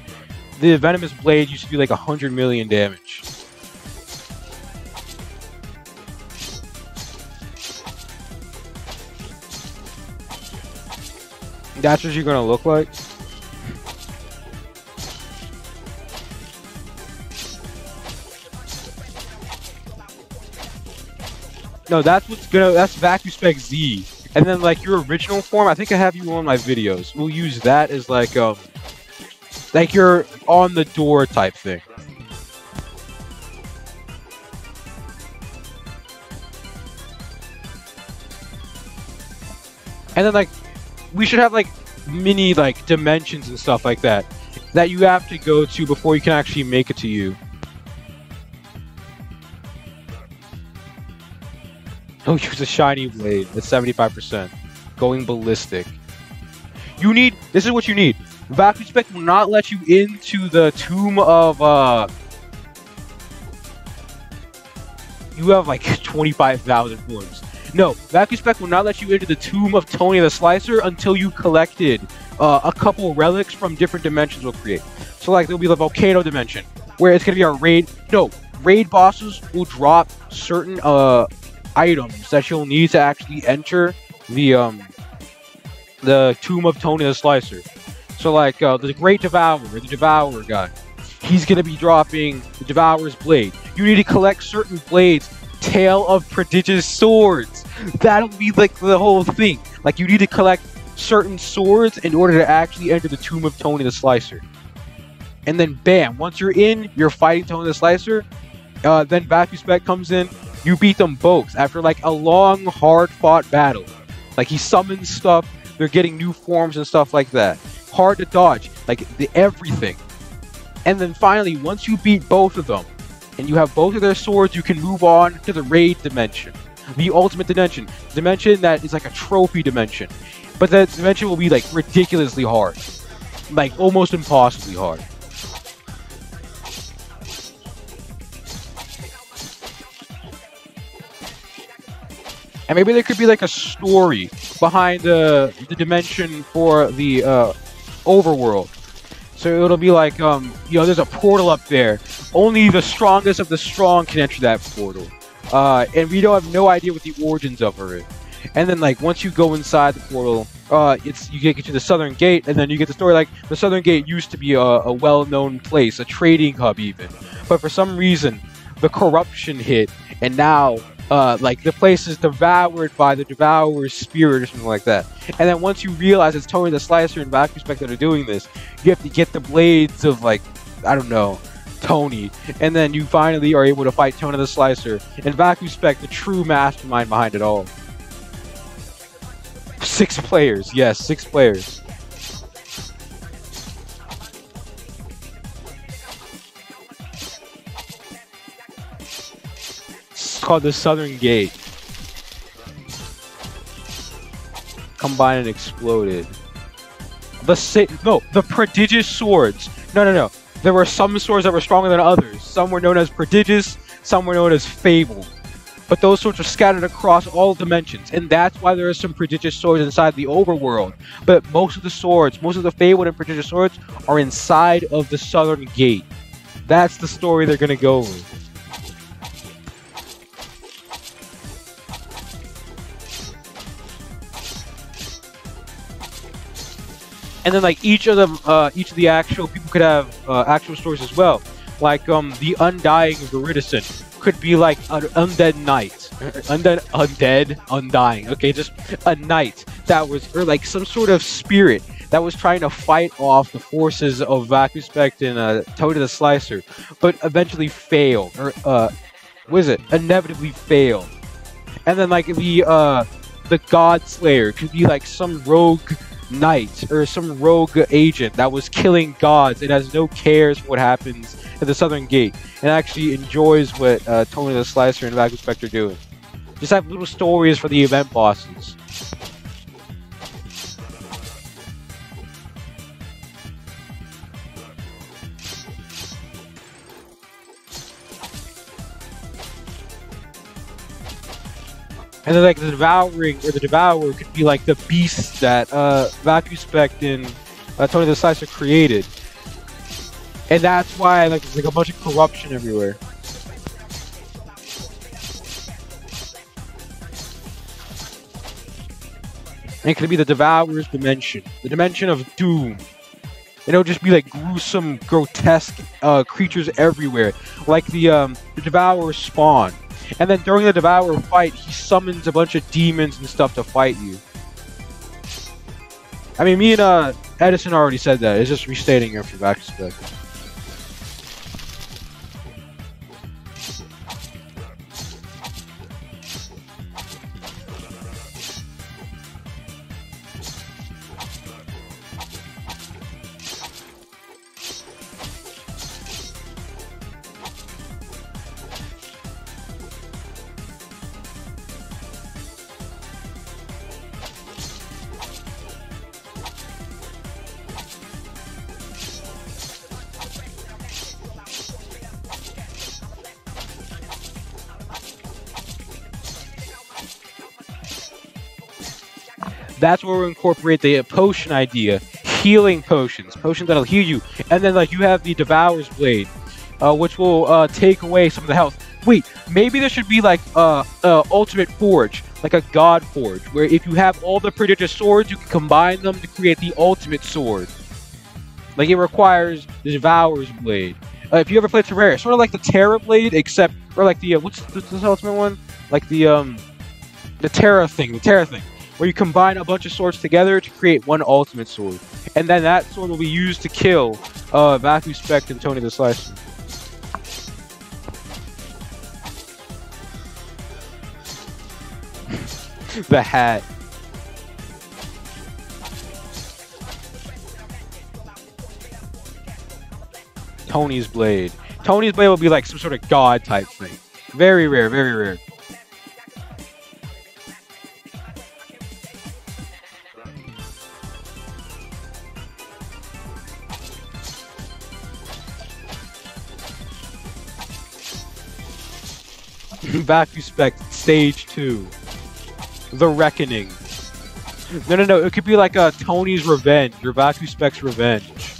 The Venomous Blade used to do like 100 million damage. That's what you're gonna look like. No, that's Vacuspec Z. And then like your original form, I think I have you on my videos. We'll use that as like you're on the door type thing. And then like we should have like mini like dimensions and stuff like that you have to go to before you can actually make it to you. Don't use a shiny blade. That's 75%. Going ballistic. This is what you need. Vacuspec will not let you into the tomb of, you have like 25,000 forms. No, Vacuspec will not let you into the tomb of Tony the Slicer until you collected a couple relics from different dimensions will create. So like, there'll be the volcano dimension, where it's gonna be our raid. No, raid bosses will drop certain, items that you'll need to actually enter the tomb of Tony the Slicer. So like the Great Devourer, the Devourer guy, he's gonna be dropping the Devourer's blade. You need to collect certain blades, Tale of Prodigious Swords. That'll be like the whole thing. Like, you need to collect certain swords in order to actually enter the tomb of Tony the Slicer. And then bam, once you're in, you're fighting Tony the Slicer. Then Vacuspec comes in. You beat them both after like a long, hard-fought battle. Like, he summons stuff, they're getting new forms and stuff like that. Hard to dodge, like everything. And then finally, once you beat both of them, and you have both of their swords, you can move on to the raid dimension. The ultimate dimension. Dimension that is like a trophy dimension. But that dimension will be like ridiculously hard. Like, almost impossibly hard. And maybe there could be like a story behind the dimension for the overworld. So it'll be like, there's a portal up there. Only the strongest of the strong can enter that portal. And we don't have no idea what the origins of it. And then like once you go inside the portal, you get to the Southern Gate, and then you get the story like the Southern Gate used to be a well-known place, a trading hub even. But for some reason, the corruption hit, and now like the place is devoured by the devourer's spirit or something like that. And then once you realize it's Tony the Slicer and Vacuum Spec that are doing this, you have to get the blades of, like, I don't know, Tony, and then you finally are able to fight Tony the Slicer and Vacuum Spec, the true mastermind behind it all. 6 players, yes, 6 players. It's called the Southern Gate. Combined and exploded. The prodigious swords. No. There were some swords that were stronger than others. Some were known as prodigious, some were known as fable. But those swords are scattered across all dimensions, and that's why there are some prodigious swords inside the overworld. But most of the swords, most of the fabled and prodigious swords, are inside of the Southern Gate. That's the story they're gonna go with. And then, like, each of the actual people could have actual stories as well. Like, the Undying of Viridicin could be like an undead knight. Undying. Okay, just a knight that was, or like some sort of spirit that was trying to fight off the forces of Vacuum Spec and Tony the Slicer, but eventually failed, or inevitably failed. And then, like, the God Slayer could be like some rogue knight or some rogue agent that was killing gods and has no cares for what happens at the Southern Gate and actually enjoys what Tony the Slicer and Vacuum Spec are doing. Just have little stories for the event bosses. And then, like, the Devourer could be like the beast that Vacuum Spec and Tony the Slicer created. And that's why, like, there's like a bunch of corruption everywhere. And it could be the Devourer's dimension. The dimension of doom. And it'll just be like gruesome, grotesque creatures everywhere. Like the Devourer spawn. And then during the Devourer fight, he summons a bunch of demons and stuff to fight you. I mean, me and Edison already said that. It's just restating it for Vacuum Spec. That's where we incorporate the potion idea. Healing potions. Potions that'll heal you. And then, like, you have the Devourer's Blade, which will take away some of the health. Wait, maybe there should be, like, Ultimate Forge. Like a God Forge, where if you have all the prodigious swords, you can combine them to create the ultimate sword. Like, it requires the Devourer's Blade. If you ever played Terraria, sort of like the Terra Blade, except, or like the, what's the ultimate one? Like the Terra thing, where you combine a bunch of swords together to create one ultimate sword. And then that sword will be used to kill Vacuum Spec and Tony the Slicer. The hat. Tony's Blade. Tony's Blade will be like some sort of god type thing. Very rare, very rare. Vacuum Spec Stage 2. The Reckoning. No. It could be like a Tony's Revenge or Vacuum Spec's Revenge.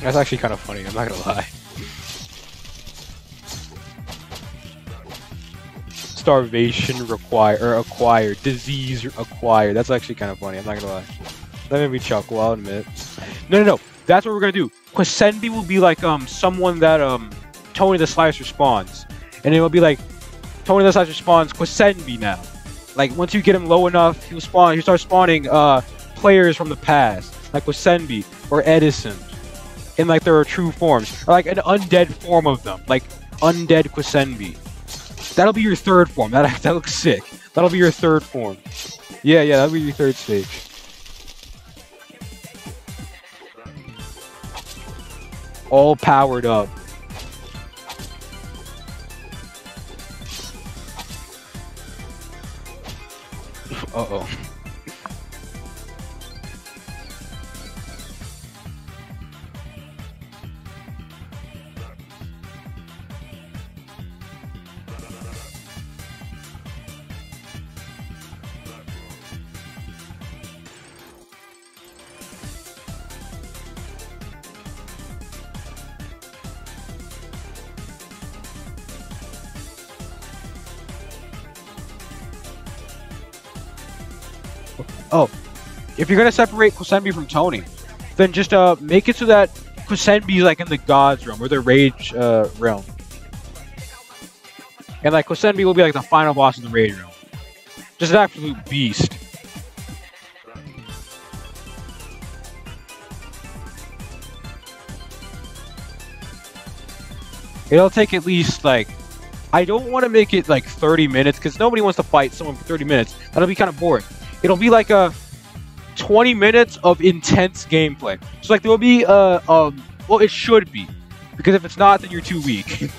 That's actually kind of funny, I'm not gonna lie. Starvation acquired. Disease acquired. That's actually kind of funny, I'm not gonna lie. That made me chuckle, I'll admit. No. That's what we're gonna do. Quisenby will be like someone that Tony the Slicer spawns. And it will be like Tony the Slicer spawns Quisenby now. Like once you get him low enough, he'll start spawning players from the past. Like Quisenby or Edison. In like their true forms. Or like an undead form of them. Like undead Quisenby. That'll be your third form. That looks sick. That'll be your third form. Yeah, that'll be your third stage. All powered up. Uh-oh. Oh, if you're gonna separate Quisenby from Tony, then just make it so that Quisenby's like in the Gods realm or the Rage realm, and like Quisenby will be like the final boss in the Rage realm. Just an absolute beast. It'll take at least like, I don't want to make it like 30 minutes because nobody wants to fight someone for 30 minutes. That'll be kind of boring. It'll be like a 20 minutes of intense gameplay. So like there will be well, it should be, because if it's not, then you're too weak.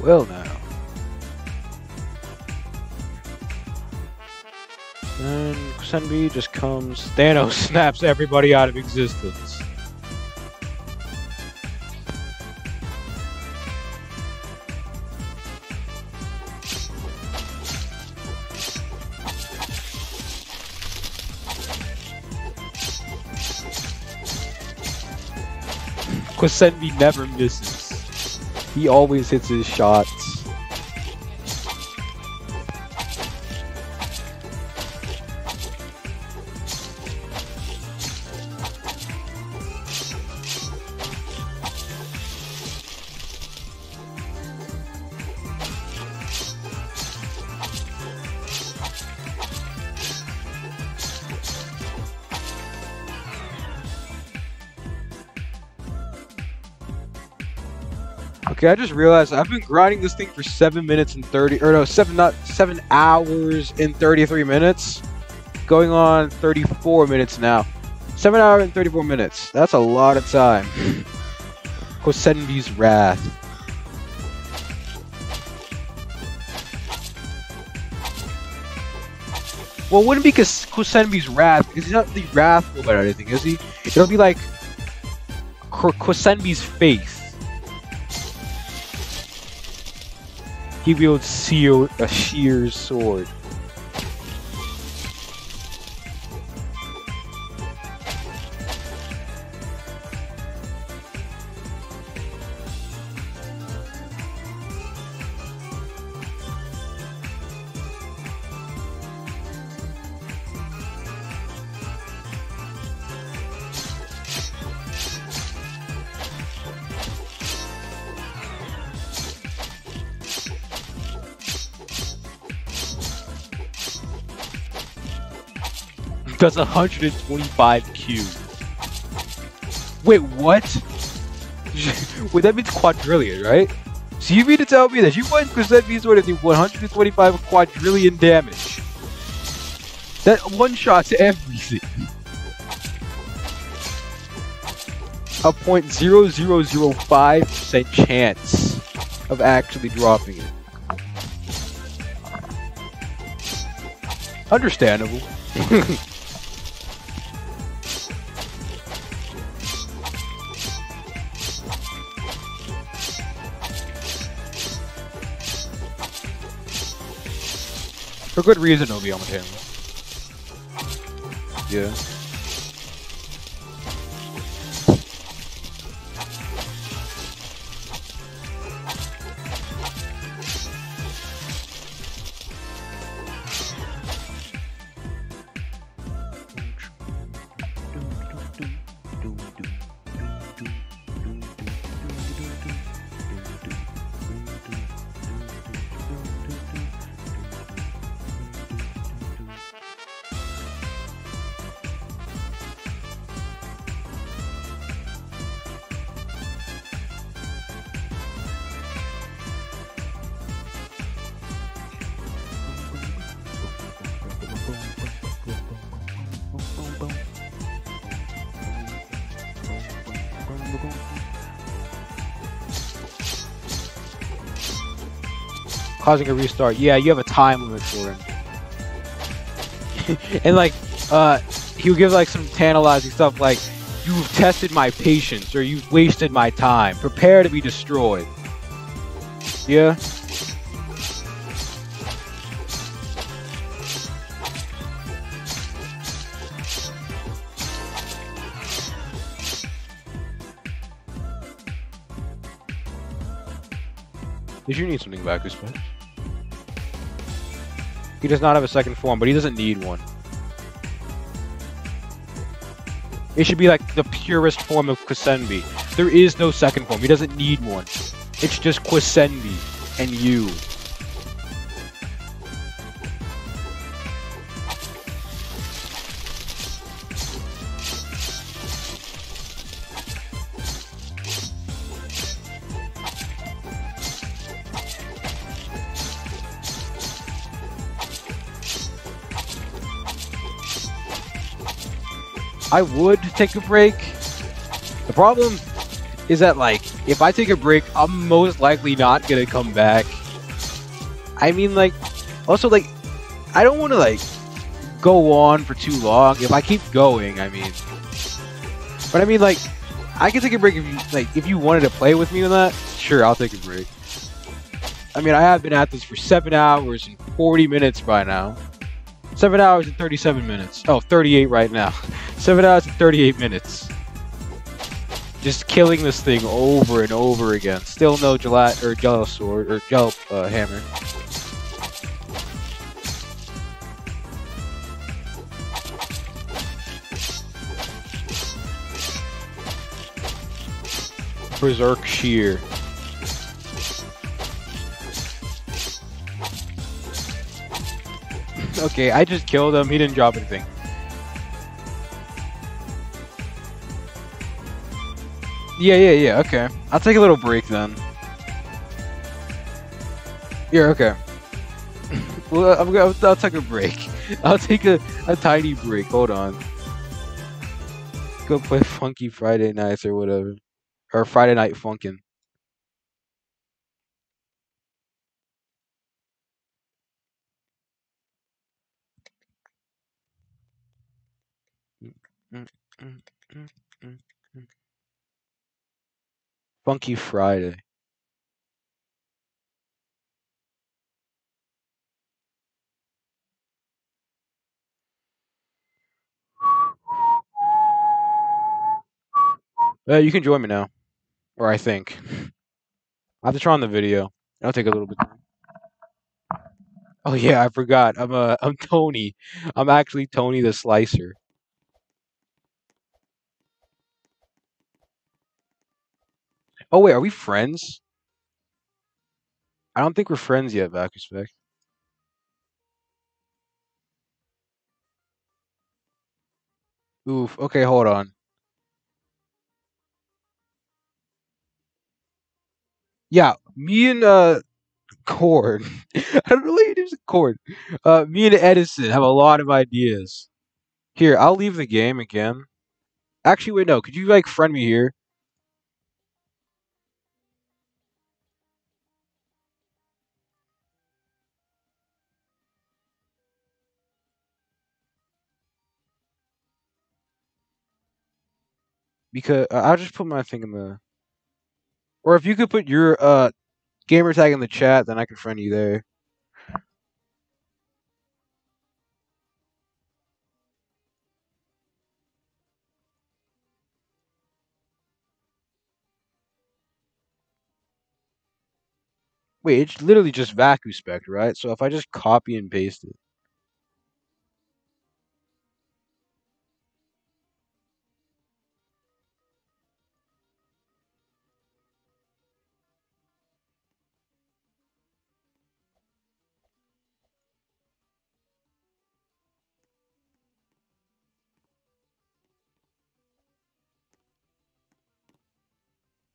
Well now. Then Quisenby just comes. Thanos snaps everybody out of existence. Quisenby never misses. He always hits his shots. Okay, I just realized I've been grinding this thing for 7 minutes and 30, or no, 7 hours and 33 minutes. Going on 34 minutes now. 7 hours and 34 minutes. That's a lot of time. Quisenby's Wrath. Well, it wouldn't be Quisenby's Wrath, because he's not really wrathful about anything, is he? It'll be like Quisenby's Faith. He wields a sheer sword. does 125 Q. Wait, what? Wait, that means quadrillion, right? So you mean to tell me that you went Quisenbi Sword and do 125 quadrillion damage? That one shots everything. A 0.0005% chance of actually dropping it. Understandable. For good reason, Obi on the camera. Yeah. Causing a restart. Yeah, you have a time limit for him. And like, he'll give like some tantalizing stuff like, "You've tested my patience," or "You've wasted my time. Prepare to be destroyed." Yeah. Did you need something back, Respect? He does not have a second form, but he doesn't need one. It should be like the purest form of Quisenbi. There is no second form. He doesn't need one. It's just Quisenbi and you. I would take a break. The problem is that, like, if I take a break, I'm most likely not gonna come back. I mean, like, also, like, I don't want to, like, go on for too long. If I keep going, I mean. But I mean, like, I can take a break if you, like, if you wanted to play with me on that, sure, I'll take a break. I mean, I have been at this for 7 hours and 40 minutes by now. 7 hours and 37 minutes. Oh, 38 right now. 7 hours and 38 minutes. Just killing this thing over and over again. Still no Jello sword or Jello hammer. Berserk shear. Okay, I just killed him. He didn't drop anything. Yeah, okay. I'll take a little break then. Yeah, okay. Well, I'll take a break. I'll take a tiny break. Hold on. Go play Funky Friday Nights or whatever. Or Friday Night Funkin'. Funky Friday. You can join me now. Or I think. I have to turn on the video. It'll take a little bit of time. Oh yeah, I forgot. I'm Tony. I'm actually Tony the Slicer. Oh wait, are we friends? I don't think we're friends yet, back respect. Oof. Okay, hold on. Yeah, me and Cord. I don't know what it is. Cord. Me and Edison have a lot of ideas. Here, I'll leave the game again. Actually, wait, no. Could you like friend me here? Because I'll just put my thing in the. Or if you could put your gamer tag in the chat, then I can friend you there. Wait, it's literally just vacuum spec, right? So if I just copy and paste it.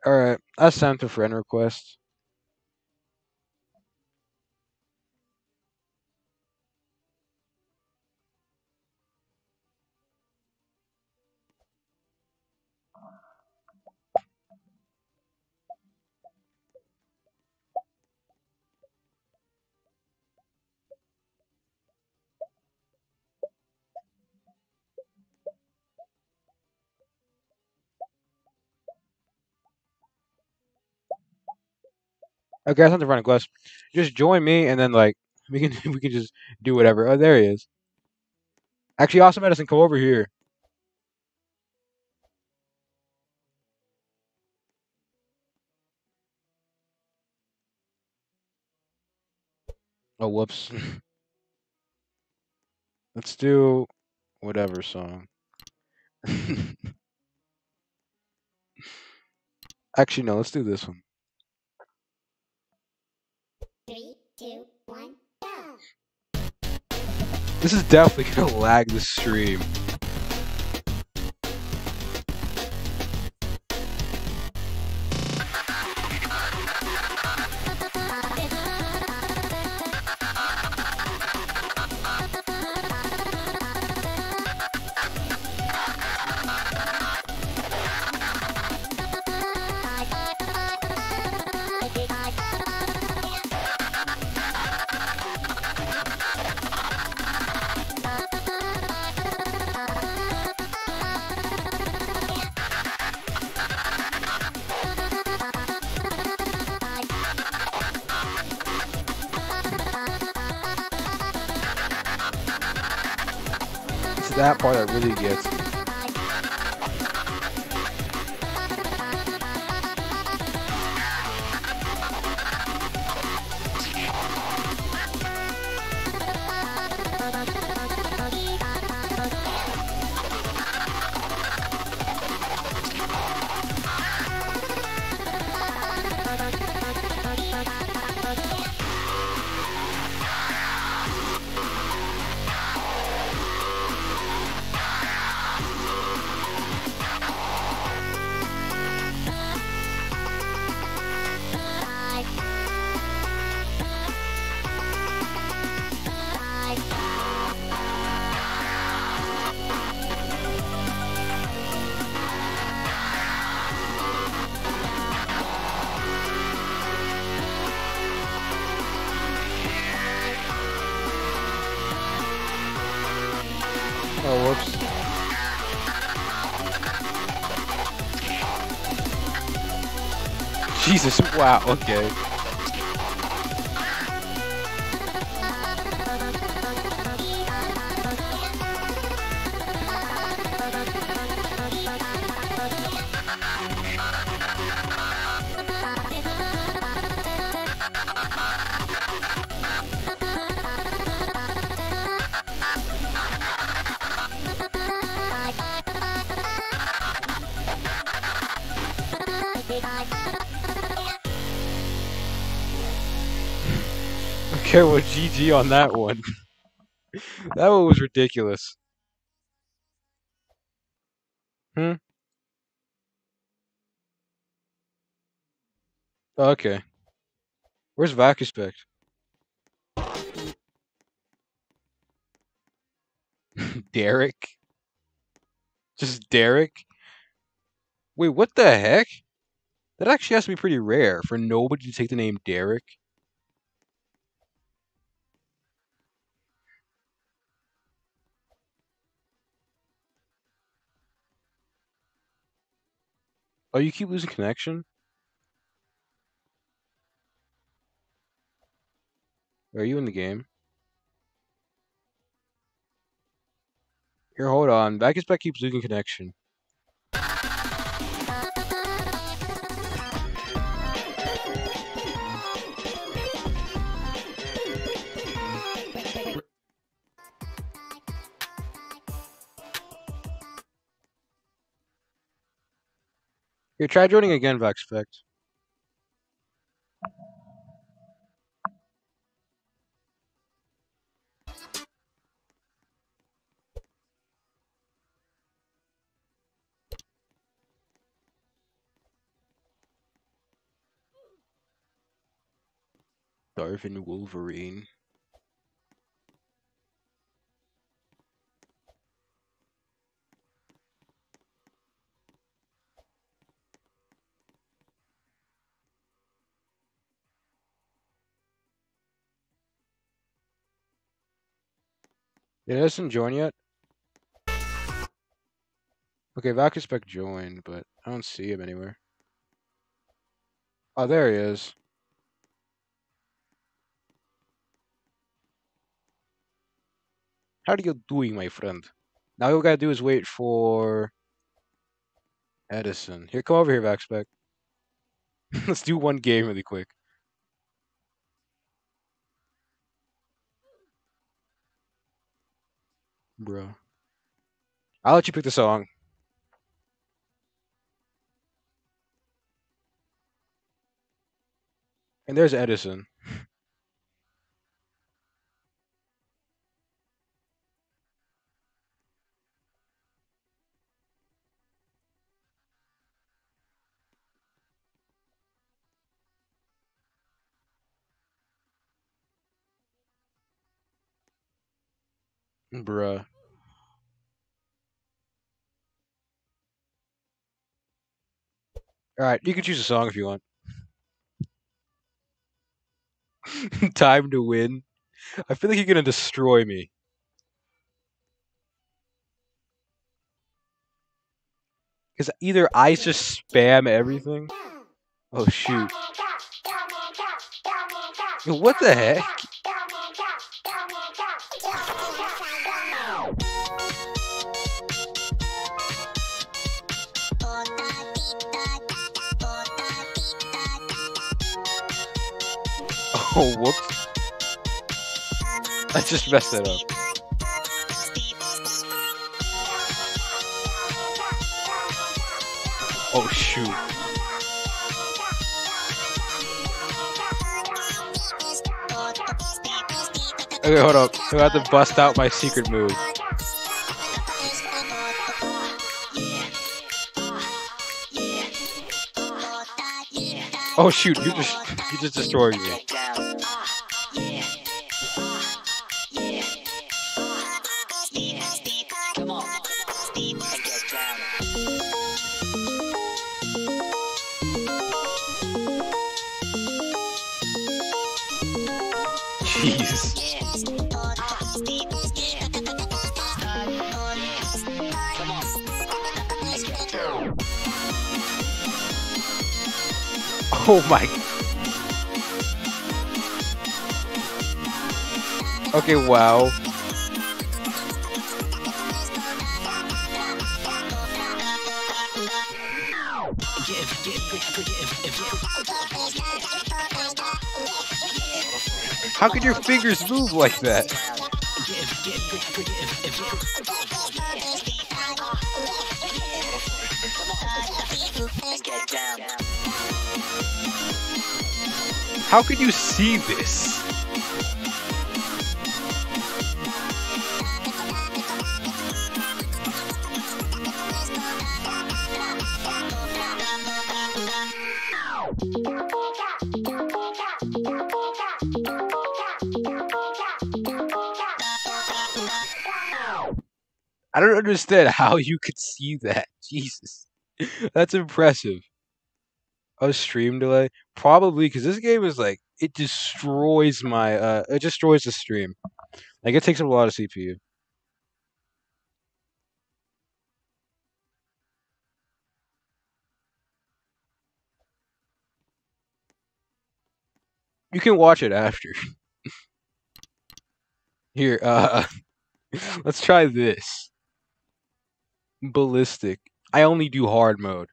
Alright, I sent a friend request. Okay, I sent a friend request. Just join me, and then like we can we can just do whatever. Oh, there he is. Actually, Awesome Edison, come over here. Oh, whoops. Let's do whatever song. Actually, no. Let's do this one. 3, 2, 1, go! This is definitely gonna lag the stream. It's that part that really gets me. Oh, whoops. Jesus, wow, okay. Okay, well, GG on that one. That one was ridiculous. Hmm. Oh, okay. Where's Vacuspect? Derek? Just Derek? Wait, what the heck? That actually has to be pretty rare for nobody to take the name Derek. Oh, you keep losing connection? Are you in the game? Here, hold on. Vacuspect keeps losing connection. Here, try joining again, Vacuspect. Darvin Wolverine. It hasn't joined yet? Okay, Vacuspect joined, but I don't see him anywhere. Oh, there he is. How are you doing, my friend? Now all we gotta do is wait for Edison. Here, come over here, Vacuspect. Let's do one game really quick. Bro. I'll let you pick the song. And there's Edison. Bruh. Alright, you can choose a song if you want. Time to win. I feel like you're gonna destroy me. Because either I just spam everything. Oh shoot. Yo, what the heck? Oh, whoops. I just messed it up. Oh, shoot. Okay, hold up. I have to bust out my secret move. Oh shoot, you just destroyed me. Jeez. Oh my. Okay, wow. How can your fingers move like that? How could you see this? I don't understand how you could see that. Jesus. That's impressive. A stream delay? Probably because this game is like it destroys my it destroys the stream. Like it takes up a lot of CPU. You can watch it after. Here, let's try this. Ballistic. I only do hard mode.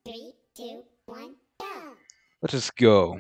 Three, two, one, go. Let's just go.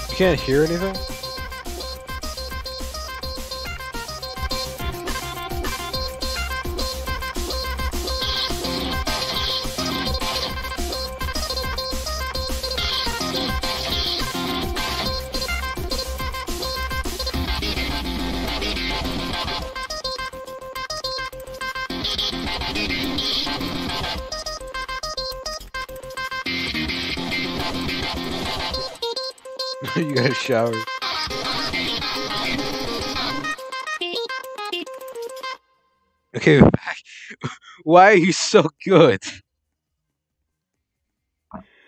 You can't hear anything? You gotta shower. Okay, we're back. Why are you so good?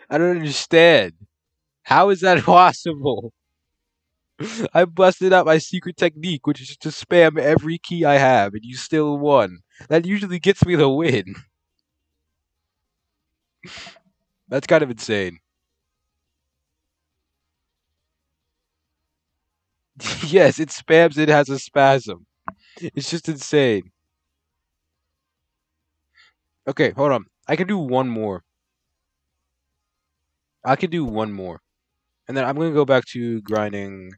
I don't understand. How is that possible? I busted out my secret technique, which is to spam every key I have, and you still won. That usually gets me the win. That's kind of insane. Yes, it spams, it has a spasm. It's just insane. Okay, hold on. I can do one more. I can do one more. And then I'm gonna go back to grinding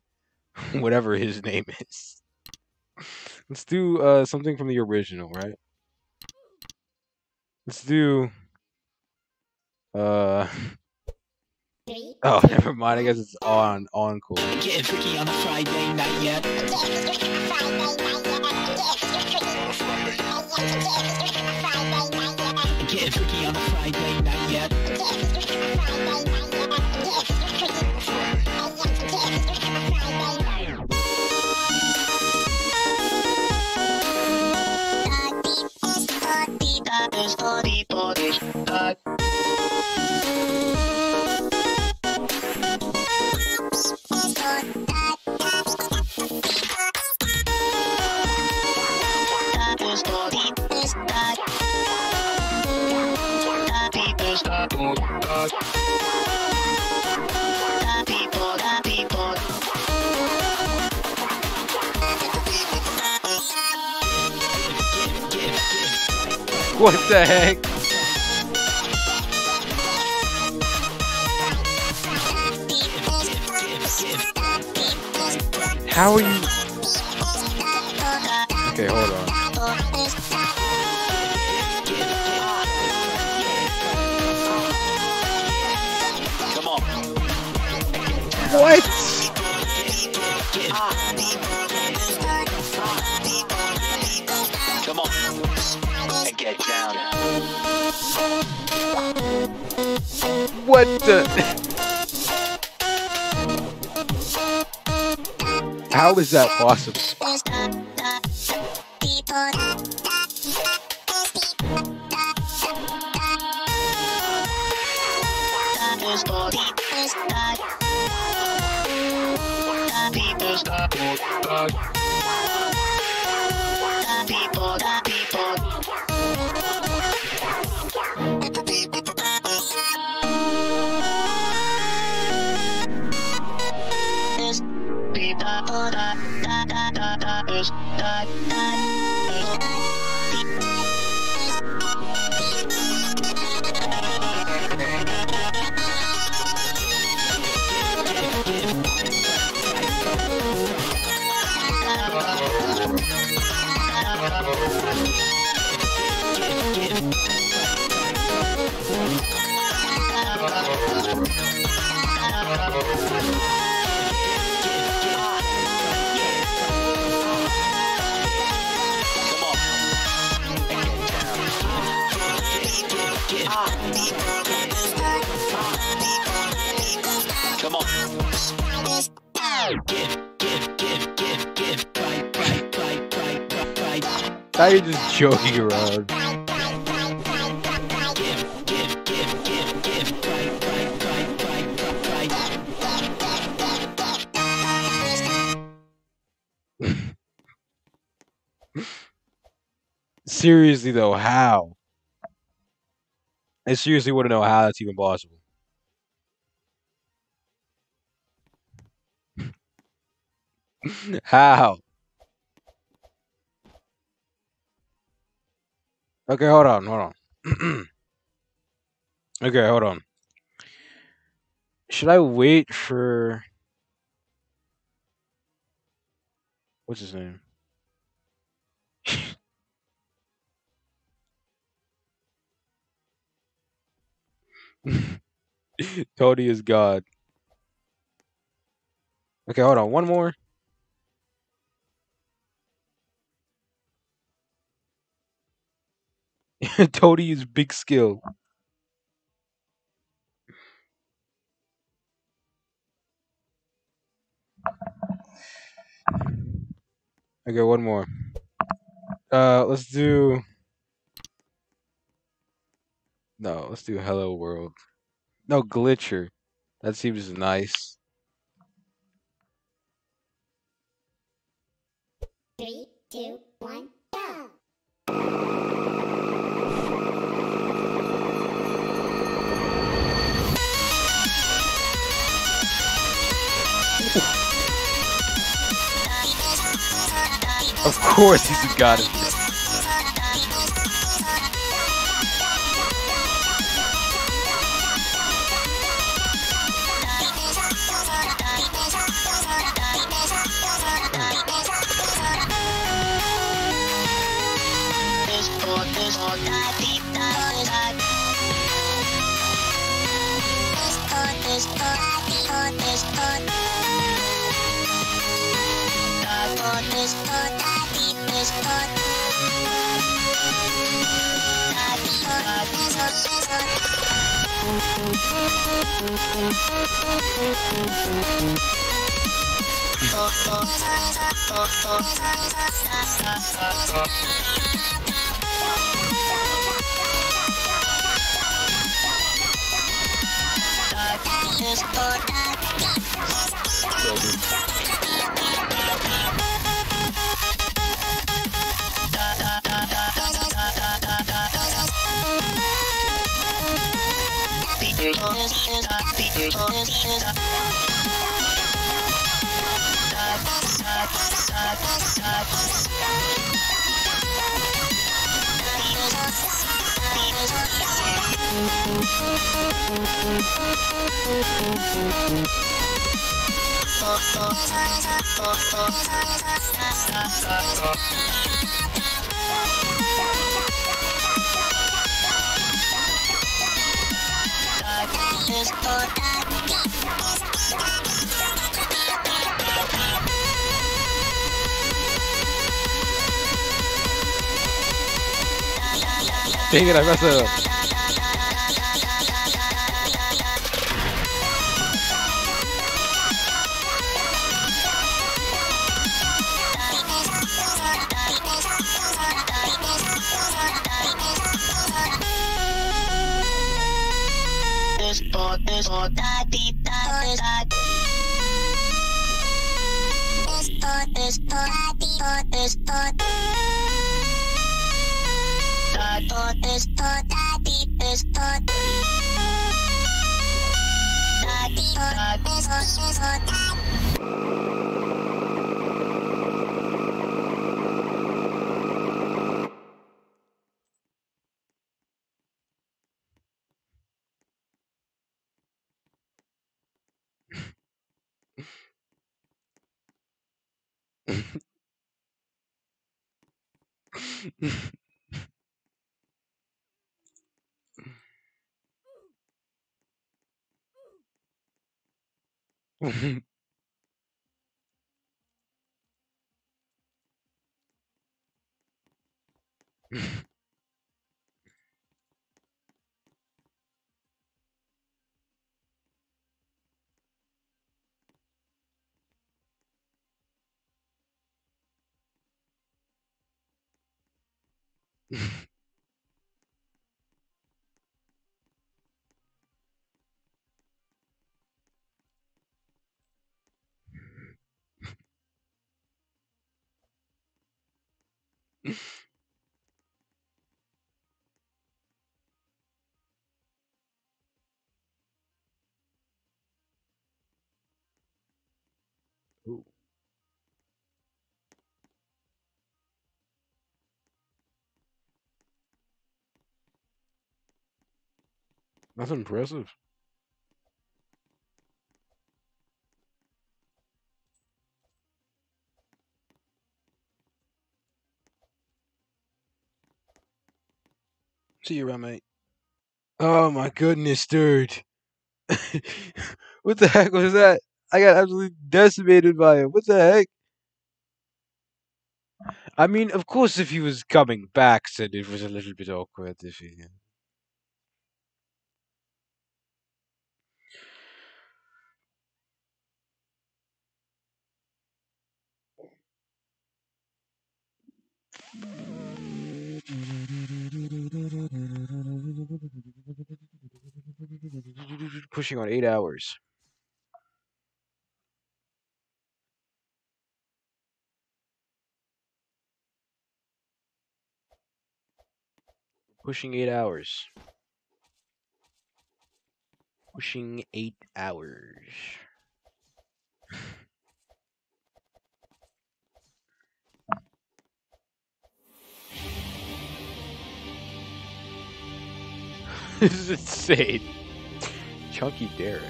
whatever his name is. Let's do something from the original, right? Let's do Three, oh, two, never mind. I guess it's on encore. Getting freaky on a Friday night yet. Getting freaky on a Friday night yet. What the heck? How are you? Okay, hold on. Come on. What? Come on. And get down. What the? How is that possible? Come on. Now you're just joking around. Seriously though, how? I seriously want to know how that's even possible. How? Okay, hold on, hold on. Okay, hold on. Should I wait for what's his name? Tony is God. Okay, hold on. One more. Tony is big skill. Okay, one more. Let's do. No, let's do Hello World. No, Glitcher. That seems nice. 3, 2, 1, go! Of course he's got it. Dang it, I messed it up. Ooh, that's impressive. See you around, mate. Oh my goodness, dude. What the heck was that? I got absolutely decimated by it. What the heck? I mean, of course, if he was coming back, then it was a little bit awkward. If he, pushing on 8 hours. Pushing 8 hours. Pushing 8 hours. This is insane. Chunky Derek.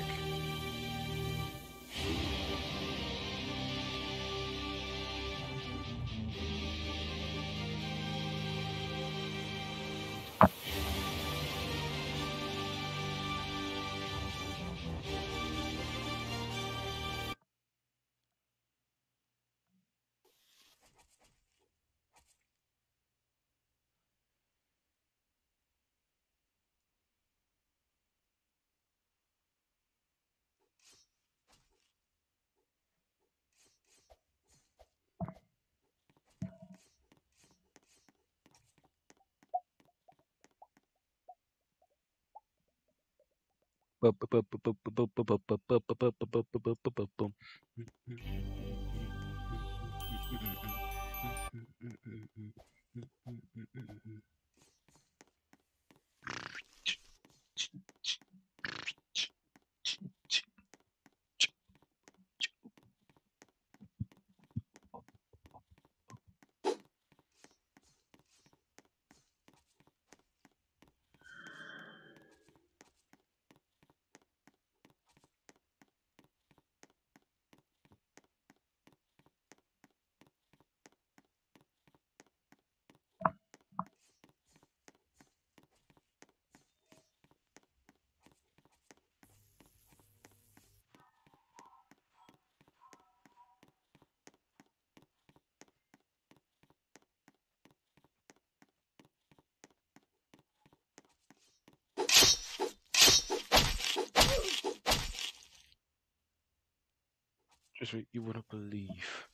Just wait, you wouldn't believe.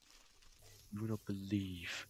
You wouldn't believe.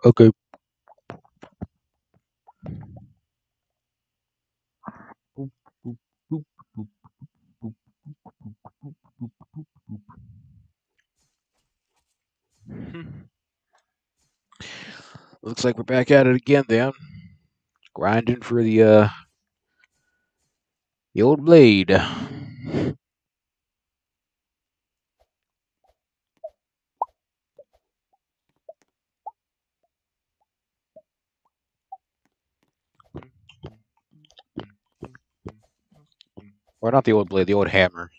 Okay. Boop, boop, boop, boop, boop, boop, boop, boop, boop, boop. Looks like we're back at it again then. Grinding for the old blade. Or not the old blade, the old hammer.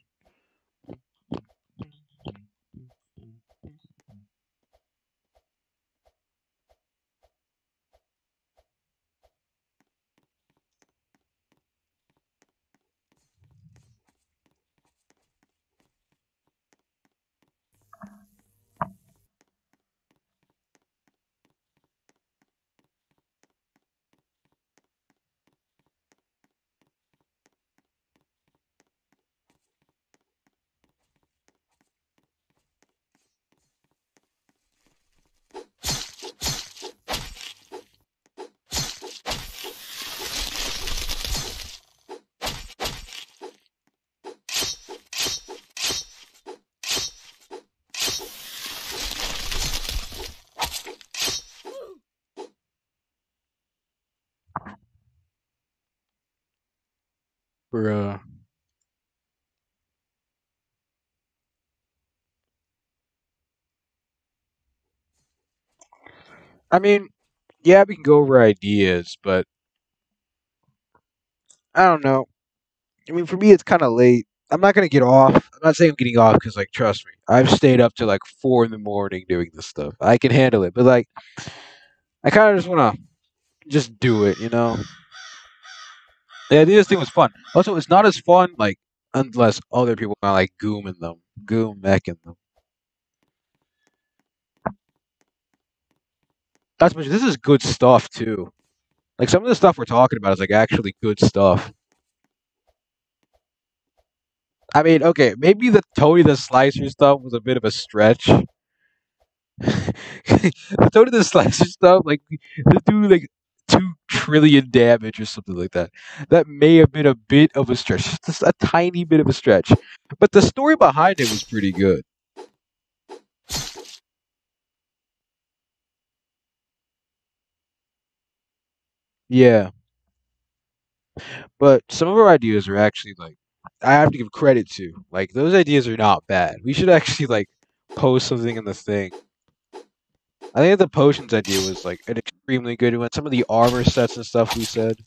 Bruh. I mean, yeah, we can go over ideas, but I don't know. I mean, for me, it's kind of late. I'm not gonna get off. I'm not saying I'm getting off because, like, trust me, I've stayed up till like 4 in the morning doing this stuff. I can handle it, but like, I kind of just wanna just do it, you know? The ideas thing was fun. Also, it's not as fun like unless other people are like gooming them, goom meching them. That's much. This is good stuff too. Like some of the stuff we're talking about is like actually good stuff. I mean, okay, maybe the Tony the Slicer stuff was a bit of a stretch. The Tony the Slicer stuff, like the dude like 2 trillion damage or something like that. That may have been a bit of a stretch, just a tiny bit of a stretch. But the story behind it was pretty good. Yeah, but some of our ideas are actually like I have to give credit to. Like those ideas are not bad. We should actually like post something in the thing. I think the potions idea was like an extremely good one. Some of the armor sets and stuff we said.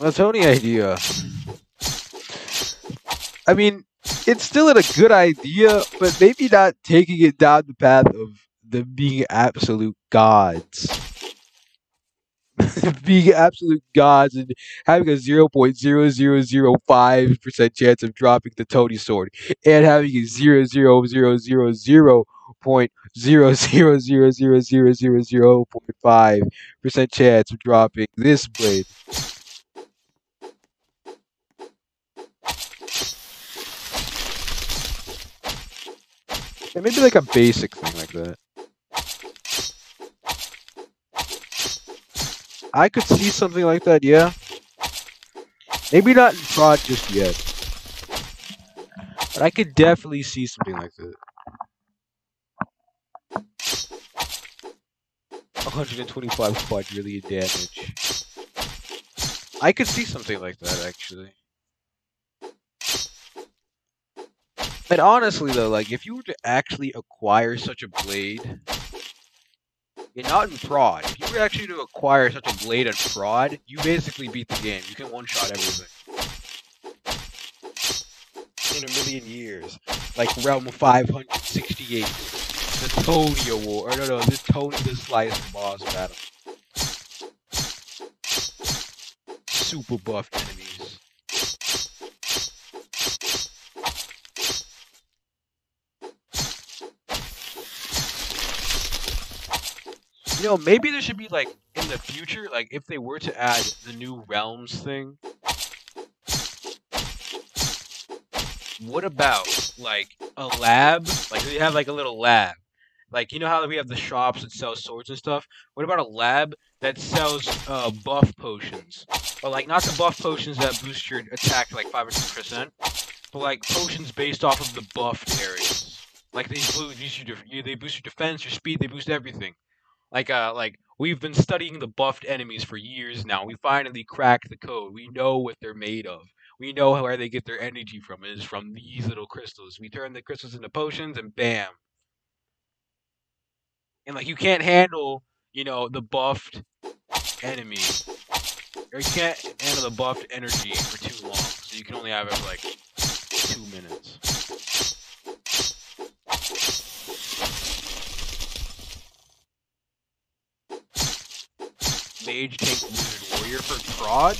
The Tony idea. I mean, it's still a good idea, but maybe not taking it down the path of them being absolute gods. Being absolute gods and having a 0.0005% chance of dropping the Tony sword and having a 0.0000000000.5% chance of dropping this blade. And maybe like a basic thing like that. I could see something like that, yeah. Maybe not in prod just yet. But I could definitely see something like that. 125 quadrillion damage. I could see something like that actually. But honestly though, like if you were to actually acquire such a blade, yeah, not in prod. If you were actually to acquire such a blade in prod, you basically beat the game. You can one-shot everything. In a million years. Like Realm 568. The Tony Award. Or no, the Tony the Slicer boss battle. Super buffed enemies. You know, maybe there should be like in the future, like if they were to add the new realms thing. What about like a lab? Like they have like a little lab. Like you know how we have the shops that sell swords and stuff? What about a lab that sells buff potions? Or like not the buff potions that boost your attack to like 500%, but like potions based off of the buffed areas. Like they boost your defense, your speed, they boost everything. Like we've been studying the buffed enemies for years now. We finally cracked the code. We know what they're made of. We know where they get their energy from. It is from these little crystals. We turn the crystals into potions, and bam. And like you can't handle, the buffed enemy, or you can't handle the buffed energy for too long. So you can only have it for like 2 minutes. Mage, tank, wizard, warrior for prod.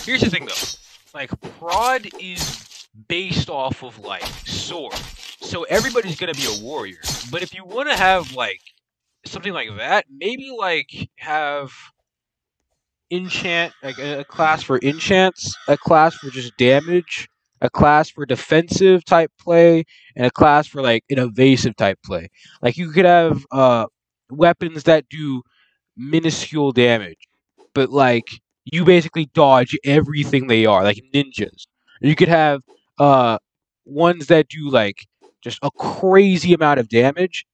Here's the thing though, like prod is based off of like sword, so everybody's gonna be a warrior. But if you want to have like something like that, maybe like have enchant, like a class for enchants, a class for just damage, a class for defensive type play, and a class for like an evasive type play. Like you could have weapons that do minuscule damage, but like you basically dodge everything they are, like ninjas. You could have uh ones that do like just a crazy amount of damage,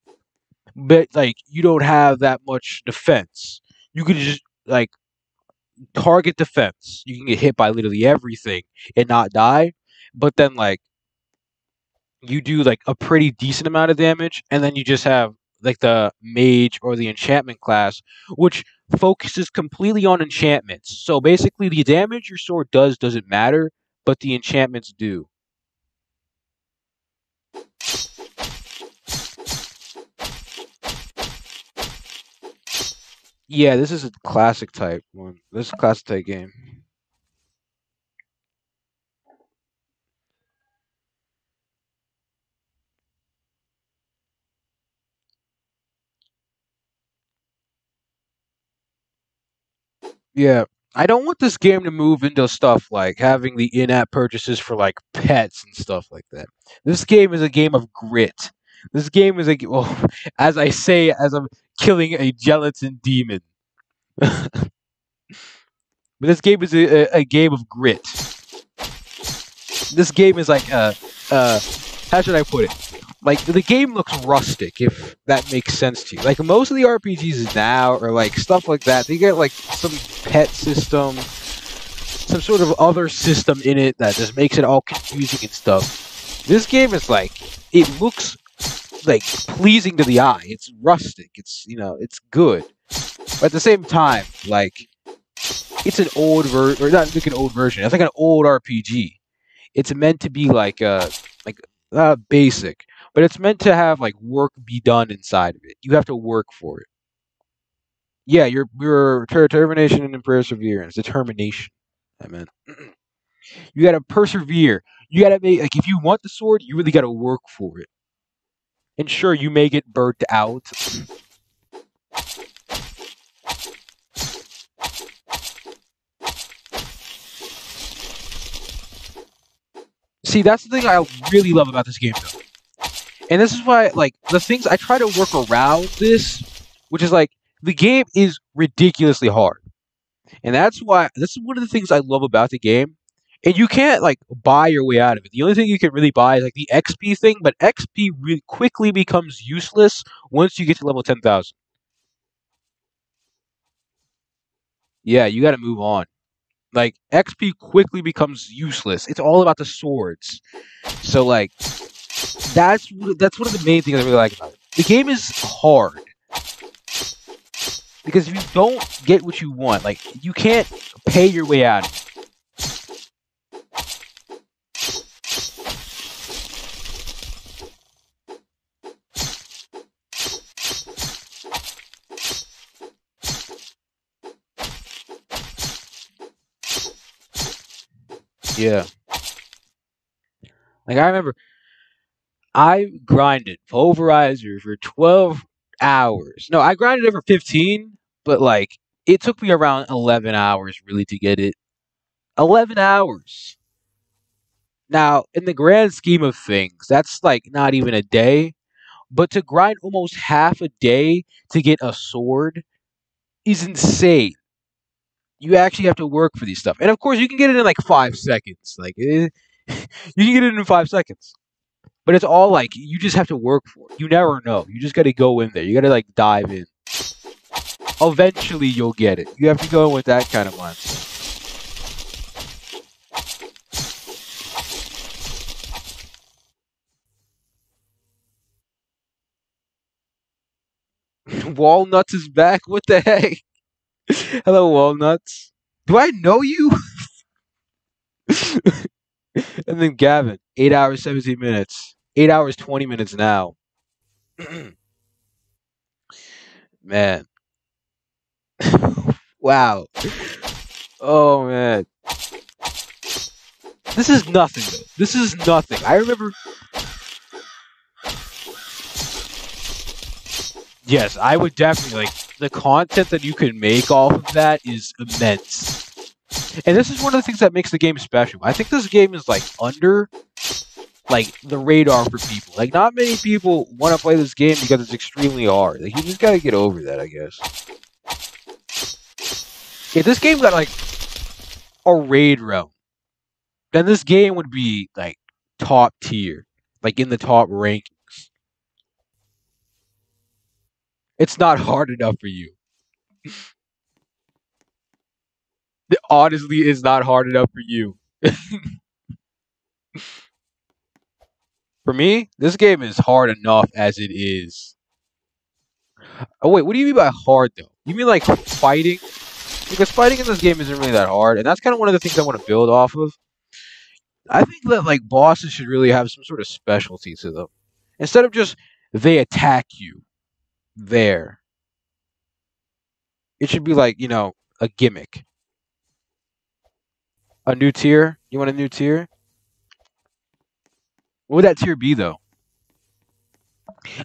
but like you don't have that much defense. You could just like target defense. You can get hit by literally everything and not die. But then like you do like a pretty decent amount of damage, and then you just have like the mage or the enchantment class, which focuses completely on enchantments. So basically, the damage your sword does doesn't matter, but the enchantments do. Yeah, this is a classic type one. This is a classic type game. Yeah. I don't want this game to move into stuff like having the in-app purchases for like pets and stuff like that. This game is a game of grit. This game is well, as I say, as I'm killing a gelatin demon. But this game is a game of grit. This game is like how should I put it? Like the game looks rustic, if that makes sense to you. Like most of the RPGs now, or like stuff like that, they get like some pet system, some sort of other system in it that just makes it all confusing and stuff. This game is like it looks like pleasing to the eye. It's rustic. It's it's good. But at the same time, like it's an old or not like an old version. It's like an old RPG. It's meant to be like basic, but it's meant to have like work be done inside of it. You have to work for it. Yeah, your determination and perseverance. Determination. I meant you gotta persevere. You gotta make like if you want the sword, you really gotta work for it. And sure, you may get burnt out. See, that's the thing I really love about this game, though. And this is why, like, the things I try to work around this, which is like, the game is ridiculously hard. And that's why, this is one of the things I love about the game. And you can't, like, buy your way out of it. The only thing you can really buy is, like, the XP thing, but XP really quickly becomes useless once you get to level 10,000. Yeah, you gotta move on. Like, XP quickly becomes useless. It's all about the swords. So, like, that's one of the main things I really like about it. The game is hard because if you don't get what you want, like you can't pay your way out of it. Yeah, like I remember I grinded Pulverizer for 12 hours. No, I grinded it for 15, but like it took me around 11 hours really to get it. 11 hours. Now, in the grand scheme of things, that's like not even a day, but to grind almost half a day to get a sword is insane. You actually have to work for these stuff. And of course, you can get it in like 5 seconds. Like, you can get it in 5 seconds. But it's all like you just have to work for it. You never know. You just got to go in there. You got to like dive in. Eventually, you'll get it. You have to go in with that kind of mindset. Walnuts is back. What the heck? Hello, Walnuts. Do I know you? And then Gavin, 8 hours, 17 minutes. 8 hours, 20 minutes now. Man. Wow. Oh, man. This is nothing, though. This is nothing. I remember. Yes, I would definitely like the content that you can make off of that is immense. And this is one of the things that makes the game special. I think this game is like under like the radar for people. Like not many people want to play this game because it's extremely hard. Like you just gotta get over that, I guess. If this game got like a raid realm, then this game would be like top tier, like in the top rank. It's not hard enough for you. It honestly is not hard enough for you. For me, this game is hard enough as it is. Oh wait, what do you mean by hard though? You mean like fighting? Because fighting in this game isn't really that hard, and that's kind of one of the things I want to build off of. I think that like bosses should really have some sort of specialty to them. Instead of just they attack you there. It should be like, a gimmick. A new tier? You want a new tier? What would that tier be though?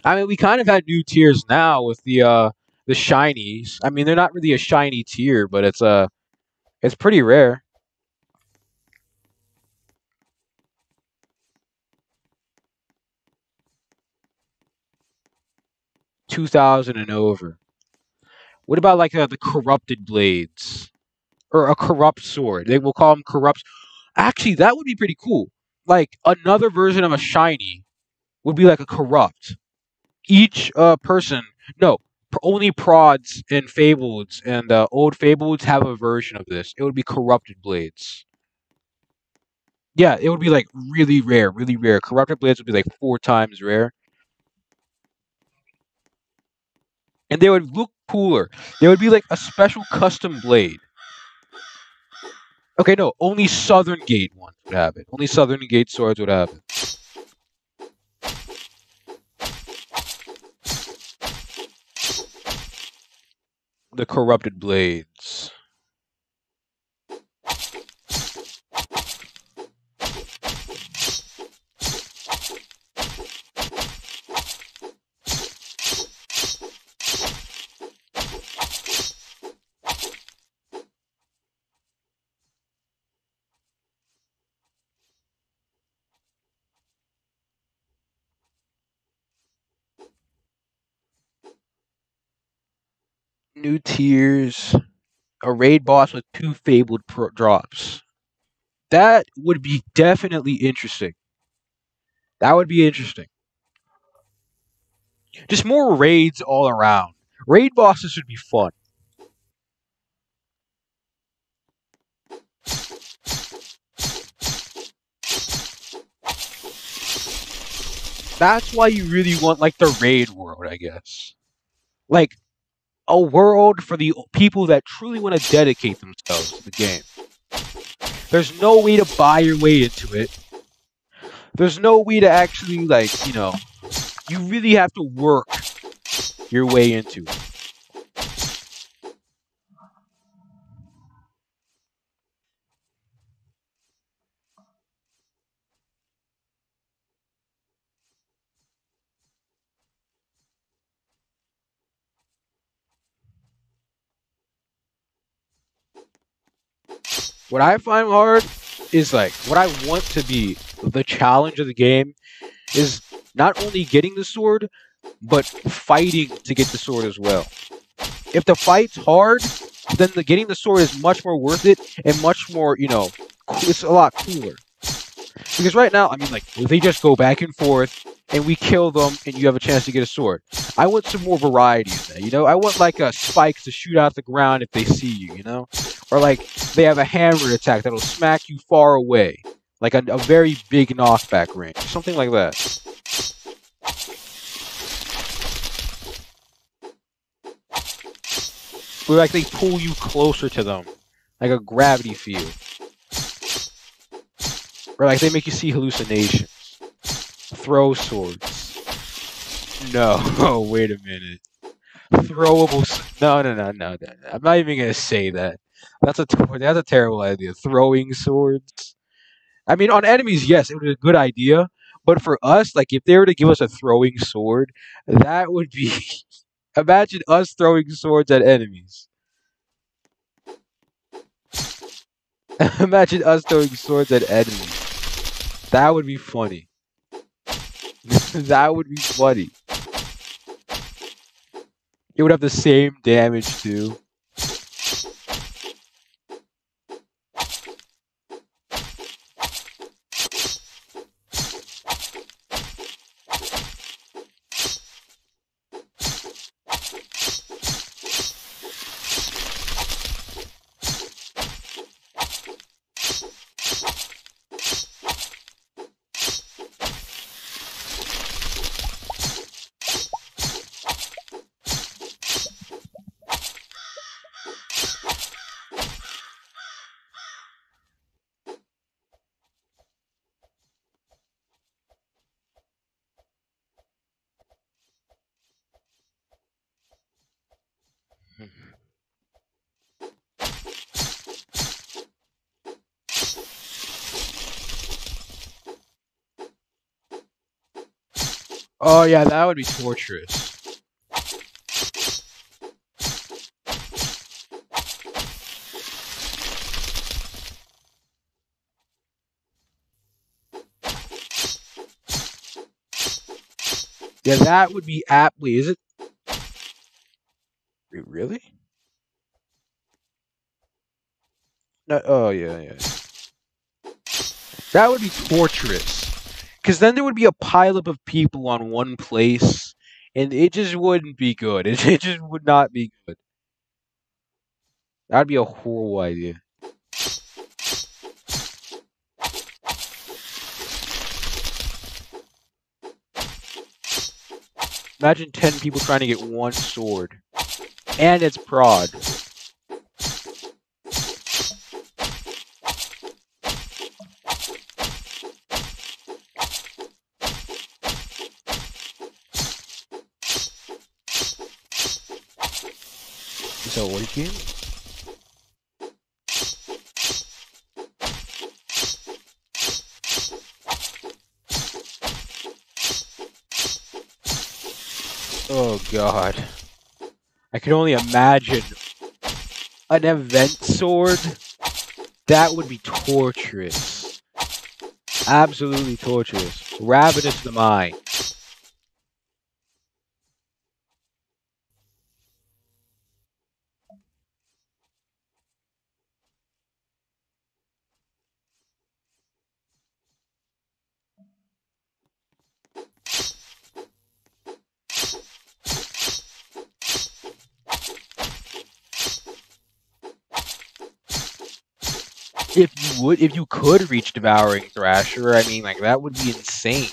I mean, we kind of had new tiers now with the shinies. I mean, they're not really a shiny tier, but it's pretty rare. 2000 and over. What about like the corrupted blades or a corrupt sword? They will call them corrupt. Actually, that would be pretty cool. Like another version of a shiny would be like a corrupt. Each person, no, only prods and fableds and old fableds have a version of this. It would be corrupted blades. Yeah, it would be like really rare, really rare. Corrupted blades would be like 4 times rare, and they would look cooler. They would be like a special custom blade. Okay, no, only Southern Gate ones would have it. Only Southern Gate swords would have it. The corrupted blades. New tiers. A raid boss with 2 fabled drops. That would be definitely interesting. That would be interesting. Just more raids all around. Raid bosses would be fun. That's why you really want like the raid world, I guess. Like a world for the people that truly want to dedicate themselves to the game. There's no way to buy your way into it. There's no way to actually you really have to work your way into it. What I find hard is like what I want to be the challenge of the game is not only getting the sword, but fighting to get the sword as well. If the fight's hard, then getting the sword is much more worth it and much more, it's a lot cooler. Because right now, I mean, like, they just go back and forth, and we kill them, and you have a chance to get a sword. I want some more variety in that, I want, like, spikes to shoot out the ground if they see you, Or, like, they have a hammer attack that'll smack you far away. Like, a very big knockback range. Something like that. Where, like, they pull you closer to them. Like a gravity field. Or like they make you see hallucinations. Throw swords. No, wait a minute. Throwable. No. I'm not even gonna say that. That's a terrible idea. Throwing swords. I mean, on enemies, yes, it was a good idea. But for us, like, if they were to give us a throwing sword, that would be. Imagine us throwing swords at enemies. Imagine us throwing swords at enemies. That would be funny. That would be funny. It would have the same damage too. Oh yeah, that would be torturous. Yeah, that would be aptly. Is it really? No. Oh yeah, yeah. That would be torturous. Because then there would be a pileup of people on one place, and it just wouldn't be good. It just would not be good. That'd be a horrible idea. Imagine 10 people trying to get one sword. And it's prod. Is that working? Oh god. I can only imagine an event sword. That would be torturous. Absolutely torturous. Ravenous to the mind. If you could reach Devouring Thrasher, I mean, like, that would be insane.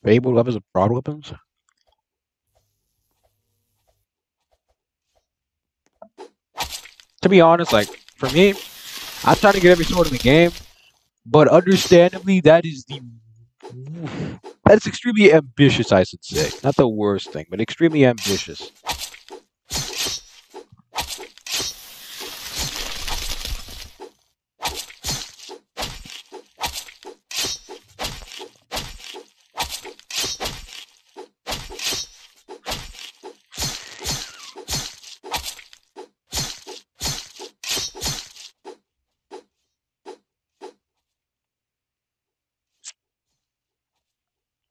Fabled weapons of prod weapons? To be honest, like, for me, I'm trying to get every sword in the game, but understandably, that's extremely ambitious, I should say. Not the worst thing, but extremely ambitious.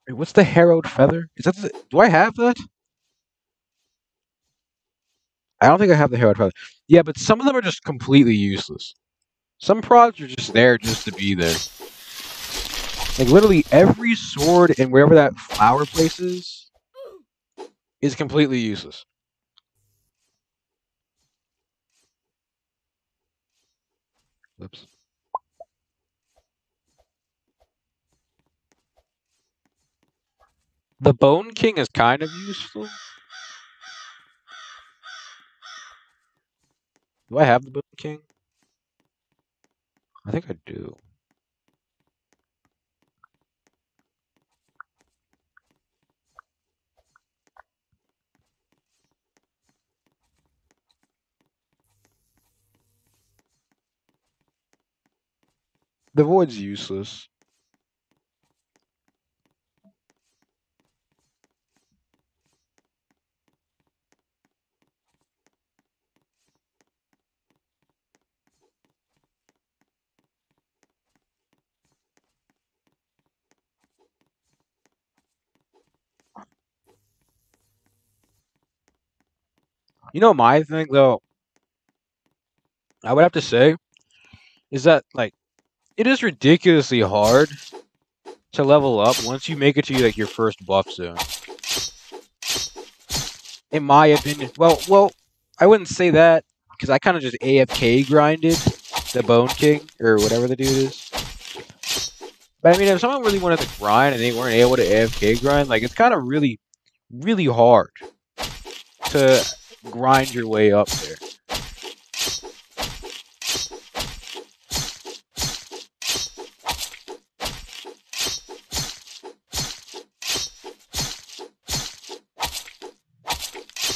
Wait, what's the harrowed feather? Do I have that? I don't think I have the harrowed feather. Yeah, but some of them are just completely useless. Some prods are just there just to be there. Like literally every sword and wherever that flower place is completely useless. Oops. The Bone King is kind of useful. Do I have the Bone King? I think I do. The void's useless. You know my thing though, I would have to say, is that like it is ridiculously hard to level up once you make it to like your first buff zone. In my opinion, well, I wouldn't say that because I kind of just AFK grinded the Bone King or whatever the dude is. But I mean, if someone really wanted to grind and they weren't able to AFK grind, like it's kind of really, really hard to grind your way up there.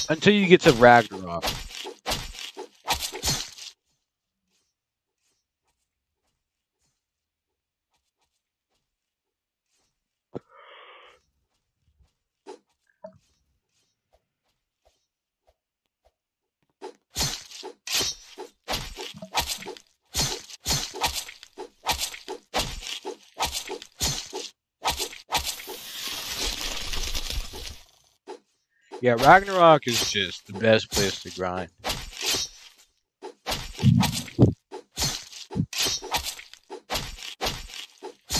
Until you get to Ragnarok. Yeah, Ragnarok is just the best place to grind.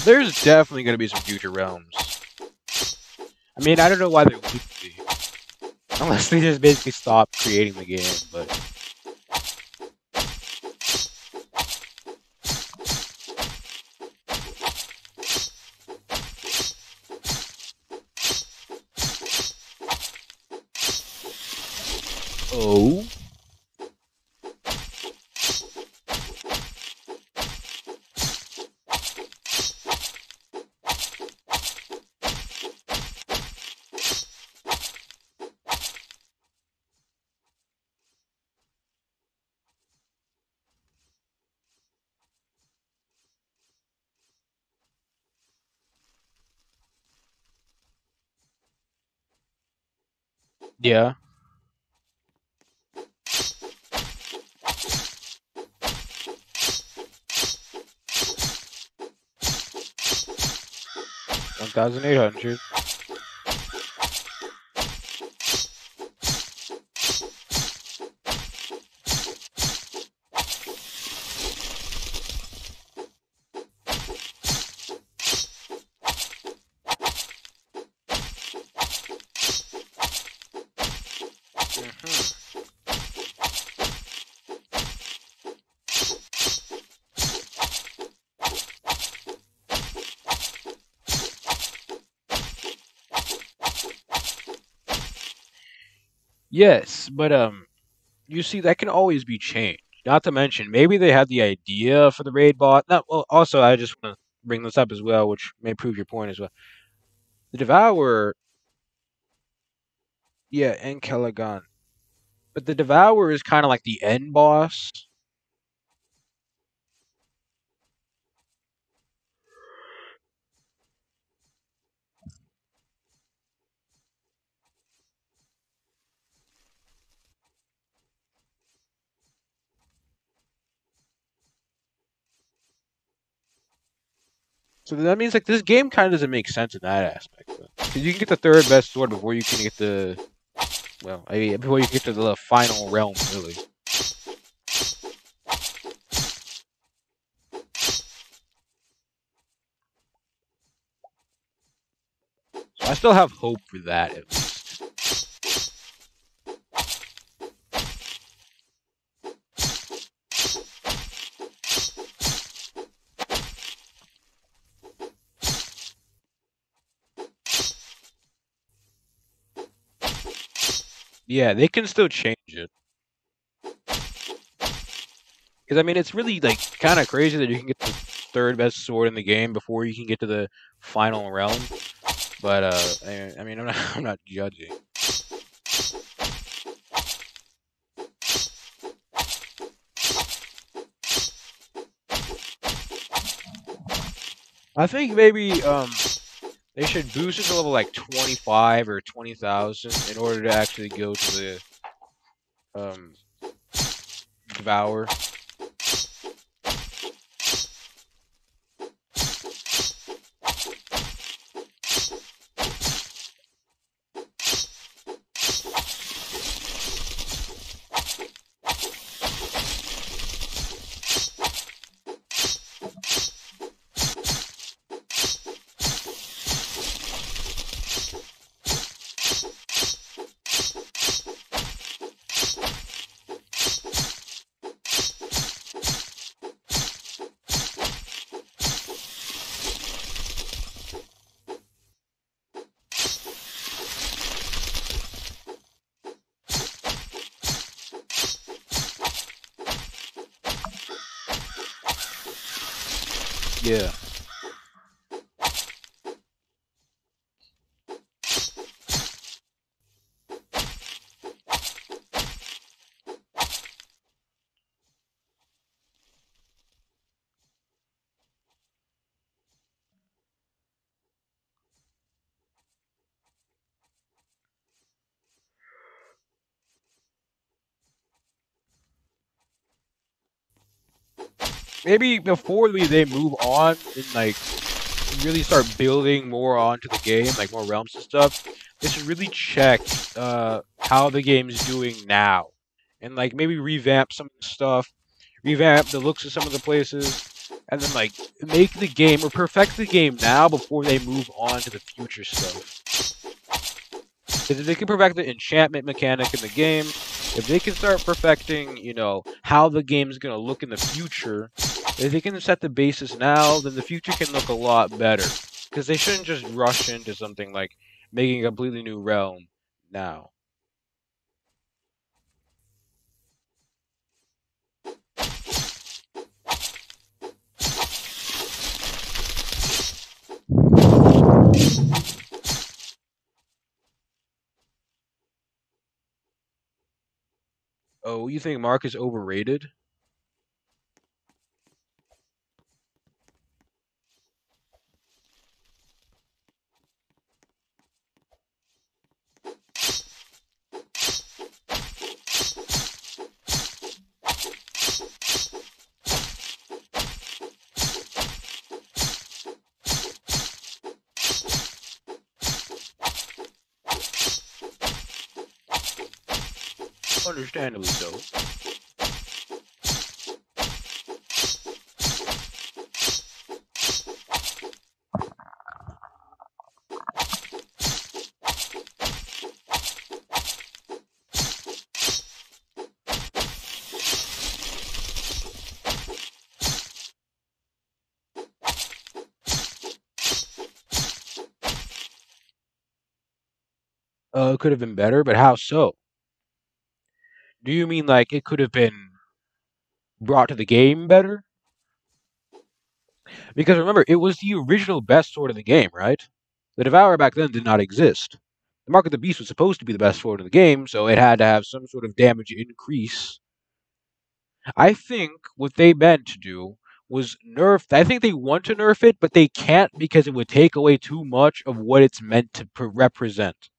There's definitely going to be some future realms. I mean, I don't know why there would be. Unless they just basically stop creating the game, but... Oh? Yeah. $1,800. Yes, but you see, that can always be changed. Not to mention, maybe they had the idea for the raid bot. No, well, also, I just want to bring this up as well, which may prove your point as well. The Devourer, yeah, and Caligan. But the Devourer is kind of like the end boss. So that means like this game kind of doesn't make sense in that aspect. Because you can get the third best sword before you can get the, well, I mean, before you get to the final realm, really. So I still have hope for that at least. Yeah, they can still change it. Because I mean, it's really like kind of crazy that you can get the third best sword in the game before you can get to the final realm. But I mean, I'm not, I'm not judging. I think maybe they should boost it to level like 25 or 20,000 in order to actually go to the um devour. Yeah. Maybe before they move on and like really start building more onto the game, like more realms and stuff, they should really check how the game's doing now. And like maybe revamp some of the stuff, revamp the looks of some of the places, and then like make the game or perfect the game now before they move on to the future stuff. Because if they can perfect the enchantment mechanic in the game, if they can start perfecting, how the game's gonna look in the future, if they can set the basis now, then the future can look a lot better. Because they shouldn't just rush into something like making a completely new realm now. Oh, you think Mark is overrated? Understandably so. It could have been better, but how so? Do you mean like it could have been brought to the game better? Because remember, it was the original best sword in the game, right? The Devourer back then did not exist. The Mark of the Beast was supposed to be the best sword in the game, so it had to have some sort of damage increase. I think what they meant to do was nerf. I think they want to nerf it, but they can't because it would take away too much of what it's meant to represent.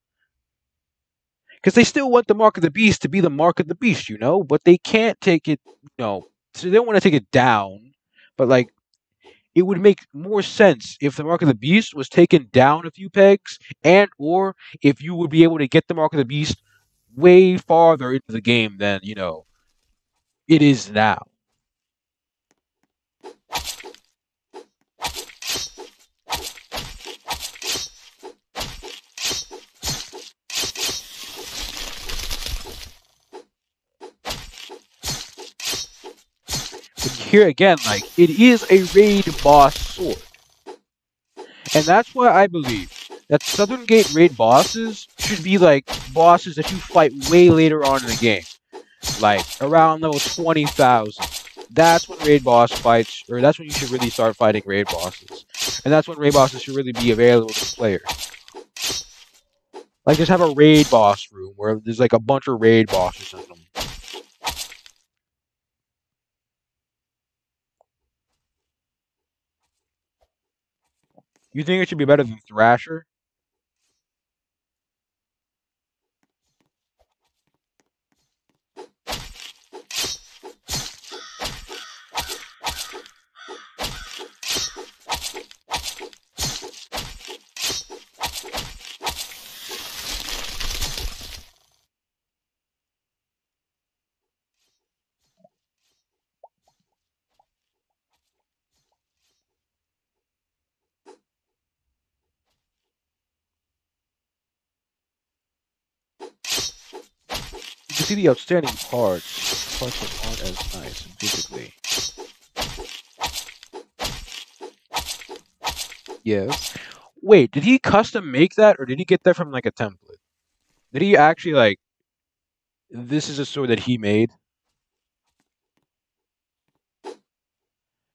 Because they still want the Mark of the Beast to be the Mark of the Beast, but they can't take it, so they don't want to take it down, but like it would make more sense if the Mark of the Beast was taken down a few pegs, and or if you would be able to get the Mark of the Beast way farther into the game than it is now. But here again, like it is a raid boss sword, and that's why I believe that Southern Gate raid bosses should be like bosses that you fight way later on in the game, like around level 20,000. That's when raid boss fights, or that's when you should really start fighting raid bosses. And that's when raid bosses should really be available to the player. Like, just have a raid boss room where there's like a bunch of raid bosses in them. You think it should be better than Thrasher? You can see the outstanding parts that aren't as nice physically. Yes. Wait, did he custom make that, or did he get that from like a template? Did he actually like? This is a sword that he made.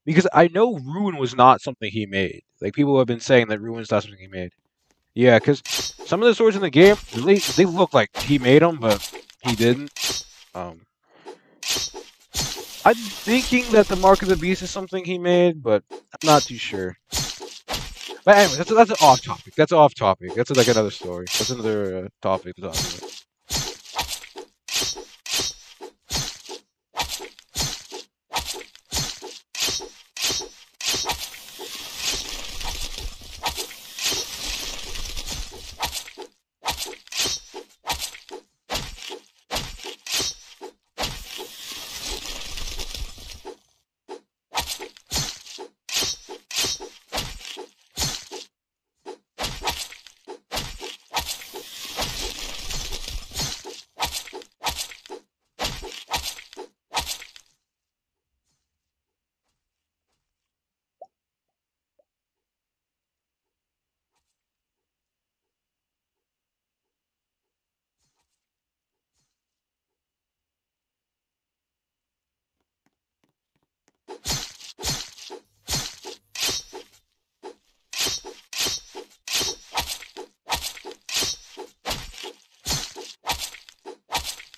Because I know Ruin was not something he made. Like people have been saying that Ruin's not something he made. Yeah, because some of the swords in the game, they look like he made them, but he didn't. I'm thinking that the Mark of the Beast is something he made, but I'm not too sure. But anyway, that's an off topic. That's off topic. That's like another story. That's another topic to talk about.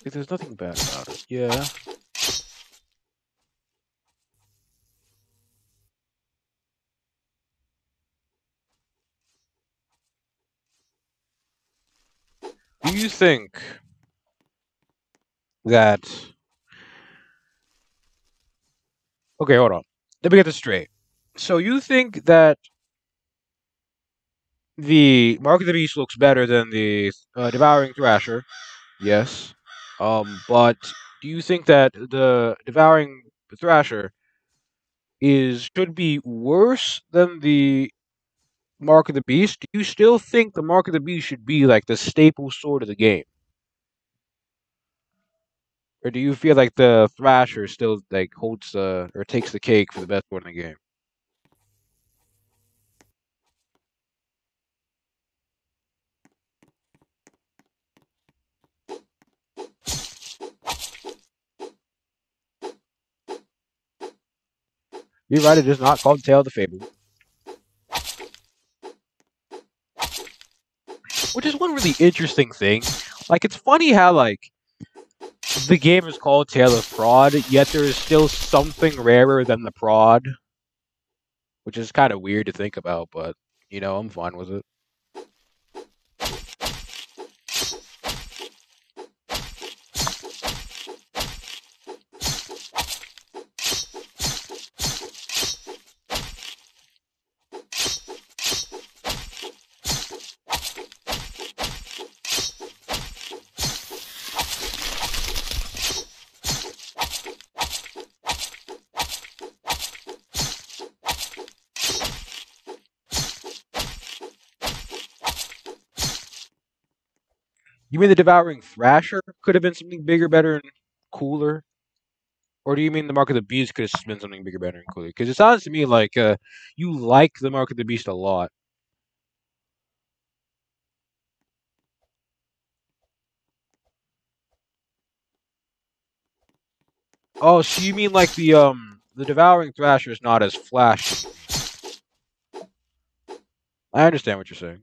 Like, there's nothing bad about it. Yeah. Do you think that? Okay, hold on. Let me get this straight. So you think that the Mark of the Beast looks better than the Devouring Thrasher? Yes. But do you think that the Devouring Thrasher is should be worse than the Mark of the Beast? Do you still think the Mark of the Beast should be like the staple sword of the game? Or do you feel like the Thrasher still like holds the or takes the cake for the best sword in the game? You're right, it is not called Tale of the Fable. Which is one really interesting thing. Like it's funny how like the game is called Tale of Fraud, yet there is still something rarer than the prod, which is kind of weird to think about, but you know, I'm fine with it. You mean the Devouring Thrasher could have been something bigger, better, and cooler? Or do you mean the Mark of the Beast could have been something bigger, better, and cooler? Because it sounds to me like you like the Mark of the Beast a lot. Oh, so you mean like the Devouring Thrasher is not as flashy? I understand what you're saying.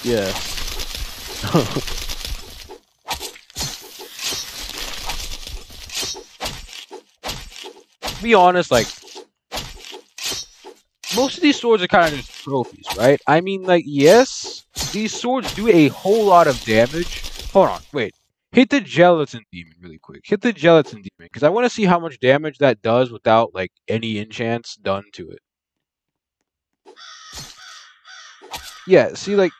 Yes. Be honest, like most of these swords are kind of just trophies, right? I mean, like, yes, these swords do a whole lot of damage. Hold on, wait. Hit the gelatin demon really quick. Hit the gelatin demon because I want to see how much damage that does without like any enchants done to it. Yeah, see, like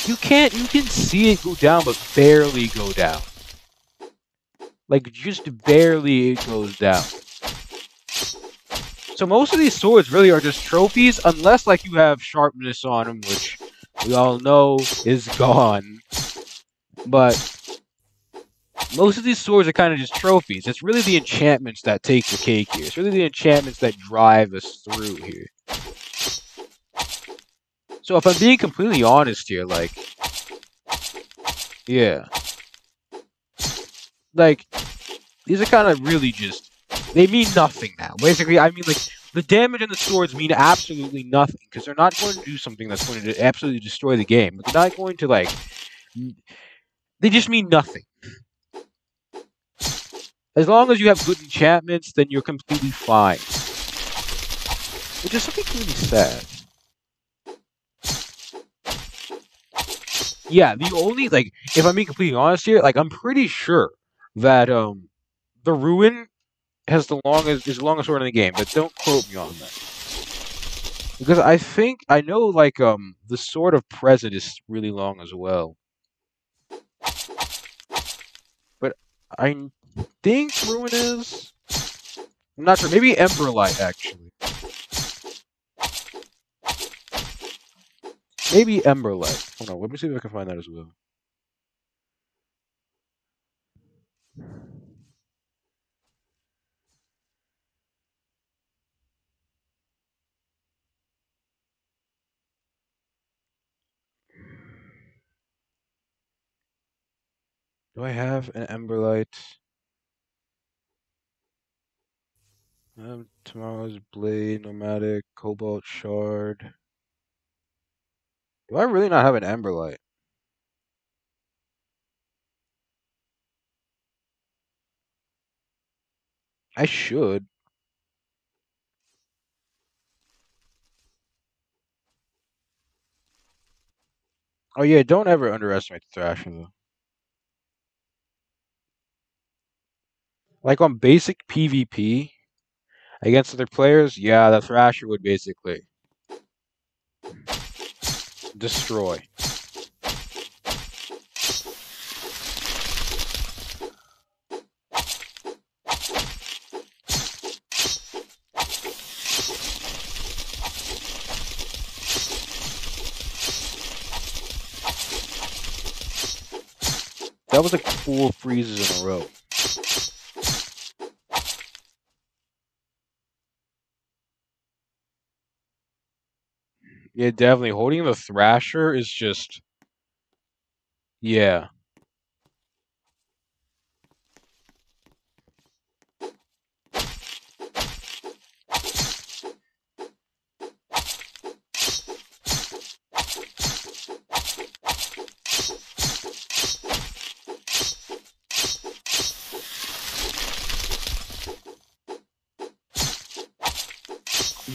you can see it go down, but barely go down. Like just barely it goes down. So most of these swords really are just trophies, unless like you have sharpness on them, which we all know is gone. But most of these swords are kind of just trophies. It's really the enchantments that take the cake here. It's really the enchantments that drive us through here. So if I'm being completely honest here, like, yeah, like these are kind of really just they mean nothing now. Basically, I mean like the damage in the swords mean absolutely nothing because they're not going to do something that's going to absolutely destroy the game. But they're not going to like they just mean nothing. As long as you have good enchantments, then you're completely fine. Which is something really sad. Yeah, the only like if I'm being completely honest here, like I'm pretty sure that the ruin has the longest is the longest sword in the game, but don't quote me on that. Because I think I know like the sword of present is really long as well. But I think ruin is I'm not sure. Maybe Ember Light actually. Maybe Ember Light. Hold on, let me see if I can find that as well. Do I have an Ember Light? Tomorrow's Blade, Nomadic, Cobalt Shard. Do I really not have an Ember Light? I should. Oh yeah, don't ever underestimate the Thrasher though. Like on basic PvP against other players, yeah, the Thrasher would basically destroy. That was like 4 freezes in a row. Yeah, definitely. Holding the Thrasher is just yeah.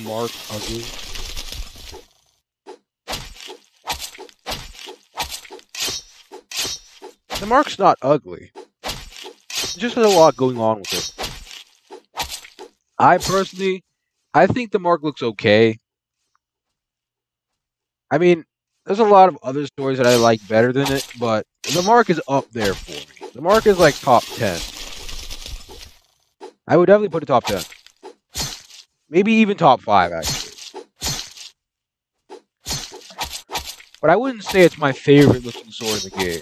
Mark ugly. The Mark's not ugly. It just has a lot going on with it. I personally, I think the Mark looks okay. I mean, there's a lot of other stories that I like better than it, but the Mark is up there for me. The Mark is like top 10. I would definitely put it top 10. Maybe even top 5, actually. But I wouldn't say it's my favorite looking sword in the game.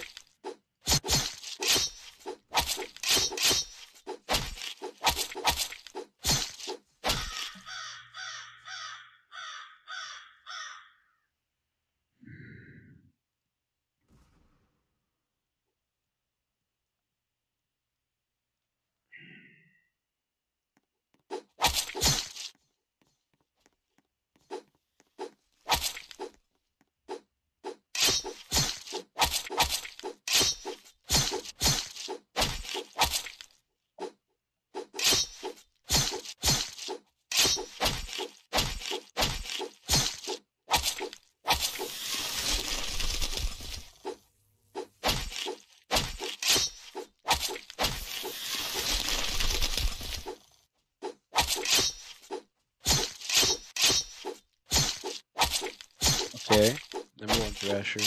Okay. Number one Thrasher.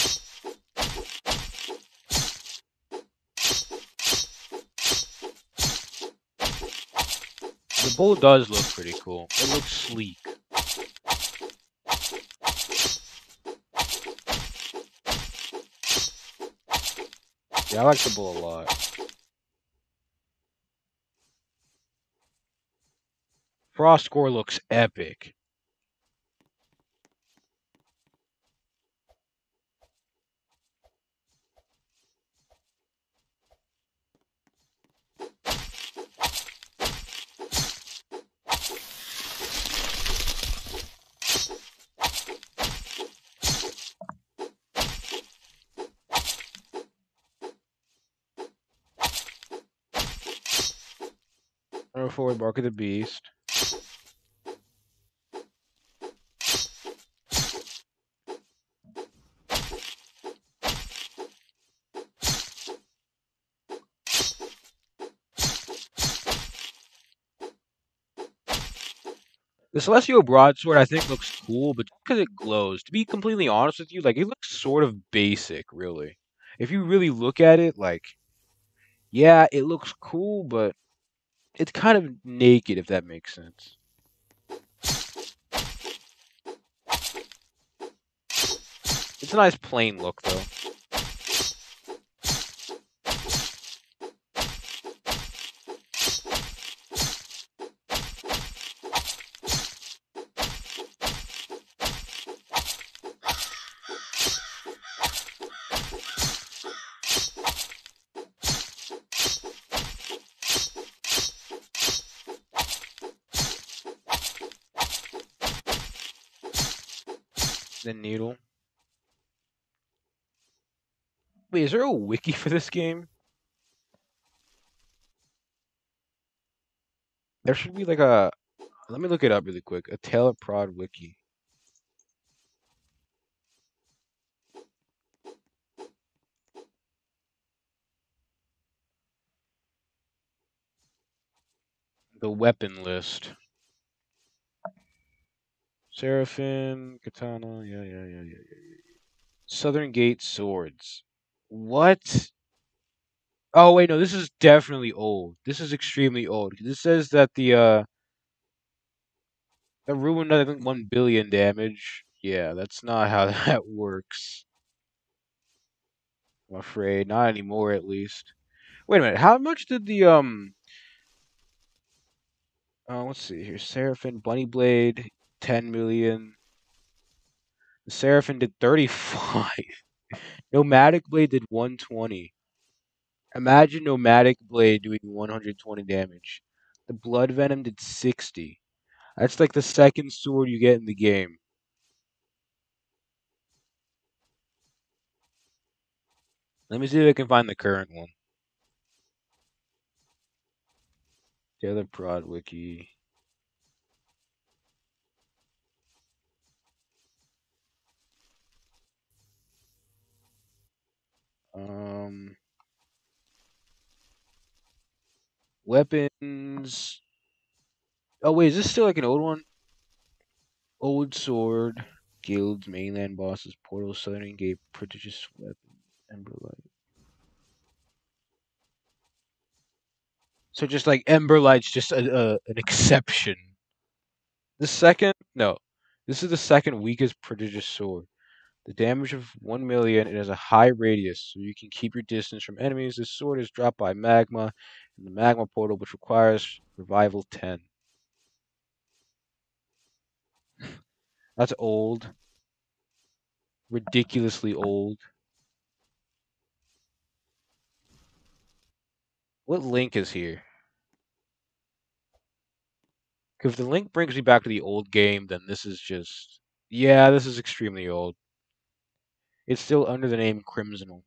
The bull does look pretty cool. It looks sleek. Yeah, I like the bull a lot. Frost score looks epic. Number four, Bark of the Beast. The Celestial Broadsword I think looks cool, but because it glows, to be completely honest with you, like it looks sort of basic, really. If you really look at it, like, yeah, it looks cool, but it's kind of naked, if that makes sense. It's a nice plain look, though. The needle. Wait, is there a wiki for this game? There should be like a. Let me look it up really quick. A Tail Prod wiki. The weapon list. Seraphim, Katana, yeah. Southern Gate swords. What? Oh wait, no, this is definitely old. This is extremely old. This says that the ruin I think 1 billion damage. Yeah, that's not how that works. I'm afraid not anymore, at least. Wait a minute. How much did the let's see here. Seraphim Bunny Blade 10 million. The Seraphim did 35. Nomadic Blade did 120. Imagine Nomadic Blade doing 120 damage. The Blood Venom did 60. That's like the second sword you get in the game. Let me see if I can find the current one. The other prod wiki. Um, weapons. Oh wait, is this still like an old one? Old sword, guilds, mainland bosses, portal, southern gate, prodigious weapon, emberlight. So just like emberlight's just an exception. The second, no, this is the second weakest prodigious sword. The damage of 1 million. It has a high radius, so you can keep your distance from enemies. This sword is dropped by magma in the magma portal, which requires revival 10. That's old. Ridiculously old. What link is here? If the link brings me back to the old game, then this is just... Yeah, this is extremely old. It's still under the name Crimsonal.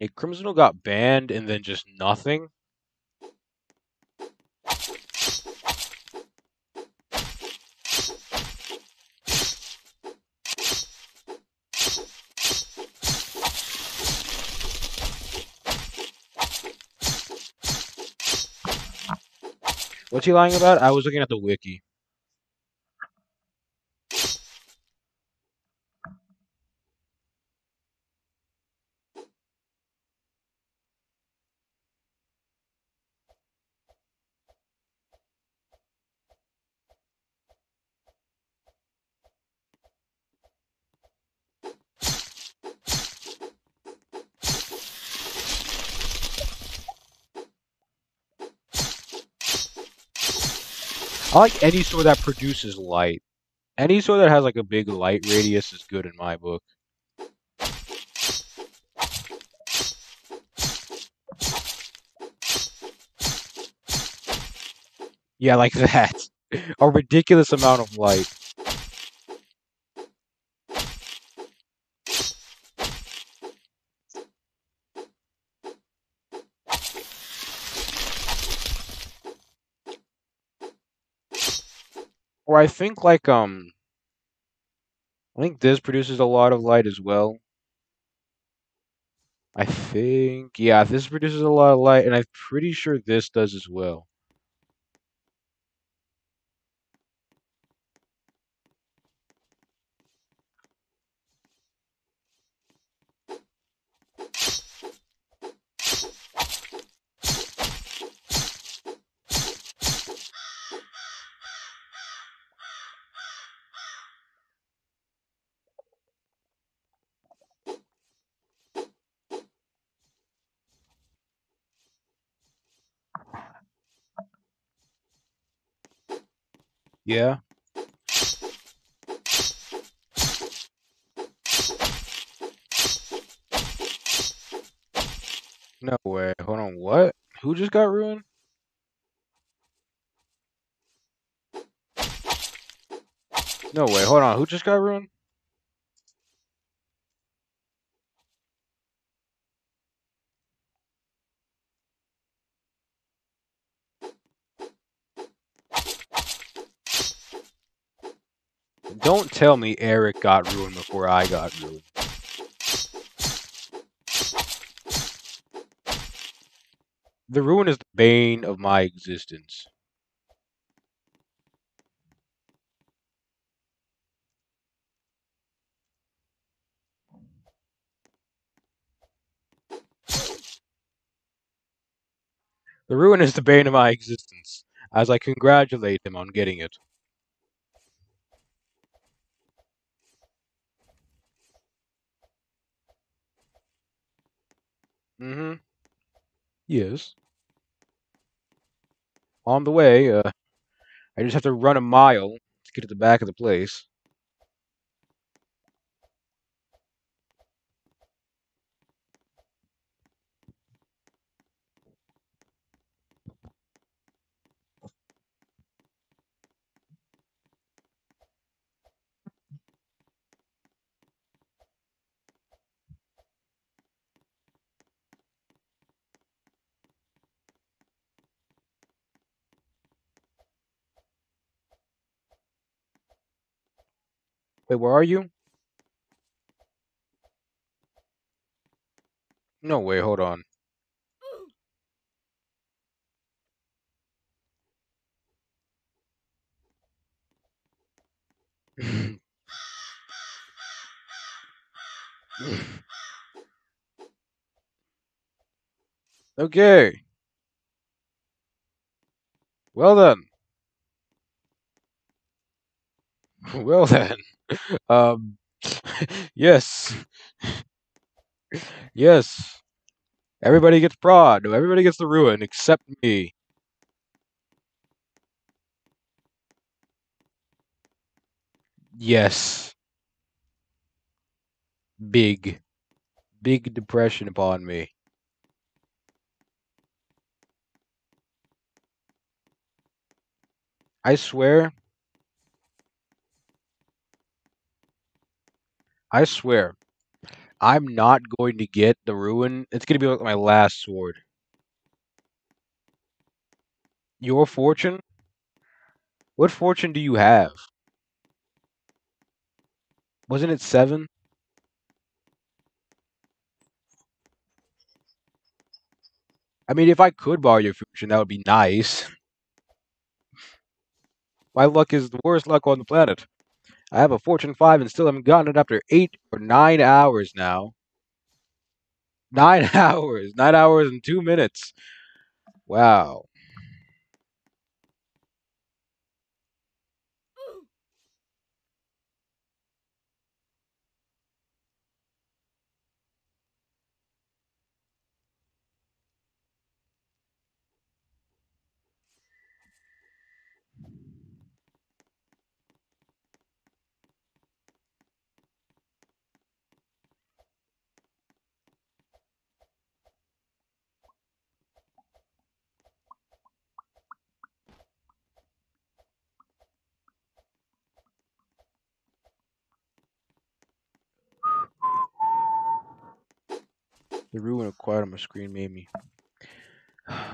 A Crimsonal got banned and then just nothing? What's he lying about? I was looking at the wiki. I like any sword that produces light. Any sword that has like a big light radius is good in my book. Yeah, like that. A ridiculous amount of light. Or I think like I think this produces a lot of light as well. I think yeah, this produces a lot of light, and I'm pretty sure this does as well. Yeah. No way. Hold on. What? Who just got ruined? No way. Hold on. Who just got ruined? Don't tell me Eric got ruined before I got ruined. The ruin is the bane of my existence. The ruin is the bane of my existence, as I congratulate him on getting it. Mm-hmm. Yes. On the way, I just have to run a mile to get to the back of the place. Wait, where are you? No way, hold on. Okay. Well then. Well then. Um. Yes. Yes. Everybody gets prod. No, everybody gets the ruin except me. Yes. Big. Big depression upon me. I swear. I swear. I'm not going to get the ruin. It's gonna be like my last sword. Your fortune? What fortune do you have? Wasn't it 7? I mean, if I could borrow your fortune, that would be nice. My luck is the worst luck on the planet. I have a Fortune 5 and still haven't gotten it after 8 or 9 hours now. 9 hours. 9 hours and 2 minutes. Wow. The ruin acquired on my screen made me.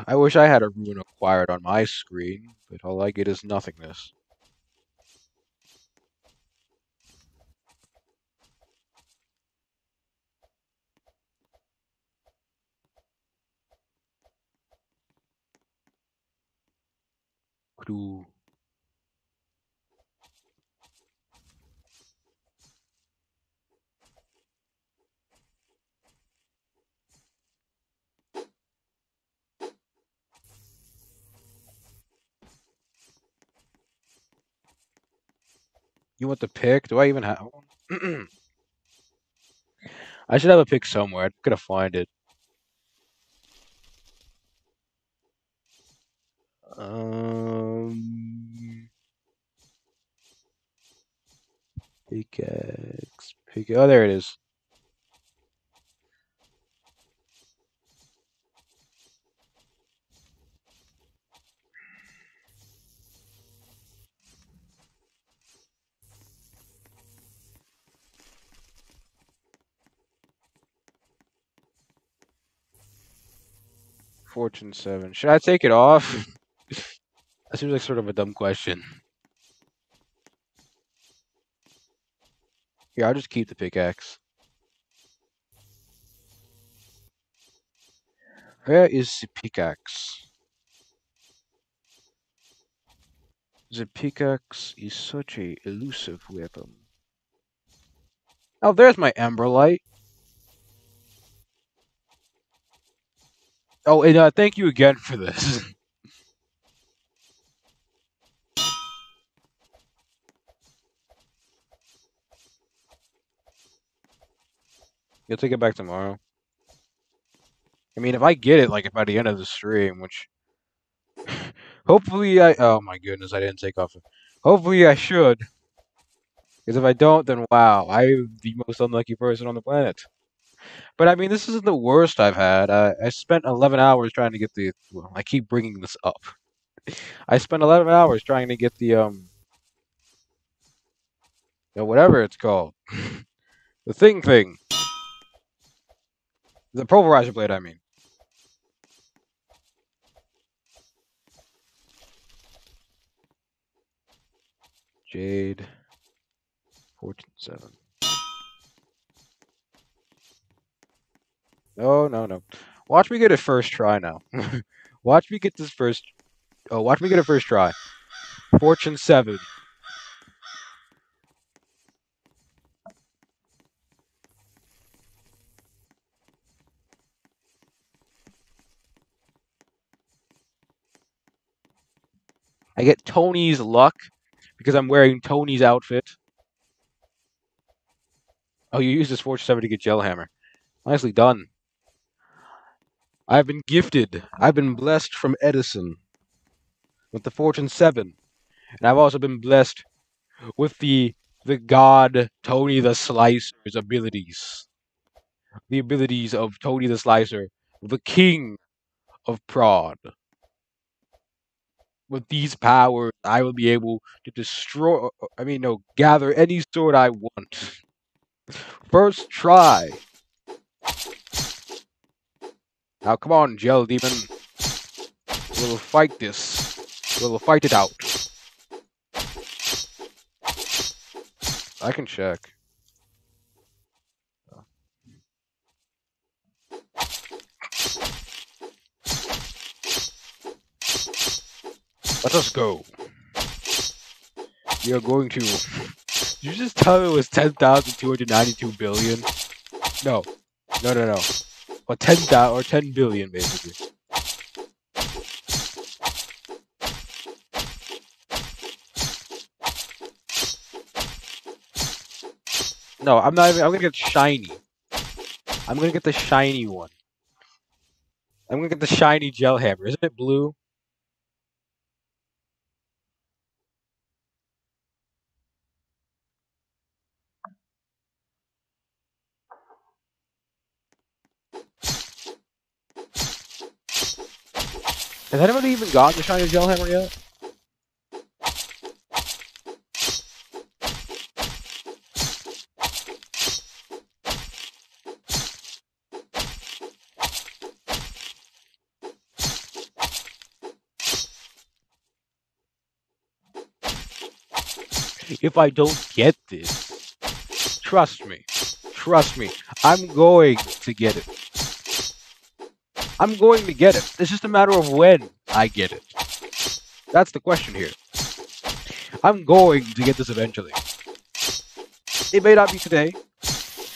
I wish I had a ruin acquired on my screen, but all I get is nothingness. Cool. You want the pick? Do I even have one? I should have a pick somewhere. I gotta find it. Um, pickaxe. Pick. Oh, there it is. Fortune 7. Should I take it off? That seems like sort of a dumb question. Here, I'll just keep the pickaxe. Where is the pickaxe? The pickaxe is such a elusive weapon. Oh, there's my Emberlight. Oh, and thank you again for this. You'll take it back tomorrow. I mean, if I get it, like, by the end of the stream, which... hopefully I... Oh my goodness, I didn't take off. Hopefully I should. Because if I don't, then wow, I'm the most unlucky person on the planet. But I mean, this isn't the worst I've had. I spent 11 hours trying to get the... Well, I keep bringing this up. I spent 11 hours trying to get the, whatever it's called. The thing. The pulverizer blade, I mean. Jade. Fortune 7. No. Watch me get it first try now. Watch me get this first... Oh, watch me get it first try. Fortune 7. I get Tony's luck because I'm wearing Tony's outfit. Oh, you use this Fortune 7 to get Gel Hammer. Nicely done. I've been gifted. I've been blessed from Edison with the Fortune 7. And I've also been blessed with the god Tony the Slicer's abilities. The abilities of Tony the Slicer, the king of prod. With these powers, I will be able to destroy, gather any sword I want. First try. Now come on, Gel Demon. We'll fight this. We'll fight it out. I can check. Let us go. You're going to. Did you just tell me it was 10,292 billion? No. No. Or 10,000 or 10 billion, basically. No, I'm not even. I'm gonna get shiny. I'm gonna get the shiny one. I'm gonna get the shiny gel hammer. Isn't it blue? Has anybody even gotten the shiny gel hammer yet? If I don't get this, trust me, I'm going to get it. I'm going to get it. It's just a matter of when I get it. That's the question here. I'm going to get this eventually. It may not be today.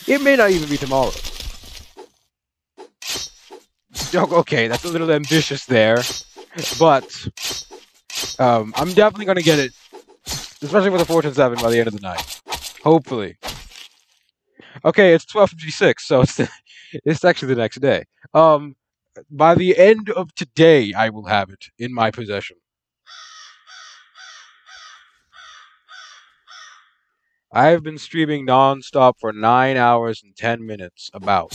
It may not even be tomorrow. Okay, that's a little ambitious there, but I'm definitely gonna get it, especially with a Fortune 7 by the end of the night. Hopefully. Okay, it's 12:56, so it's actually the next day. By the end of today, I will have it in my possession. I have been streaming non-stop for 9 hours and 10 minutes, about.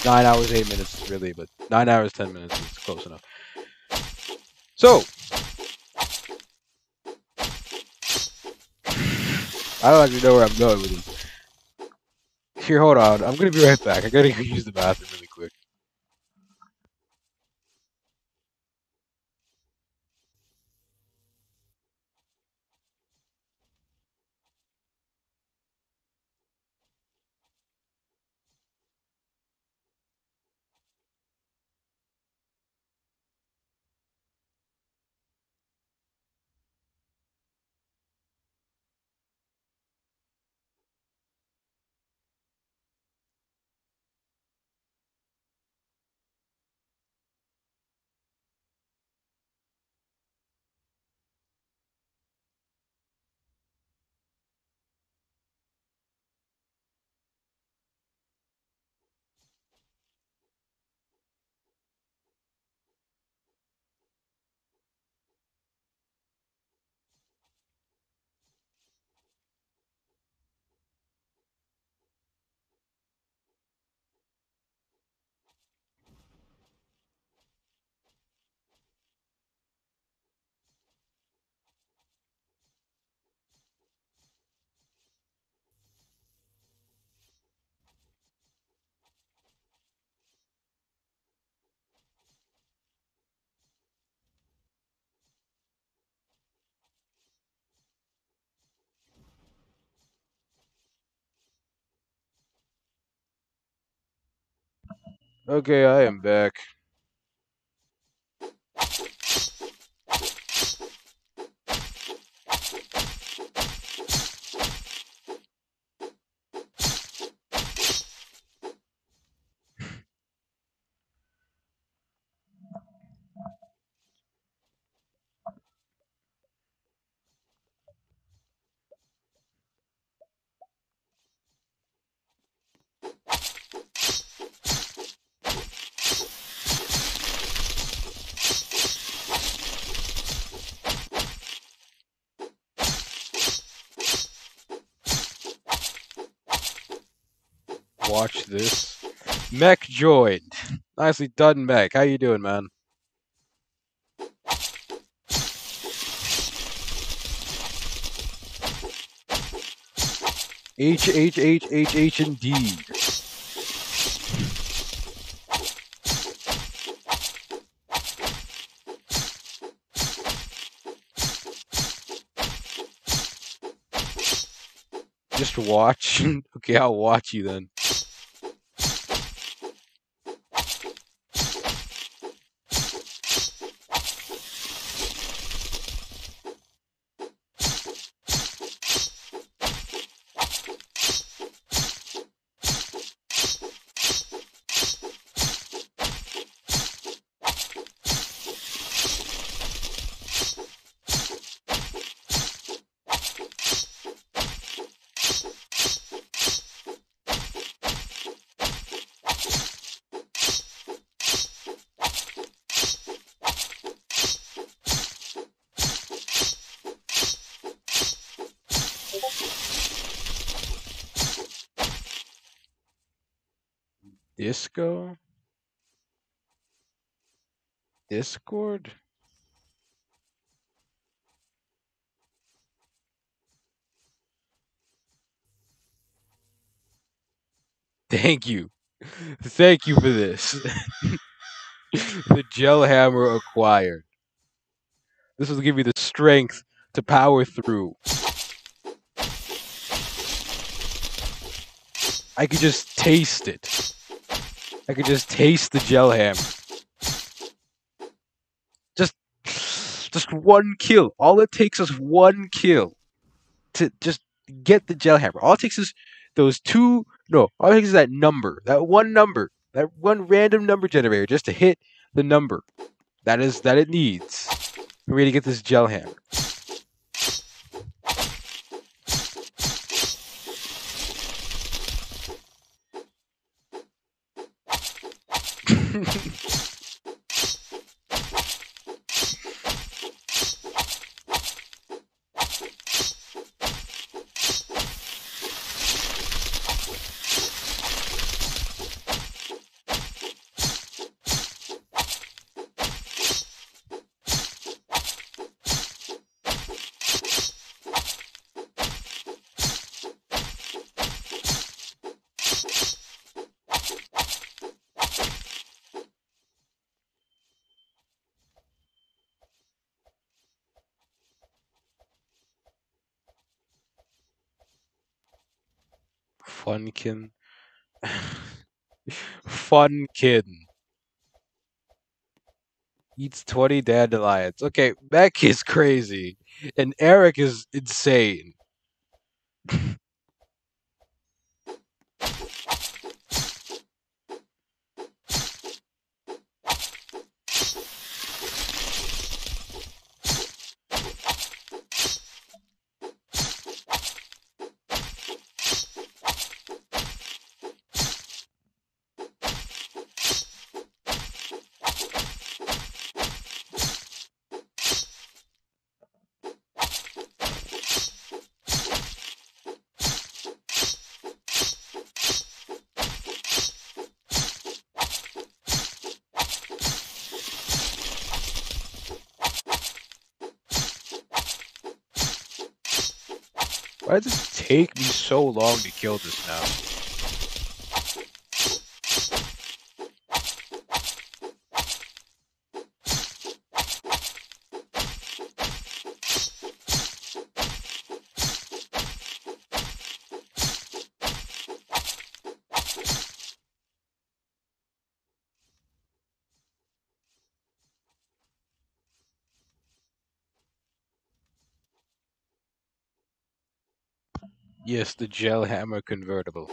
9 hours, 8 minutes, really, but 9 hours, 10 minutes is close enough. So, I don't actually know where I'm going with this. Here, hold on. I'm gonna be right back. I gotta go use the bathroom really quick. Okay, I am back. Watch this. Mech joined. Nicely done, Mech. How you doing, man? H indeed. Just watch. Okay, I'll watch you then. Disco? Discord? Thank you. Thank you for this. The gel hammer acquired. This will give you the strength to power through. I could just taste it. I could just taste the gel hammer. Just just one kill. All it takes is one kill to just get the gel hammer. All it takes is those two. No, all it takes is that number, that one random number generator, just to hit the number that it needs for me to get this gel hammer. Funkin. Funkin. Eats 20 dandelions. Okay, Beck is crazy. And Eric is insane. Why does it take me so long to kill this now? Yes, the gel hammer convertible.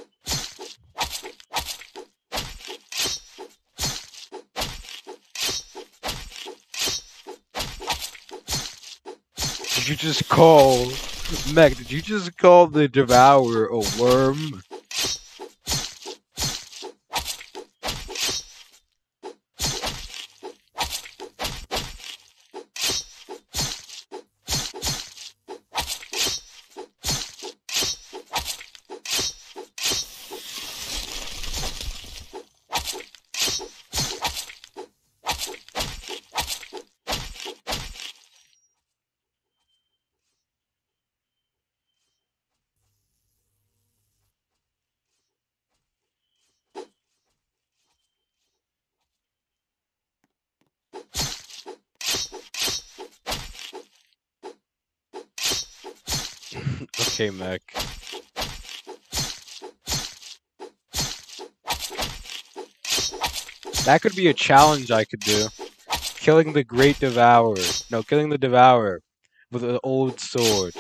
Did you just call Meg, did you just call the Devourer a worm? Okay, Meg. That could be a challenge I could do. Killing the Great Devourer. No, killing the Devourer with an old sword.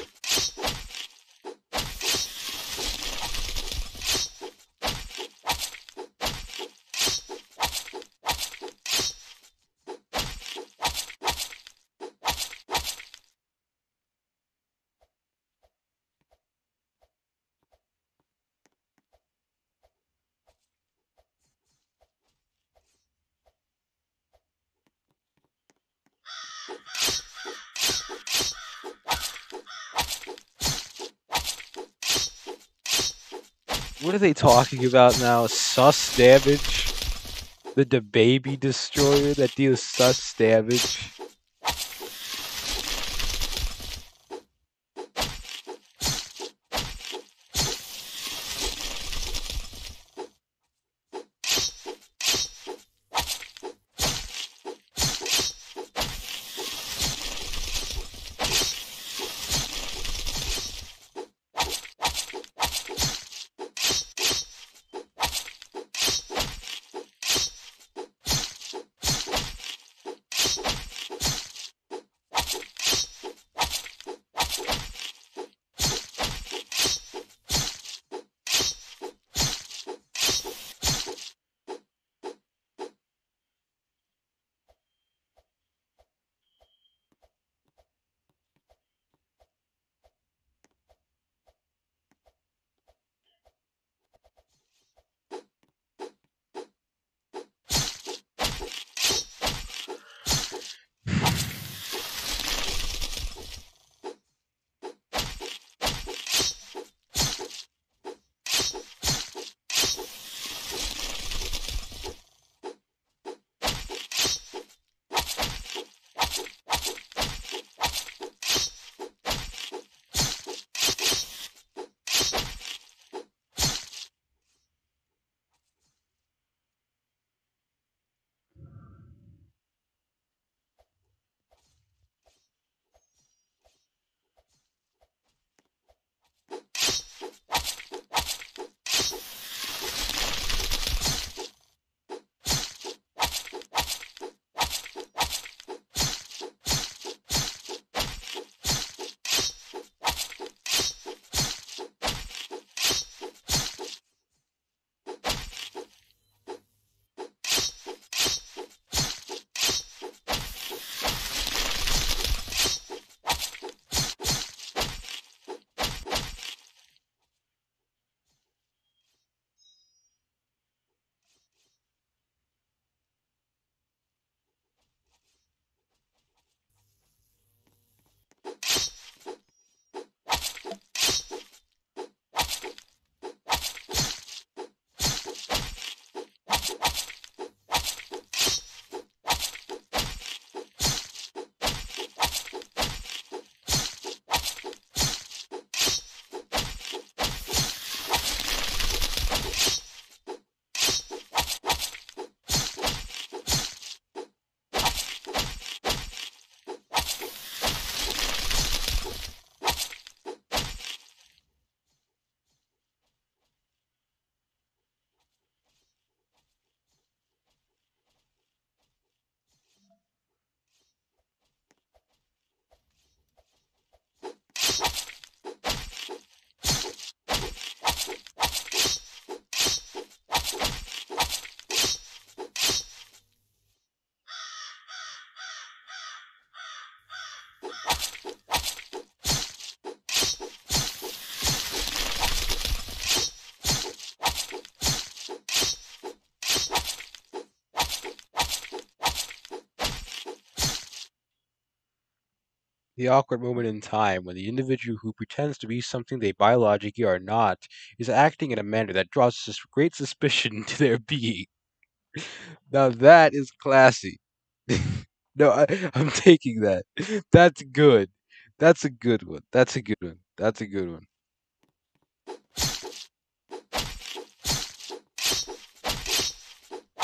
What are they talking about now? Sus damage? The baby destroyer that deals sus damage? The awkward moment in time when the individual who pretends to be something they biologically are not is acting in a manner that draws great suspicion to their being. Now that is classy. No, I'm taking that. That's good. That's a good one. That's a good one. That's a good one.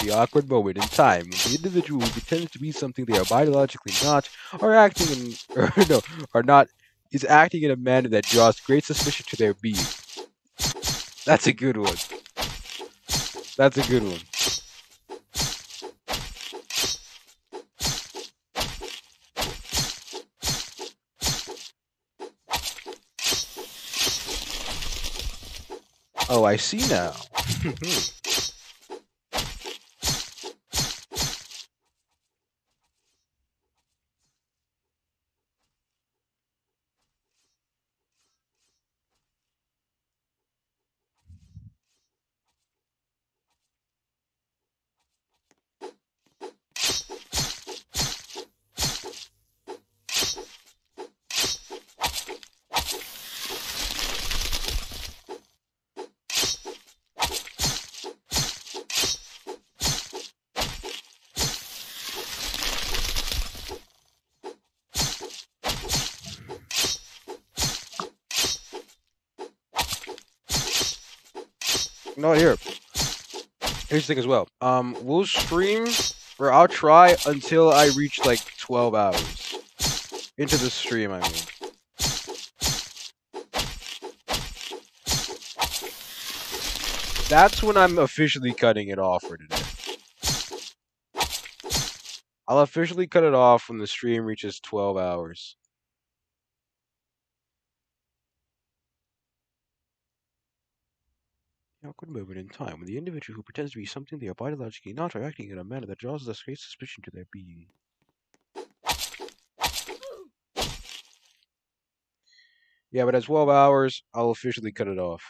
The awkward moment in time when the individual who pretends to be something they are biologically not are acting in, or no, are not, is acting in a manner that draws great suspicion to their being. That's a good one. That's a good one. Oh, I see now. No, here. Here's the thing as well. We'll stream, or I'll try until I reach like 12 hours into the stream. I mean, that's when I'm officially cutting it off for today. I'll officially cut it off when the stream reaches 12 hours. An awkward moment in time when the individual who pretends to be something they are biologically not are acting in a manner that draws thus great suspicion to their being. Yeah, but at 12 hours, I'll officially cut it off.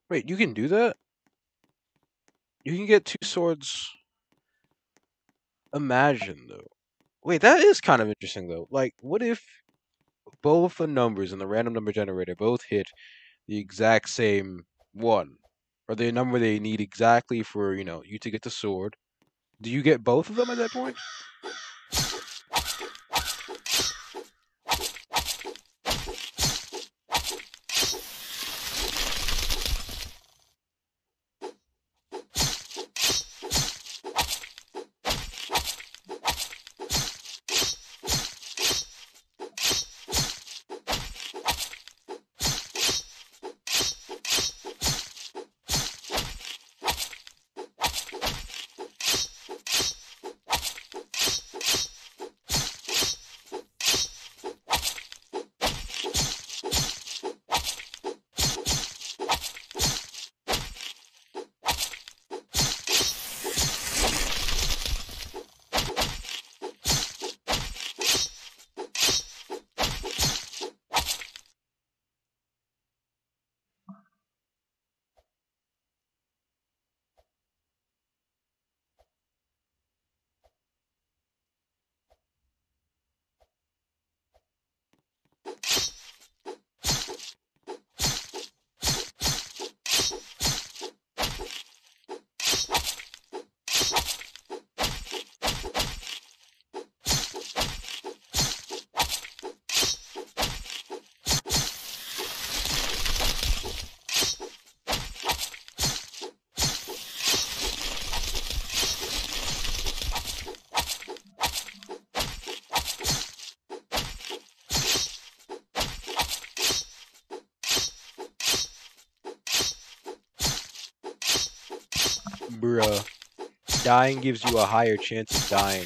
Wait, you can do that? You can get 2 swords. Imagine, though. Wait, that is kind of interesting, though. Like, what if both the numbers in the random number generator both hit the exact same one? Or the number they need exactly for, you to get the sword? Do you get both of them at that point? Bruh. Dying gives you a higher chance of dying.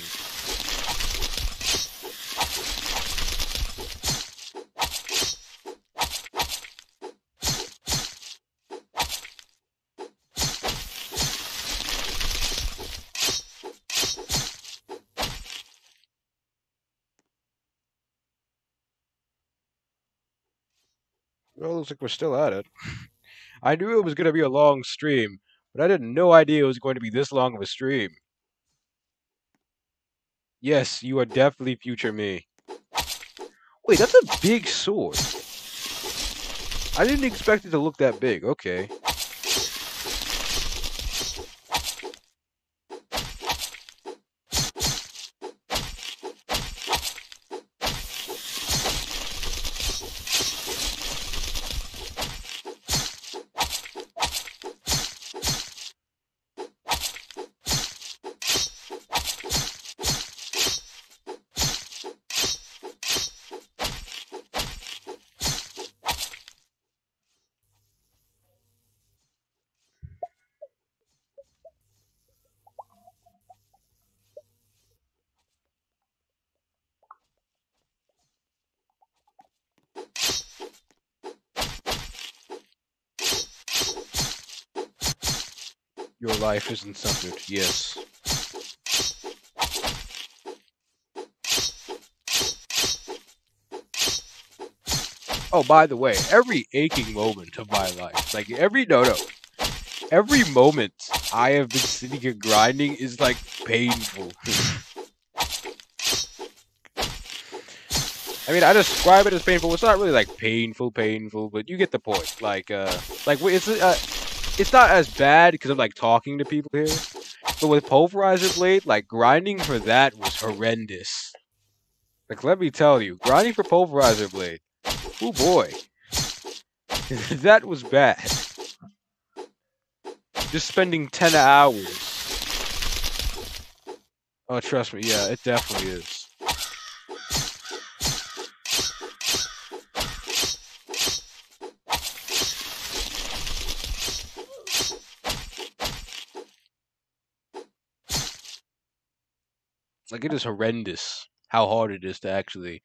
Well, looks like we're still at it. I knew it was going to be a long stream, but I had no idea it was going to be this long of a stream. Yes, you are definitely future me. Wait, that's a big sword. I didn't expect it to look that big. Okay. Your life isn't centered. Yes. Oh, by the way, every aching moment of my life, like every moment I have been sitting here grinding is like painful. I mean, I describe it as painful. It's not really like painful, but you get the point. It's not as bad because I'm like talking to people here. But with Pulverizer Blade, like grinding for that was horrendous. Like, let me tell you, grinding for Pulverizer Blade, oh boy, that was bad. Just spending 10 hours. Oh, trust me, yeah, it definitely is. Like, it is horrendous how hard it is to actually,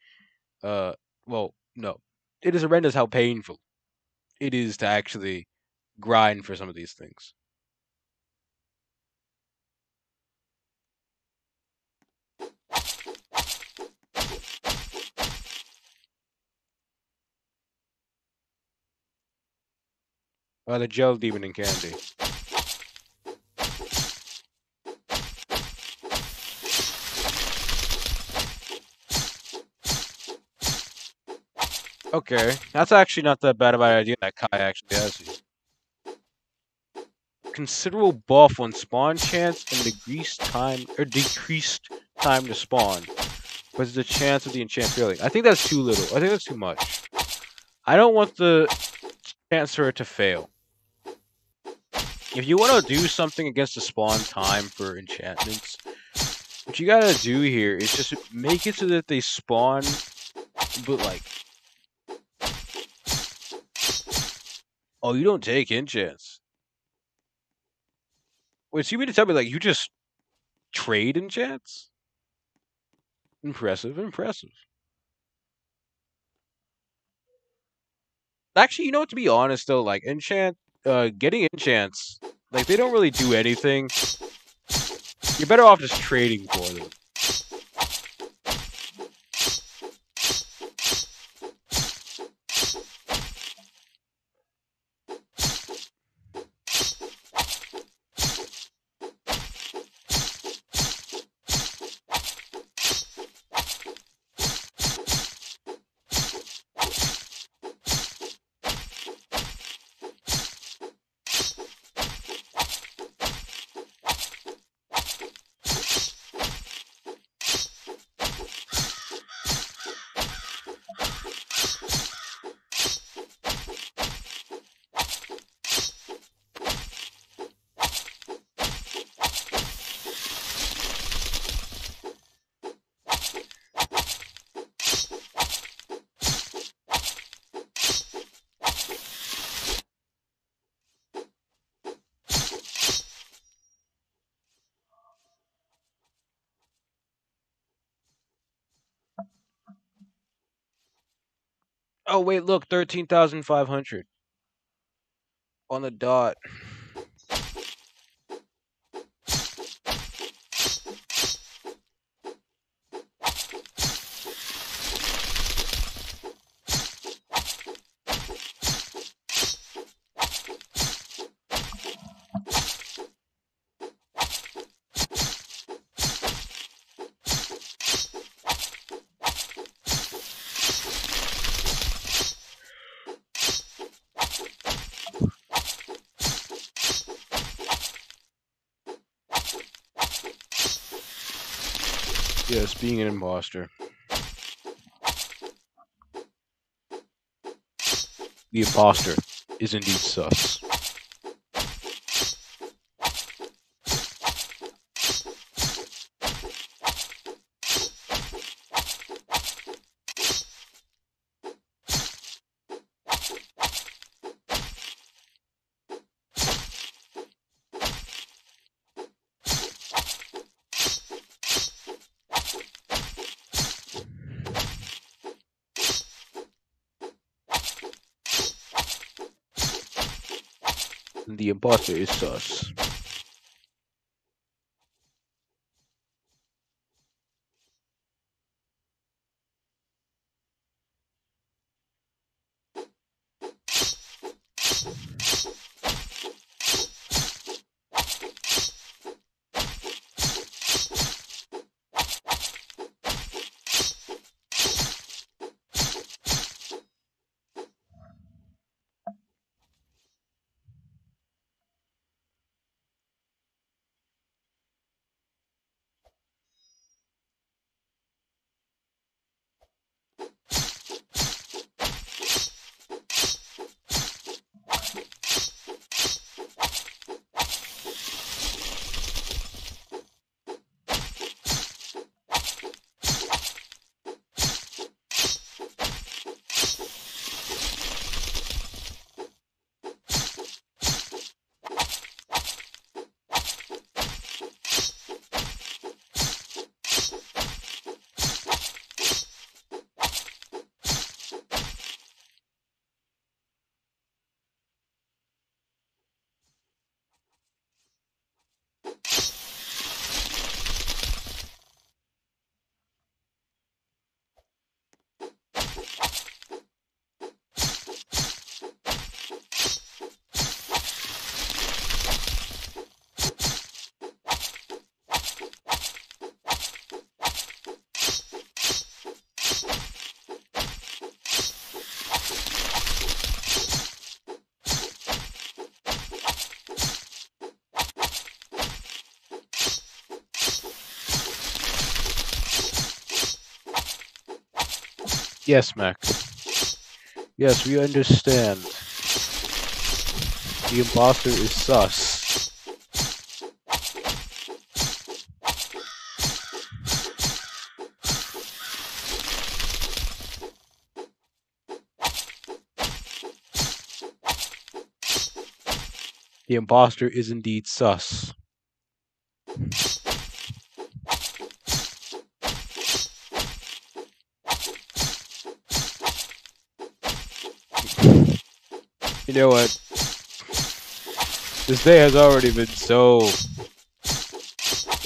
uh, well, no. It is horrendous how painful it is to actually grind for some of these things. The Gel Demon and Candy. Okay, that's actually not that bad of an idea that Kai actually has here. Considerable buff on spawn chance and decreased time to spawn, but the chance of the enchant failing. I think that's too little. I think that's too much. I don't want the chance for it to fail. If you want to do something against the spawn time for enchantments, what you gotta do here is just make it so that they spawn, but like, oh, you don't take enchants. Wait, so you mean to tell me like you just trade enchants? Impressive, impressive. Actually, you know what? To be honest, though, like getting enchants, like they don't really do anything. You're better off just trading for them. Oh wait, look, 13,500 on the dot. Yes, being an imposter. The imposter is indeed sus. The imposter is sus. Yes, Mac. Yes, we understand. The imposter is sus. The imposter is indeed sus. You know what? This day has already been so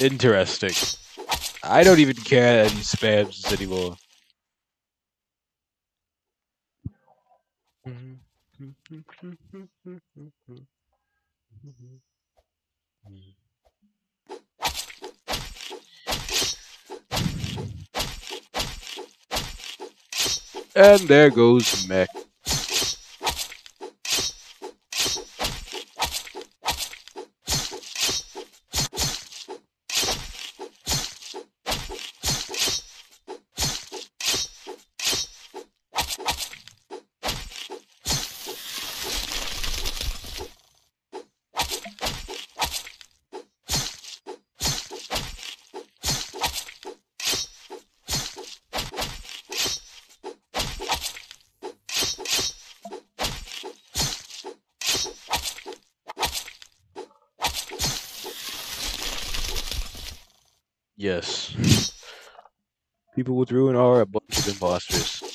interesting. I don't even care that he spams this anymore. And there goes Mech. Yes. People with ruin are a bunch of imposters.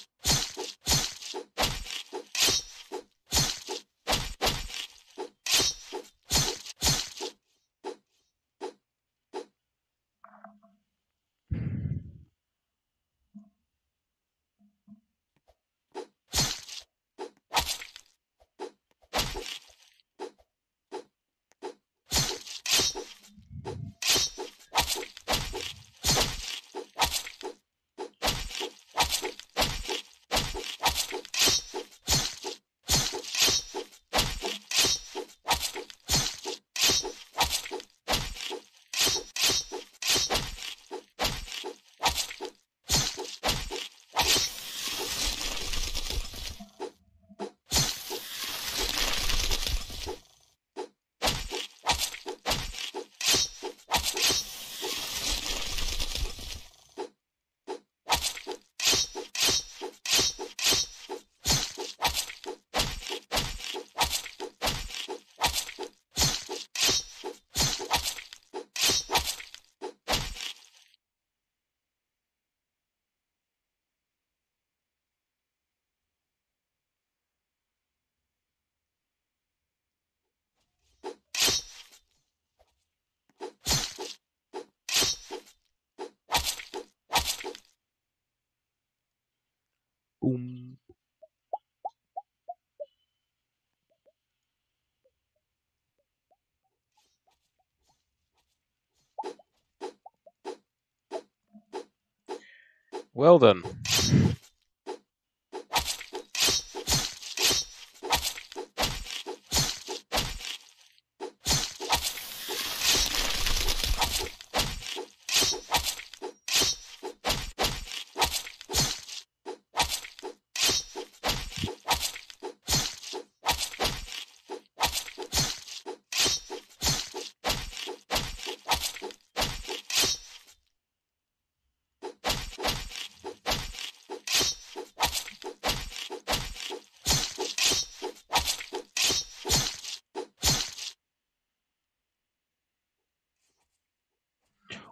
Well then.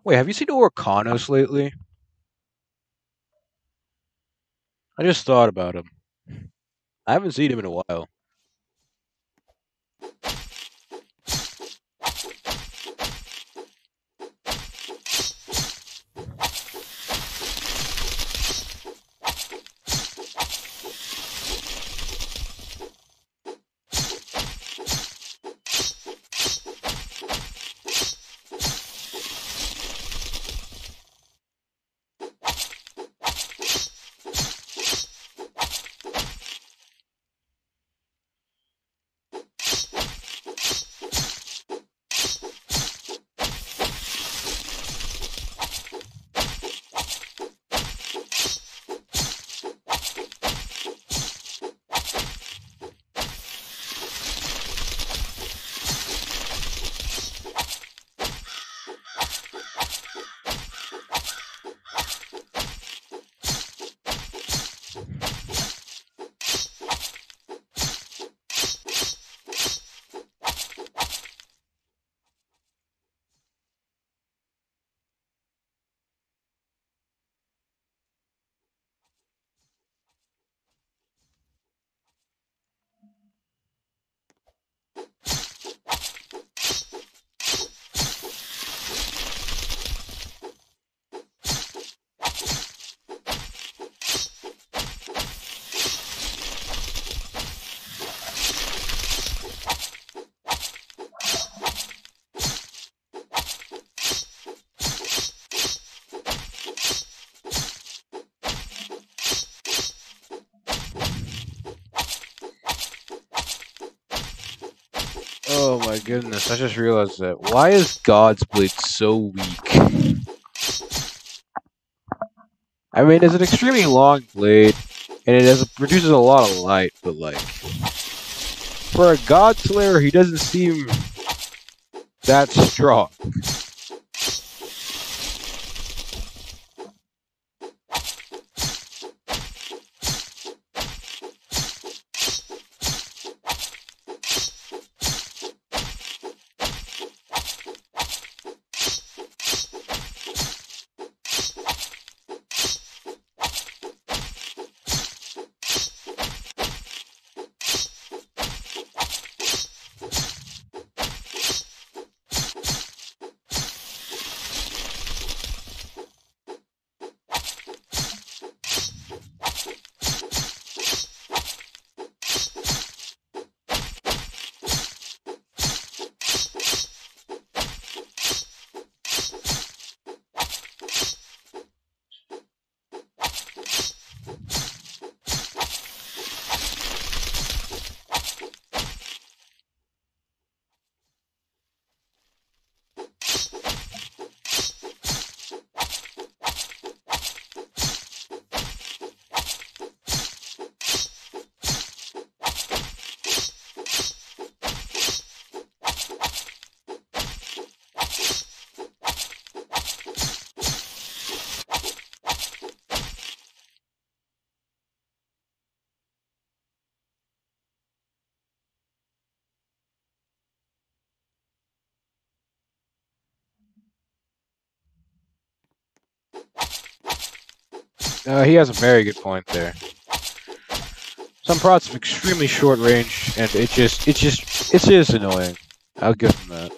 Wait, have you seen Orkanos lately? I just thought about him. I haven't seen him in a while. Oh my goodness, I just realized that. Why is God's Blade so weak? I mean, it's an extremely long blade, and produces a lot of light, but like, for a God Slayer, he doesn't seem that strong. He has a very good point there. Some prods have extremely short range, and it's just annoying. I'll give him that.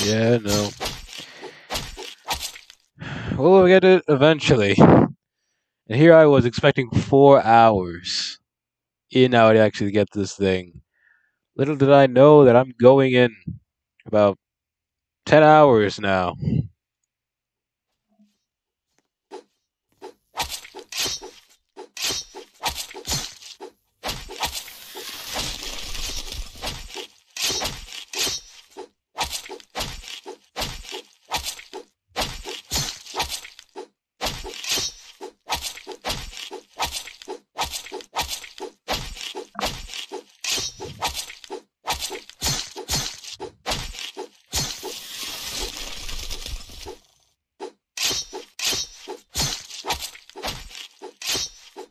Yeah, no. We'll get it eventually. And here I was expecting 4 hours in now to actually get this thing. Little did I know that I'm going in about 10 hours now.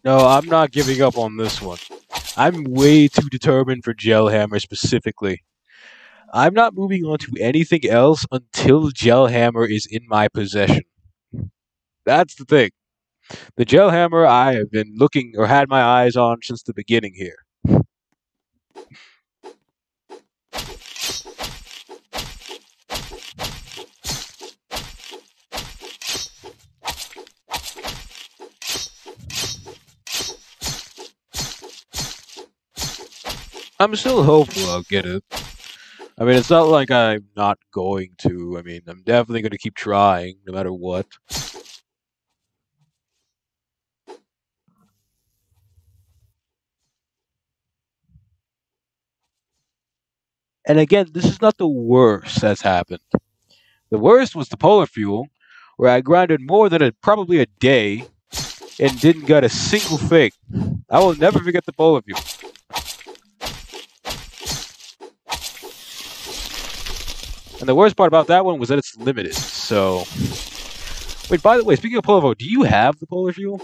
No, I'm not giving up on this one. I'm way too determined for Gellhammer specifically. I'm not moving on to anything else until Gellhammer is in my possession. That's the thing. The Gellhammer I have been looking or had my eyes on since the beginning here. I'm still hopeful I'll get it. I mean, it's not like I'm not going to. I mean, I'm definitely going to keep trying no matter what. And again, this is not the worst that's happened. The worst was the polar fuel, where I grinded more than probably a day and didn't get a single thing. I will never forget the polar fuel. And the worst part about that one was that it's limited. So, wait. By the way, speaking of polar fuel, do you have the polar fuel?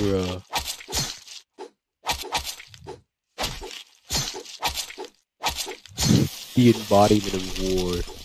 Bruh. The embodiment of war.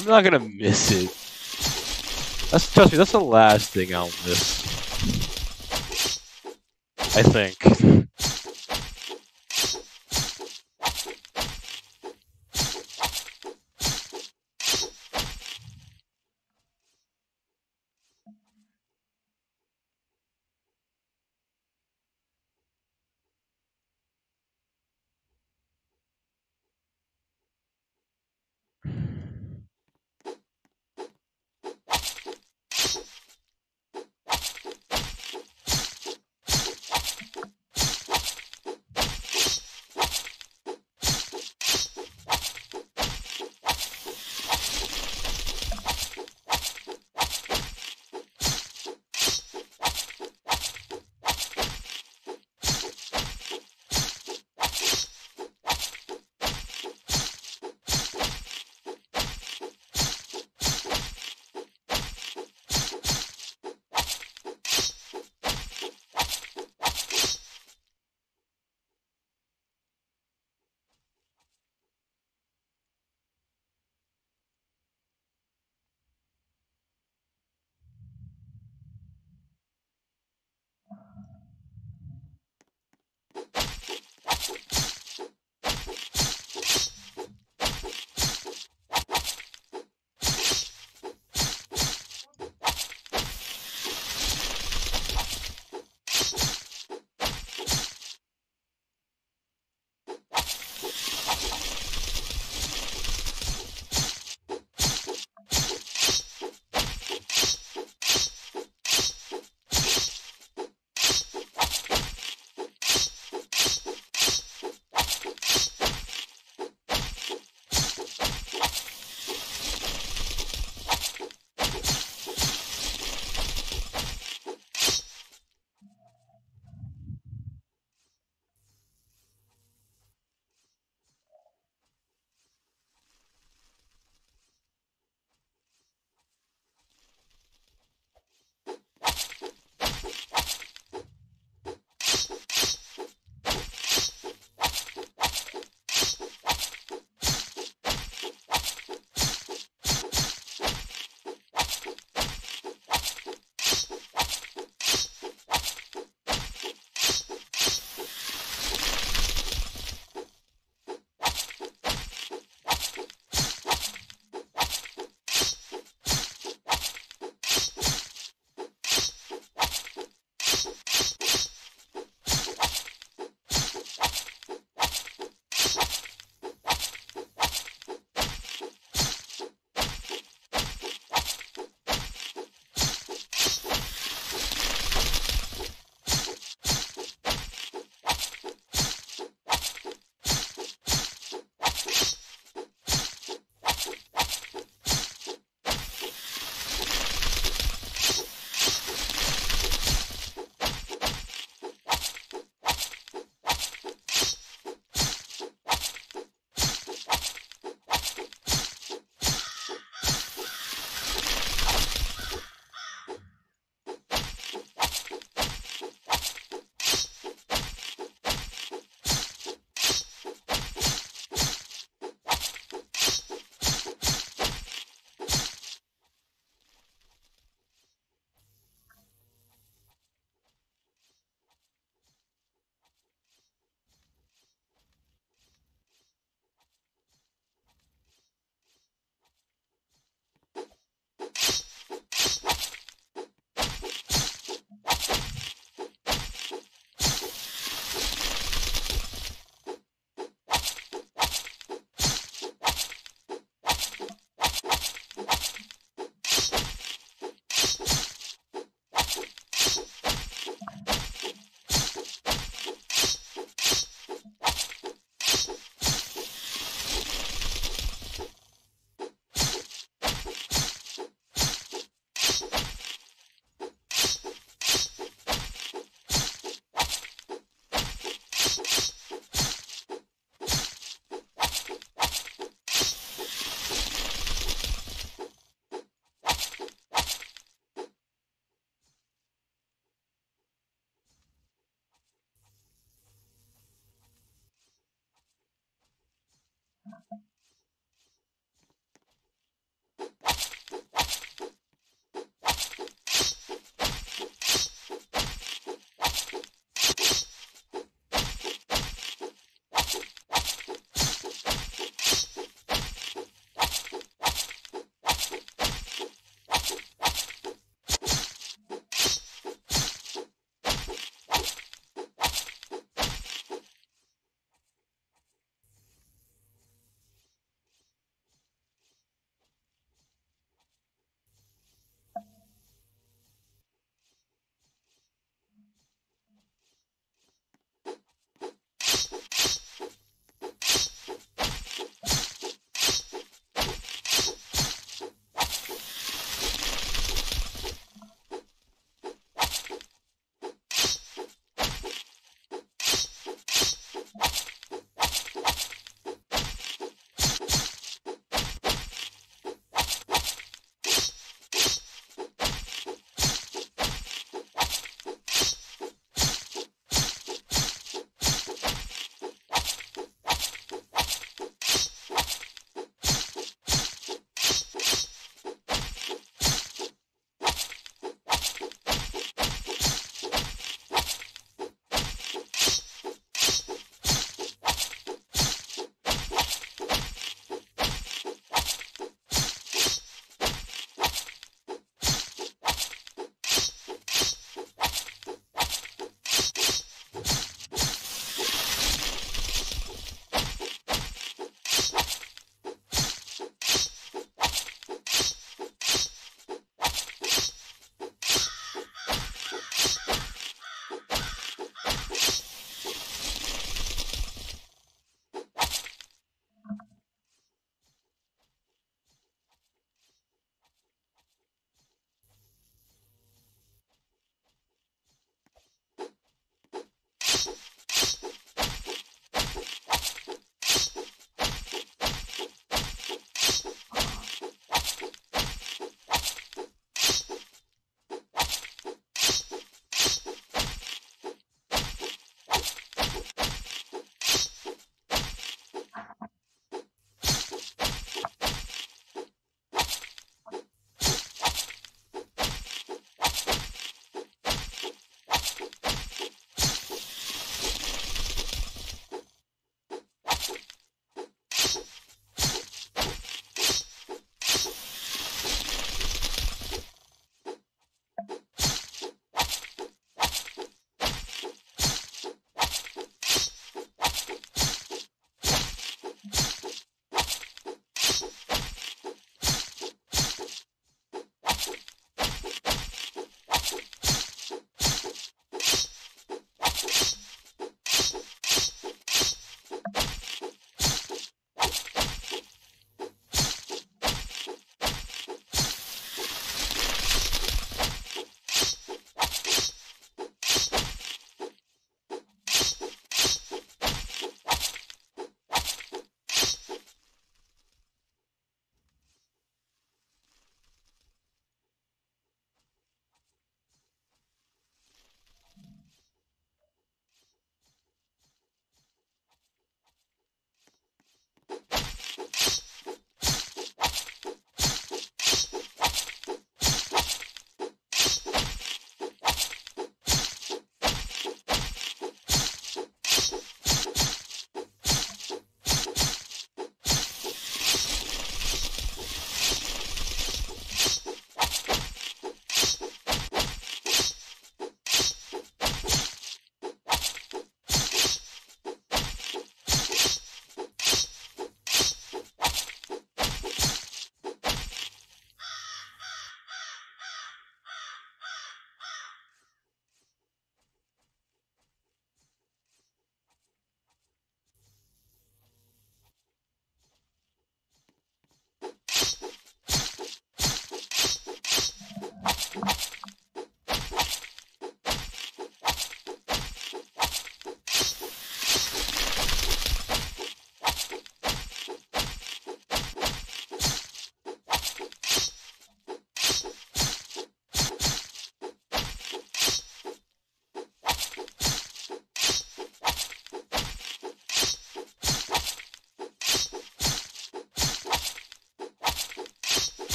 I'm not gonna miss it. Trust me, that's the last thing I'll miss. I think.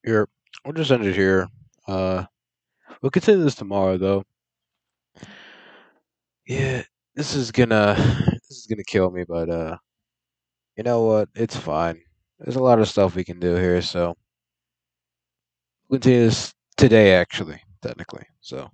Here, we'll just end it here. Uh, we'll continue this tomorrow, though. Yeah, this is gonna kill me, but you know what? It's fine. There's a lot of stuff we can do here, so we'll continue this today, actually, technically. So.